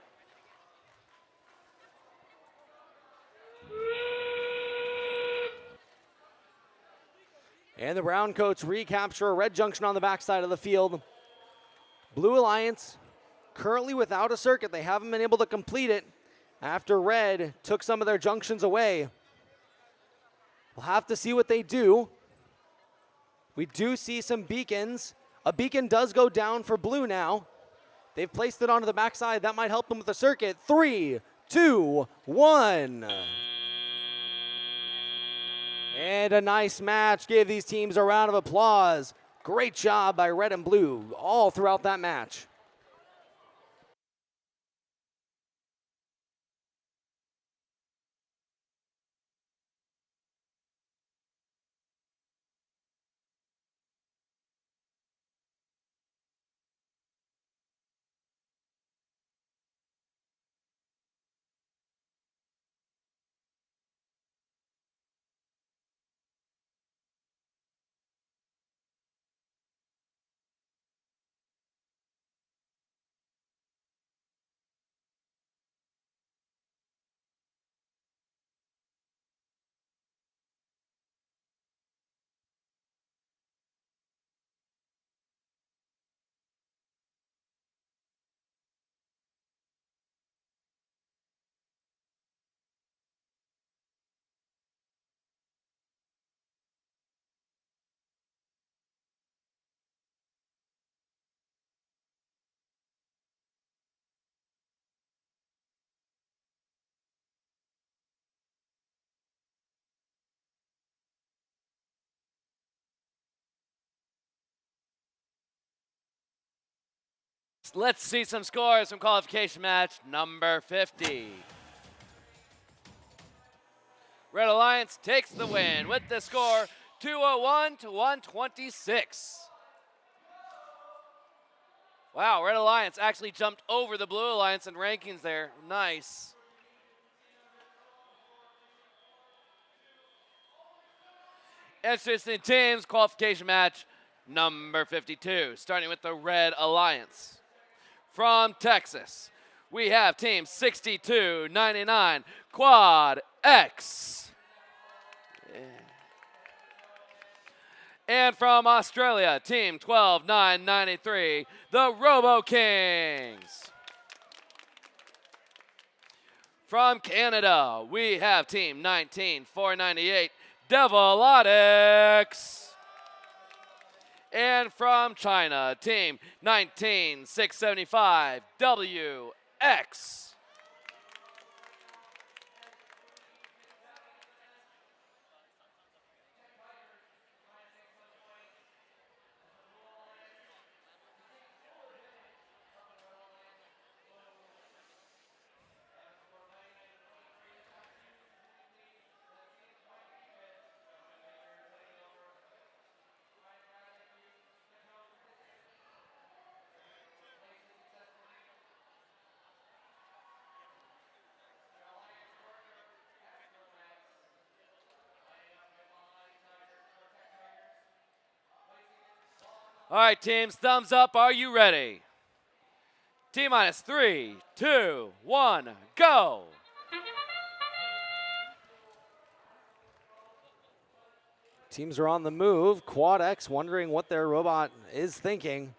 And the Brown Coats recapture a red junction on the backside of the field. Blue Alliance currently without a circuit. They haven't been able to complete it after red took some of their junctions away. We'll have to see what they do. We do see some beacons A beacon does go down for blue now. They've placed it onto the backside. That might help them with the circuit. 3, 2, 1. And a nice match. Give these teams a round of applause. Great job by red and blue all throughout that match. Let's see some scores from qualification match number 50. Red Alliance takes the win with the score 201 to 126. Wow, Red Alliance actually jumped over the Blue Alliance in rankings there. Nice. Interesting teams, qualification match number 52, starting with the Red Alliance. From Texas, we have team 6299, Quad X. Yeah. And from Australia, team 12993, the Robo Kings. From Canada, we have team 19498, Devilotics. And from China, team 19675, WX. All right, teams, thumbs up. Are you ready? T-minus 3, 2, 1, go. Teams are on the move. Quad X wondering what their robot is thinking.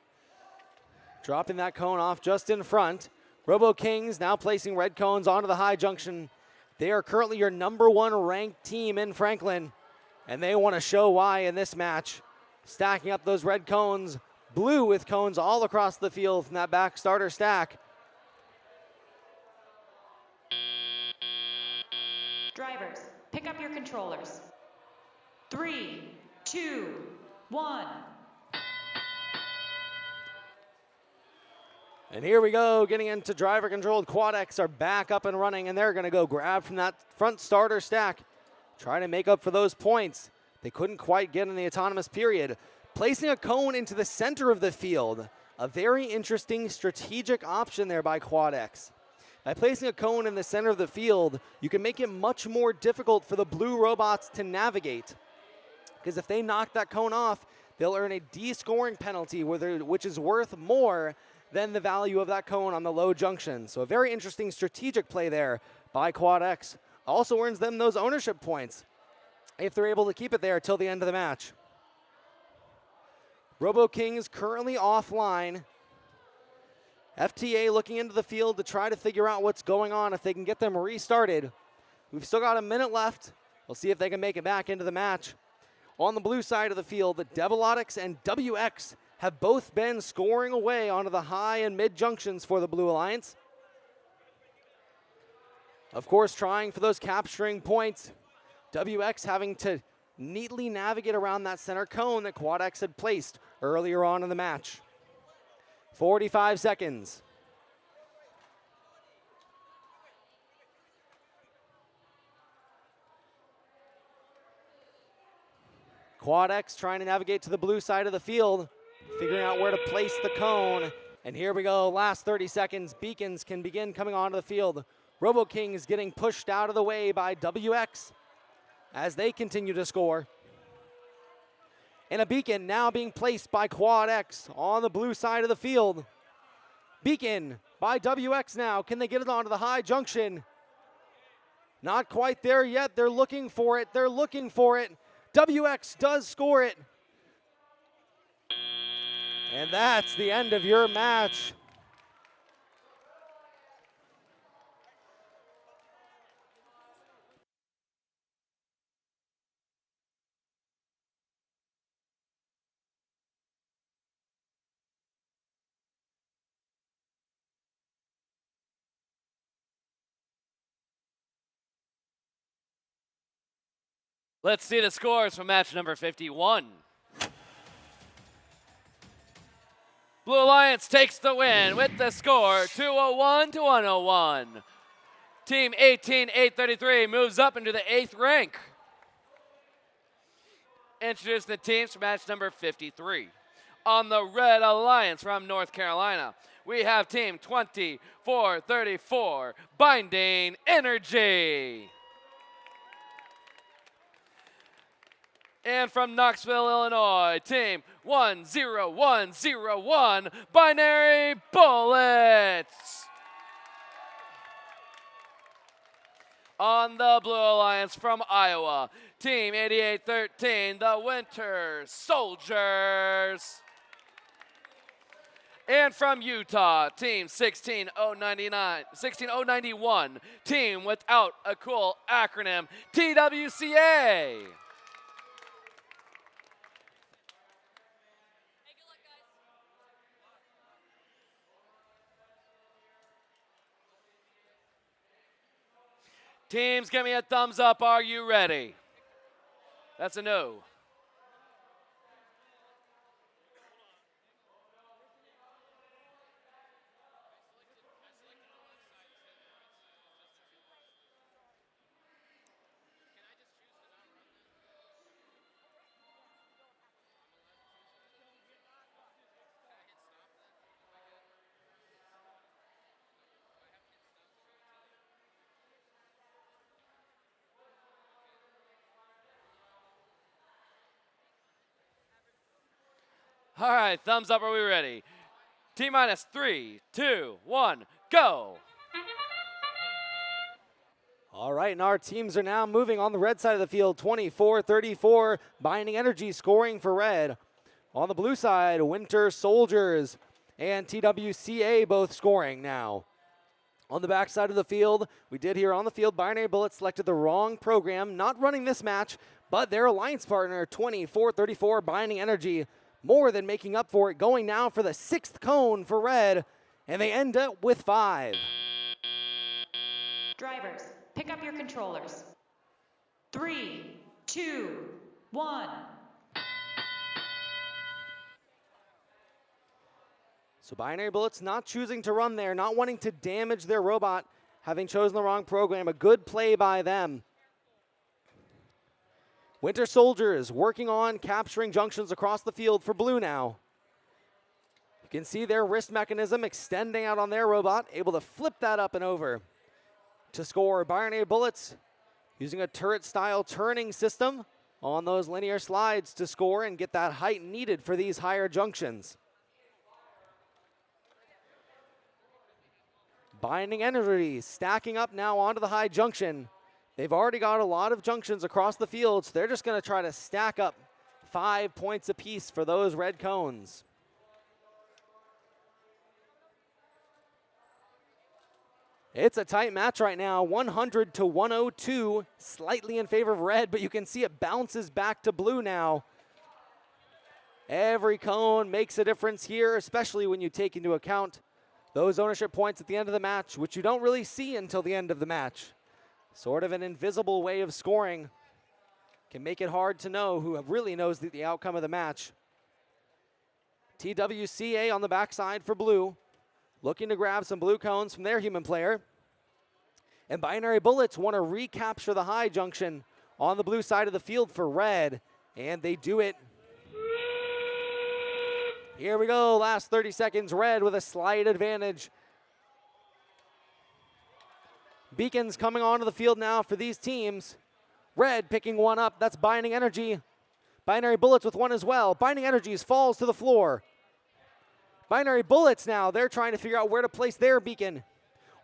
Dropping that cone off just in front. Robo Kings now placing red cones onto the high junction. They are currently your #1 ranked team in Franklin, and they want to show why in this match. Stacking up those red cones, blue with cones all across the field from that back starter stack. Drivers, pick up your controllers. 3, 2, 1. And here we go, getting into driver-controlled. Quad X are back up and running, and they're going to go grab from that front starter stack, trying to make up for those points. They couldn't quite get in the autonomous period. Placing a cone into the center of the field, a very interesting strategic option there by Quad X. By placing a cone in the center of the field, you can make it much more difficult for the blue robots to navigate. Because if they knock that cone off, they'll earn a D-scoring penalty, which is worth more than the value of that cone on the low junction. So a very interesting strategic play there by Quad X. Also earns them those ownership points if they're able to keep it there till the end of the match. Robo Kings currently offline. FTA looking into the field to try to figure out what's going on, if they can get them restarted. We've still got a minute left. We'll see if they can make it back into the match. On the blue side of the field, the Devilotics and WX have both been scoring away onto the high and mid junctions for the Blue Alliance. Of course, trying for those capturing points. WX having to neatly navigate around that center cone that QuadX had placed earlier on in the match. 45 seconds. QuadX trying to navigate to the blue side of the field, figuring out where to place the cone. And here we go, last 30 seconds. Beacons can begin coming onto the field. Robo Kings getting pushed out of the way by WX as they continue to score. And a beacon now being placed by QuadX on the blue side of the field. Beacon by WX now. Can they get it onto the high junction? Not quite there yet. They're looking for it. They're looking for it. WX does score it. And that's the end of your match. Let's see the scores from match number 51. Blue Alliance takes the win with the score 201 to 101. Team 18833 moves up into the 8th rank. Introduce the teams for match number 53. On the Red Alliance from North Carolina, we have team 2434, Binding Energy. And from Knoxville, Illinois, team 10101, Binary Bullets. On the Blue Alliance from Iowa, team 8813, the Winter Soldiers. And from Utah, team 16091, team without a cool acronym, TWCA. Teams, give me a thumbs up. Are you ready? That's a no. All right, thumbs up. Are we ready? T-minus 3, 2, 1, go. All right, and our teams are now moving on the red side of the field. 24-34, Binding Energy scoring for red. On the blue side, Winter Soldiers and TWCA both scoring now. On the back side of the field, we did hear on the field, Binary Bullets selected the wrong program, not running this match, but their alliance partner, 24-34, Binding Energy, more than making up for it, going now for the 6th cone for red, and they end up with 5. Drivers, pick up your controllers. 3, 2, 1. So Binary Bullets not choosing to run there, not wanting to damage their robot, having chosen the wrong program. A good play by them. Winter Soldiers working on capturing junctions across the field for blue now. You can see their wrist mechanism extending out on their robot, able to flip that up and over to score. Binary Bullets using a turret-style turning system on those linear slides to score and get that height needed for these higher junctions. Binding Energy stacking up now onto the high junction. They've already got a lot of junctions across the field, so they're just going to try to stack up 5 points apiece for those red cones. It's a tight match right now, 100 to 102, slightly in favor of red, but you can see it bounces back to blue now. Every cone makes a difference here, especially when you take into account those ownership points at the end of the match, which you don't really see until the end of the match. Sort of an invisible way of scoring. Can make it hard to know who really knows the outcome of the match. TWCA on the backside for blue, looking to grab some blue cones from their human player. And Binary Bullets want to recapture the high junction on the blue side of the field for red, and they do it. Here we go, last 30 seconds, red with a slight advantage. Beacons coming onto the field now for these teams. Red picking one up, that's Binding Energy. Binary Bullets with one as well. Binding Energies falls to the floor. Binary Bullets now, they're trying to figure out where to place their beacon.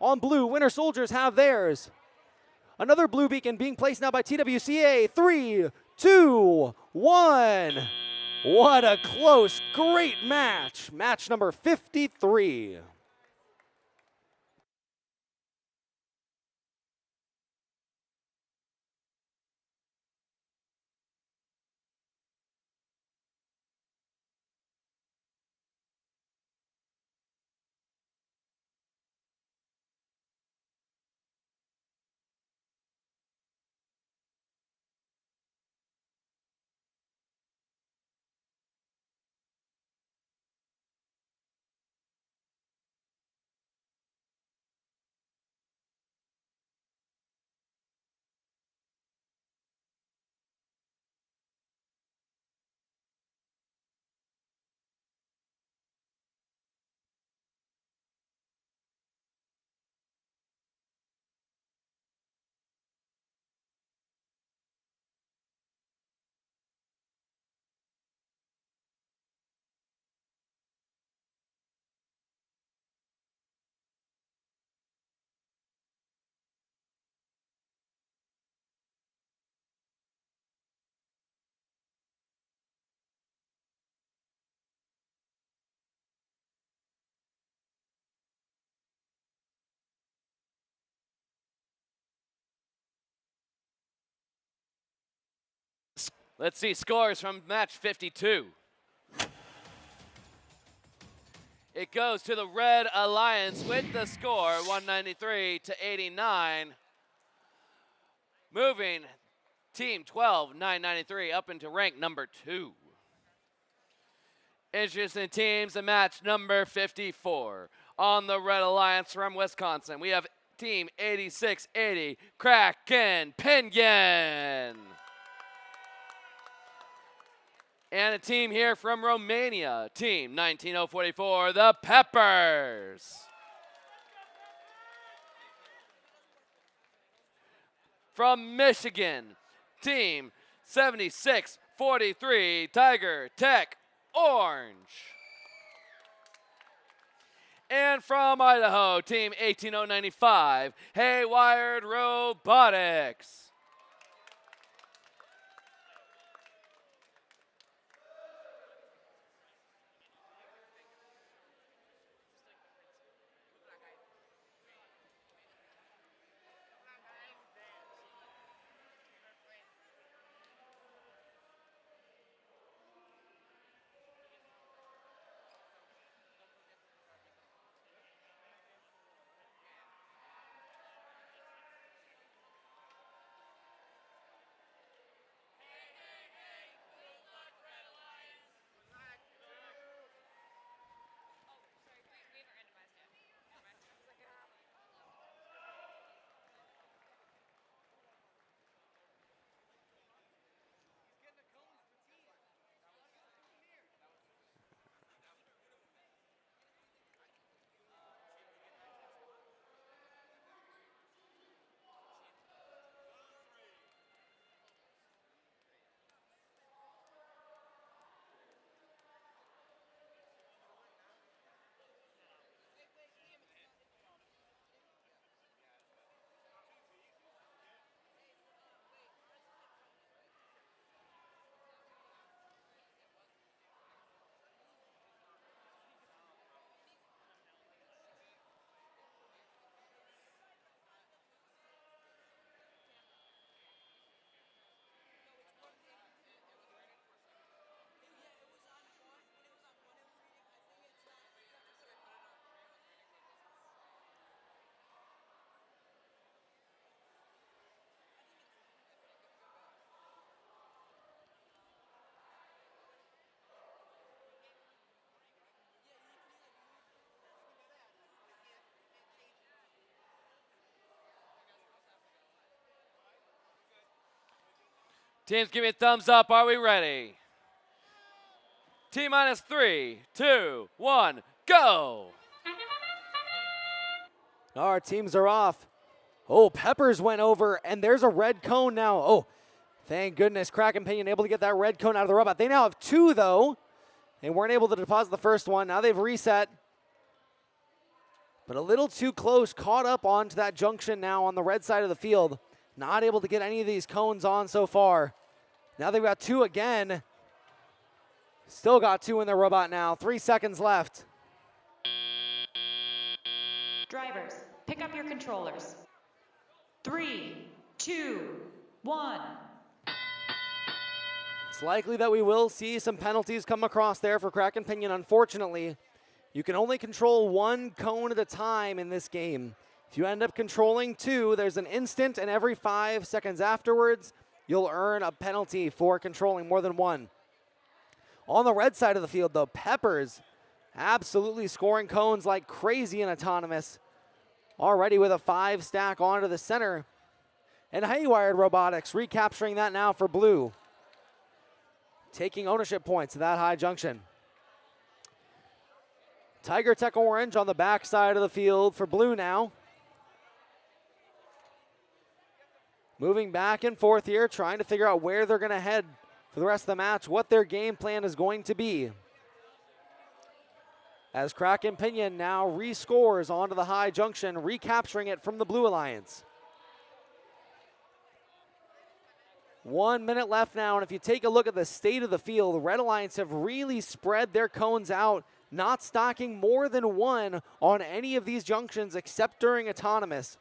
On blue, Winter Soldiers have theirs. Another blue beacon being placed now by TWCA. 3, 2, 1. What a close, great match. Match number 53. Let's see scores from match 52. It goes to the Red Alliance with the score 193-89. Moving Team 12, 993 up into rank number 2. Interesting teams in match number 54. On the Red Alliance from Wisconsin, we have Team 8680, Kraken Penguin. And a team here from Romania, Team 19044, the Peppers. From Michigan, Team 7643, Tiger Tech Orange. And from Idaho, Team 18095, Haywired Robotics. Teams, give me a thumbs up. Are we ready? T minus 3, 2, 1, go. Our teams are off. Oh, Peppers went over, and there's a red cone now. Oh, thank goodness. Kraken Pinion able to get that red cone out of the robot. They now have 2, though. They weren't able to deposit the first one. Now they've reset. But a little too close, caught up onto that junction now on the red side of the field. Not able to get any of these cones on so far. Now they've got 2 again. Still got 2 in their robot now. 3 seconds left. Drivers, pick up your controllers. 3, 2, 1. It's likely that we will see some penalties come across there for Kraken Pinion. Unfortunately, you can only control 1 cone at a time in this game. If you end up controlling 2, there's an instant, and every 5 seconds afterwards, you'll earn a penalty for controlling more than 1. On the red side of the field, though, Peppers absolutely scoring cones like crazy in Autonomous. Already with a 5 stack onto the center. And Haywired Robotics recapturing that now for Blue. Taking ownership points at that high junction. Tiger Tech Orange on the back side of the field for Blue now. Moving back and forth here, trying to figure out where they're going to head for the rest of the match, what their game plan is going to be. As Kraken Pinion now rescores onto the high junction, recapturing it from the Blue Alliance. 1 minute left now, and if you take a look at the state of the field, the Red Alliance have really spread their cones out, not stocking more than 1 on any of these junctions except during Autonomous.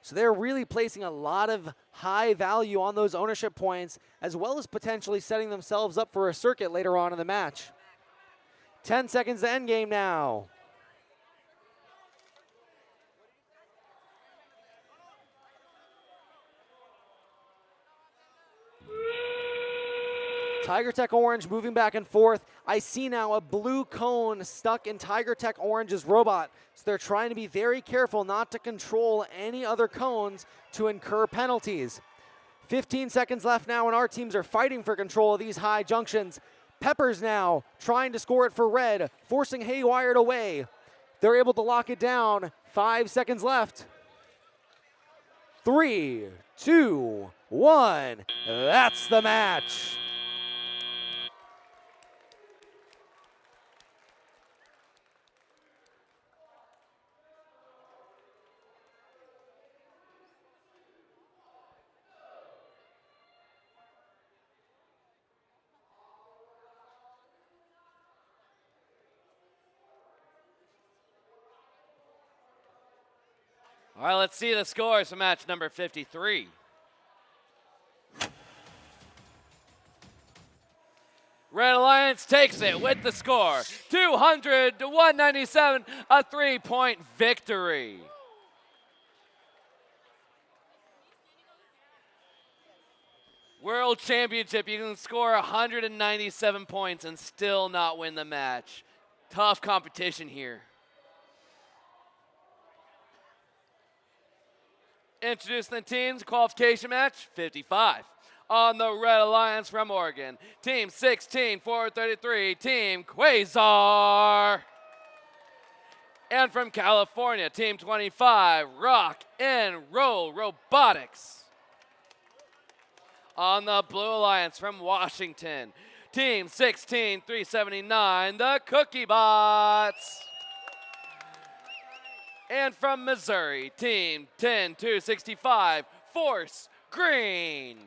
So they're really placing a lot of high value on those ownership points, as well as potentially setting themselves up for a circuit later on in the match. 10 seconds to end game now. Tiger Tech Orange moving back and forth. I see now a blue cone stuck in Tiger Tech Orange's robot. So they're trying to be very careful not to control any other cones to incur penalties. 15 seconds left now, and our teams are fighting for control of these high junctions. Peppers now trying to score it for red, forcing Haywired away. They're able to lock it down. 5 seconds left. 3, 2, 1. That's the match. All right, let's see the scores for match number 53. Red Alliance takes it with the score, 200 to 197, a 3-point victory. World Championship, you can score 197 points and still not win the match. Tough competition here. Introducing the teams, qualification match 55. On the Red Alliance from Oregon, Team 16, 433, Team Quasar. And from California, Team 25, Rock and Roll Robotics. On the Blue Alliance from Washington, Team 16, 379, the Cookie Bots. And from Missouri, Team 10, 265, Force Green.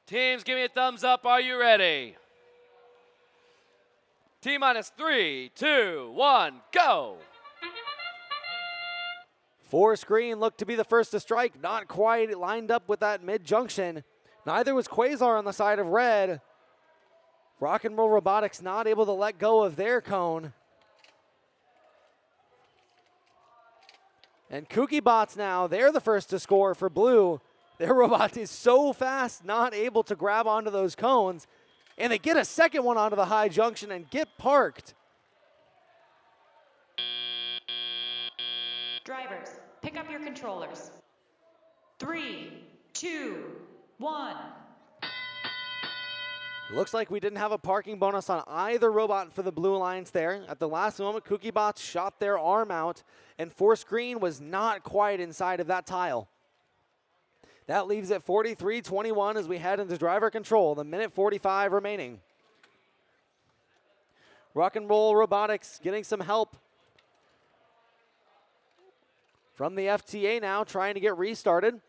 Teams, give me a thumbs up. Are you ready? T-minus 3, 2, 1, go. Forest Green looked to be the first to strike, not quite lined up with that mid-junction. Neither was Quasar on the side of red. Rock and Roll Robotics not able to let go of their cone. And Kooky Bots now, they're the first to score for blue. Their robot is so fast, not able to grab onto those cones. And they get a second one onto the high junction and get parked. Drivers, pick up your controllers. 3, 2, 1. Looks like we didn't have a parking bonus on either robot for the Blue Alliance there. At the last moment, Kooky Bots shot their arm out, and Force Green was not quite inside of that tile. That leaves it 43-21 as we head into driver control, the minute 45 remaining. Rock and Roll Robotics getting some help from the FTA now, trying to get restarted.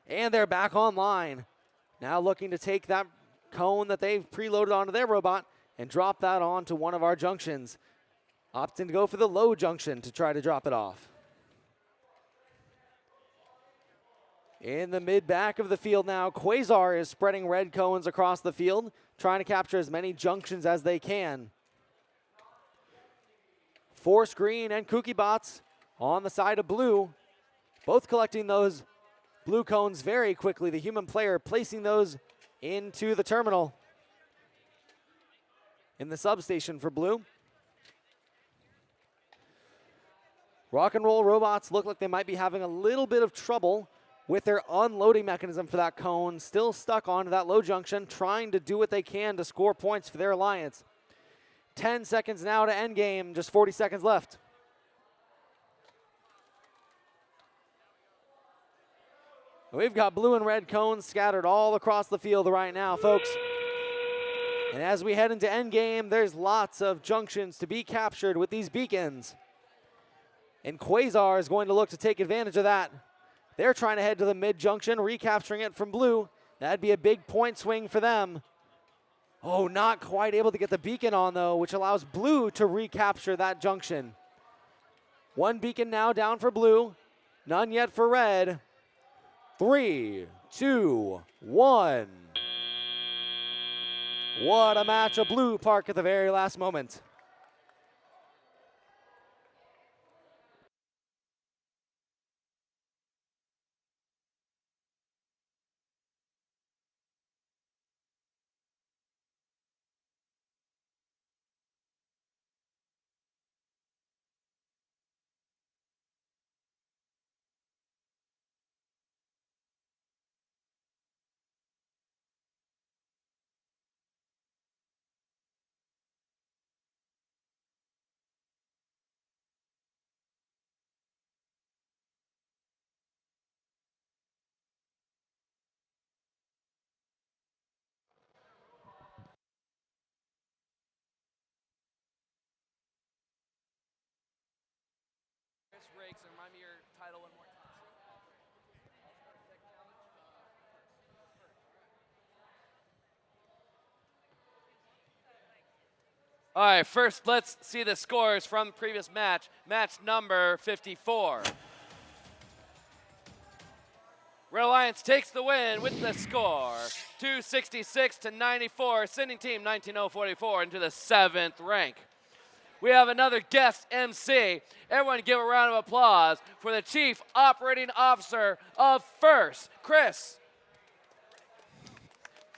And they're back online. Now looking to take that cone that they've preloaded onto their robot and drop that onto one of our junctions. Opting to go for the low junction to try to drop it off. In the mid-back of the field now, Quasar is spreading red cones across the field, trying to capture as many junctions as they can. Force Green and Kooky Bots on the side of blue, both collecting those blue cones very quickly. The human player placing those into the terminal in the substation for blue. Rock and Roll Robots look like they might be having a little bit of trouble with their unloading mechanism for that cone, still stuck onto that low junction, trying to do what they can to score points for their alliance. 10 seconds now to end game, just 40 seconds left. We've got blue and red cones scattered all across the field right now, folks. And as we head into endgame, there's lots of junctions to be captured with these beacons. And Quasar is going to look to take advantage of that. They're trying to head to the mid-junction, recapturing it from blue. That'd be a big point swing for them. Oh, not quite able to get the beacon on, though, which allows blue to recapture that junction. One beacon now down for blue, none yet for red. 3, 2, 1. What a match of blue park at the very last moment. Remind me your title one more time. All right, first let's see the scores from the previous match, match number 54. Red Alliance takes the win with the score, 266-94, sending team 19044 into the 7th rank. We have another guest MC. Everyone give a round of applause for the Chief Operating Officer of FIRST, Chris.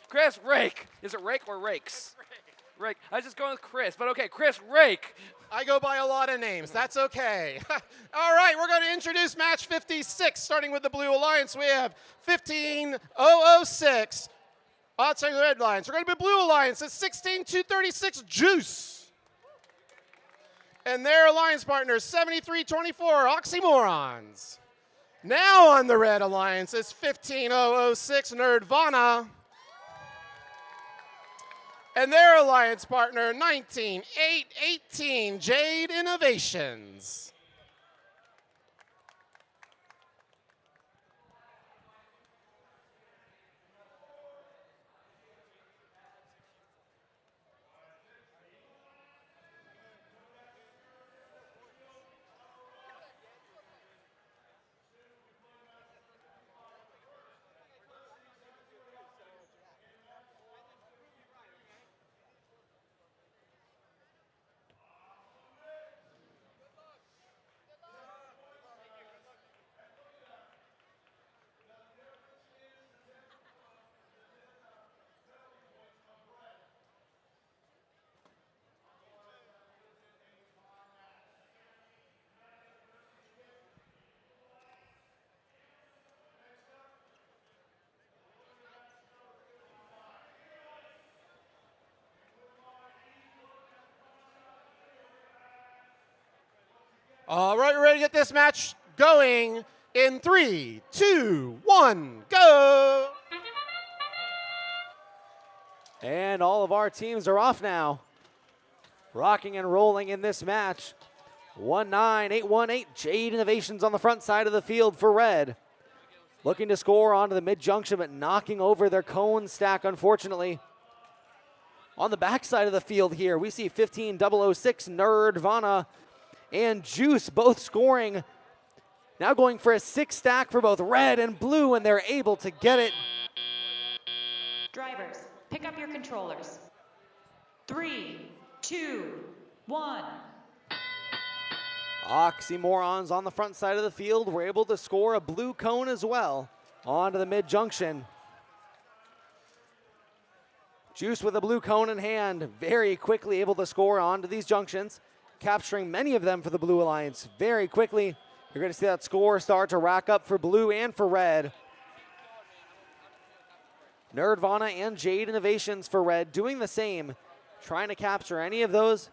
Chris Rake. Is it Rake or Rakes? Rake. I was just going with Chris, but okay, Chris Rake. I go by a lot of names. That's okay. All right, we're going to introduce match 56, starting with the Blue Alliance. We have 15006. Outside the Red Alliance. We're going to be Blue Alliance at 16236 Juice. And their alliance partners, 7324 Oxymorons. Now on the Red Alliance is 15006 Nerdvana. And their alliance partner, 19818 Jade Innovations. All right, we're ready to get this match going in 3, 2, 1, go! And all of our teams are off now. Rocking and rolling in this match. 1-9-8-1-8, Jade Innovations on the front side of the field for red. Looking to score onto the mid-junction, but knocking over their cone stack, unfortunately. On the back side of the field here, we see 15006, Nerdvana and Juice both scoring. Now going for a 6 stack for both red and blue, and they're able to get it. Drivers, pick up your controllers. 3, 2, 1. Oxymorons on the front side of the field were able to score a blue cone as well onto the mid-junction. Juice with a blue cone in hand, very quickly able to score onto these junctions, capturing many of them for the Blue Alliance very quickly. You're going to see that score start to rack up for blue and for red. Nerdvana and Jade Innovations for red doing the same, trying to capture any of those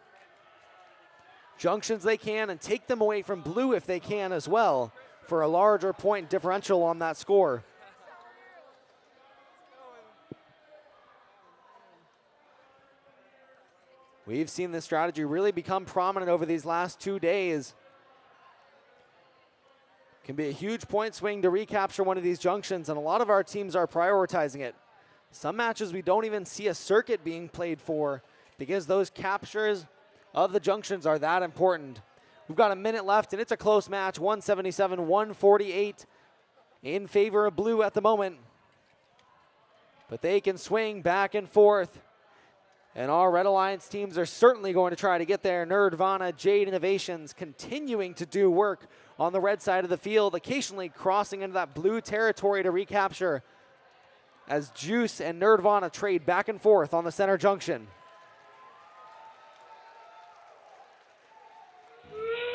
junctions they can and take them away from blue if they can as well for a larger point differential on that score. We've seen this strategy really become prominent over these last 2 days. Can be a huge point swing to recapture one of these junctions, and a lot of our teams are prioritizing it. Some matches we don't even see a circuit being played for because those captures of the junctions are that important. We've got a minute left, and it's a close match, 177-148 in favor of blue at the moment. But they can swing back and forth, and our Red Alliance teams are certainly going to try to get there. Nerdvana, Jade Innovations continuing to do work on the red side of the field, occasionally crossing into that blue territory to recapture as Juice and Nerdvana trade back and forth on the center junction.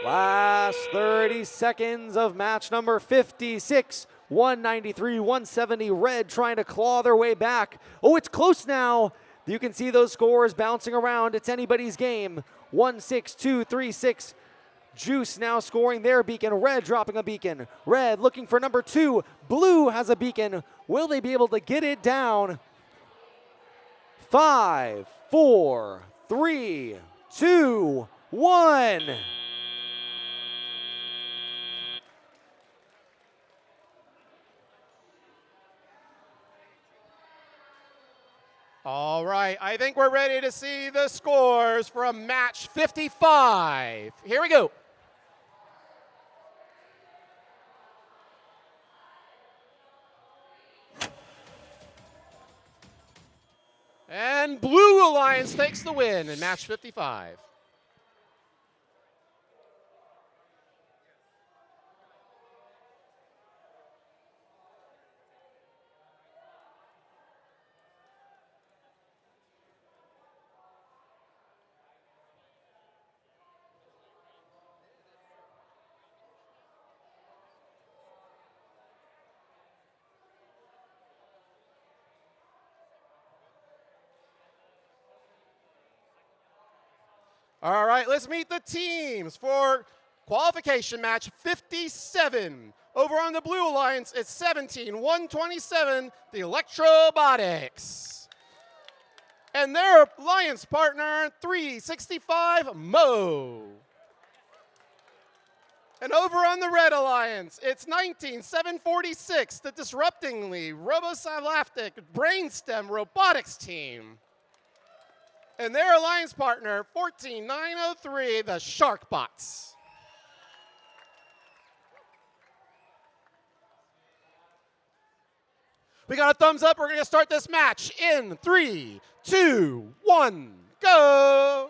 Last 30 seconds of match number 56. 193, 170, red trying to claw their way back. Oh, it's close now. You can see those scores bouncing around. It's anybody's game. 1-6, 2-3-6. Juice now scoring their beacon. Red dropping a beacon. Red looking for number 2. Blue has a beacon. Will they be able to get it down? 5, 4, 3, 2, 1. All right, I think we're ready to see the scores from match 55. Here we go. And Blue Alliance takes the win in match 55. All right, let's meet the teams for qualification match 57. Over on the Blue Alliance, it's 17-127, the Electrobotics. And their alliance partner, 365, Mo. And over on the Red Alliance, it's 19-746, the disruptingly robosyllaptic brainstem robotics team. And their alliance partner, 14903, the Sharkbots. We got a thumbs up. We're going to start this match in 3, 2, 1, go.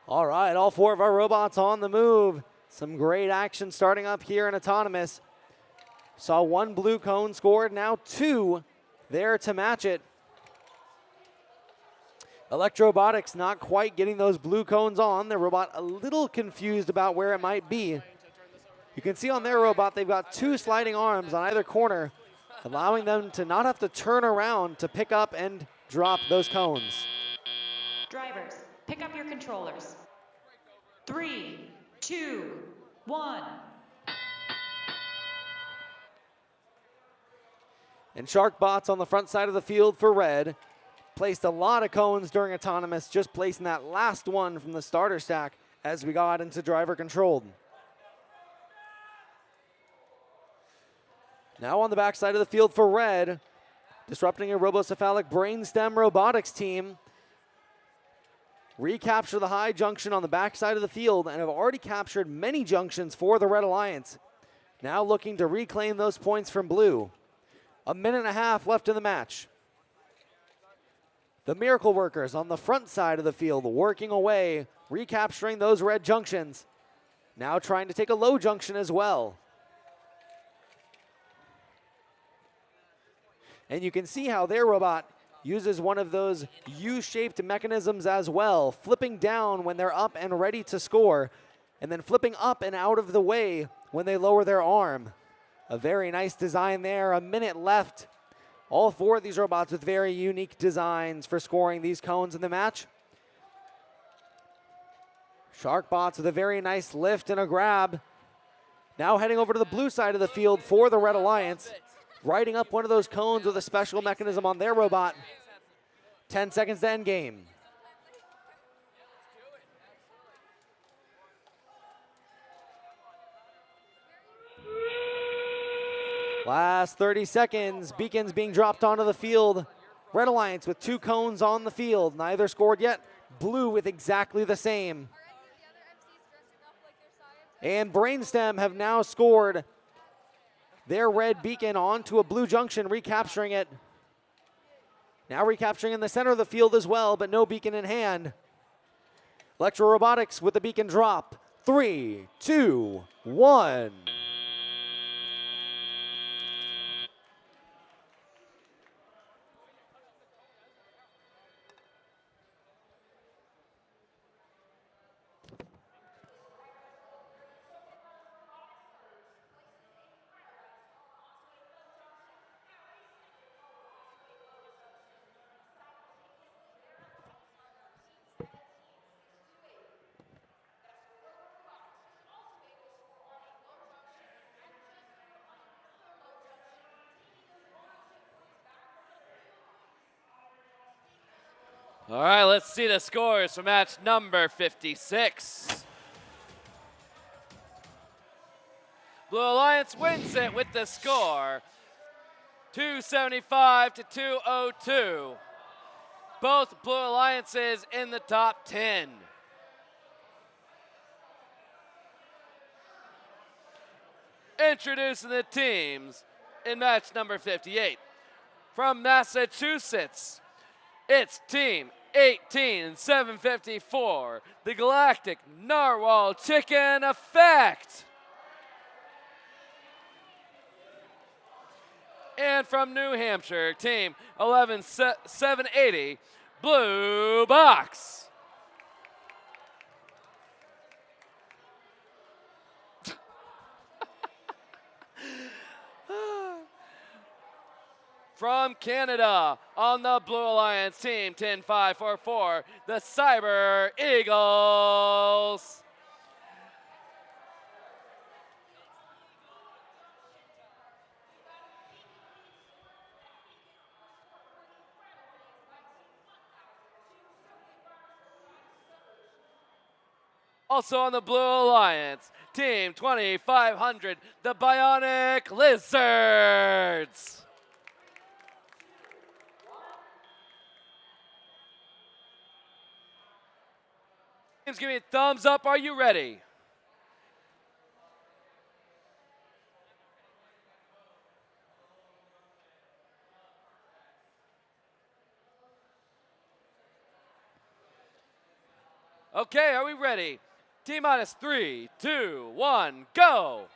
All right, all 4 of our robots on the move. Some great action starting up here in Autonomous. Saw 1 blue cone scored, now 2 there to match it. Electrobotics not quite getting those blue cones on. Their robot a little confused about where it might be. You can see on their robot they've got 2 sliding arms on either corner, allowing them to not have to turn around to pick up and drop those cones. Drivers, pick up your controllers. 3, 2, 1. And Shark Bots on the front side of the field for red. Placed a lot of cones during autonomous, just placing that last one from the starter stack as we got into driver controlled. Now on the backside of the field for red, disrupting a robocephalic brainstem robotics team. Recapture the high junction on the backside of the field and have already captured many junctions for the Red Alliance. Now looking to reclaim those points from blue. 1.5 minutes left in the match. The Miracle Workers on the front side of the field working away, recapturing those red junctions. Now trying to take a low junction as well. And you can see how their robot uses one of those U-shaped mechanisms as well, flipping down when they're up and ready to score, and then flipping up and out of the way when they lower their arm. A very nice design there, 1 minute left. All 4 of these robots with very unique designs for scoring these cones in the match. Shark Bots with a very nice lift and a grab. Now heading over to the blue side of the field for the Red Alliance. Riding up one of those cones with a special mechanism on their robot. 10 seconds to end game. Last 30 seconds, beacons being dropped onto the field. Red Alliance with 2 cones on the field, neither scored yet. Blue with exactly the same. And Brainstem have now scored their red beacon onto a blue junction, recapturing it. Now recapturing in the center of the field as well, but no beacon in hand. Electro Robotics with the beacon drop. 3, 2, 1. All right, let's see the scores for match number 56. Blue Alliance wins it with the score 275 to 202. Both Blue Alliances in the top 10. Introducing the teams in match number 58. From Massachusetts, it's Team 18754, the Galactic Narwhal Chicken Effect. And from New Hampshire, Team 11780, Blue Box. From Canada, on the Blue Alliance team, 10544, the Cyber Eagles. Also on the Blue Alliance, team 2500, the Bionic Lizards. Give me a thumbs up. Are you ready? Okay, are we ready? T-minus 3, 2, 1, go.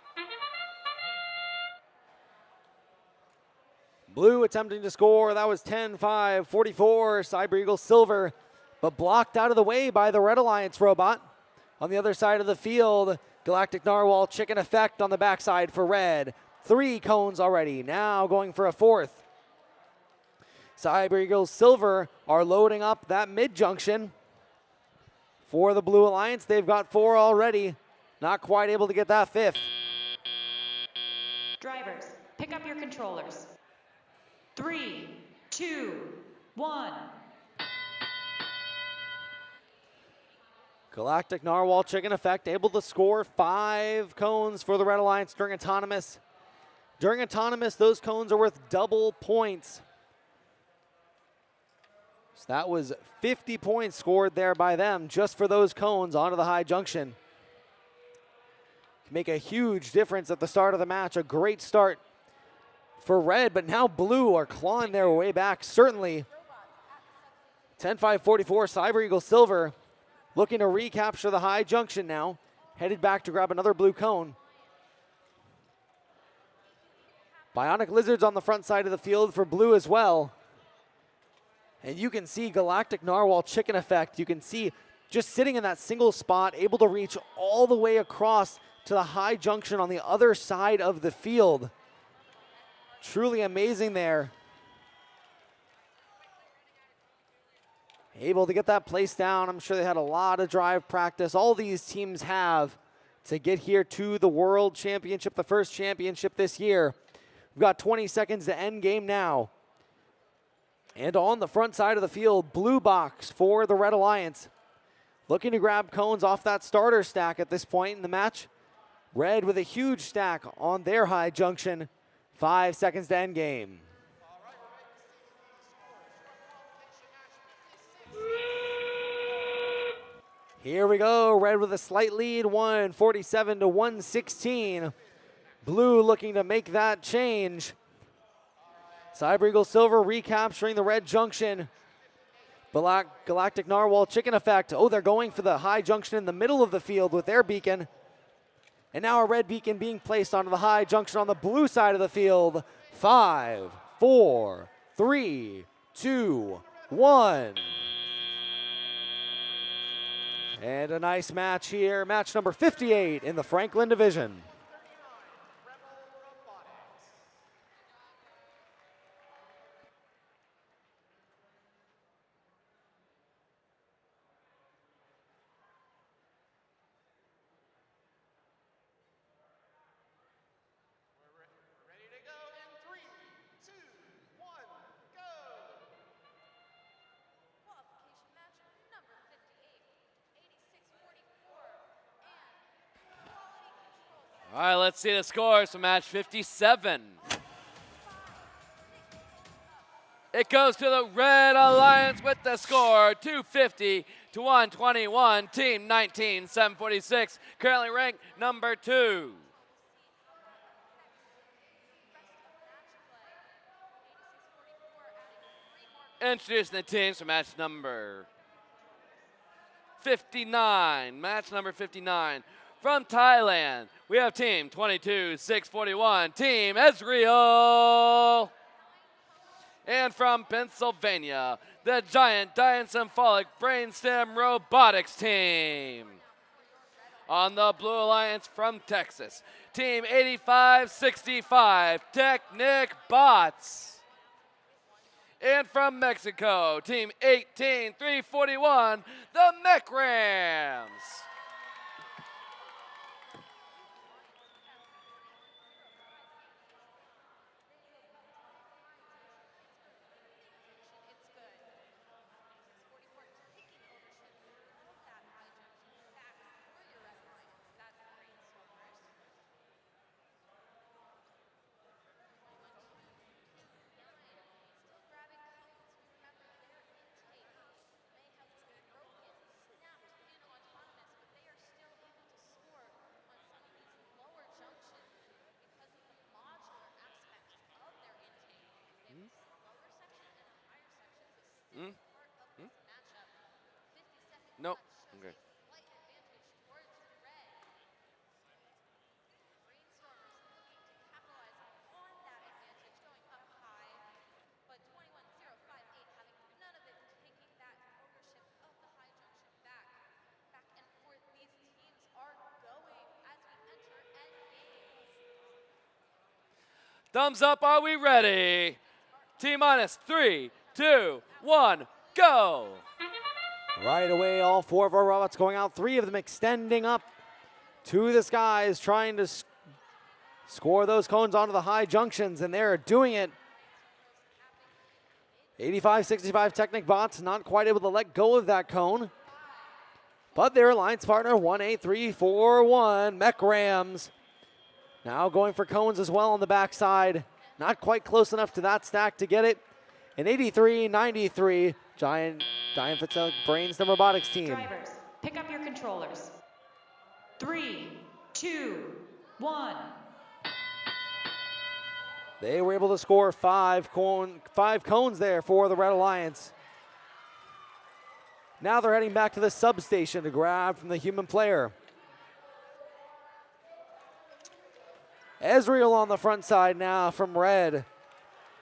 Blue attempting to score. That was 10-5, 44. Cyber Eagle Silver, but blocked out of the way by the Red Alliance robot. On the other side of the field, Galactic Narwhal Chicken Effect on the backside for red. 3 cones already, now going for a 4th. Cyber Eagle Silver are loading up that mid-junction. For the Blue Alliance, they've got 4 already. Not quite able to get that 5th. Drivers, pick up your controllers. 3, 2, 1. Galactic Narwhal Chicken Effect able to score 5 cones for the Red Alliance during Autonomous. During Autonomous, those cones are worth double points. So that was 50 points scored there by them just for those cones onto the high junction. Can make a huge difference at the start of the match. A great start for Red, but now Blue are clawing their way back, certainly. 10-5-44, Cyber Eagle Silver looking to recapture the high junction now. Headed back to grab another blue cone. Bionic Lizards on the front side of the field for Blue as well. And you can see Galactic Narwhal Chicken Effect. You can see just sitting in that single spot, able to reach all the way across to the high junction on the other side of the field. Truly amazing there. Able to get that place down. I'm sure they had a lot of drive practice. All these teams have to get here to the World Championship, the first championship this year. We've got 20 seconds to end game now. And on the front side of the field, blue box for the Red Alliance. Looking to grab cones off that starter stack at this point in the match. Red with a huge stack on their high junction. 5 seconds to end game. Here we go, Red with a slight lead, 147 to 116. Blue looking to make that change. Cyber Eagle Silver recapturing the red junction. Galactic Narwhal Chicken Effect. Oh, they're going for the high junction in the middle of the field with their beacon. And now a red beacon being placed onto the high junction on the blue side of the field. 5, 4, 3, 2, 1. And a nice match here. Match number 58 in the Franklin division. All right, let's see the scores for match 57. It goes to the Red Alliance with the score, 250 to 121. Team 19, 746, currently ranked number 2. Introducing the teams for match number 59. Match number 59. From Thailand, we have team 22-641, Team Ezreal. And from Pennsylvania, the Giant Diencephalic Brainstem Robotics team. On the Blue Alliance from Texas, Team 8565, Technic Bots. And from Mexico, Team 18341, the Mech Rams. Nope. Okay. Thumbs up, are we ready? T-minus 3, 2, 1, go. Right away, all 4 of our robots going out, 3 of them extending up to the skies, trying to score those cones onto the high junctions, and they're doing it. 85-65 Technic bots not quite able to let go of that cone. But their alliance partner, 1-8-3-4-1, Mech Rams. Now going for cones as well on the backside. Not quite close enough to that stack to get it. An 83-93 Giant Fatalic Brainstem Robotics team. Drivers, pick up your controllers. 3, 2, 1. They were able to score 5 cones there for the Red Alliance. Now they're heading back to the substation to grab from the human player. Ezreal on the front side now from Red.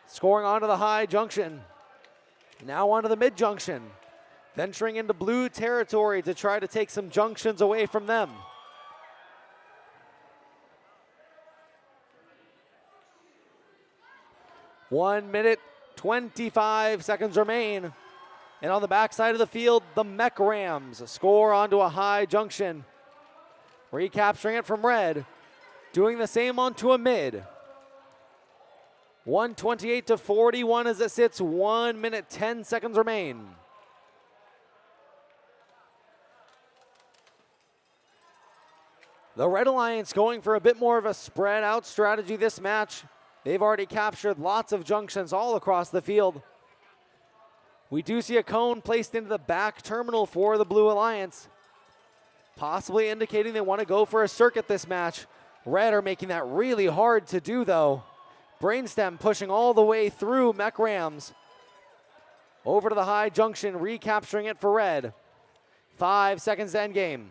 Scoring onto the high junction. Now onto the mid junction. Venturing into blue territory to try to take some junctions away from them. One minute, 25 seconds remain. And on the backside of the field, the Mech Rams score onto a high junction. Recapturing it from Red. Doing the same onto a mid. 128-41 as it sits. 1 minute, 10 seconds remain. The Red Alliance going for a bit more of a spread out strategy this match. They've already captured lots of junctions all across the field. We do see a cone placed into the back terminal for the Blue Alliance, possibly indicating they want to go for a circuit this match. Red are making that really hard to do though. Brainstem pushing all the way through Mech Rams. Over to the high junction, recapturing it for Red. 5 seconds to end game.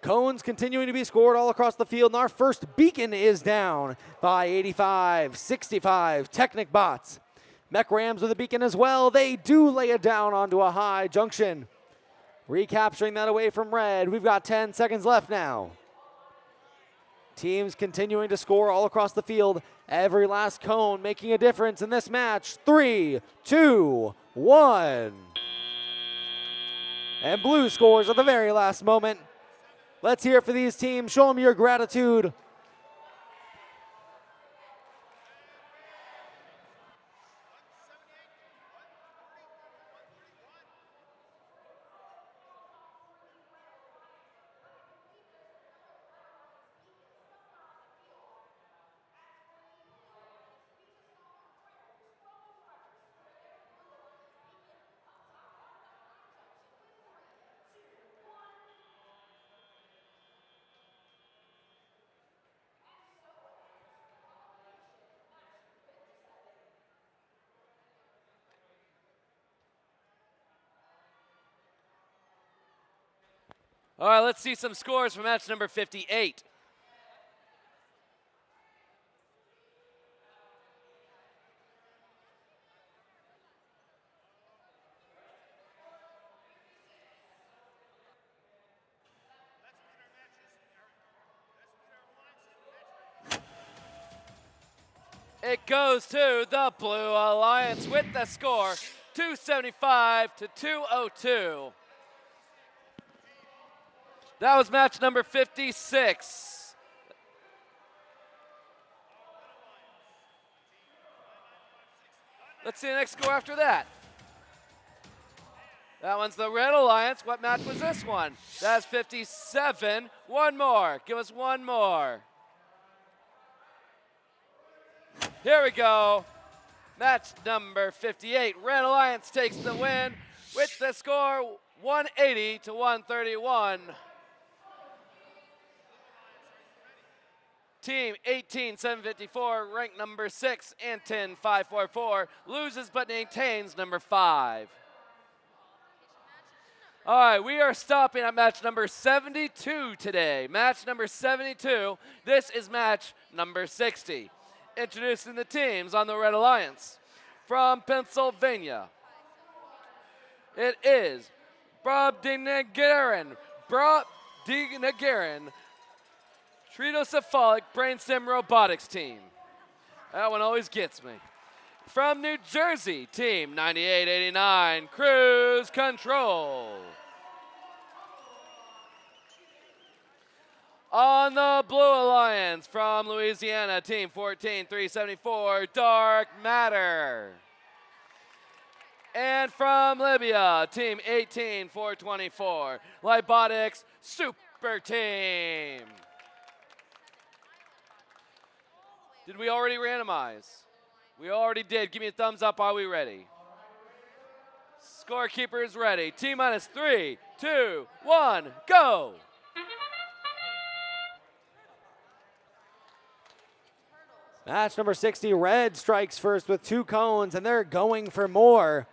Cones continuing to be scored all across the field, and our first beacon is down by 85-65 Technic bots. Mech Rams with a beacon as well. They do lay it down onto a high junction. Recapturing that away from Red. We've got 10 seconds left now. Teams continuing to score all across the field. Every last cone making a difference in this match. 3, 2, 1. And Blue scores at the very last moment. Let's hear it for these teams. Show them your gratitude. All right, let's see some scores for match number 58. It goes to the Blue Alliance with the score 275-202. That was match number 56. Let's see the next score after that. That one's the Red Alliance. What match was this one? That's 57. One more. Give us one more. Here we go. Match number 58. Red Alliance takes the win with the score 180-131. Team 18754, ranked number 6, Anton 544, loses but maintains number 5. All right, we are stopping at match number 72 today. Match number 72. This is match number 60. Introducing the teams on the Red Alliance. From Pennsylvania, it is Brobdingnagirin, Tritocephalic Brainstem Robotics team. That one always gets me. From New Jersey, team 9889 Cruise Control. On the Blue Alliance from Louisiana, team 14374 Dark Matter. And from Libya, team 18424 Libotics Super Team. Did we already randomize? We already did. Give me a thumbs up. Are we ready? Scorekeeper is ready. T minus 3, 2, 1, go. Match number 60, red strikes first with 2 cones, and they're going for more.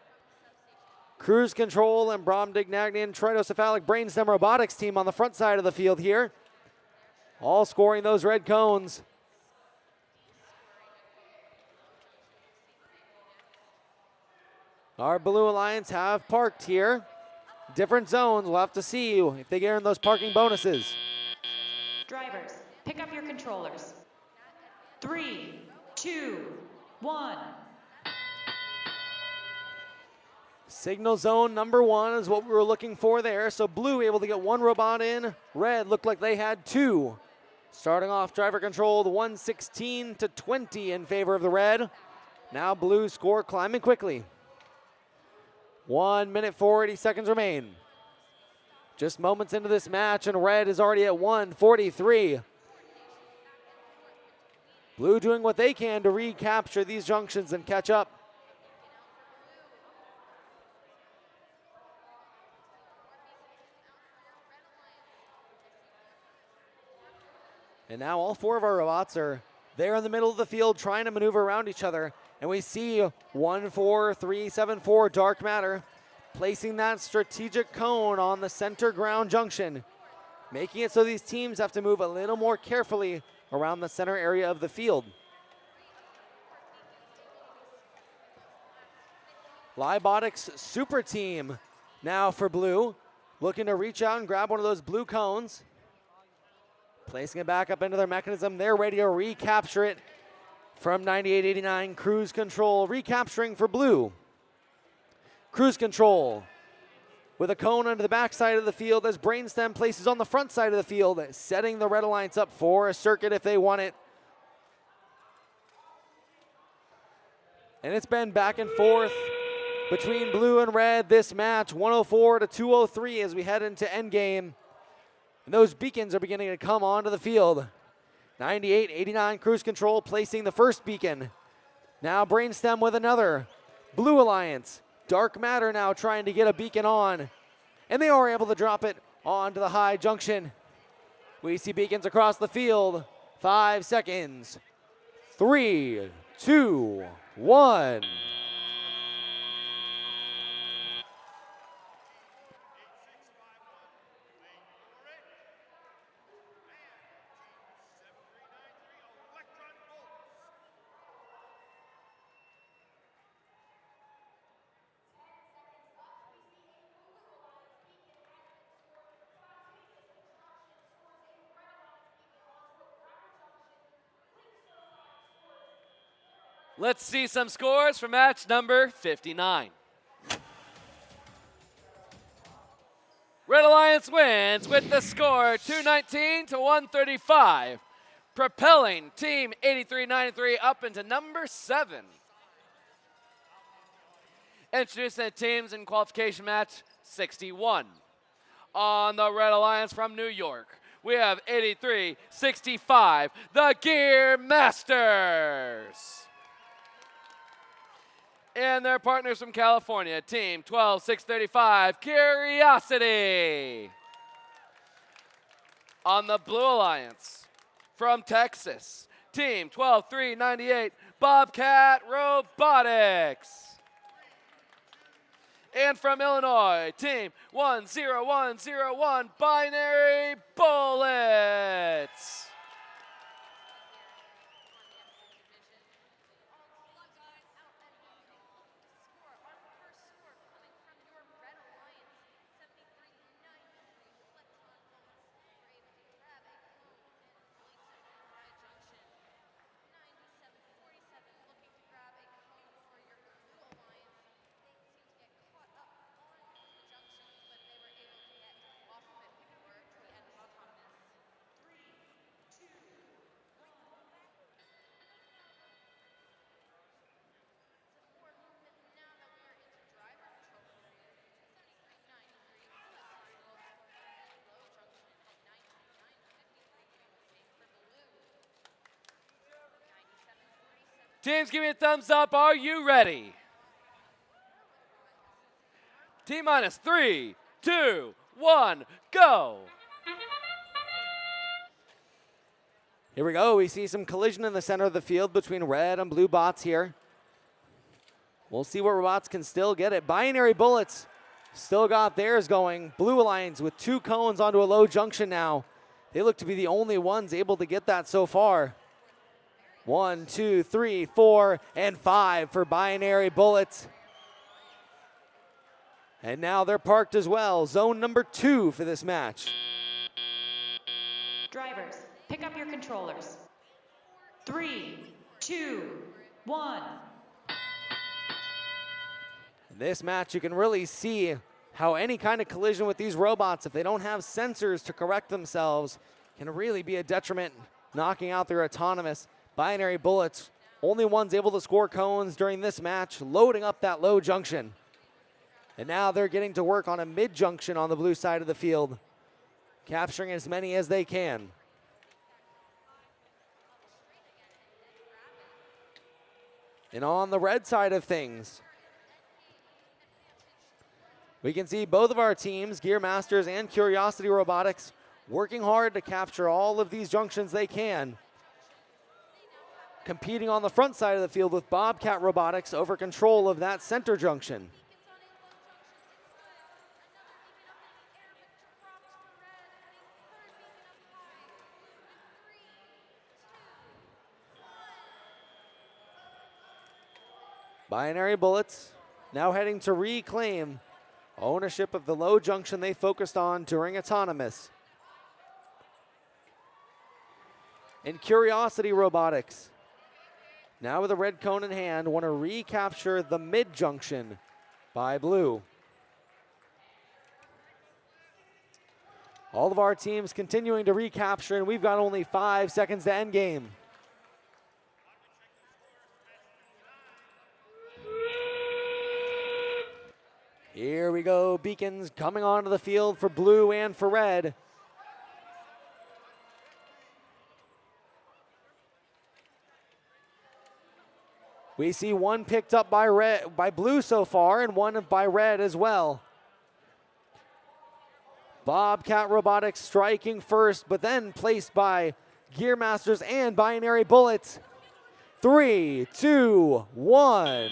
Cruise Control and Bromdignagian Tritocephalic Brainstem Robotics team on the front side of the field here. All scoring those red cones. Our Blue Alliance have parked here. Different zones. We'll have to see if they earn those parking bonuses. Drivers, pick up your controllers. 3, 2, 1. Signal zone number 1 is what we were looking for there. So blue able to get 1 robot in. Red looked like they had 2. Starting off driver controlled 116 to 20 in favor of the red. Now blue score climbing quickly. 1 minute 40 seconds remain. Just moments into this match and red is already at 143. Blue doing what they can to recapture these junctions and catch up. And now all 4 of our robots are there in the middle of the field trying to maneuver around each other. And we see 14374 Dark Matter placing that strategic cone on the center ground junction, making it so these teams have to move a little more carefully around the center area of the field. Libotics Super Team now for blue, looking to reach out and grab one of those blue cones. Placing it back up into their mechanism. They're ready to recapture it from 9889 Cruise Control, recapturing for blue. Cruise Control with a cone under the backside of the field as Brainstem places on the front side of the field, setting the Red Alliance up for a circuit if they want it. And it's been back and forth between blue and red this match, 104 to 203 as we head into endgame. And those beacons are beginning to come onto the field. 9889 Cruise Control placing the first beacon. Now Brainstem with another. Blue Alliance, Dark Matter now trying to get a beacon on. And they are able to drop it onto the high junction. We see beacons across the field. 5 seconds. 3, 2, 1. Let's see some scores for match number 59. Red Alliance wins with the score 219 to 135, propelling Team 8393 up into number 7. Introducing the teams in qualification match 61. On the Red Alliance from New York, we have 8365, the Gear Masters. And their partners from California, Team 12635, Curiosity. On the Blue Alliance from Texas, Team 12398, Bobcat Robotics. And from Illinois, Team 10101, Binary Bullets. Teams, give me a thumbs up. Are you ready? T-minus 3, 2, 1, go. Here we go. We see some collision in the center of the field between red and blue bots here. We'll see what robots can still get it. Binary Bullets still got theirs going. Blue Alliance with 2 cones onto a low junction now. They look to be the only ones able to get that so far. 1, 2, 3, 4, and 5 for Binary Bullets. And now they're parked as well. Zone number 2 for this match. Drivers, pick up your controllers. 3, 2, 1. In this match, you can really see how any kind of collision with these robots, if they don't have sensors to correct themselves, can really be a detriment, knocking out their autonomous. Binary Bullets, only ones able to score cones during this match, loading up that low junction. And now they're getting to work on a mid junction on the blue side of the field, capturing as many as they can. And on the red side of things, we can see both of our teams, Gear Masters and Curiosity Robotics, working hard to capture all of these junctions they can. Competing on the front side of the field with Bobcat Robotics over control of that center junction. Binary Bullets now heading to reclaim ownership of the low junction they focused on during Autonomous. And Curiosity Robotics, now with a red cone in hand, want to recapture the mid junction by blue. All of our teams continuing to recapture, and we've got only 5 seconds to end game. Here we go, beacons coming onto the field for blue and for red. We see one picked up by blue so far, and one by red as well. Bobcat Robotics striking first, but then placed by Gear Masters and Binary Bullets. 3, 2, 1.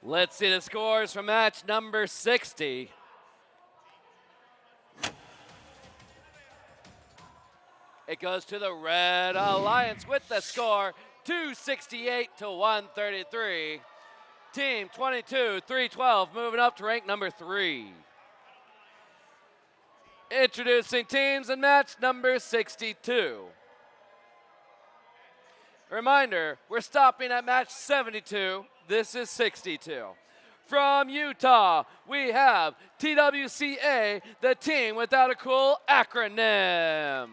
Let's see the scores for match number 60. It goes to the Red Alliance with the score 268 to 133. Team 22, 312 moving up to rank number 3. Introducing teams in match number 62. Reminder, we're stopping at match 72. This is 62. From Utah, we have TWCA, the team without a cool acronym.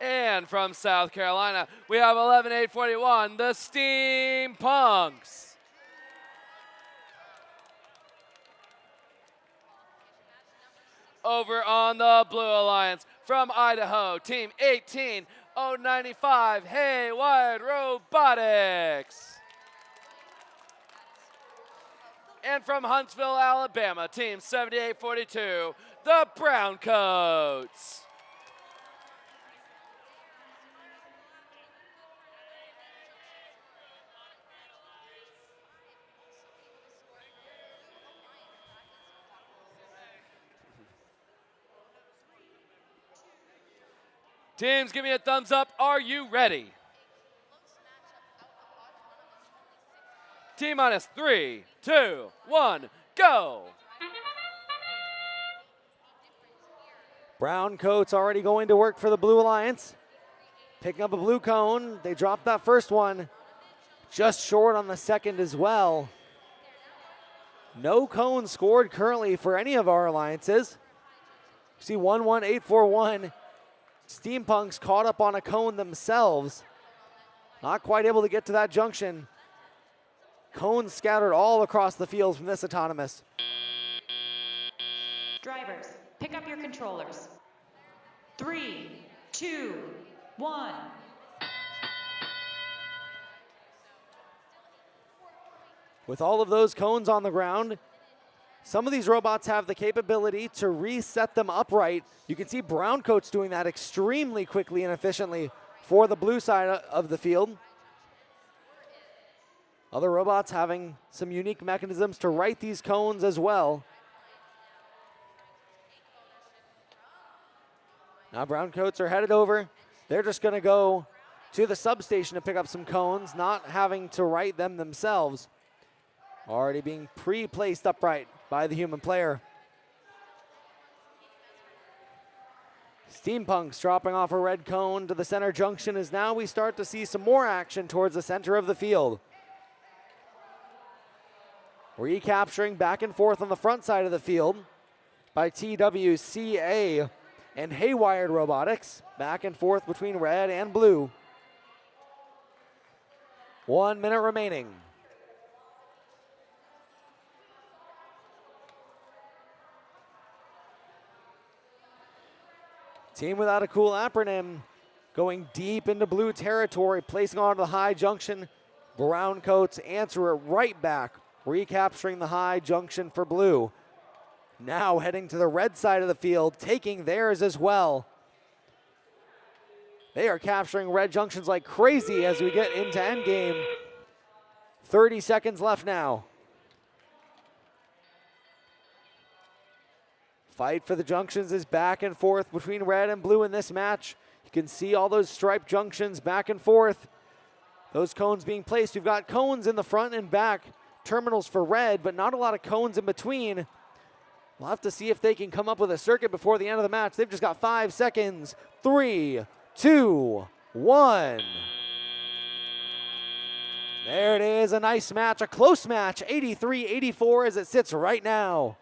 And from South Carolina, we have 11841, the Steampunks. Over on the Blue Alliance, from Idaho, team 18095, Haywire Robotics. And from Huntsville, Alabama, team 7842, the Browncoats. Teams, give me a thumbs up. Are you ready? T-minus 3, 2, 1, go. Brown coats already going to work for the Blue Alliance. picking up a blue cone. They dropped that first one. Just short on the second as well. No cones scored currently for any of our alliances. See 11841. Steampunks caught up on a cone themselves. Not quite able to get to that junction. Cones scattered all across the field from this autonomous. Drivers, pick up your controllers. 3, 2, 1. With all of those cones on the ground, some of these robots have the capability to reset them upright. You can see Browncoats doing that extremely quickly and efficiently for the blue side of the field. Other robots having some unique mechanisms to right these cones as well. Now Browncoats are headed over. They're just going to go to the substation to pick up some cones, not having to right them themselves. Already being pre-placed upright by the human player. Steampunks dropping off a red cone to the center junction as now we start to see some more action towards the center of the field. Recapturing back and forth on the front side of the field by TWCA and Haywired Robotics. Back and forth between red and blue. 1 minute remaining. Team without a cool acronym going deep into blue territory, placing onto the high junction. Browncoats answer it right back, recapturing the high junction for blue. Now heading to the red side of the field, taking theirs as well. They are capturing red junctions like crazy as we get into endgame. 30 seconds left now. Fight for the junctions is back and forth between red and blue in this match. You can see all those striped junctions back and forth. Those cones being placed. We've got cones in the front and back terminals for red, but not a lot of cones in between. We'll have to see if they can come up with a circuit before the end of the match. They've just got 5 seconds. 3, 2, 1. There it is, a nice match, a close match, 83-84 as it sits right now.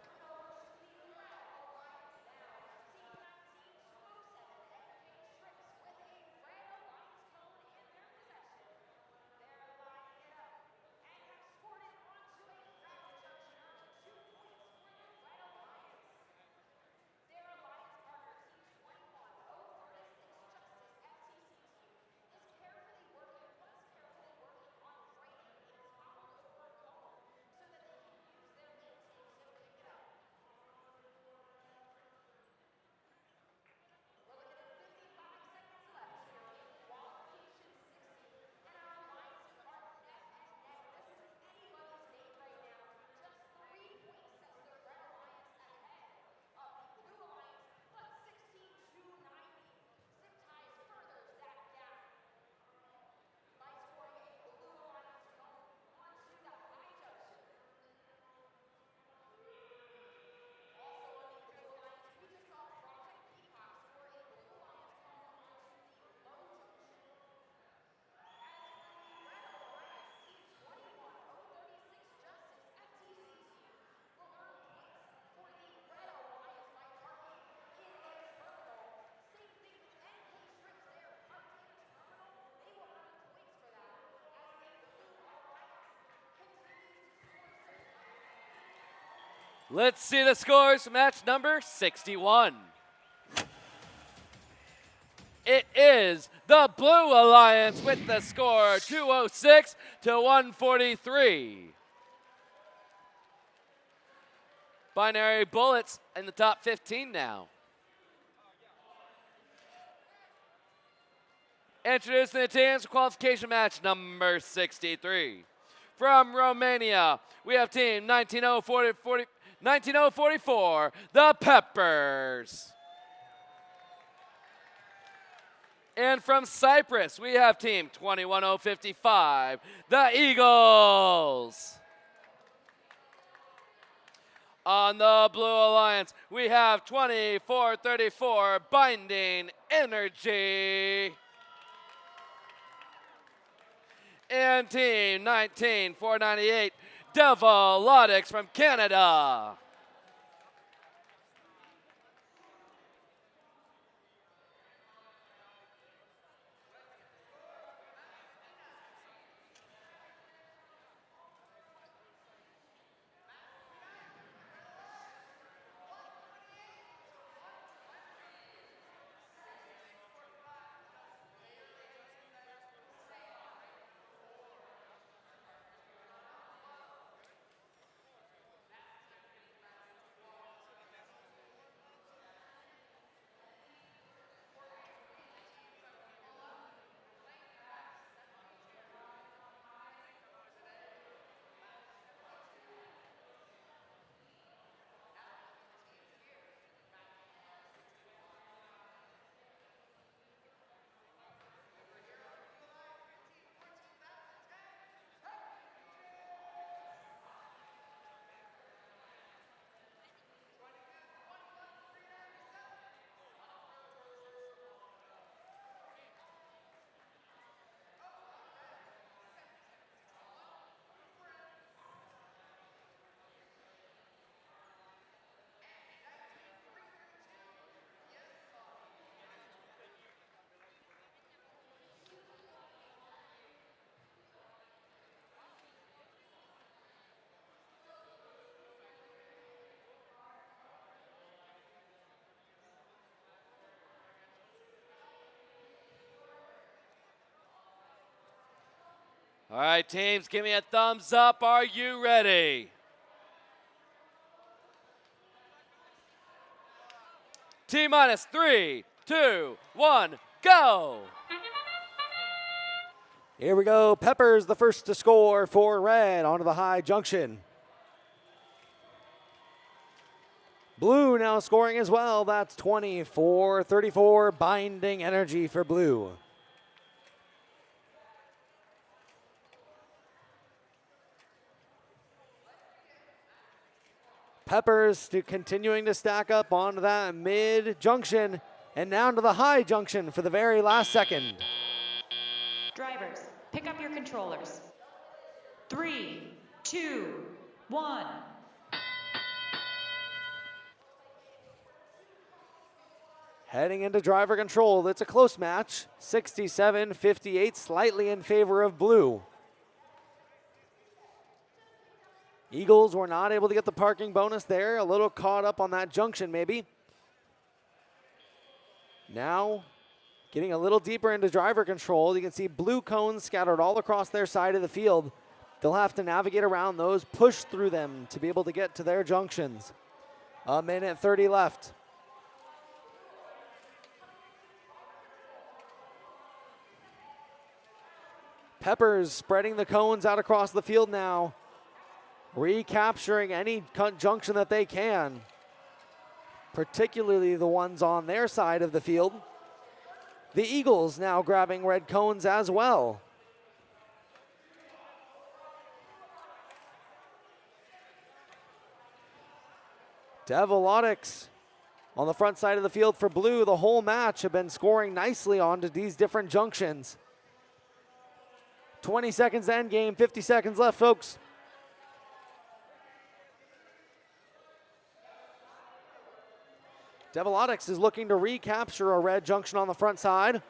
Let's see the scores. Match number 61. It is the Blue Alliance with the score 206 to 143. Binary Bullets in the top 15 now. Introducing the teams for qualification match number 63. From Romania, we have team 19044, the Peppers. And from Cyprus, we have team 21055, the Eagles. On the Blue Alliance, we have 2434, Binding Energy. And team 19498, Devolotics from Canada. All right, teams, give me a thumbs up. Are you ready? T minus 3, 2, 1, go. Here we go. Peppers the first to score for red onto the high junction. Blue now scoring as well. That's 24-34 binding energy for blue. Peppers continuing to stack up onto that mid junction and down to the high junction for the very last second. Drivers, pick up your controllers. 3, 2, 1. Heading into driver control, it's a close match. 67-58, slightly in favor of blue. Eagles were not able to get the parking bonus there. A little caught up on that junction maybe. Now, getting a little deeper into driver control, you can see blue cones scattered all across their side of the field. They'll have to navigate around those, push through them to be able to get to their junctions. A minute 30 left. Peppers spreading the cones out across the field now, recapturing any junction that they can, particularly the ones on their side of the field. The Eagles now grabbing red cones as well. Devolotics on the front side of the field for blue the whole match have been scoring nicely onto these different junctions. 20 seconds to end game, 50 seconds left, folks. Devolotics is looking to recapture a red junction on the front side.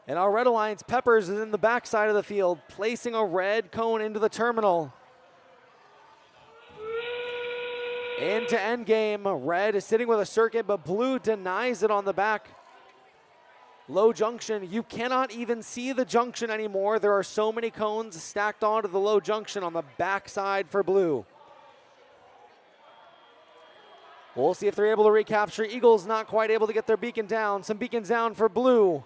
And our Red Alliance Peppers is in the back side of the field, placing a red cone into the terminal. Into end game, red is sitting with a circuit, but blue denies it on the back. Low junction, you cannot even see the junction anymore. There are so many cones stacked onto the low junction on the back side for blue. We'll see if they're able to recapture. Eagles not quite able to get their beacon down. Some beacons down for blue.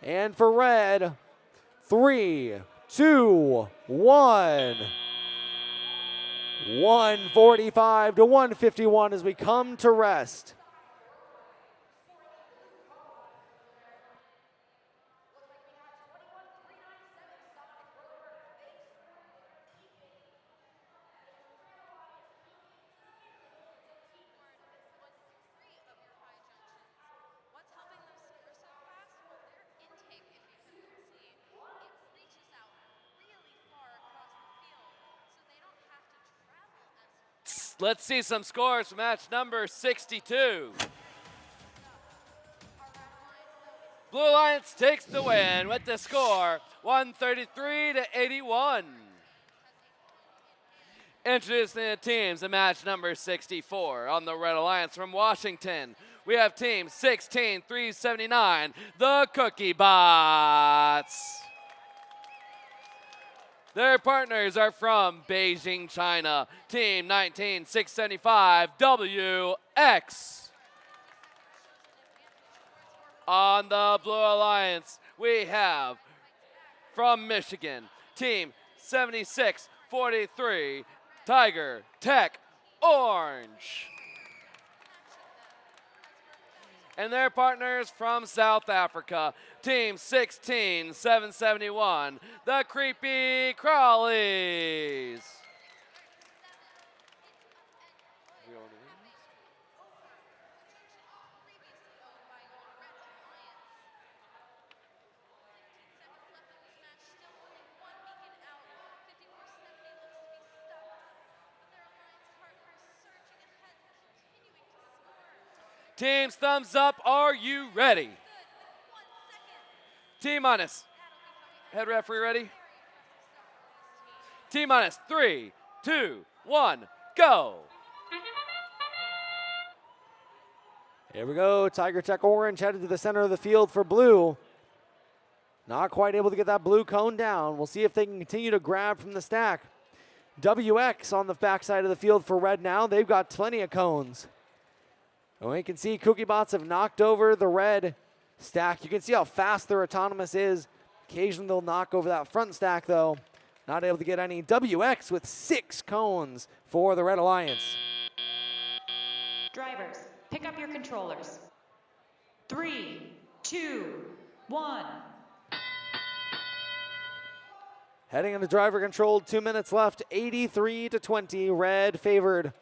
And for red, 3, 2, 1. 145 to 151 as we come to rest. Let's see some scores for match number 62. Blue Alliance takes the win with the score 133 to 81. Introducing the teams in match number 64 on the Red Alliance from Washington. We have team 16379, the Cookie Bots. Their partners are from Beijing, China. Team 19675, WX. On the Blue Alliance, we have from Michigan, team 7643, Tiger Tech Orange. And their partners from South Africa, team 16771, the Creepy Crawlies. Teams, thumbs up, are you ready? T-minus. Head referee ready? T-minus 3, 2, 1, go. Here we go. Tiger Tech Orange headed to the center of the field for blue. Not quite able to get that blue cone down. We'll see if they can continue to grab from the stack. WX on the backside of the field for red now. They've got plenty of cones. And we can see Cookie Bots have knocked over the red stack. You can see how fast their autonomous is. Occasionally they'll knock over that front stack though. Not able to get any. WX with 6 cones for the Red Alliance. Drivers, pick up your controllers. 3, 2, 1. Heading into driver control, 2 minutes left, 83 to 20, red favored.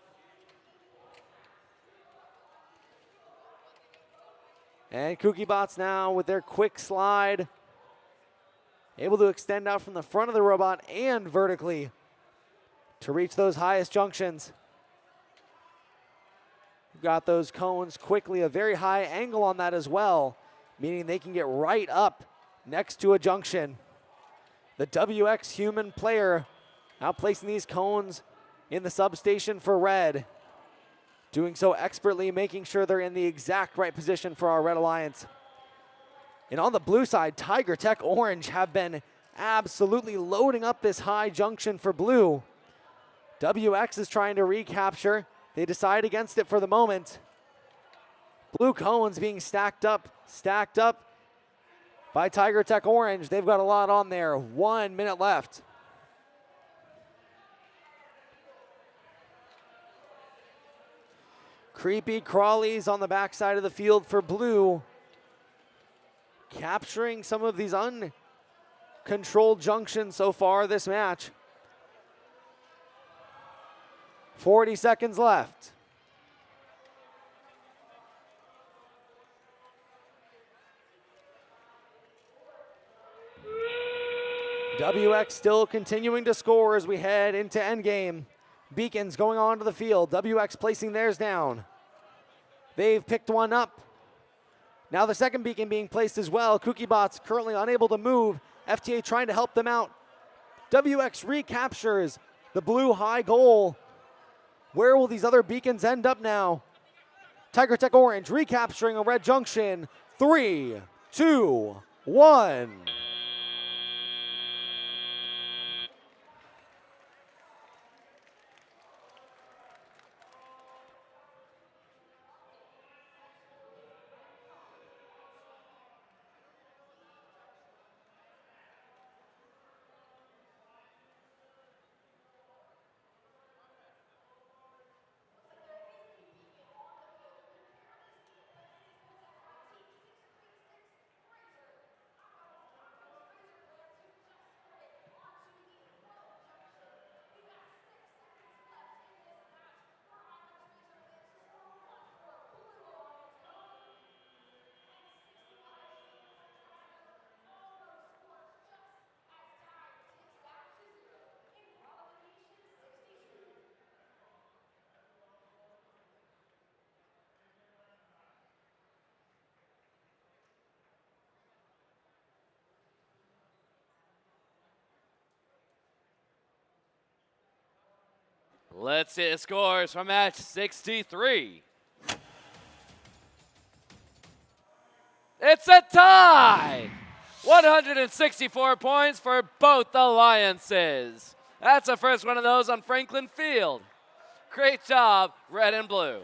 And Cookie Bots now with their quick slide, able to extend out from the front of the robot and vertically to reach those highest junctions. Got those cones quickly, a very high angle on that as well, meaning they can get right up next to a junction. The WX human player now placing these cones in the substation for red. Doing so expertly, making sure they're in the exact right position for our Red Alliance. And on the blue side, Tiger Tech Orange have been absolutely loading up this high junction for blue. WX is trying to recapture. They decide against it for the moment. Blue cones being stacked up by Tiger Tech Orange. They've got a lot on there. 1 minute left. Creepy Crawlies on the backside of the field for blue. Capturing some of these uncontrolled junctions so far this match. 40 seconds left. WX still continuing to score as we head into endgame. Beacons going on to the field. WX placing theirs down. They've picked one up. Now the second beacon being placed as well. Cookie Bots currently unable to move. FTA trying to help them out. WX recaptures the blue high goal. Where will these other beacons end up now? Tiger Tech Orange recapturing a red junction. 3, 2, 1. Let's see the scores from match 63. It's a tie! 164 points for both alliances. That's the first one of those on Franklin Field. Great job, red and blue.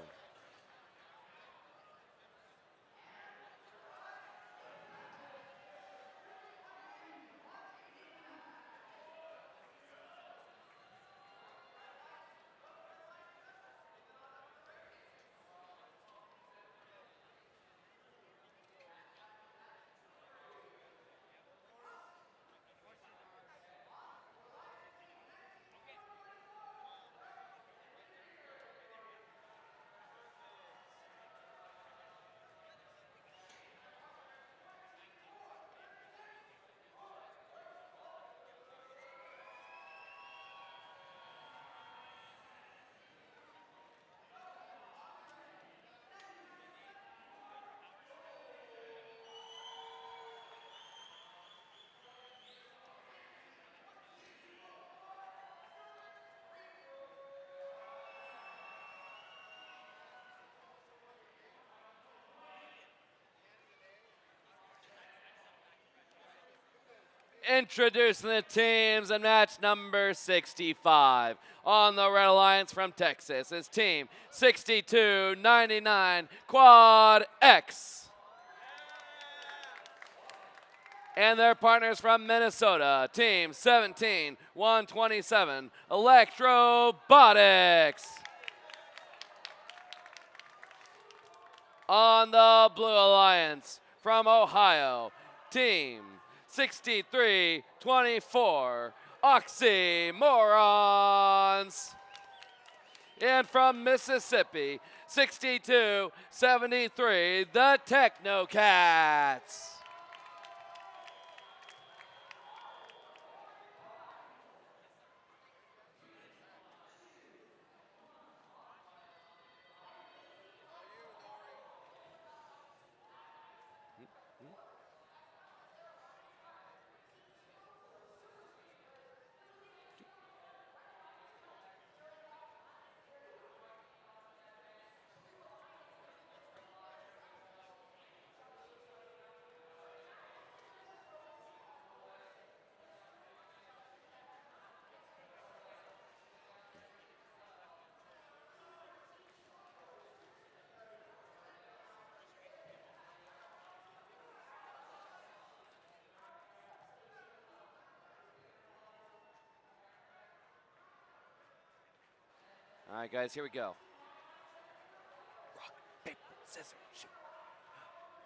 Introducing the teams in match number 65. On the Red Alliance from Texas is team 6299 Quad X. And their partners from Minnesota, team 17127 Electrobotics. On the Blue Alliance from Ohio, team 6324 Oxymorons. And from Mississippi, 6273 the Technocats. All right, guys, here we go. Rock, paper, scissors, shoot.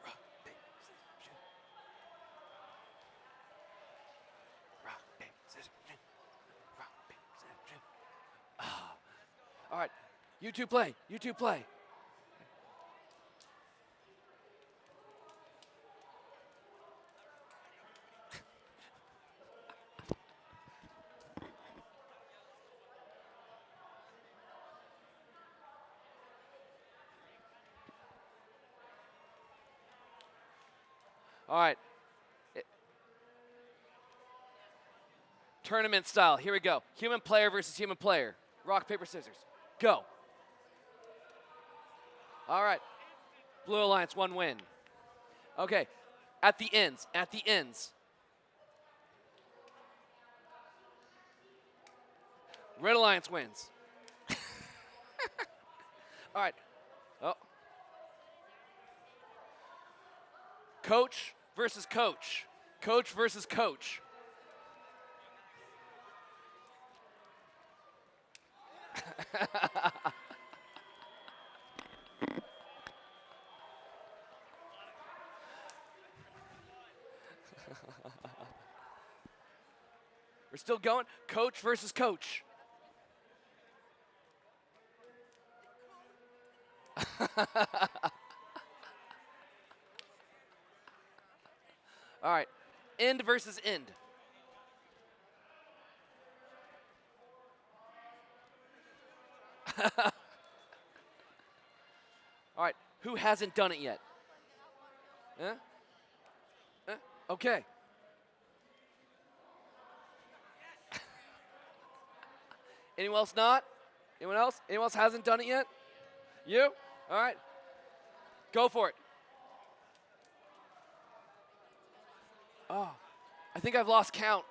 Rock, paper, scissors, shoot. Rock, paper, scissors, shoot. Rock, paper, scissors, shoot. Ah. All right, you two play. You two play. All right. Tournament style. Here we go. Human player versus human player. Rock, paper, scissors. Go. All right. Blue Alliance, one win. Okay. At the ends. At the ends. Red Alliance wins. All right. Oh. Coach versus coach. Coach versus coach. We're still going. Coach versus coach. All right, end versus end. All right, who hasn't done it yet? Huh? Huh? Okay. Anyone else not? Anyone else? Anyone else hasn't done it yet? You? All right. Go for it. Oh, I think I've lost count.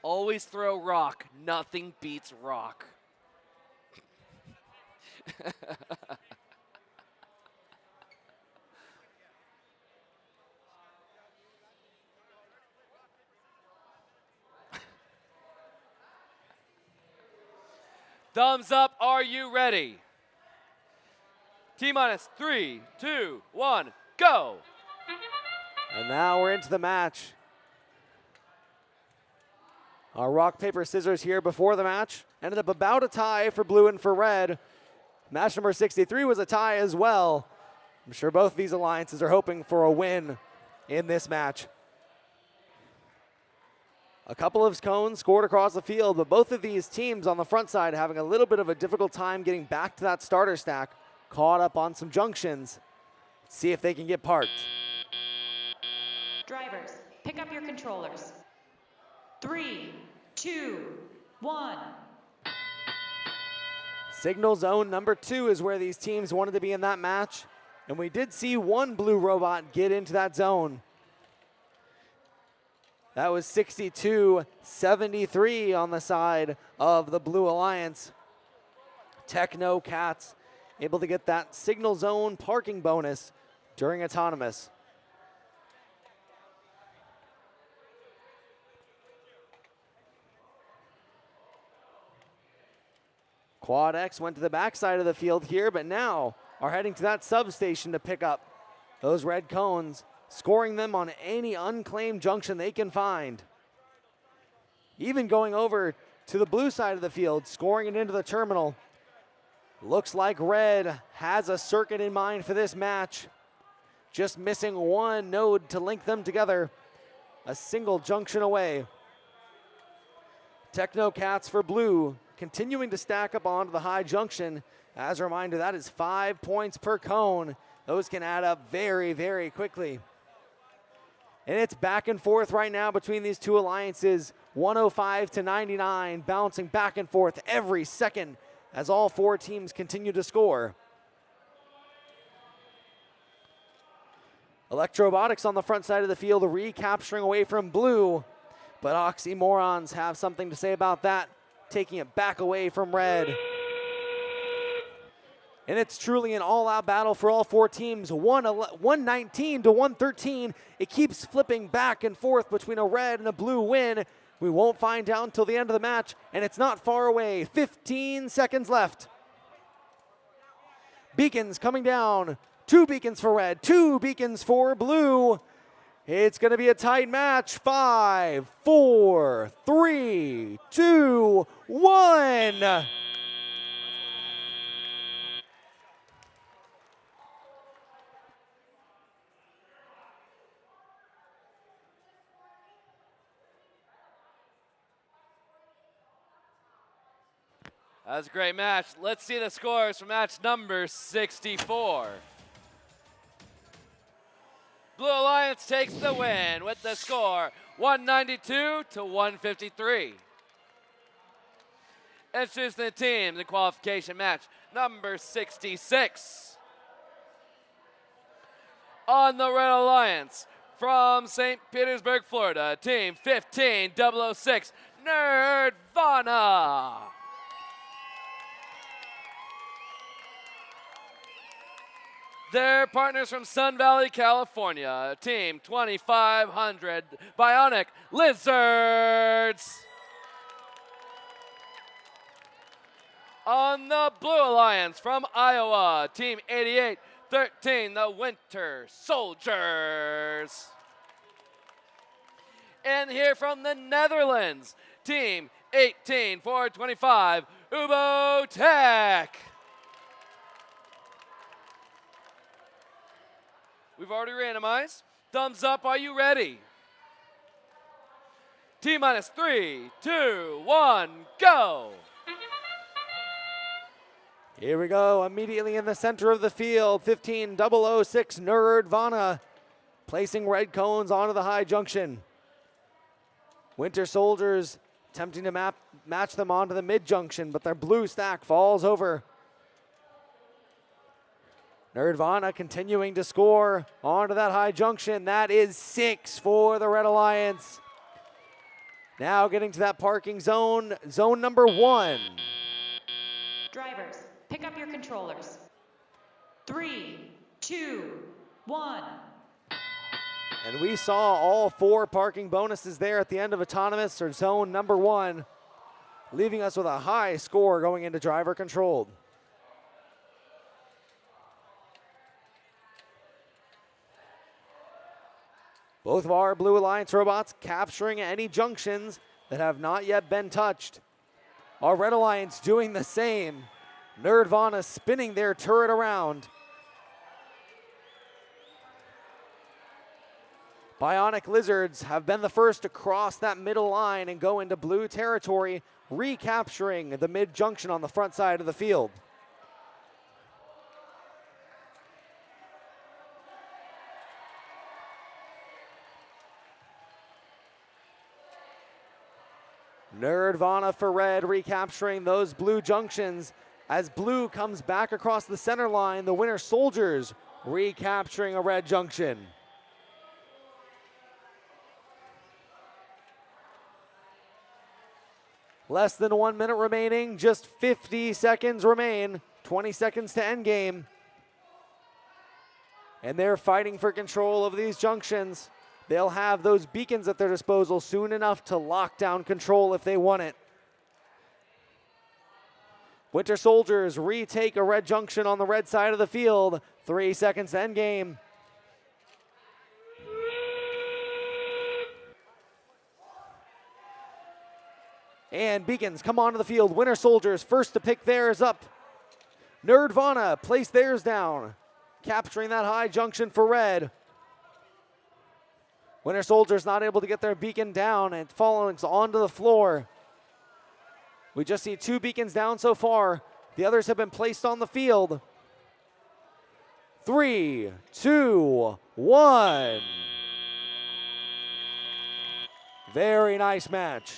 Always throw rock. Nothing beats rock. Thumbs up, are you ready? T-minus 3, 2, 1, go! And now we're into the match. Our rock, paper, scissors here before the match. Ended up about a tie for blue and for red. Match number 63 was a tie as well. I'm sure both these alliances are hoping for a win in this match. A couple of cones scored across the field, but both of these teams on the front side having a little bit of a difficult time getting back to that starter stack, caught up on some junctions. Let's see if they can get parked. Drivers, pick up your controllers. 3, 2, 1. Signal zone number 2 is where these teams wanted to be in that match, and we did see one blue robot get into that zone. That was 62-73 on the side of the Blue Alliance. Techno Cats able to get that signal zone parking bonus during autonomous. Quad X went to the backside of the field here, but now are heading to that substation to pick up those red cones, scoring them on any unclaimed junction they can find. Even going over to the blue side of the field, scoring it into the terminal. Looks like red has a circuit in mind for this match. Just missing one node to link them together. A single junction away. Techno Cats for blue, continuing to stack up onto the high junction. As a reminder, that is 5 points per cone. Those can add up very, very quickly. And it's back and forth right now between these two alliances. 105-99, bouncing back and forth every second as all four teams continue to score. Electrorobotics on the front side of the field, recapturing away from blue. But Oxymorons have something to say about that, taking it back away from red. And it's truly an all-out battle for all four teams. 119-113. It keeps flipping back and forth between a red and a blue win. We won't find out until the end of the match, and it's not far away. 15 seconds left. Beacons coming down. 2 beacons for red, 2 beacons for blue. It's going to be a tight match. 5, 4, 3, 2, 1. That was a great match. Let's see the scores for match number 64. Blue Alliance takes the win with the score 192-153. Introducing the team, the qualification match number 66. On the Red Alliance from St. Petersburg, Florida, team 15006, Nerdvana. Their partners from Sun Valley, California, team 2500 Bionic Lizards. On the Blue Alliance from Iowa, team 8813, the Winter Soldiers. And here from the Netherlands, team 18425, Ubo Tech. We've already randomized. Thumbs up, are you ready? T-minus 3, 2, 1, go. Here we go, immediately in the center of the field, 15006 Nerdvana placing red cones onto the high junction. Winter Soldiers attempting to match them onto the mid junction, but their blue stack falls over. Nerdvana continuing to score onto that high junction. That is 6 for the Red Alliance. Now getting to that parking zone, zone number 1. Drivers, pick up your controllers. 3, 2, 1. And we saw all 4 parking bonuses there at the end of autonomous or zone number 1, leaving us with a high score going into driver controlled. Both of our Blue Alliance robots capturing any junctions that have not yet been touched. Our Red Alliance doing the same. Nerdvana spinning their turret around. Bionic Lizards have been the first to cross that middle line and go into blue territory, recapturing the mid junction on the front side of the field. Nerdvana for red, recapturing those blue junctions. As blue comes back across the center line, the Winter Soldiers recapturing a red junction. Less than 1 minute remaining, just 50 seconds remain, 20 seconds to end game. And they're fighting for control of these junctions. They'll have those beacons at their disposal soon enough to lock down control if they want it. Winter Soldiers retake a red junction on the red side of the field. 3 seconds to end game. And beacons come onto the field. Winter Soldiers first to pick theirs up. Nerdvana place theirs down, capturing that high junction for red. Winter Soldiers not able to get their beacon down and falling onto the floor. We just see 2 beacons down so far. The others have been placed on the field. 3, 2, 1. Very nice match.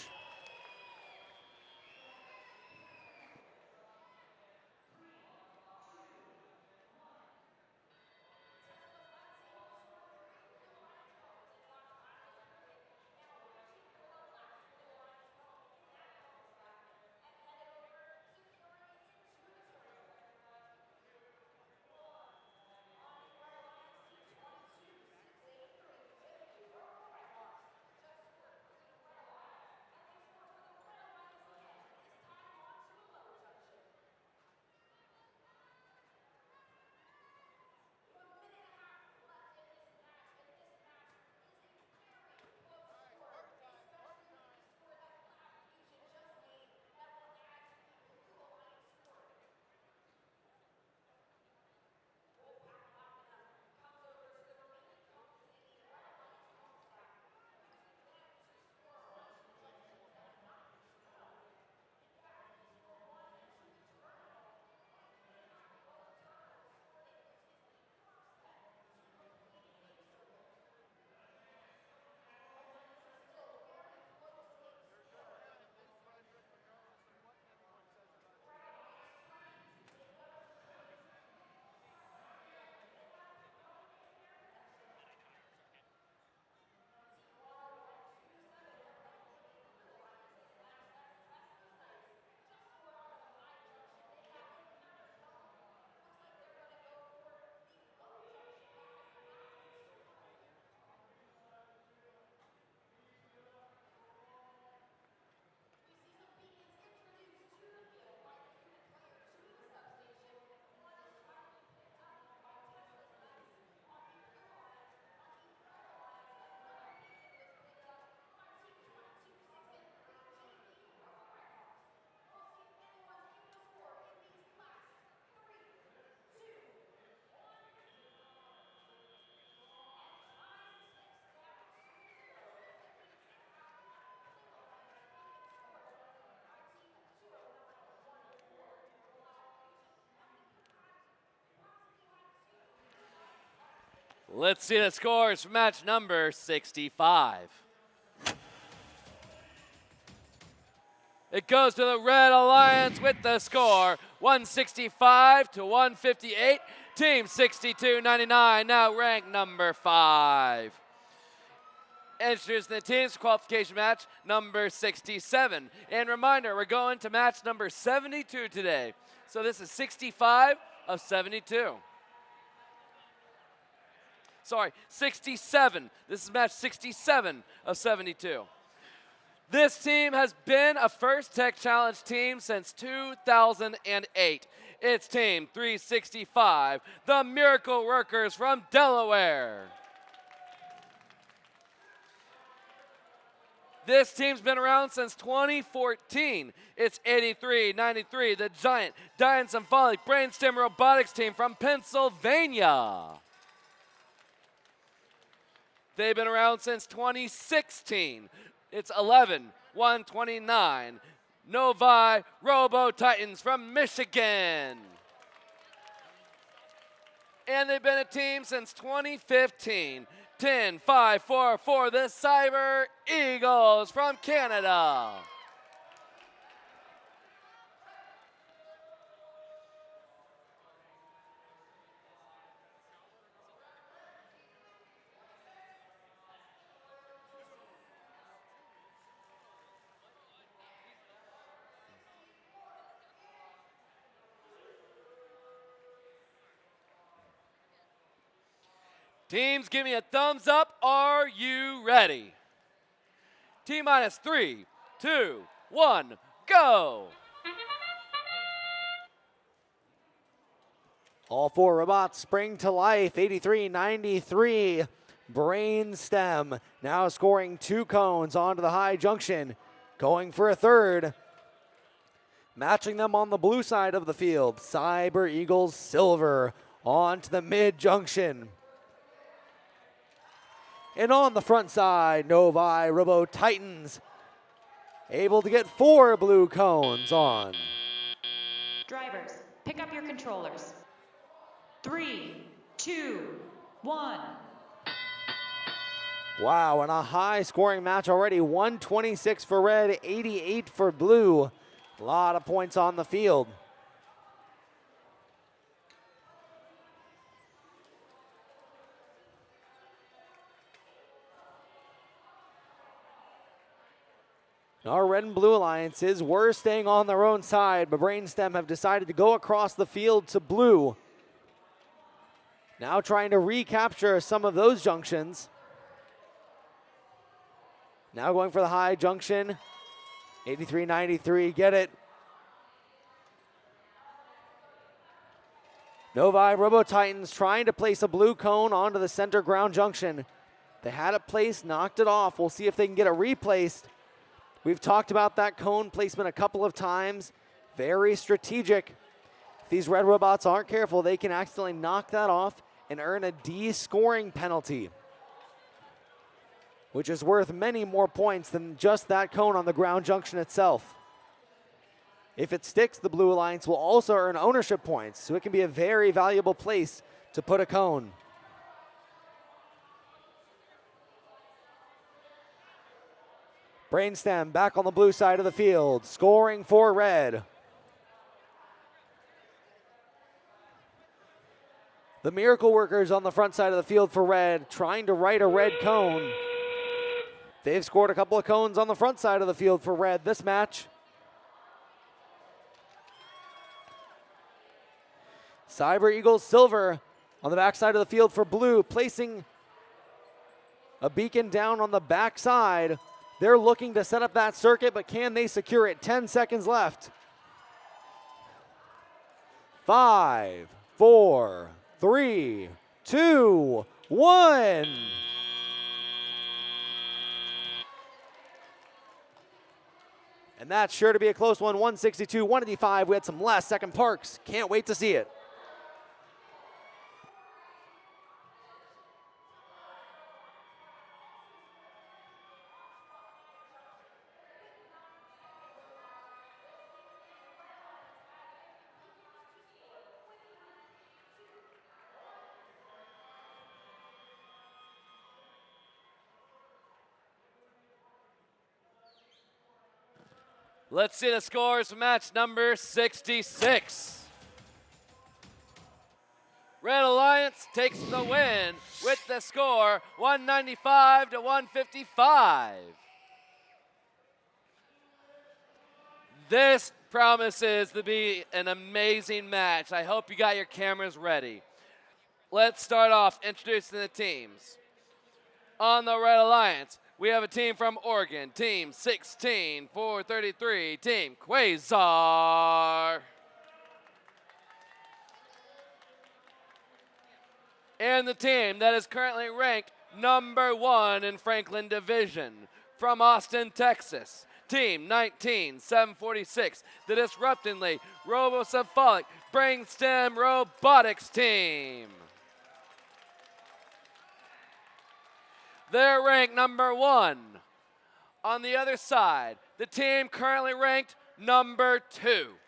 Let's see the scores for match number 65. It goes to the Red Alliance with the score 165 to 158. Team 6299 now ranked number 5. Introducing the teams for qualification match number 67. And reminder, we're going to match number 72 today. So this is 65 of 72. Sorry, 67. This is match 67 of 72. This team has been a First Tech Challenge team since 2008. It's Team 365, the Miracle Workers from Delaware. This team's been around since 2014. It's 8393, the giant Diensymbolic Brainstem Robotics team from Pennsylvania. They've been around since 2016. It's 11129, Novi Robo Titans from Michigan. And they've been a team since 2015. 10544, the Cyber Eagles from Canada. Teams, give me a thumbs up. Are you ready? T minus 3, 2, 1, go. All 4 robots spring to life. 83-93. Brainstem now scoring 2 cones onto the high junction. Going for a third. Matching them on the blue side of the field. Cyber Eagles Silver onto the mid junction. And on the front side, Novi Robo Titans able to get 4 blue cones on. Drivers, pick up your controllers. 3, 2, 1. Wow, and a high scoring match already. 126 for red, 88 for blue. A lot of points on the field. Our red and blue alliances were staying on their own side, but Brainstem have decided to go across the field to blue. Now trying to recapture some of those junctions. Now going for the high junction. 83-93, get it. Novi Robo Titans trying to place a blue cone onto the center ground junction. They had it placed, knocked it off. We'll see if they can get it replaced. We've talked about that cone placement a couple of times. Very strategic. If these red robots aren't careful, they can accidentally knock that off and earn a D-scoring penalty, which is worth many more points than just that cone on the ground junction itself. If it sticks, the Blue Alliance will also earn ownership points, so it can be a very valuable place to put a cone. Brainstem back on the blue side of the field, scoring for red. The Miracle Workers on the front side of the field for red, trying to right a red cone. They've scored a couple of cones on the front side of the field for red this match. Cyber Eagles Silver on the back side of the field for blue, placing a beacon down on the back side. They're looking to set up that circuit, but can they secure it? 10 seconds left. 5, 4, 3, 2, 1. And that's sure to be a close one. 162, 185. We had some last second parks. Can't wait to see it. Let's see the scores for match number 66. Red Alliance takes the win with the score 195 to 155. This promises to be an amazing match. I hope you got your cameras ready. Let's start off introducing the teams. On the Red Alliance, we have a team from Oregon, Team 16433, Team Quasar. And the team that is currently ranked #1 in Franklin Division, from Austin, Texas, Team 19746, the disruptingly robocephalic brainstem robotics team. They're ranked #1. On the other side, the team currently ranked #2.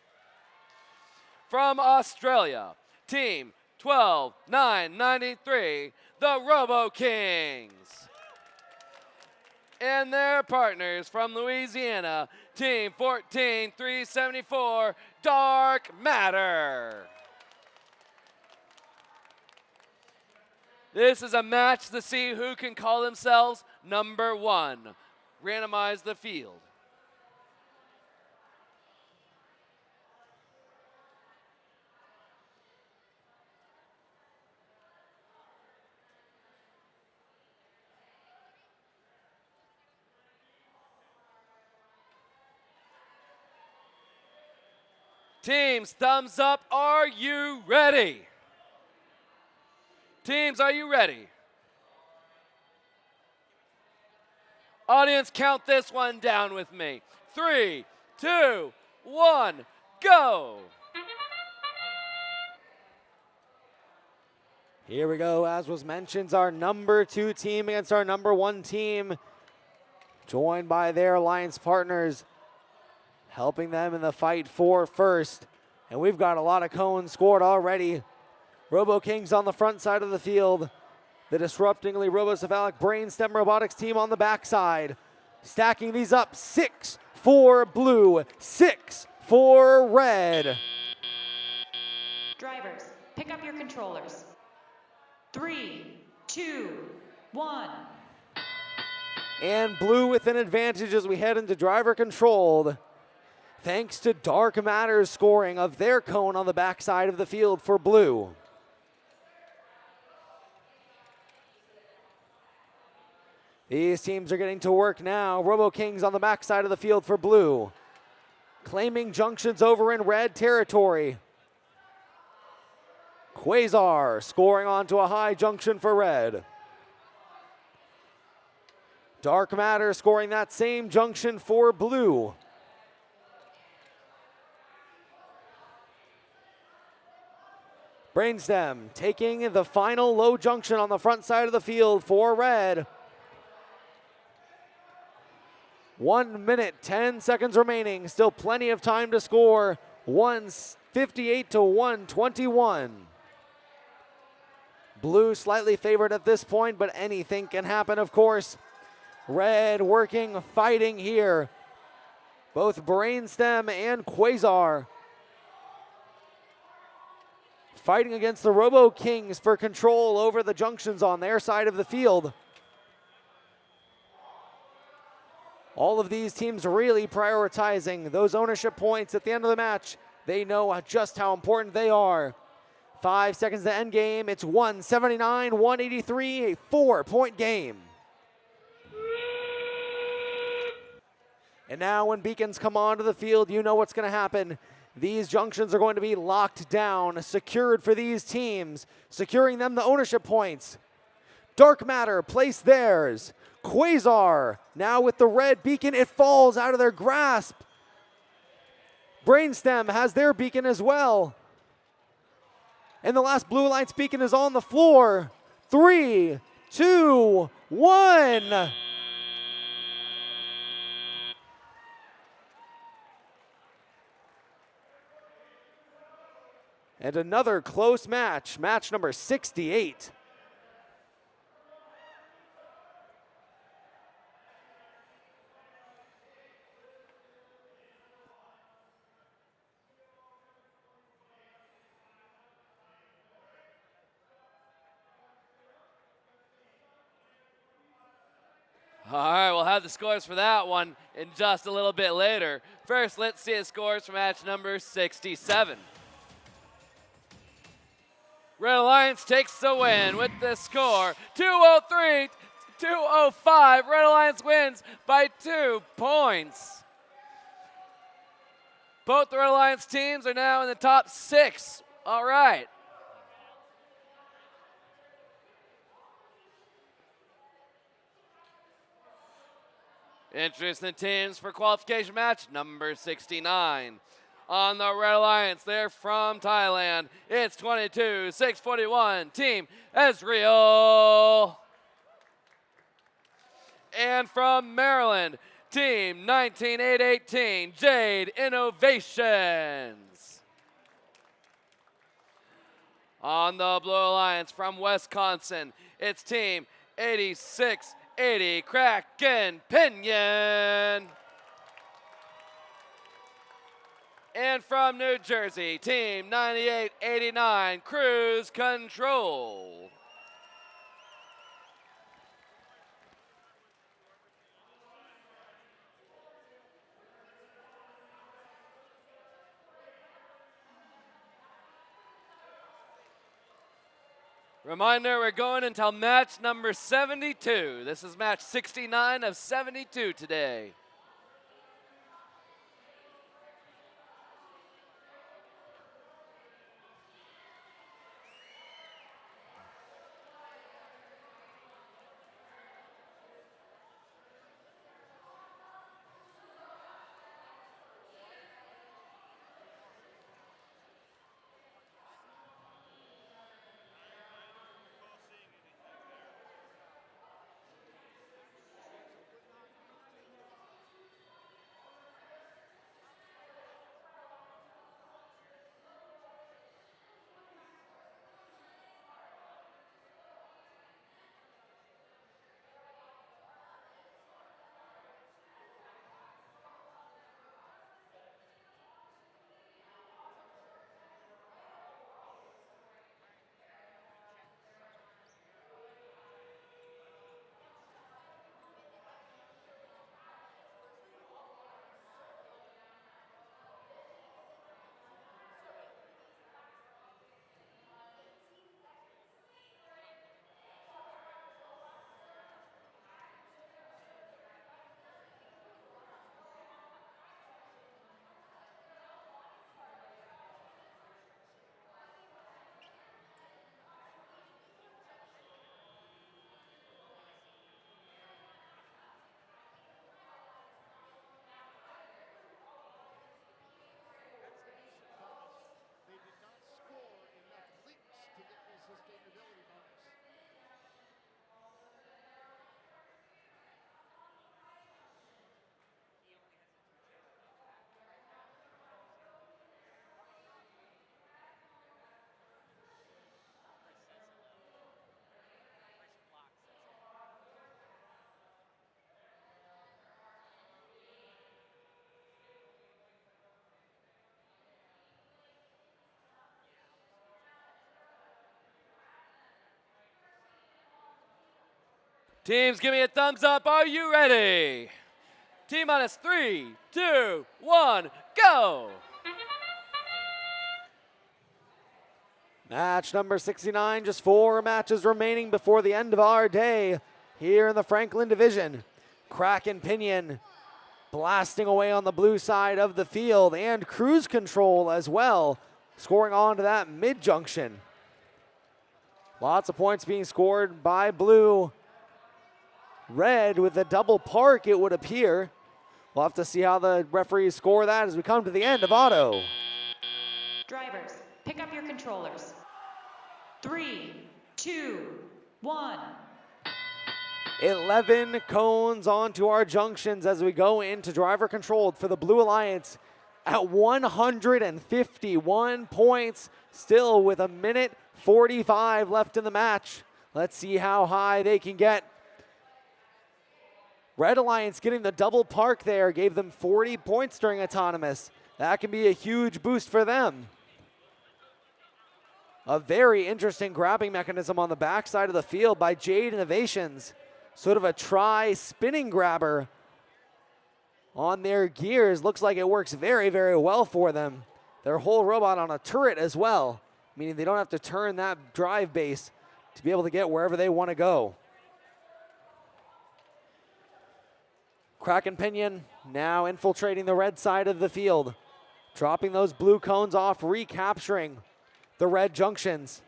From Australia, Team 12993, the Robo Kings. And their partners from Louisiana, Team 14374, Dark Matter. This is a match to see who can call themselves #1. Randomize the field. Teams, thumbs up, are you ready? Teams, are you ready? Audience, count this one down with me. 3, 2, 1, go! Here we go, as was mentioned, our #2 team against our #1 team, joined by their alliance partners, helping them in the fight for first. And we've got a lot of cones scored already. Robo Kings on the front side of the field. The disruptingly robocephalic brainstem robotics team on the backside. Stacking these up, 6 for blue, 6 for red. Drivers, pick up your controllers. 3, 2, 1. And blue with an advantage as we head into driver controlled, thanks to Dark Matter's scoring of their cone on the backside of the field for blue. These teams are getting to work now. Robo Kings on the backside of the field for blue, claiming junctions over in red territory. Quasar scoring onto a high junction for red. Dark Matter scoring that same junction for blue. Brainstem taking the final low junction on the front side of the field for red. 1 minute, 10 seconds remaining. Still plenty of time to score. 158 to 121. Blue slightly favored at this point, but anything can happen, of course. Red working, fighting here. Both Brainstem and Quasar fighting against the Robo Kings for control over the junctions on their side of the field. All of these teams really prioritizing those ownership points at the end of the match. They know just how important they are. 5 seconds to end game. It's 179-183, a 4-point game. And now when beacons come onto the field, you know what's going to happen. These junctions are going to be locked down, secured for these teams, securing them the ownership points. Dark Matter place theirs. Quasar now with the red beacon, it falls out of their grasp. Brainstem has their beacon as well. And the last Blue Alliance beacon is on the floor. 3, 2, 1. And another close match, match number 68. All right, we'll have the scores for that one in just a little bit later. First, let's see the scores for match number 67. Red Alliance takes the win with the score 205. Red Alliance wins by 2 points. Both the Red Alliance teams are now in the top 6. All right. Introducing the teams for qualification match number 69. On the Red Alliance, they're from Thailand. It's 22-641, Team Ezreal. And from Maryland, Team 19818, Jade Innovations. On the Blue Alliance from Wisconsin, it's Team 8680, Kraken Pinion. And from New Jersey, Team 9889, Cruise Control. Reminder, we're going until match number 72. This is match 69 of 72 today. Teams, give me a thumbs up. Are you ready? T-minus 3, 2, 1, go! Match number 69, just 4 matches remaining before the end of our day here in the Franklin division. Kraken Pinion blasting away on the blue side of the field, and Cruise Control as well, scoring on to that mid-junction. Lots of points being scored by blue. Red with a double park, it would appear. We'll have to see how the referees score that as we come to the end of auto. Drivers, pick up your controllers. 3, 2, 1. 11 cones onto our junctions as we go into driver controlled for the Blue Alliance at 151 points, still with 1:45 left in the match. Let's see how high they can get. Red Alliance getting the double park there gave them 40 points during autonomous. That can be a huge boost for them. A very interesting grabbing mechanism on the backside of the field by Jade Innovations. sort of a spinning grabber on their gears. Looks like it works very, very well for them. Their whole robot on a turret as well, meaning they don't have to turn that drive base to be able to get wherever they want to go. Kraken Pinion now infiltrating the red side of the field, dropping those blue cones off, recapturing the red junctions.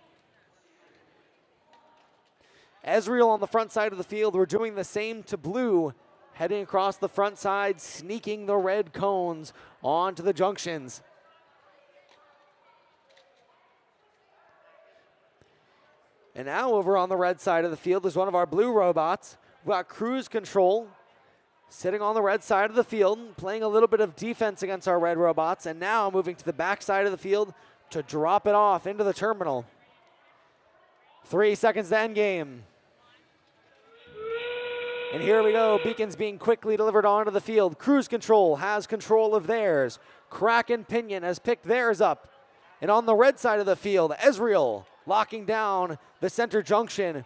Ezreal on the front side of the field, we're doing the same to blue, heading across the front side, sneaking the red cones onto the junctions. And now over on the red side of the field is one of our blue robots. We've got Cruise Control sitting on the red side of the field, playing a little bit of defense against our red robots, and now moving to the back side of the field to drop it off into the terminal. 3 seconds to end game. And here we go, beacons being quickly delivered onto the field. Cruise Control has control of theirs. Kraken Pinion has picked theirs up. And on the red side of the field, Ezreal locking down the center junction.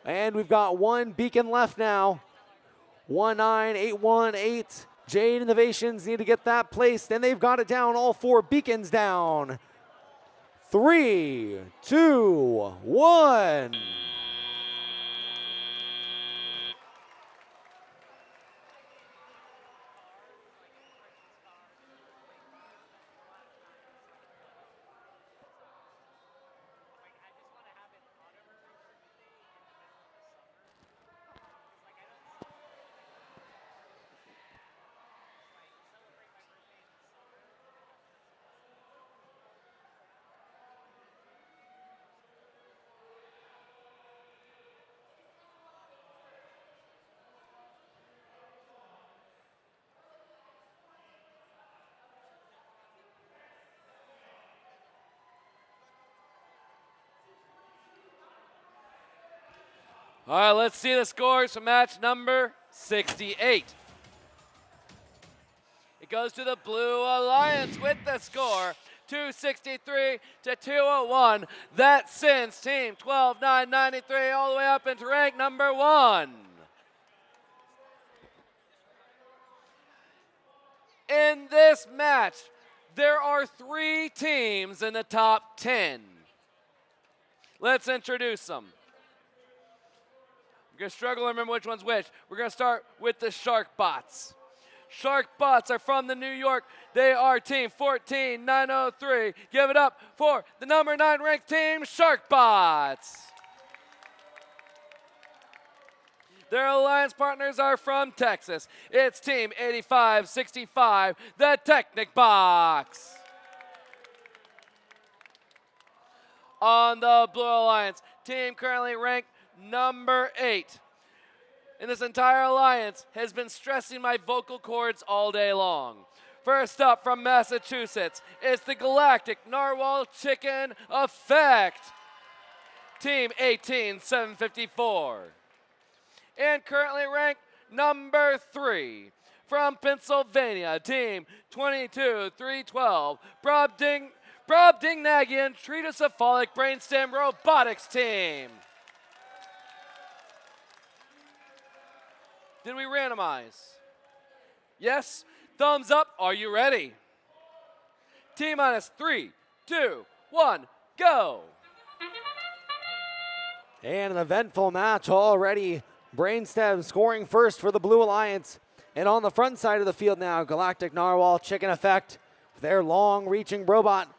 And we've got one beacon left now. 19818. Jade Innovations need to get that placed, and they've got it down, all 4 beacons down. 3, 2, 1. All right, let's see the scores for match number 68. It goes to the Blue Alliance with the score 263 to 201. That sends Team 12993 all the way up into rank number 1. In this match, there are 3 teams in the top 10. Let's introduce them. We're going to struggle to remember which one's which. We're going to start with the Shark Bots. Shark Bots are from the New York. They are team 14903. Give it up for the number 9 ranked team, Shark Bots. Their alliance partners are from Texas. It's team 8565, the Technic Box. On the Blue Alliance, team currently ranked number 8 in this entire alliance has been stressing my vocal cords all day long. First up from Massachusetts, it's the Galactic Narwhal Chicken Effect, team 18754. And currently ranked number 3 from Pennsylvania, team 22312, Brobdingnagian Tritocephalic Brainstem Robotics team. Did we randomize? Yes? Thumbs up. Are you ready? T minus 3, 2, 1, go. And an eventful match already. Brainstem scoring first for the Blue Alliance. And on the front side of the field now, Galactic Narwhal Chicken Effect. Their long-reaching robot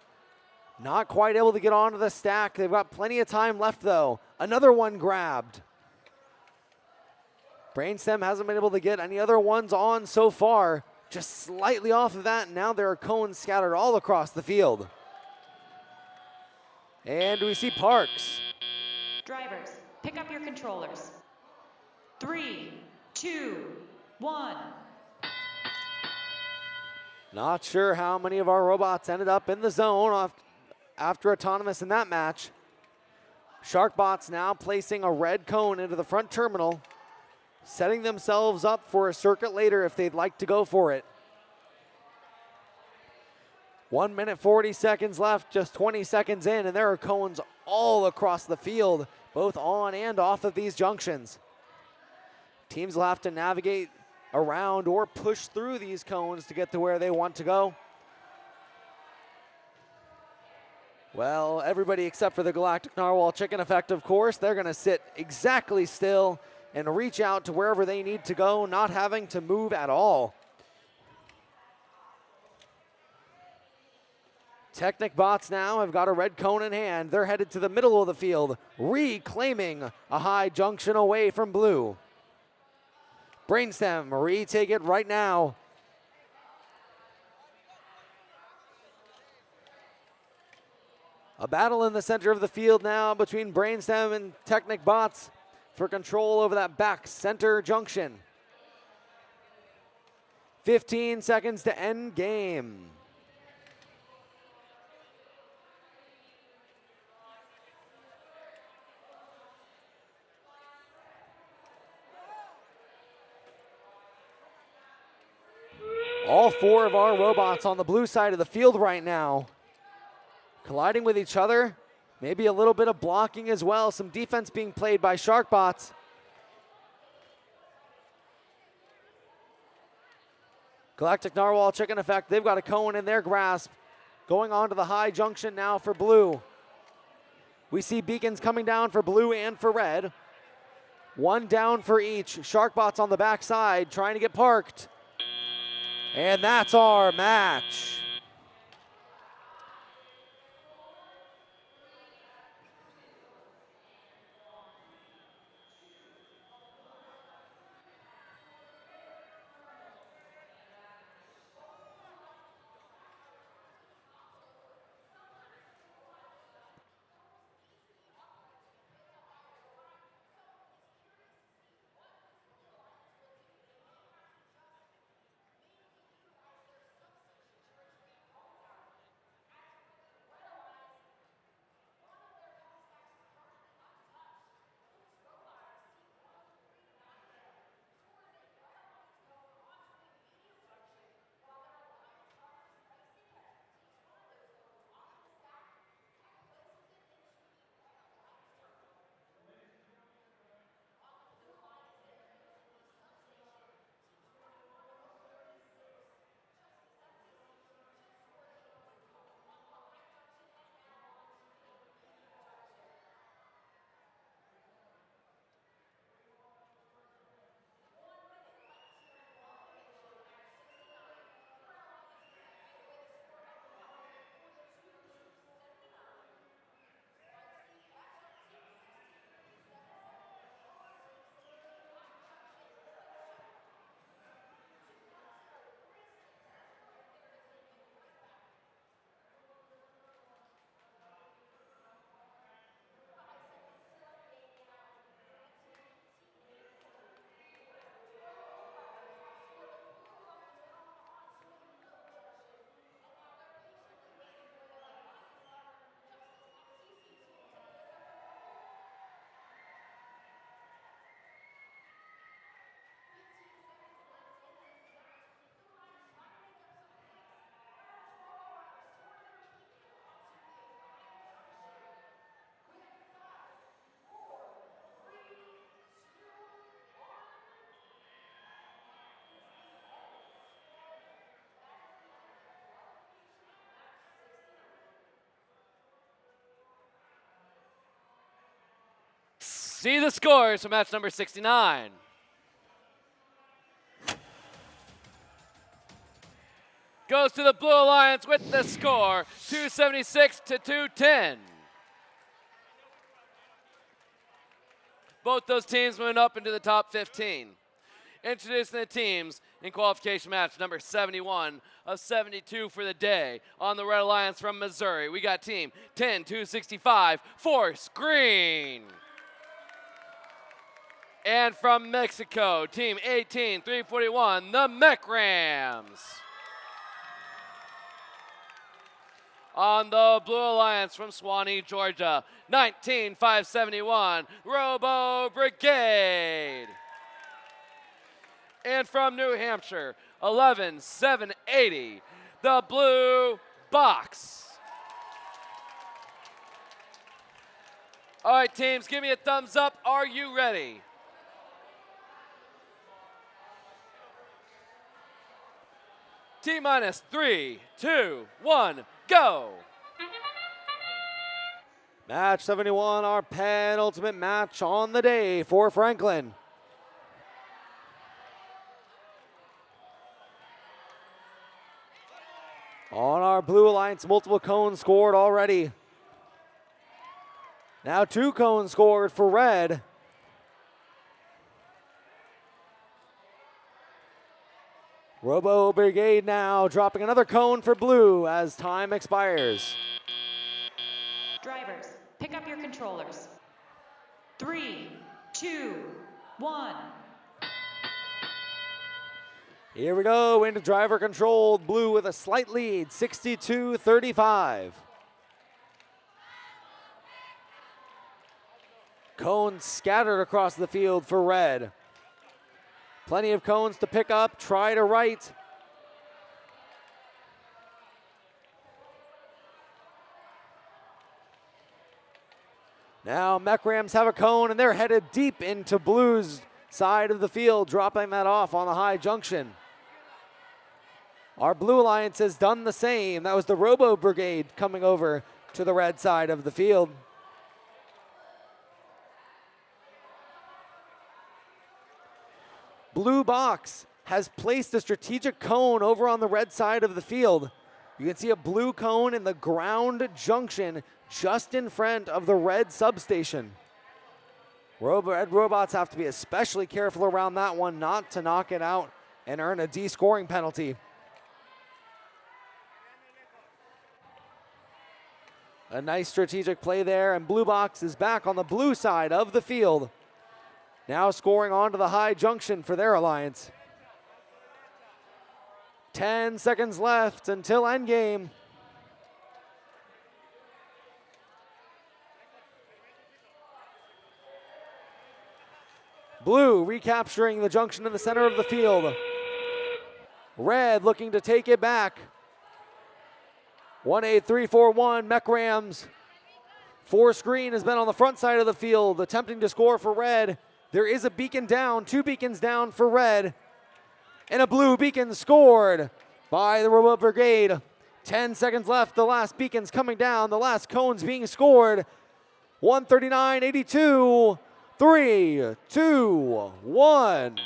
not quite able to get onto the stack. They've got plenty of time left, though. Another one grabbed. Brainstem hasn't been able to get any other ones on so far. Just slightly off of that, and now there are cones scattered all across the field. And we see Parks. Drivers, pick up your controllers. 3, 2, 1. Not sure how many of our robots ended up in the zone after autonomous in that match. Sharkbots now placing a red cone into the front terminal, setting themselves up for a circuit later if they'd like to go for it. 1 minute, 40 seconds left, just 20 seconds in, and there are cones all across the field both on and off of these junctions. Teams will have to navigate around or push through these cones to get to where they want to go. Well, everybody except for the Galactic Narwhal Chicken Effect, of course, they're going to sit exactly still and reach out to wherever they need to go, not having to move at all. Technic bots now have got a red cone in hand. They're headed to the middle of the field, reclaiming a high junction away from blue. Brainstem retake it right now. A battle in the center of the field now between Brainstem and Technic bots for control over that back center junction. 15 seconds to end game. All four of our robots on the blue side of the field right now, colliding with each other. Maybe a little bit of blocking as well. Some defense being played by Sharkbots. Galactic Narwhal Chicken Effect, they've got a cone in their grasp. Going on to the high junction now for blue. We see beacons coming down for blue and for red. One down for each. Sharkbots on the backside trying to get parked. And that's our match. See the scores for match number 69. Goes to the Blue Alliance with the score, 276 to 210. Both those teams went up into the top 15. Introducing the teams in qualification match number 71 of 72 for the day. On the Red Alliance from Missouri, we got team 10-265, Force Green. And from Mexico, team 18-341, the Mech Rams. On the Blue Alliance from Suwanee, Georgia, 19-571, Robo Brigade. And from New Hampshire, 11-780, the Blue Box. All right, teams, give me a thumbs up. Are you ready? T-minus 3, 2, 1, go. Match 71, our penultimate match on the day for Franklin. On our Blue Alliance, multiple cones scored already. Now 2 cones scored for Red. Robo Brigade now dropping another cone for Blue as time expires. Drivers, pick up your controllers. 3, 2, 1. Here we go into driver controlled. Blue with a slight lead, 62-35. Cones scattered across the field for Red. Plenty of cones to pick up, try to right. Now Mech Rams have a cone and they're headed deep into Blue's side of the field, dropping that off on the high junction. Our Blue Alliance has done the same. That was the Robo Brigade coming over to the red side of the field. Blue Box has placed a strategic cone over on the red side of the field. You can see a blue cone in the ground junction just in front of the red substation. Red Robots have to be especially careful around that one not to knock it out and earn a D-scoring penalty. A nice strategic play there, and Blue Box is back on the blue side of the field. Now scoring onto the high junction for their alliance. 10 seconds left until endgame. Blue recapturing the junction in the center of the field. Red looking to take it back. 1-8-3-4-1, Mech Rams. 4 screen has been on the front side of the field, attempting to score for Red. There is a beacon down, 2 beacons down for Red. And a blue beacon scored by the Robo Brigade. 10 seconds left, the last beacon's coming down, the last cone's being scored. 139-82, 3, 2, 1.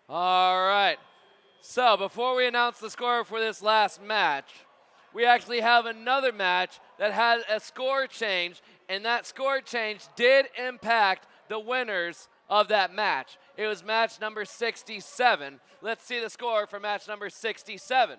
All right. So before we announce the score for this last match, we actually have another match that had a score change, and that score change did impact the winners of that match. It was match number 67. Let's see the score for match number 67.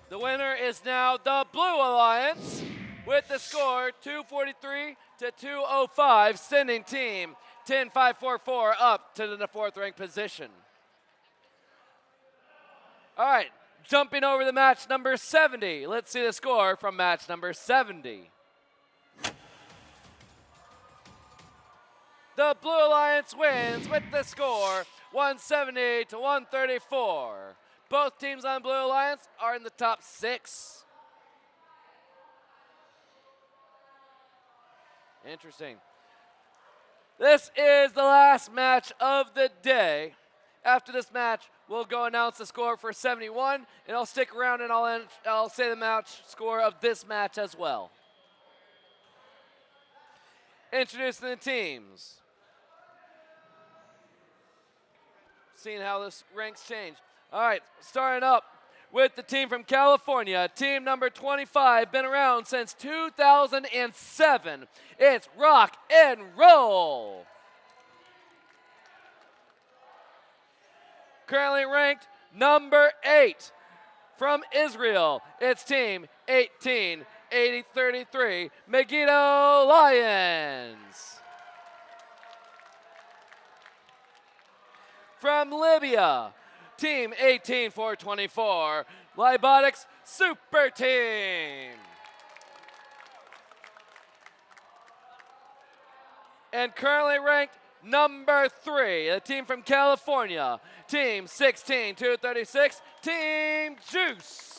The winner is now the Blue Alliance with the score 243 to 205, sending team 10-5-4-4 up to the 4th ranked position. All right, jumping over to match number 70. Let's see the score from match number 70. The Blue Alliance wins with the score 170 to 134. Both teams on Blue Alliance are in the top 6. Interesting. This is the last match of the day. After this match, we'll go announce the score for 71, and I'll stick around and I'll say the match score of this match as well. Introducing the teams. Seeing how this ranks change. All right, starting up with the team from California, team number 25, been around since 2007. It's Rock and Roll. Currently ranked number 8 from Israel, it's team 188033 Megiddo Lions. From Libya, team 18424 Lybotics Super Team. And currently ranked number 3, the team from California, team 16236 Team Juice.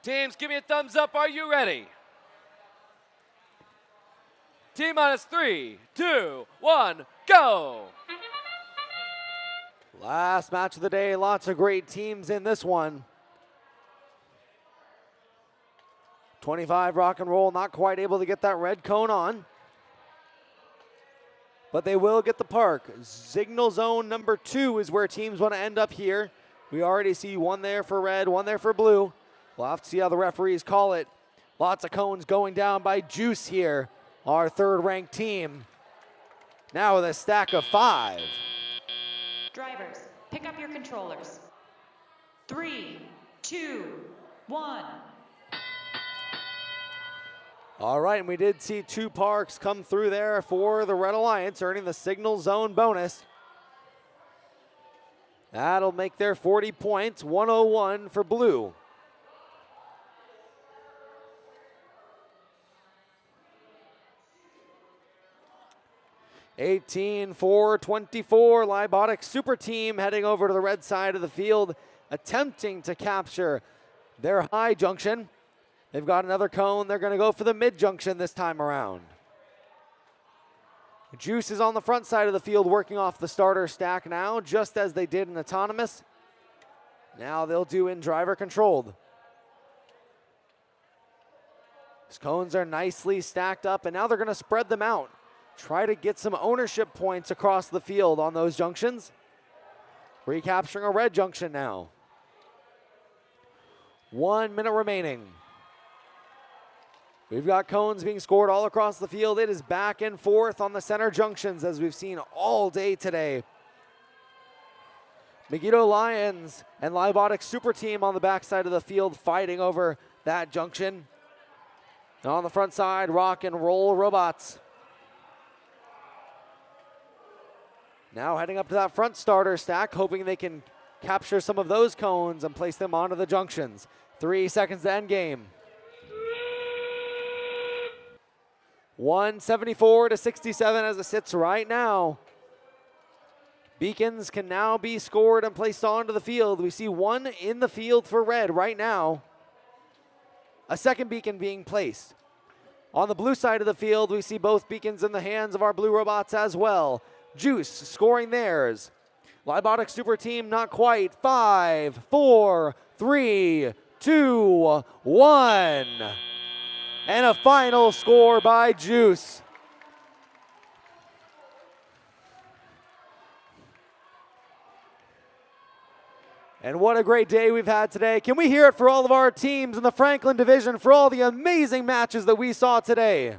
Teams, give me a thumbs up. Are you ready? Team minus 3, 2, 1, go! Last match of the day, lots of great teams in this one. 25 Rock and Roll not quite able to get that red cone on, but they will get the park. Signal zone number 2 is where teams want to end up here. We already see one there for red, one there for blue. We'll have to see how the referees call it. Lots of cones going down by Juice here, our third-ranked team. Now with a stack of 5. Drivers, pick up your controllers. 3, 2, 1. All right, and we did see 2 parks come through there for the Red Alliance, earning the Signal Zone bonus. That'll make their 40 points, 101 for blue. (18-4-24) Lybotic Super Team heading over to the red side of the field, attempting to capture their high junction. They've got another cone. They're going to go for the mid junction this time around. Juice is on the front side of the field working off the starter stack now, just as they did in Autonomous. Now they'll do in driver controlled. These cones are nicely stacked up, and now they're going to spread them out. Try to get some ownership points across the field on those junctions. Recapturing a red junction now. 1 minute remaining. We've got cones being scored all across the field. It is back and forth on the center junctions as we've seen all day today. Megiddo Lions and Lybotic Super Team on the backside of the field fighting over that junction. And on the front side, Rock and Roll Robots. Now heading up to that front starter stack, hoping they can capture some of those cones and place them onto the junctions. 3 seconds to end game. 174-67 as it sits right now. Beacons can now be scored and placed onto the field. We see 1 in the field for red right now. A second beacon being placed. On the blue side of the field, we see both beacons in the hands of our blue robots as well. Juice scoring theirs. Lybotic Super Team not quite. 5, 4, 3, 2, 1. And a final score by Juice. And what a great day we've had today. Can we hear it for all of our teams in the Franklin division for all the amazing matches that we saw today?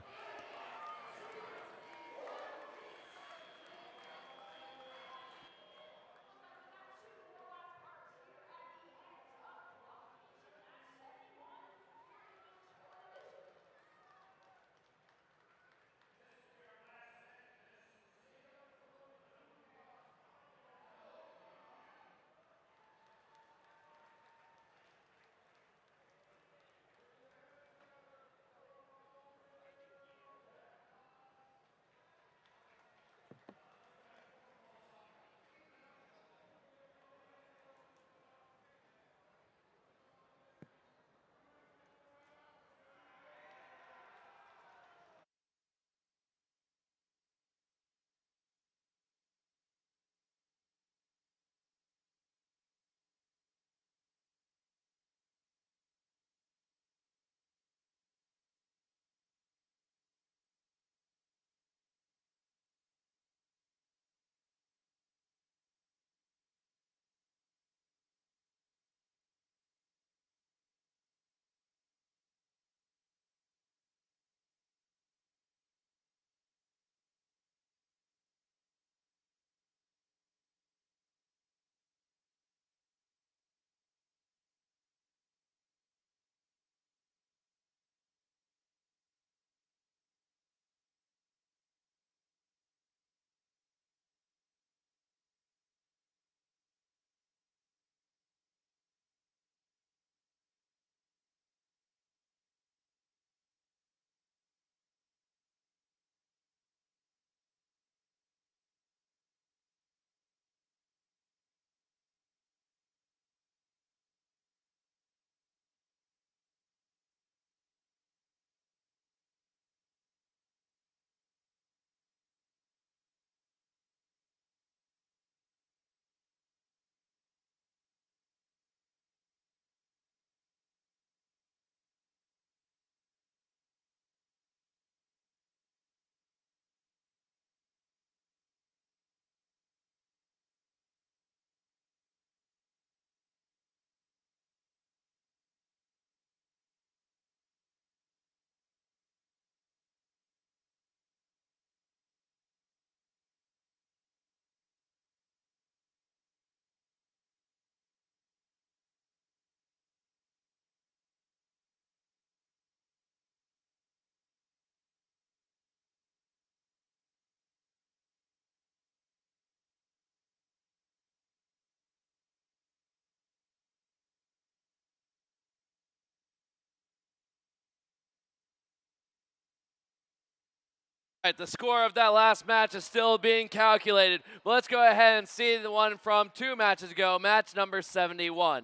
All right, the score of that last match is still being calculated. But let's go ahead and see the one from 2 matches ago, match number 71.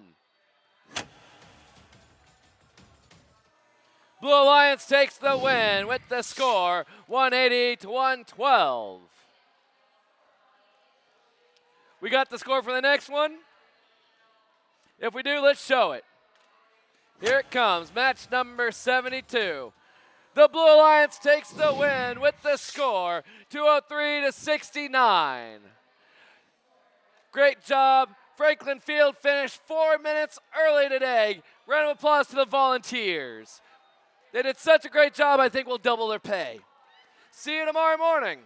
Blue Alliance takes the win with the score 180 to 112. We got the score for the next one? If we do, let's show it. Here it comes, match number 72. The Blue Alliance takes the win with the score 203 to 69. Great job. Franklin Field finished 4 minutes early today. Round of applause to the volunteers. They did such a great job, I think we'll double their pay. See you tomorrow morning.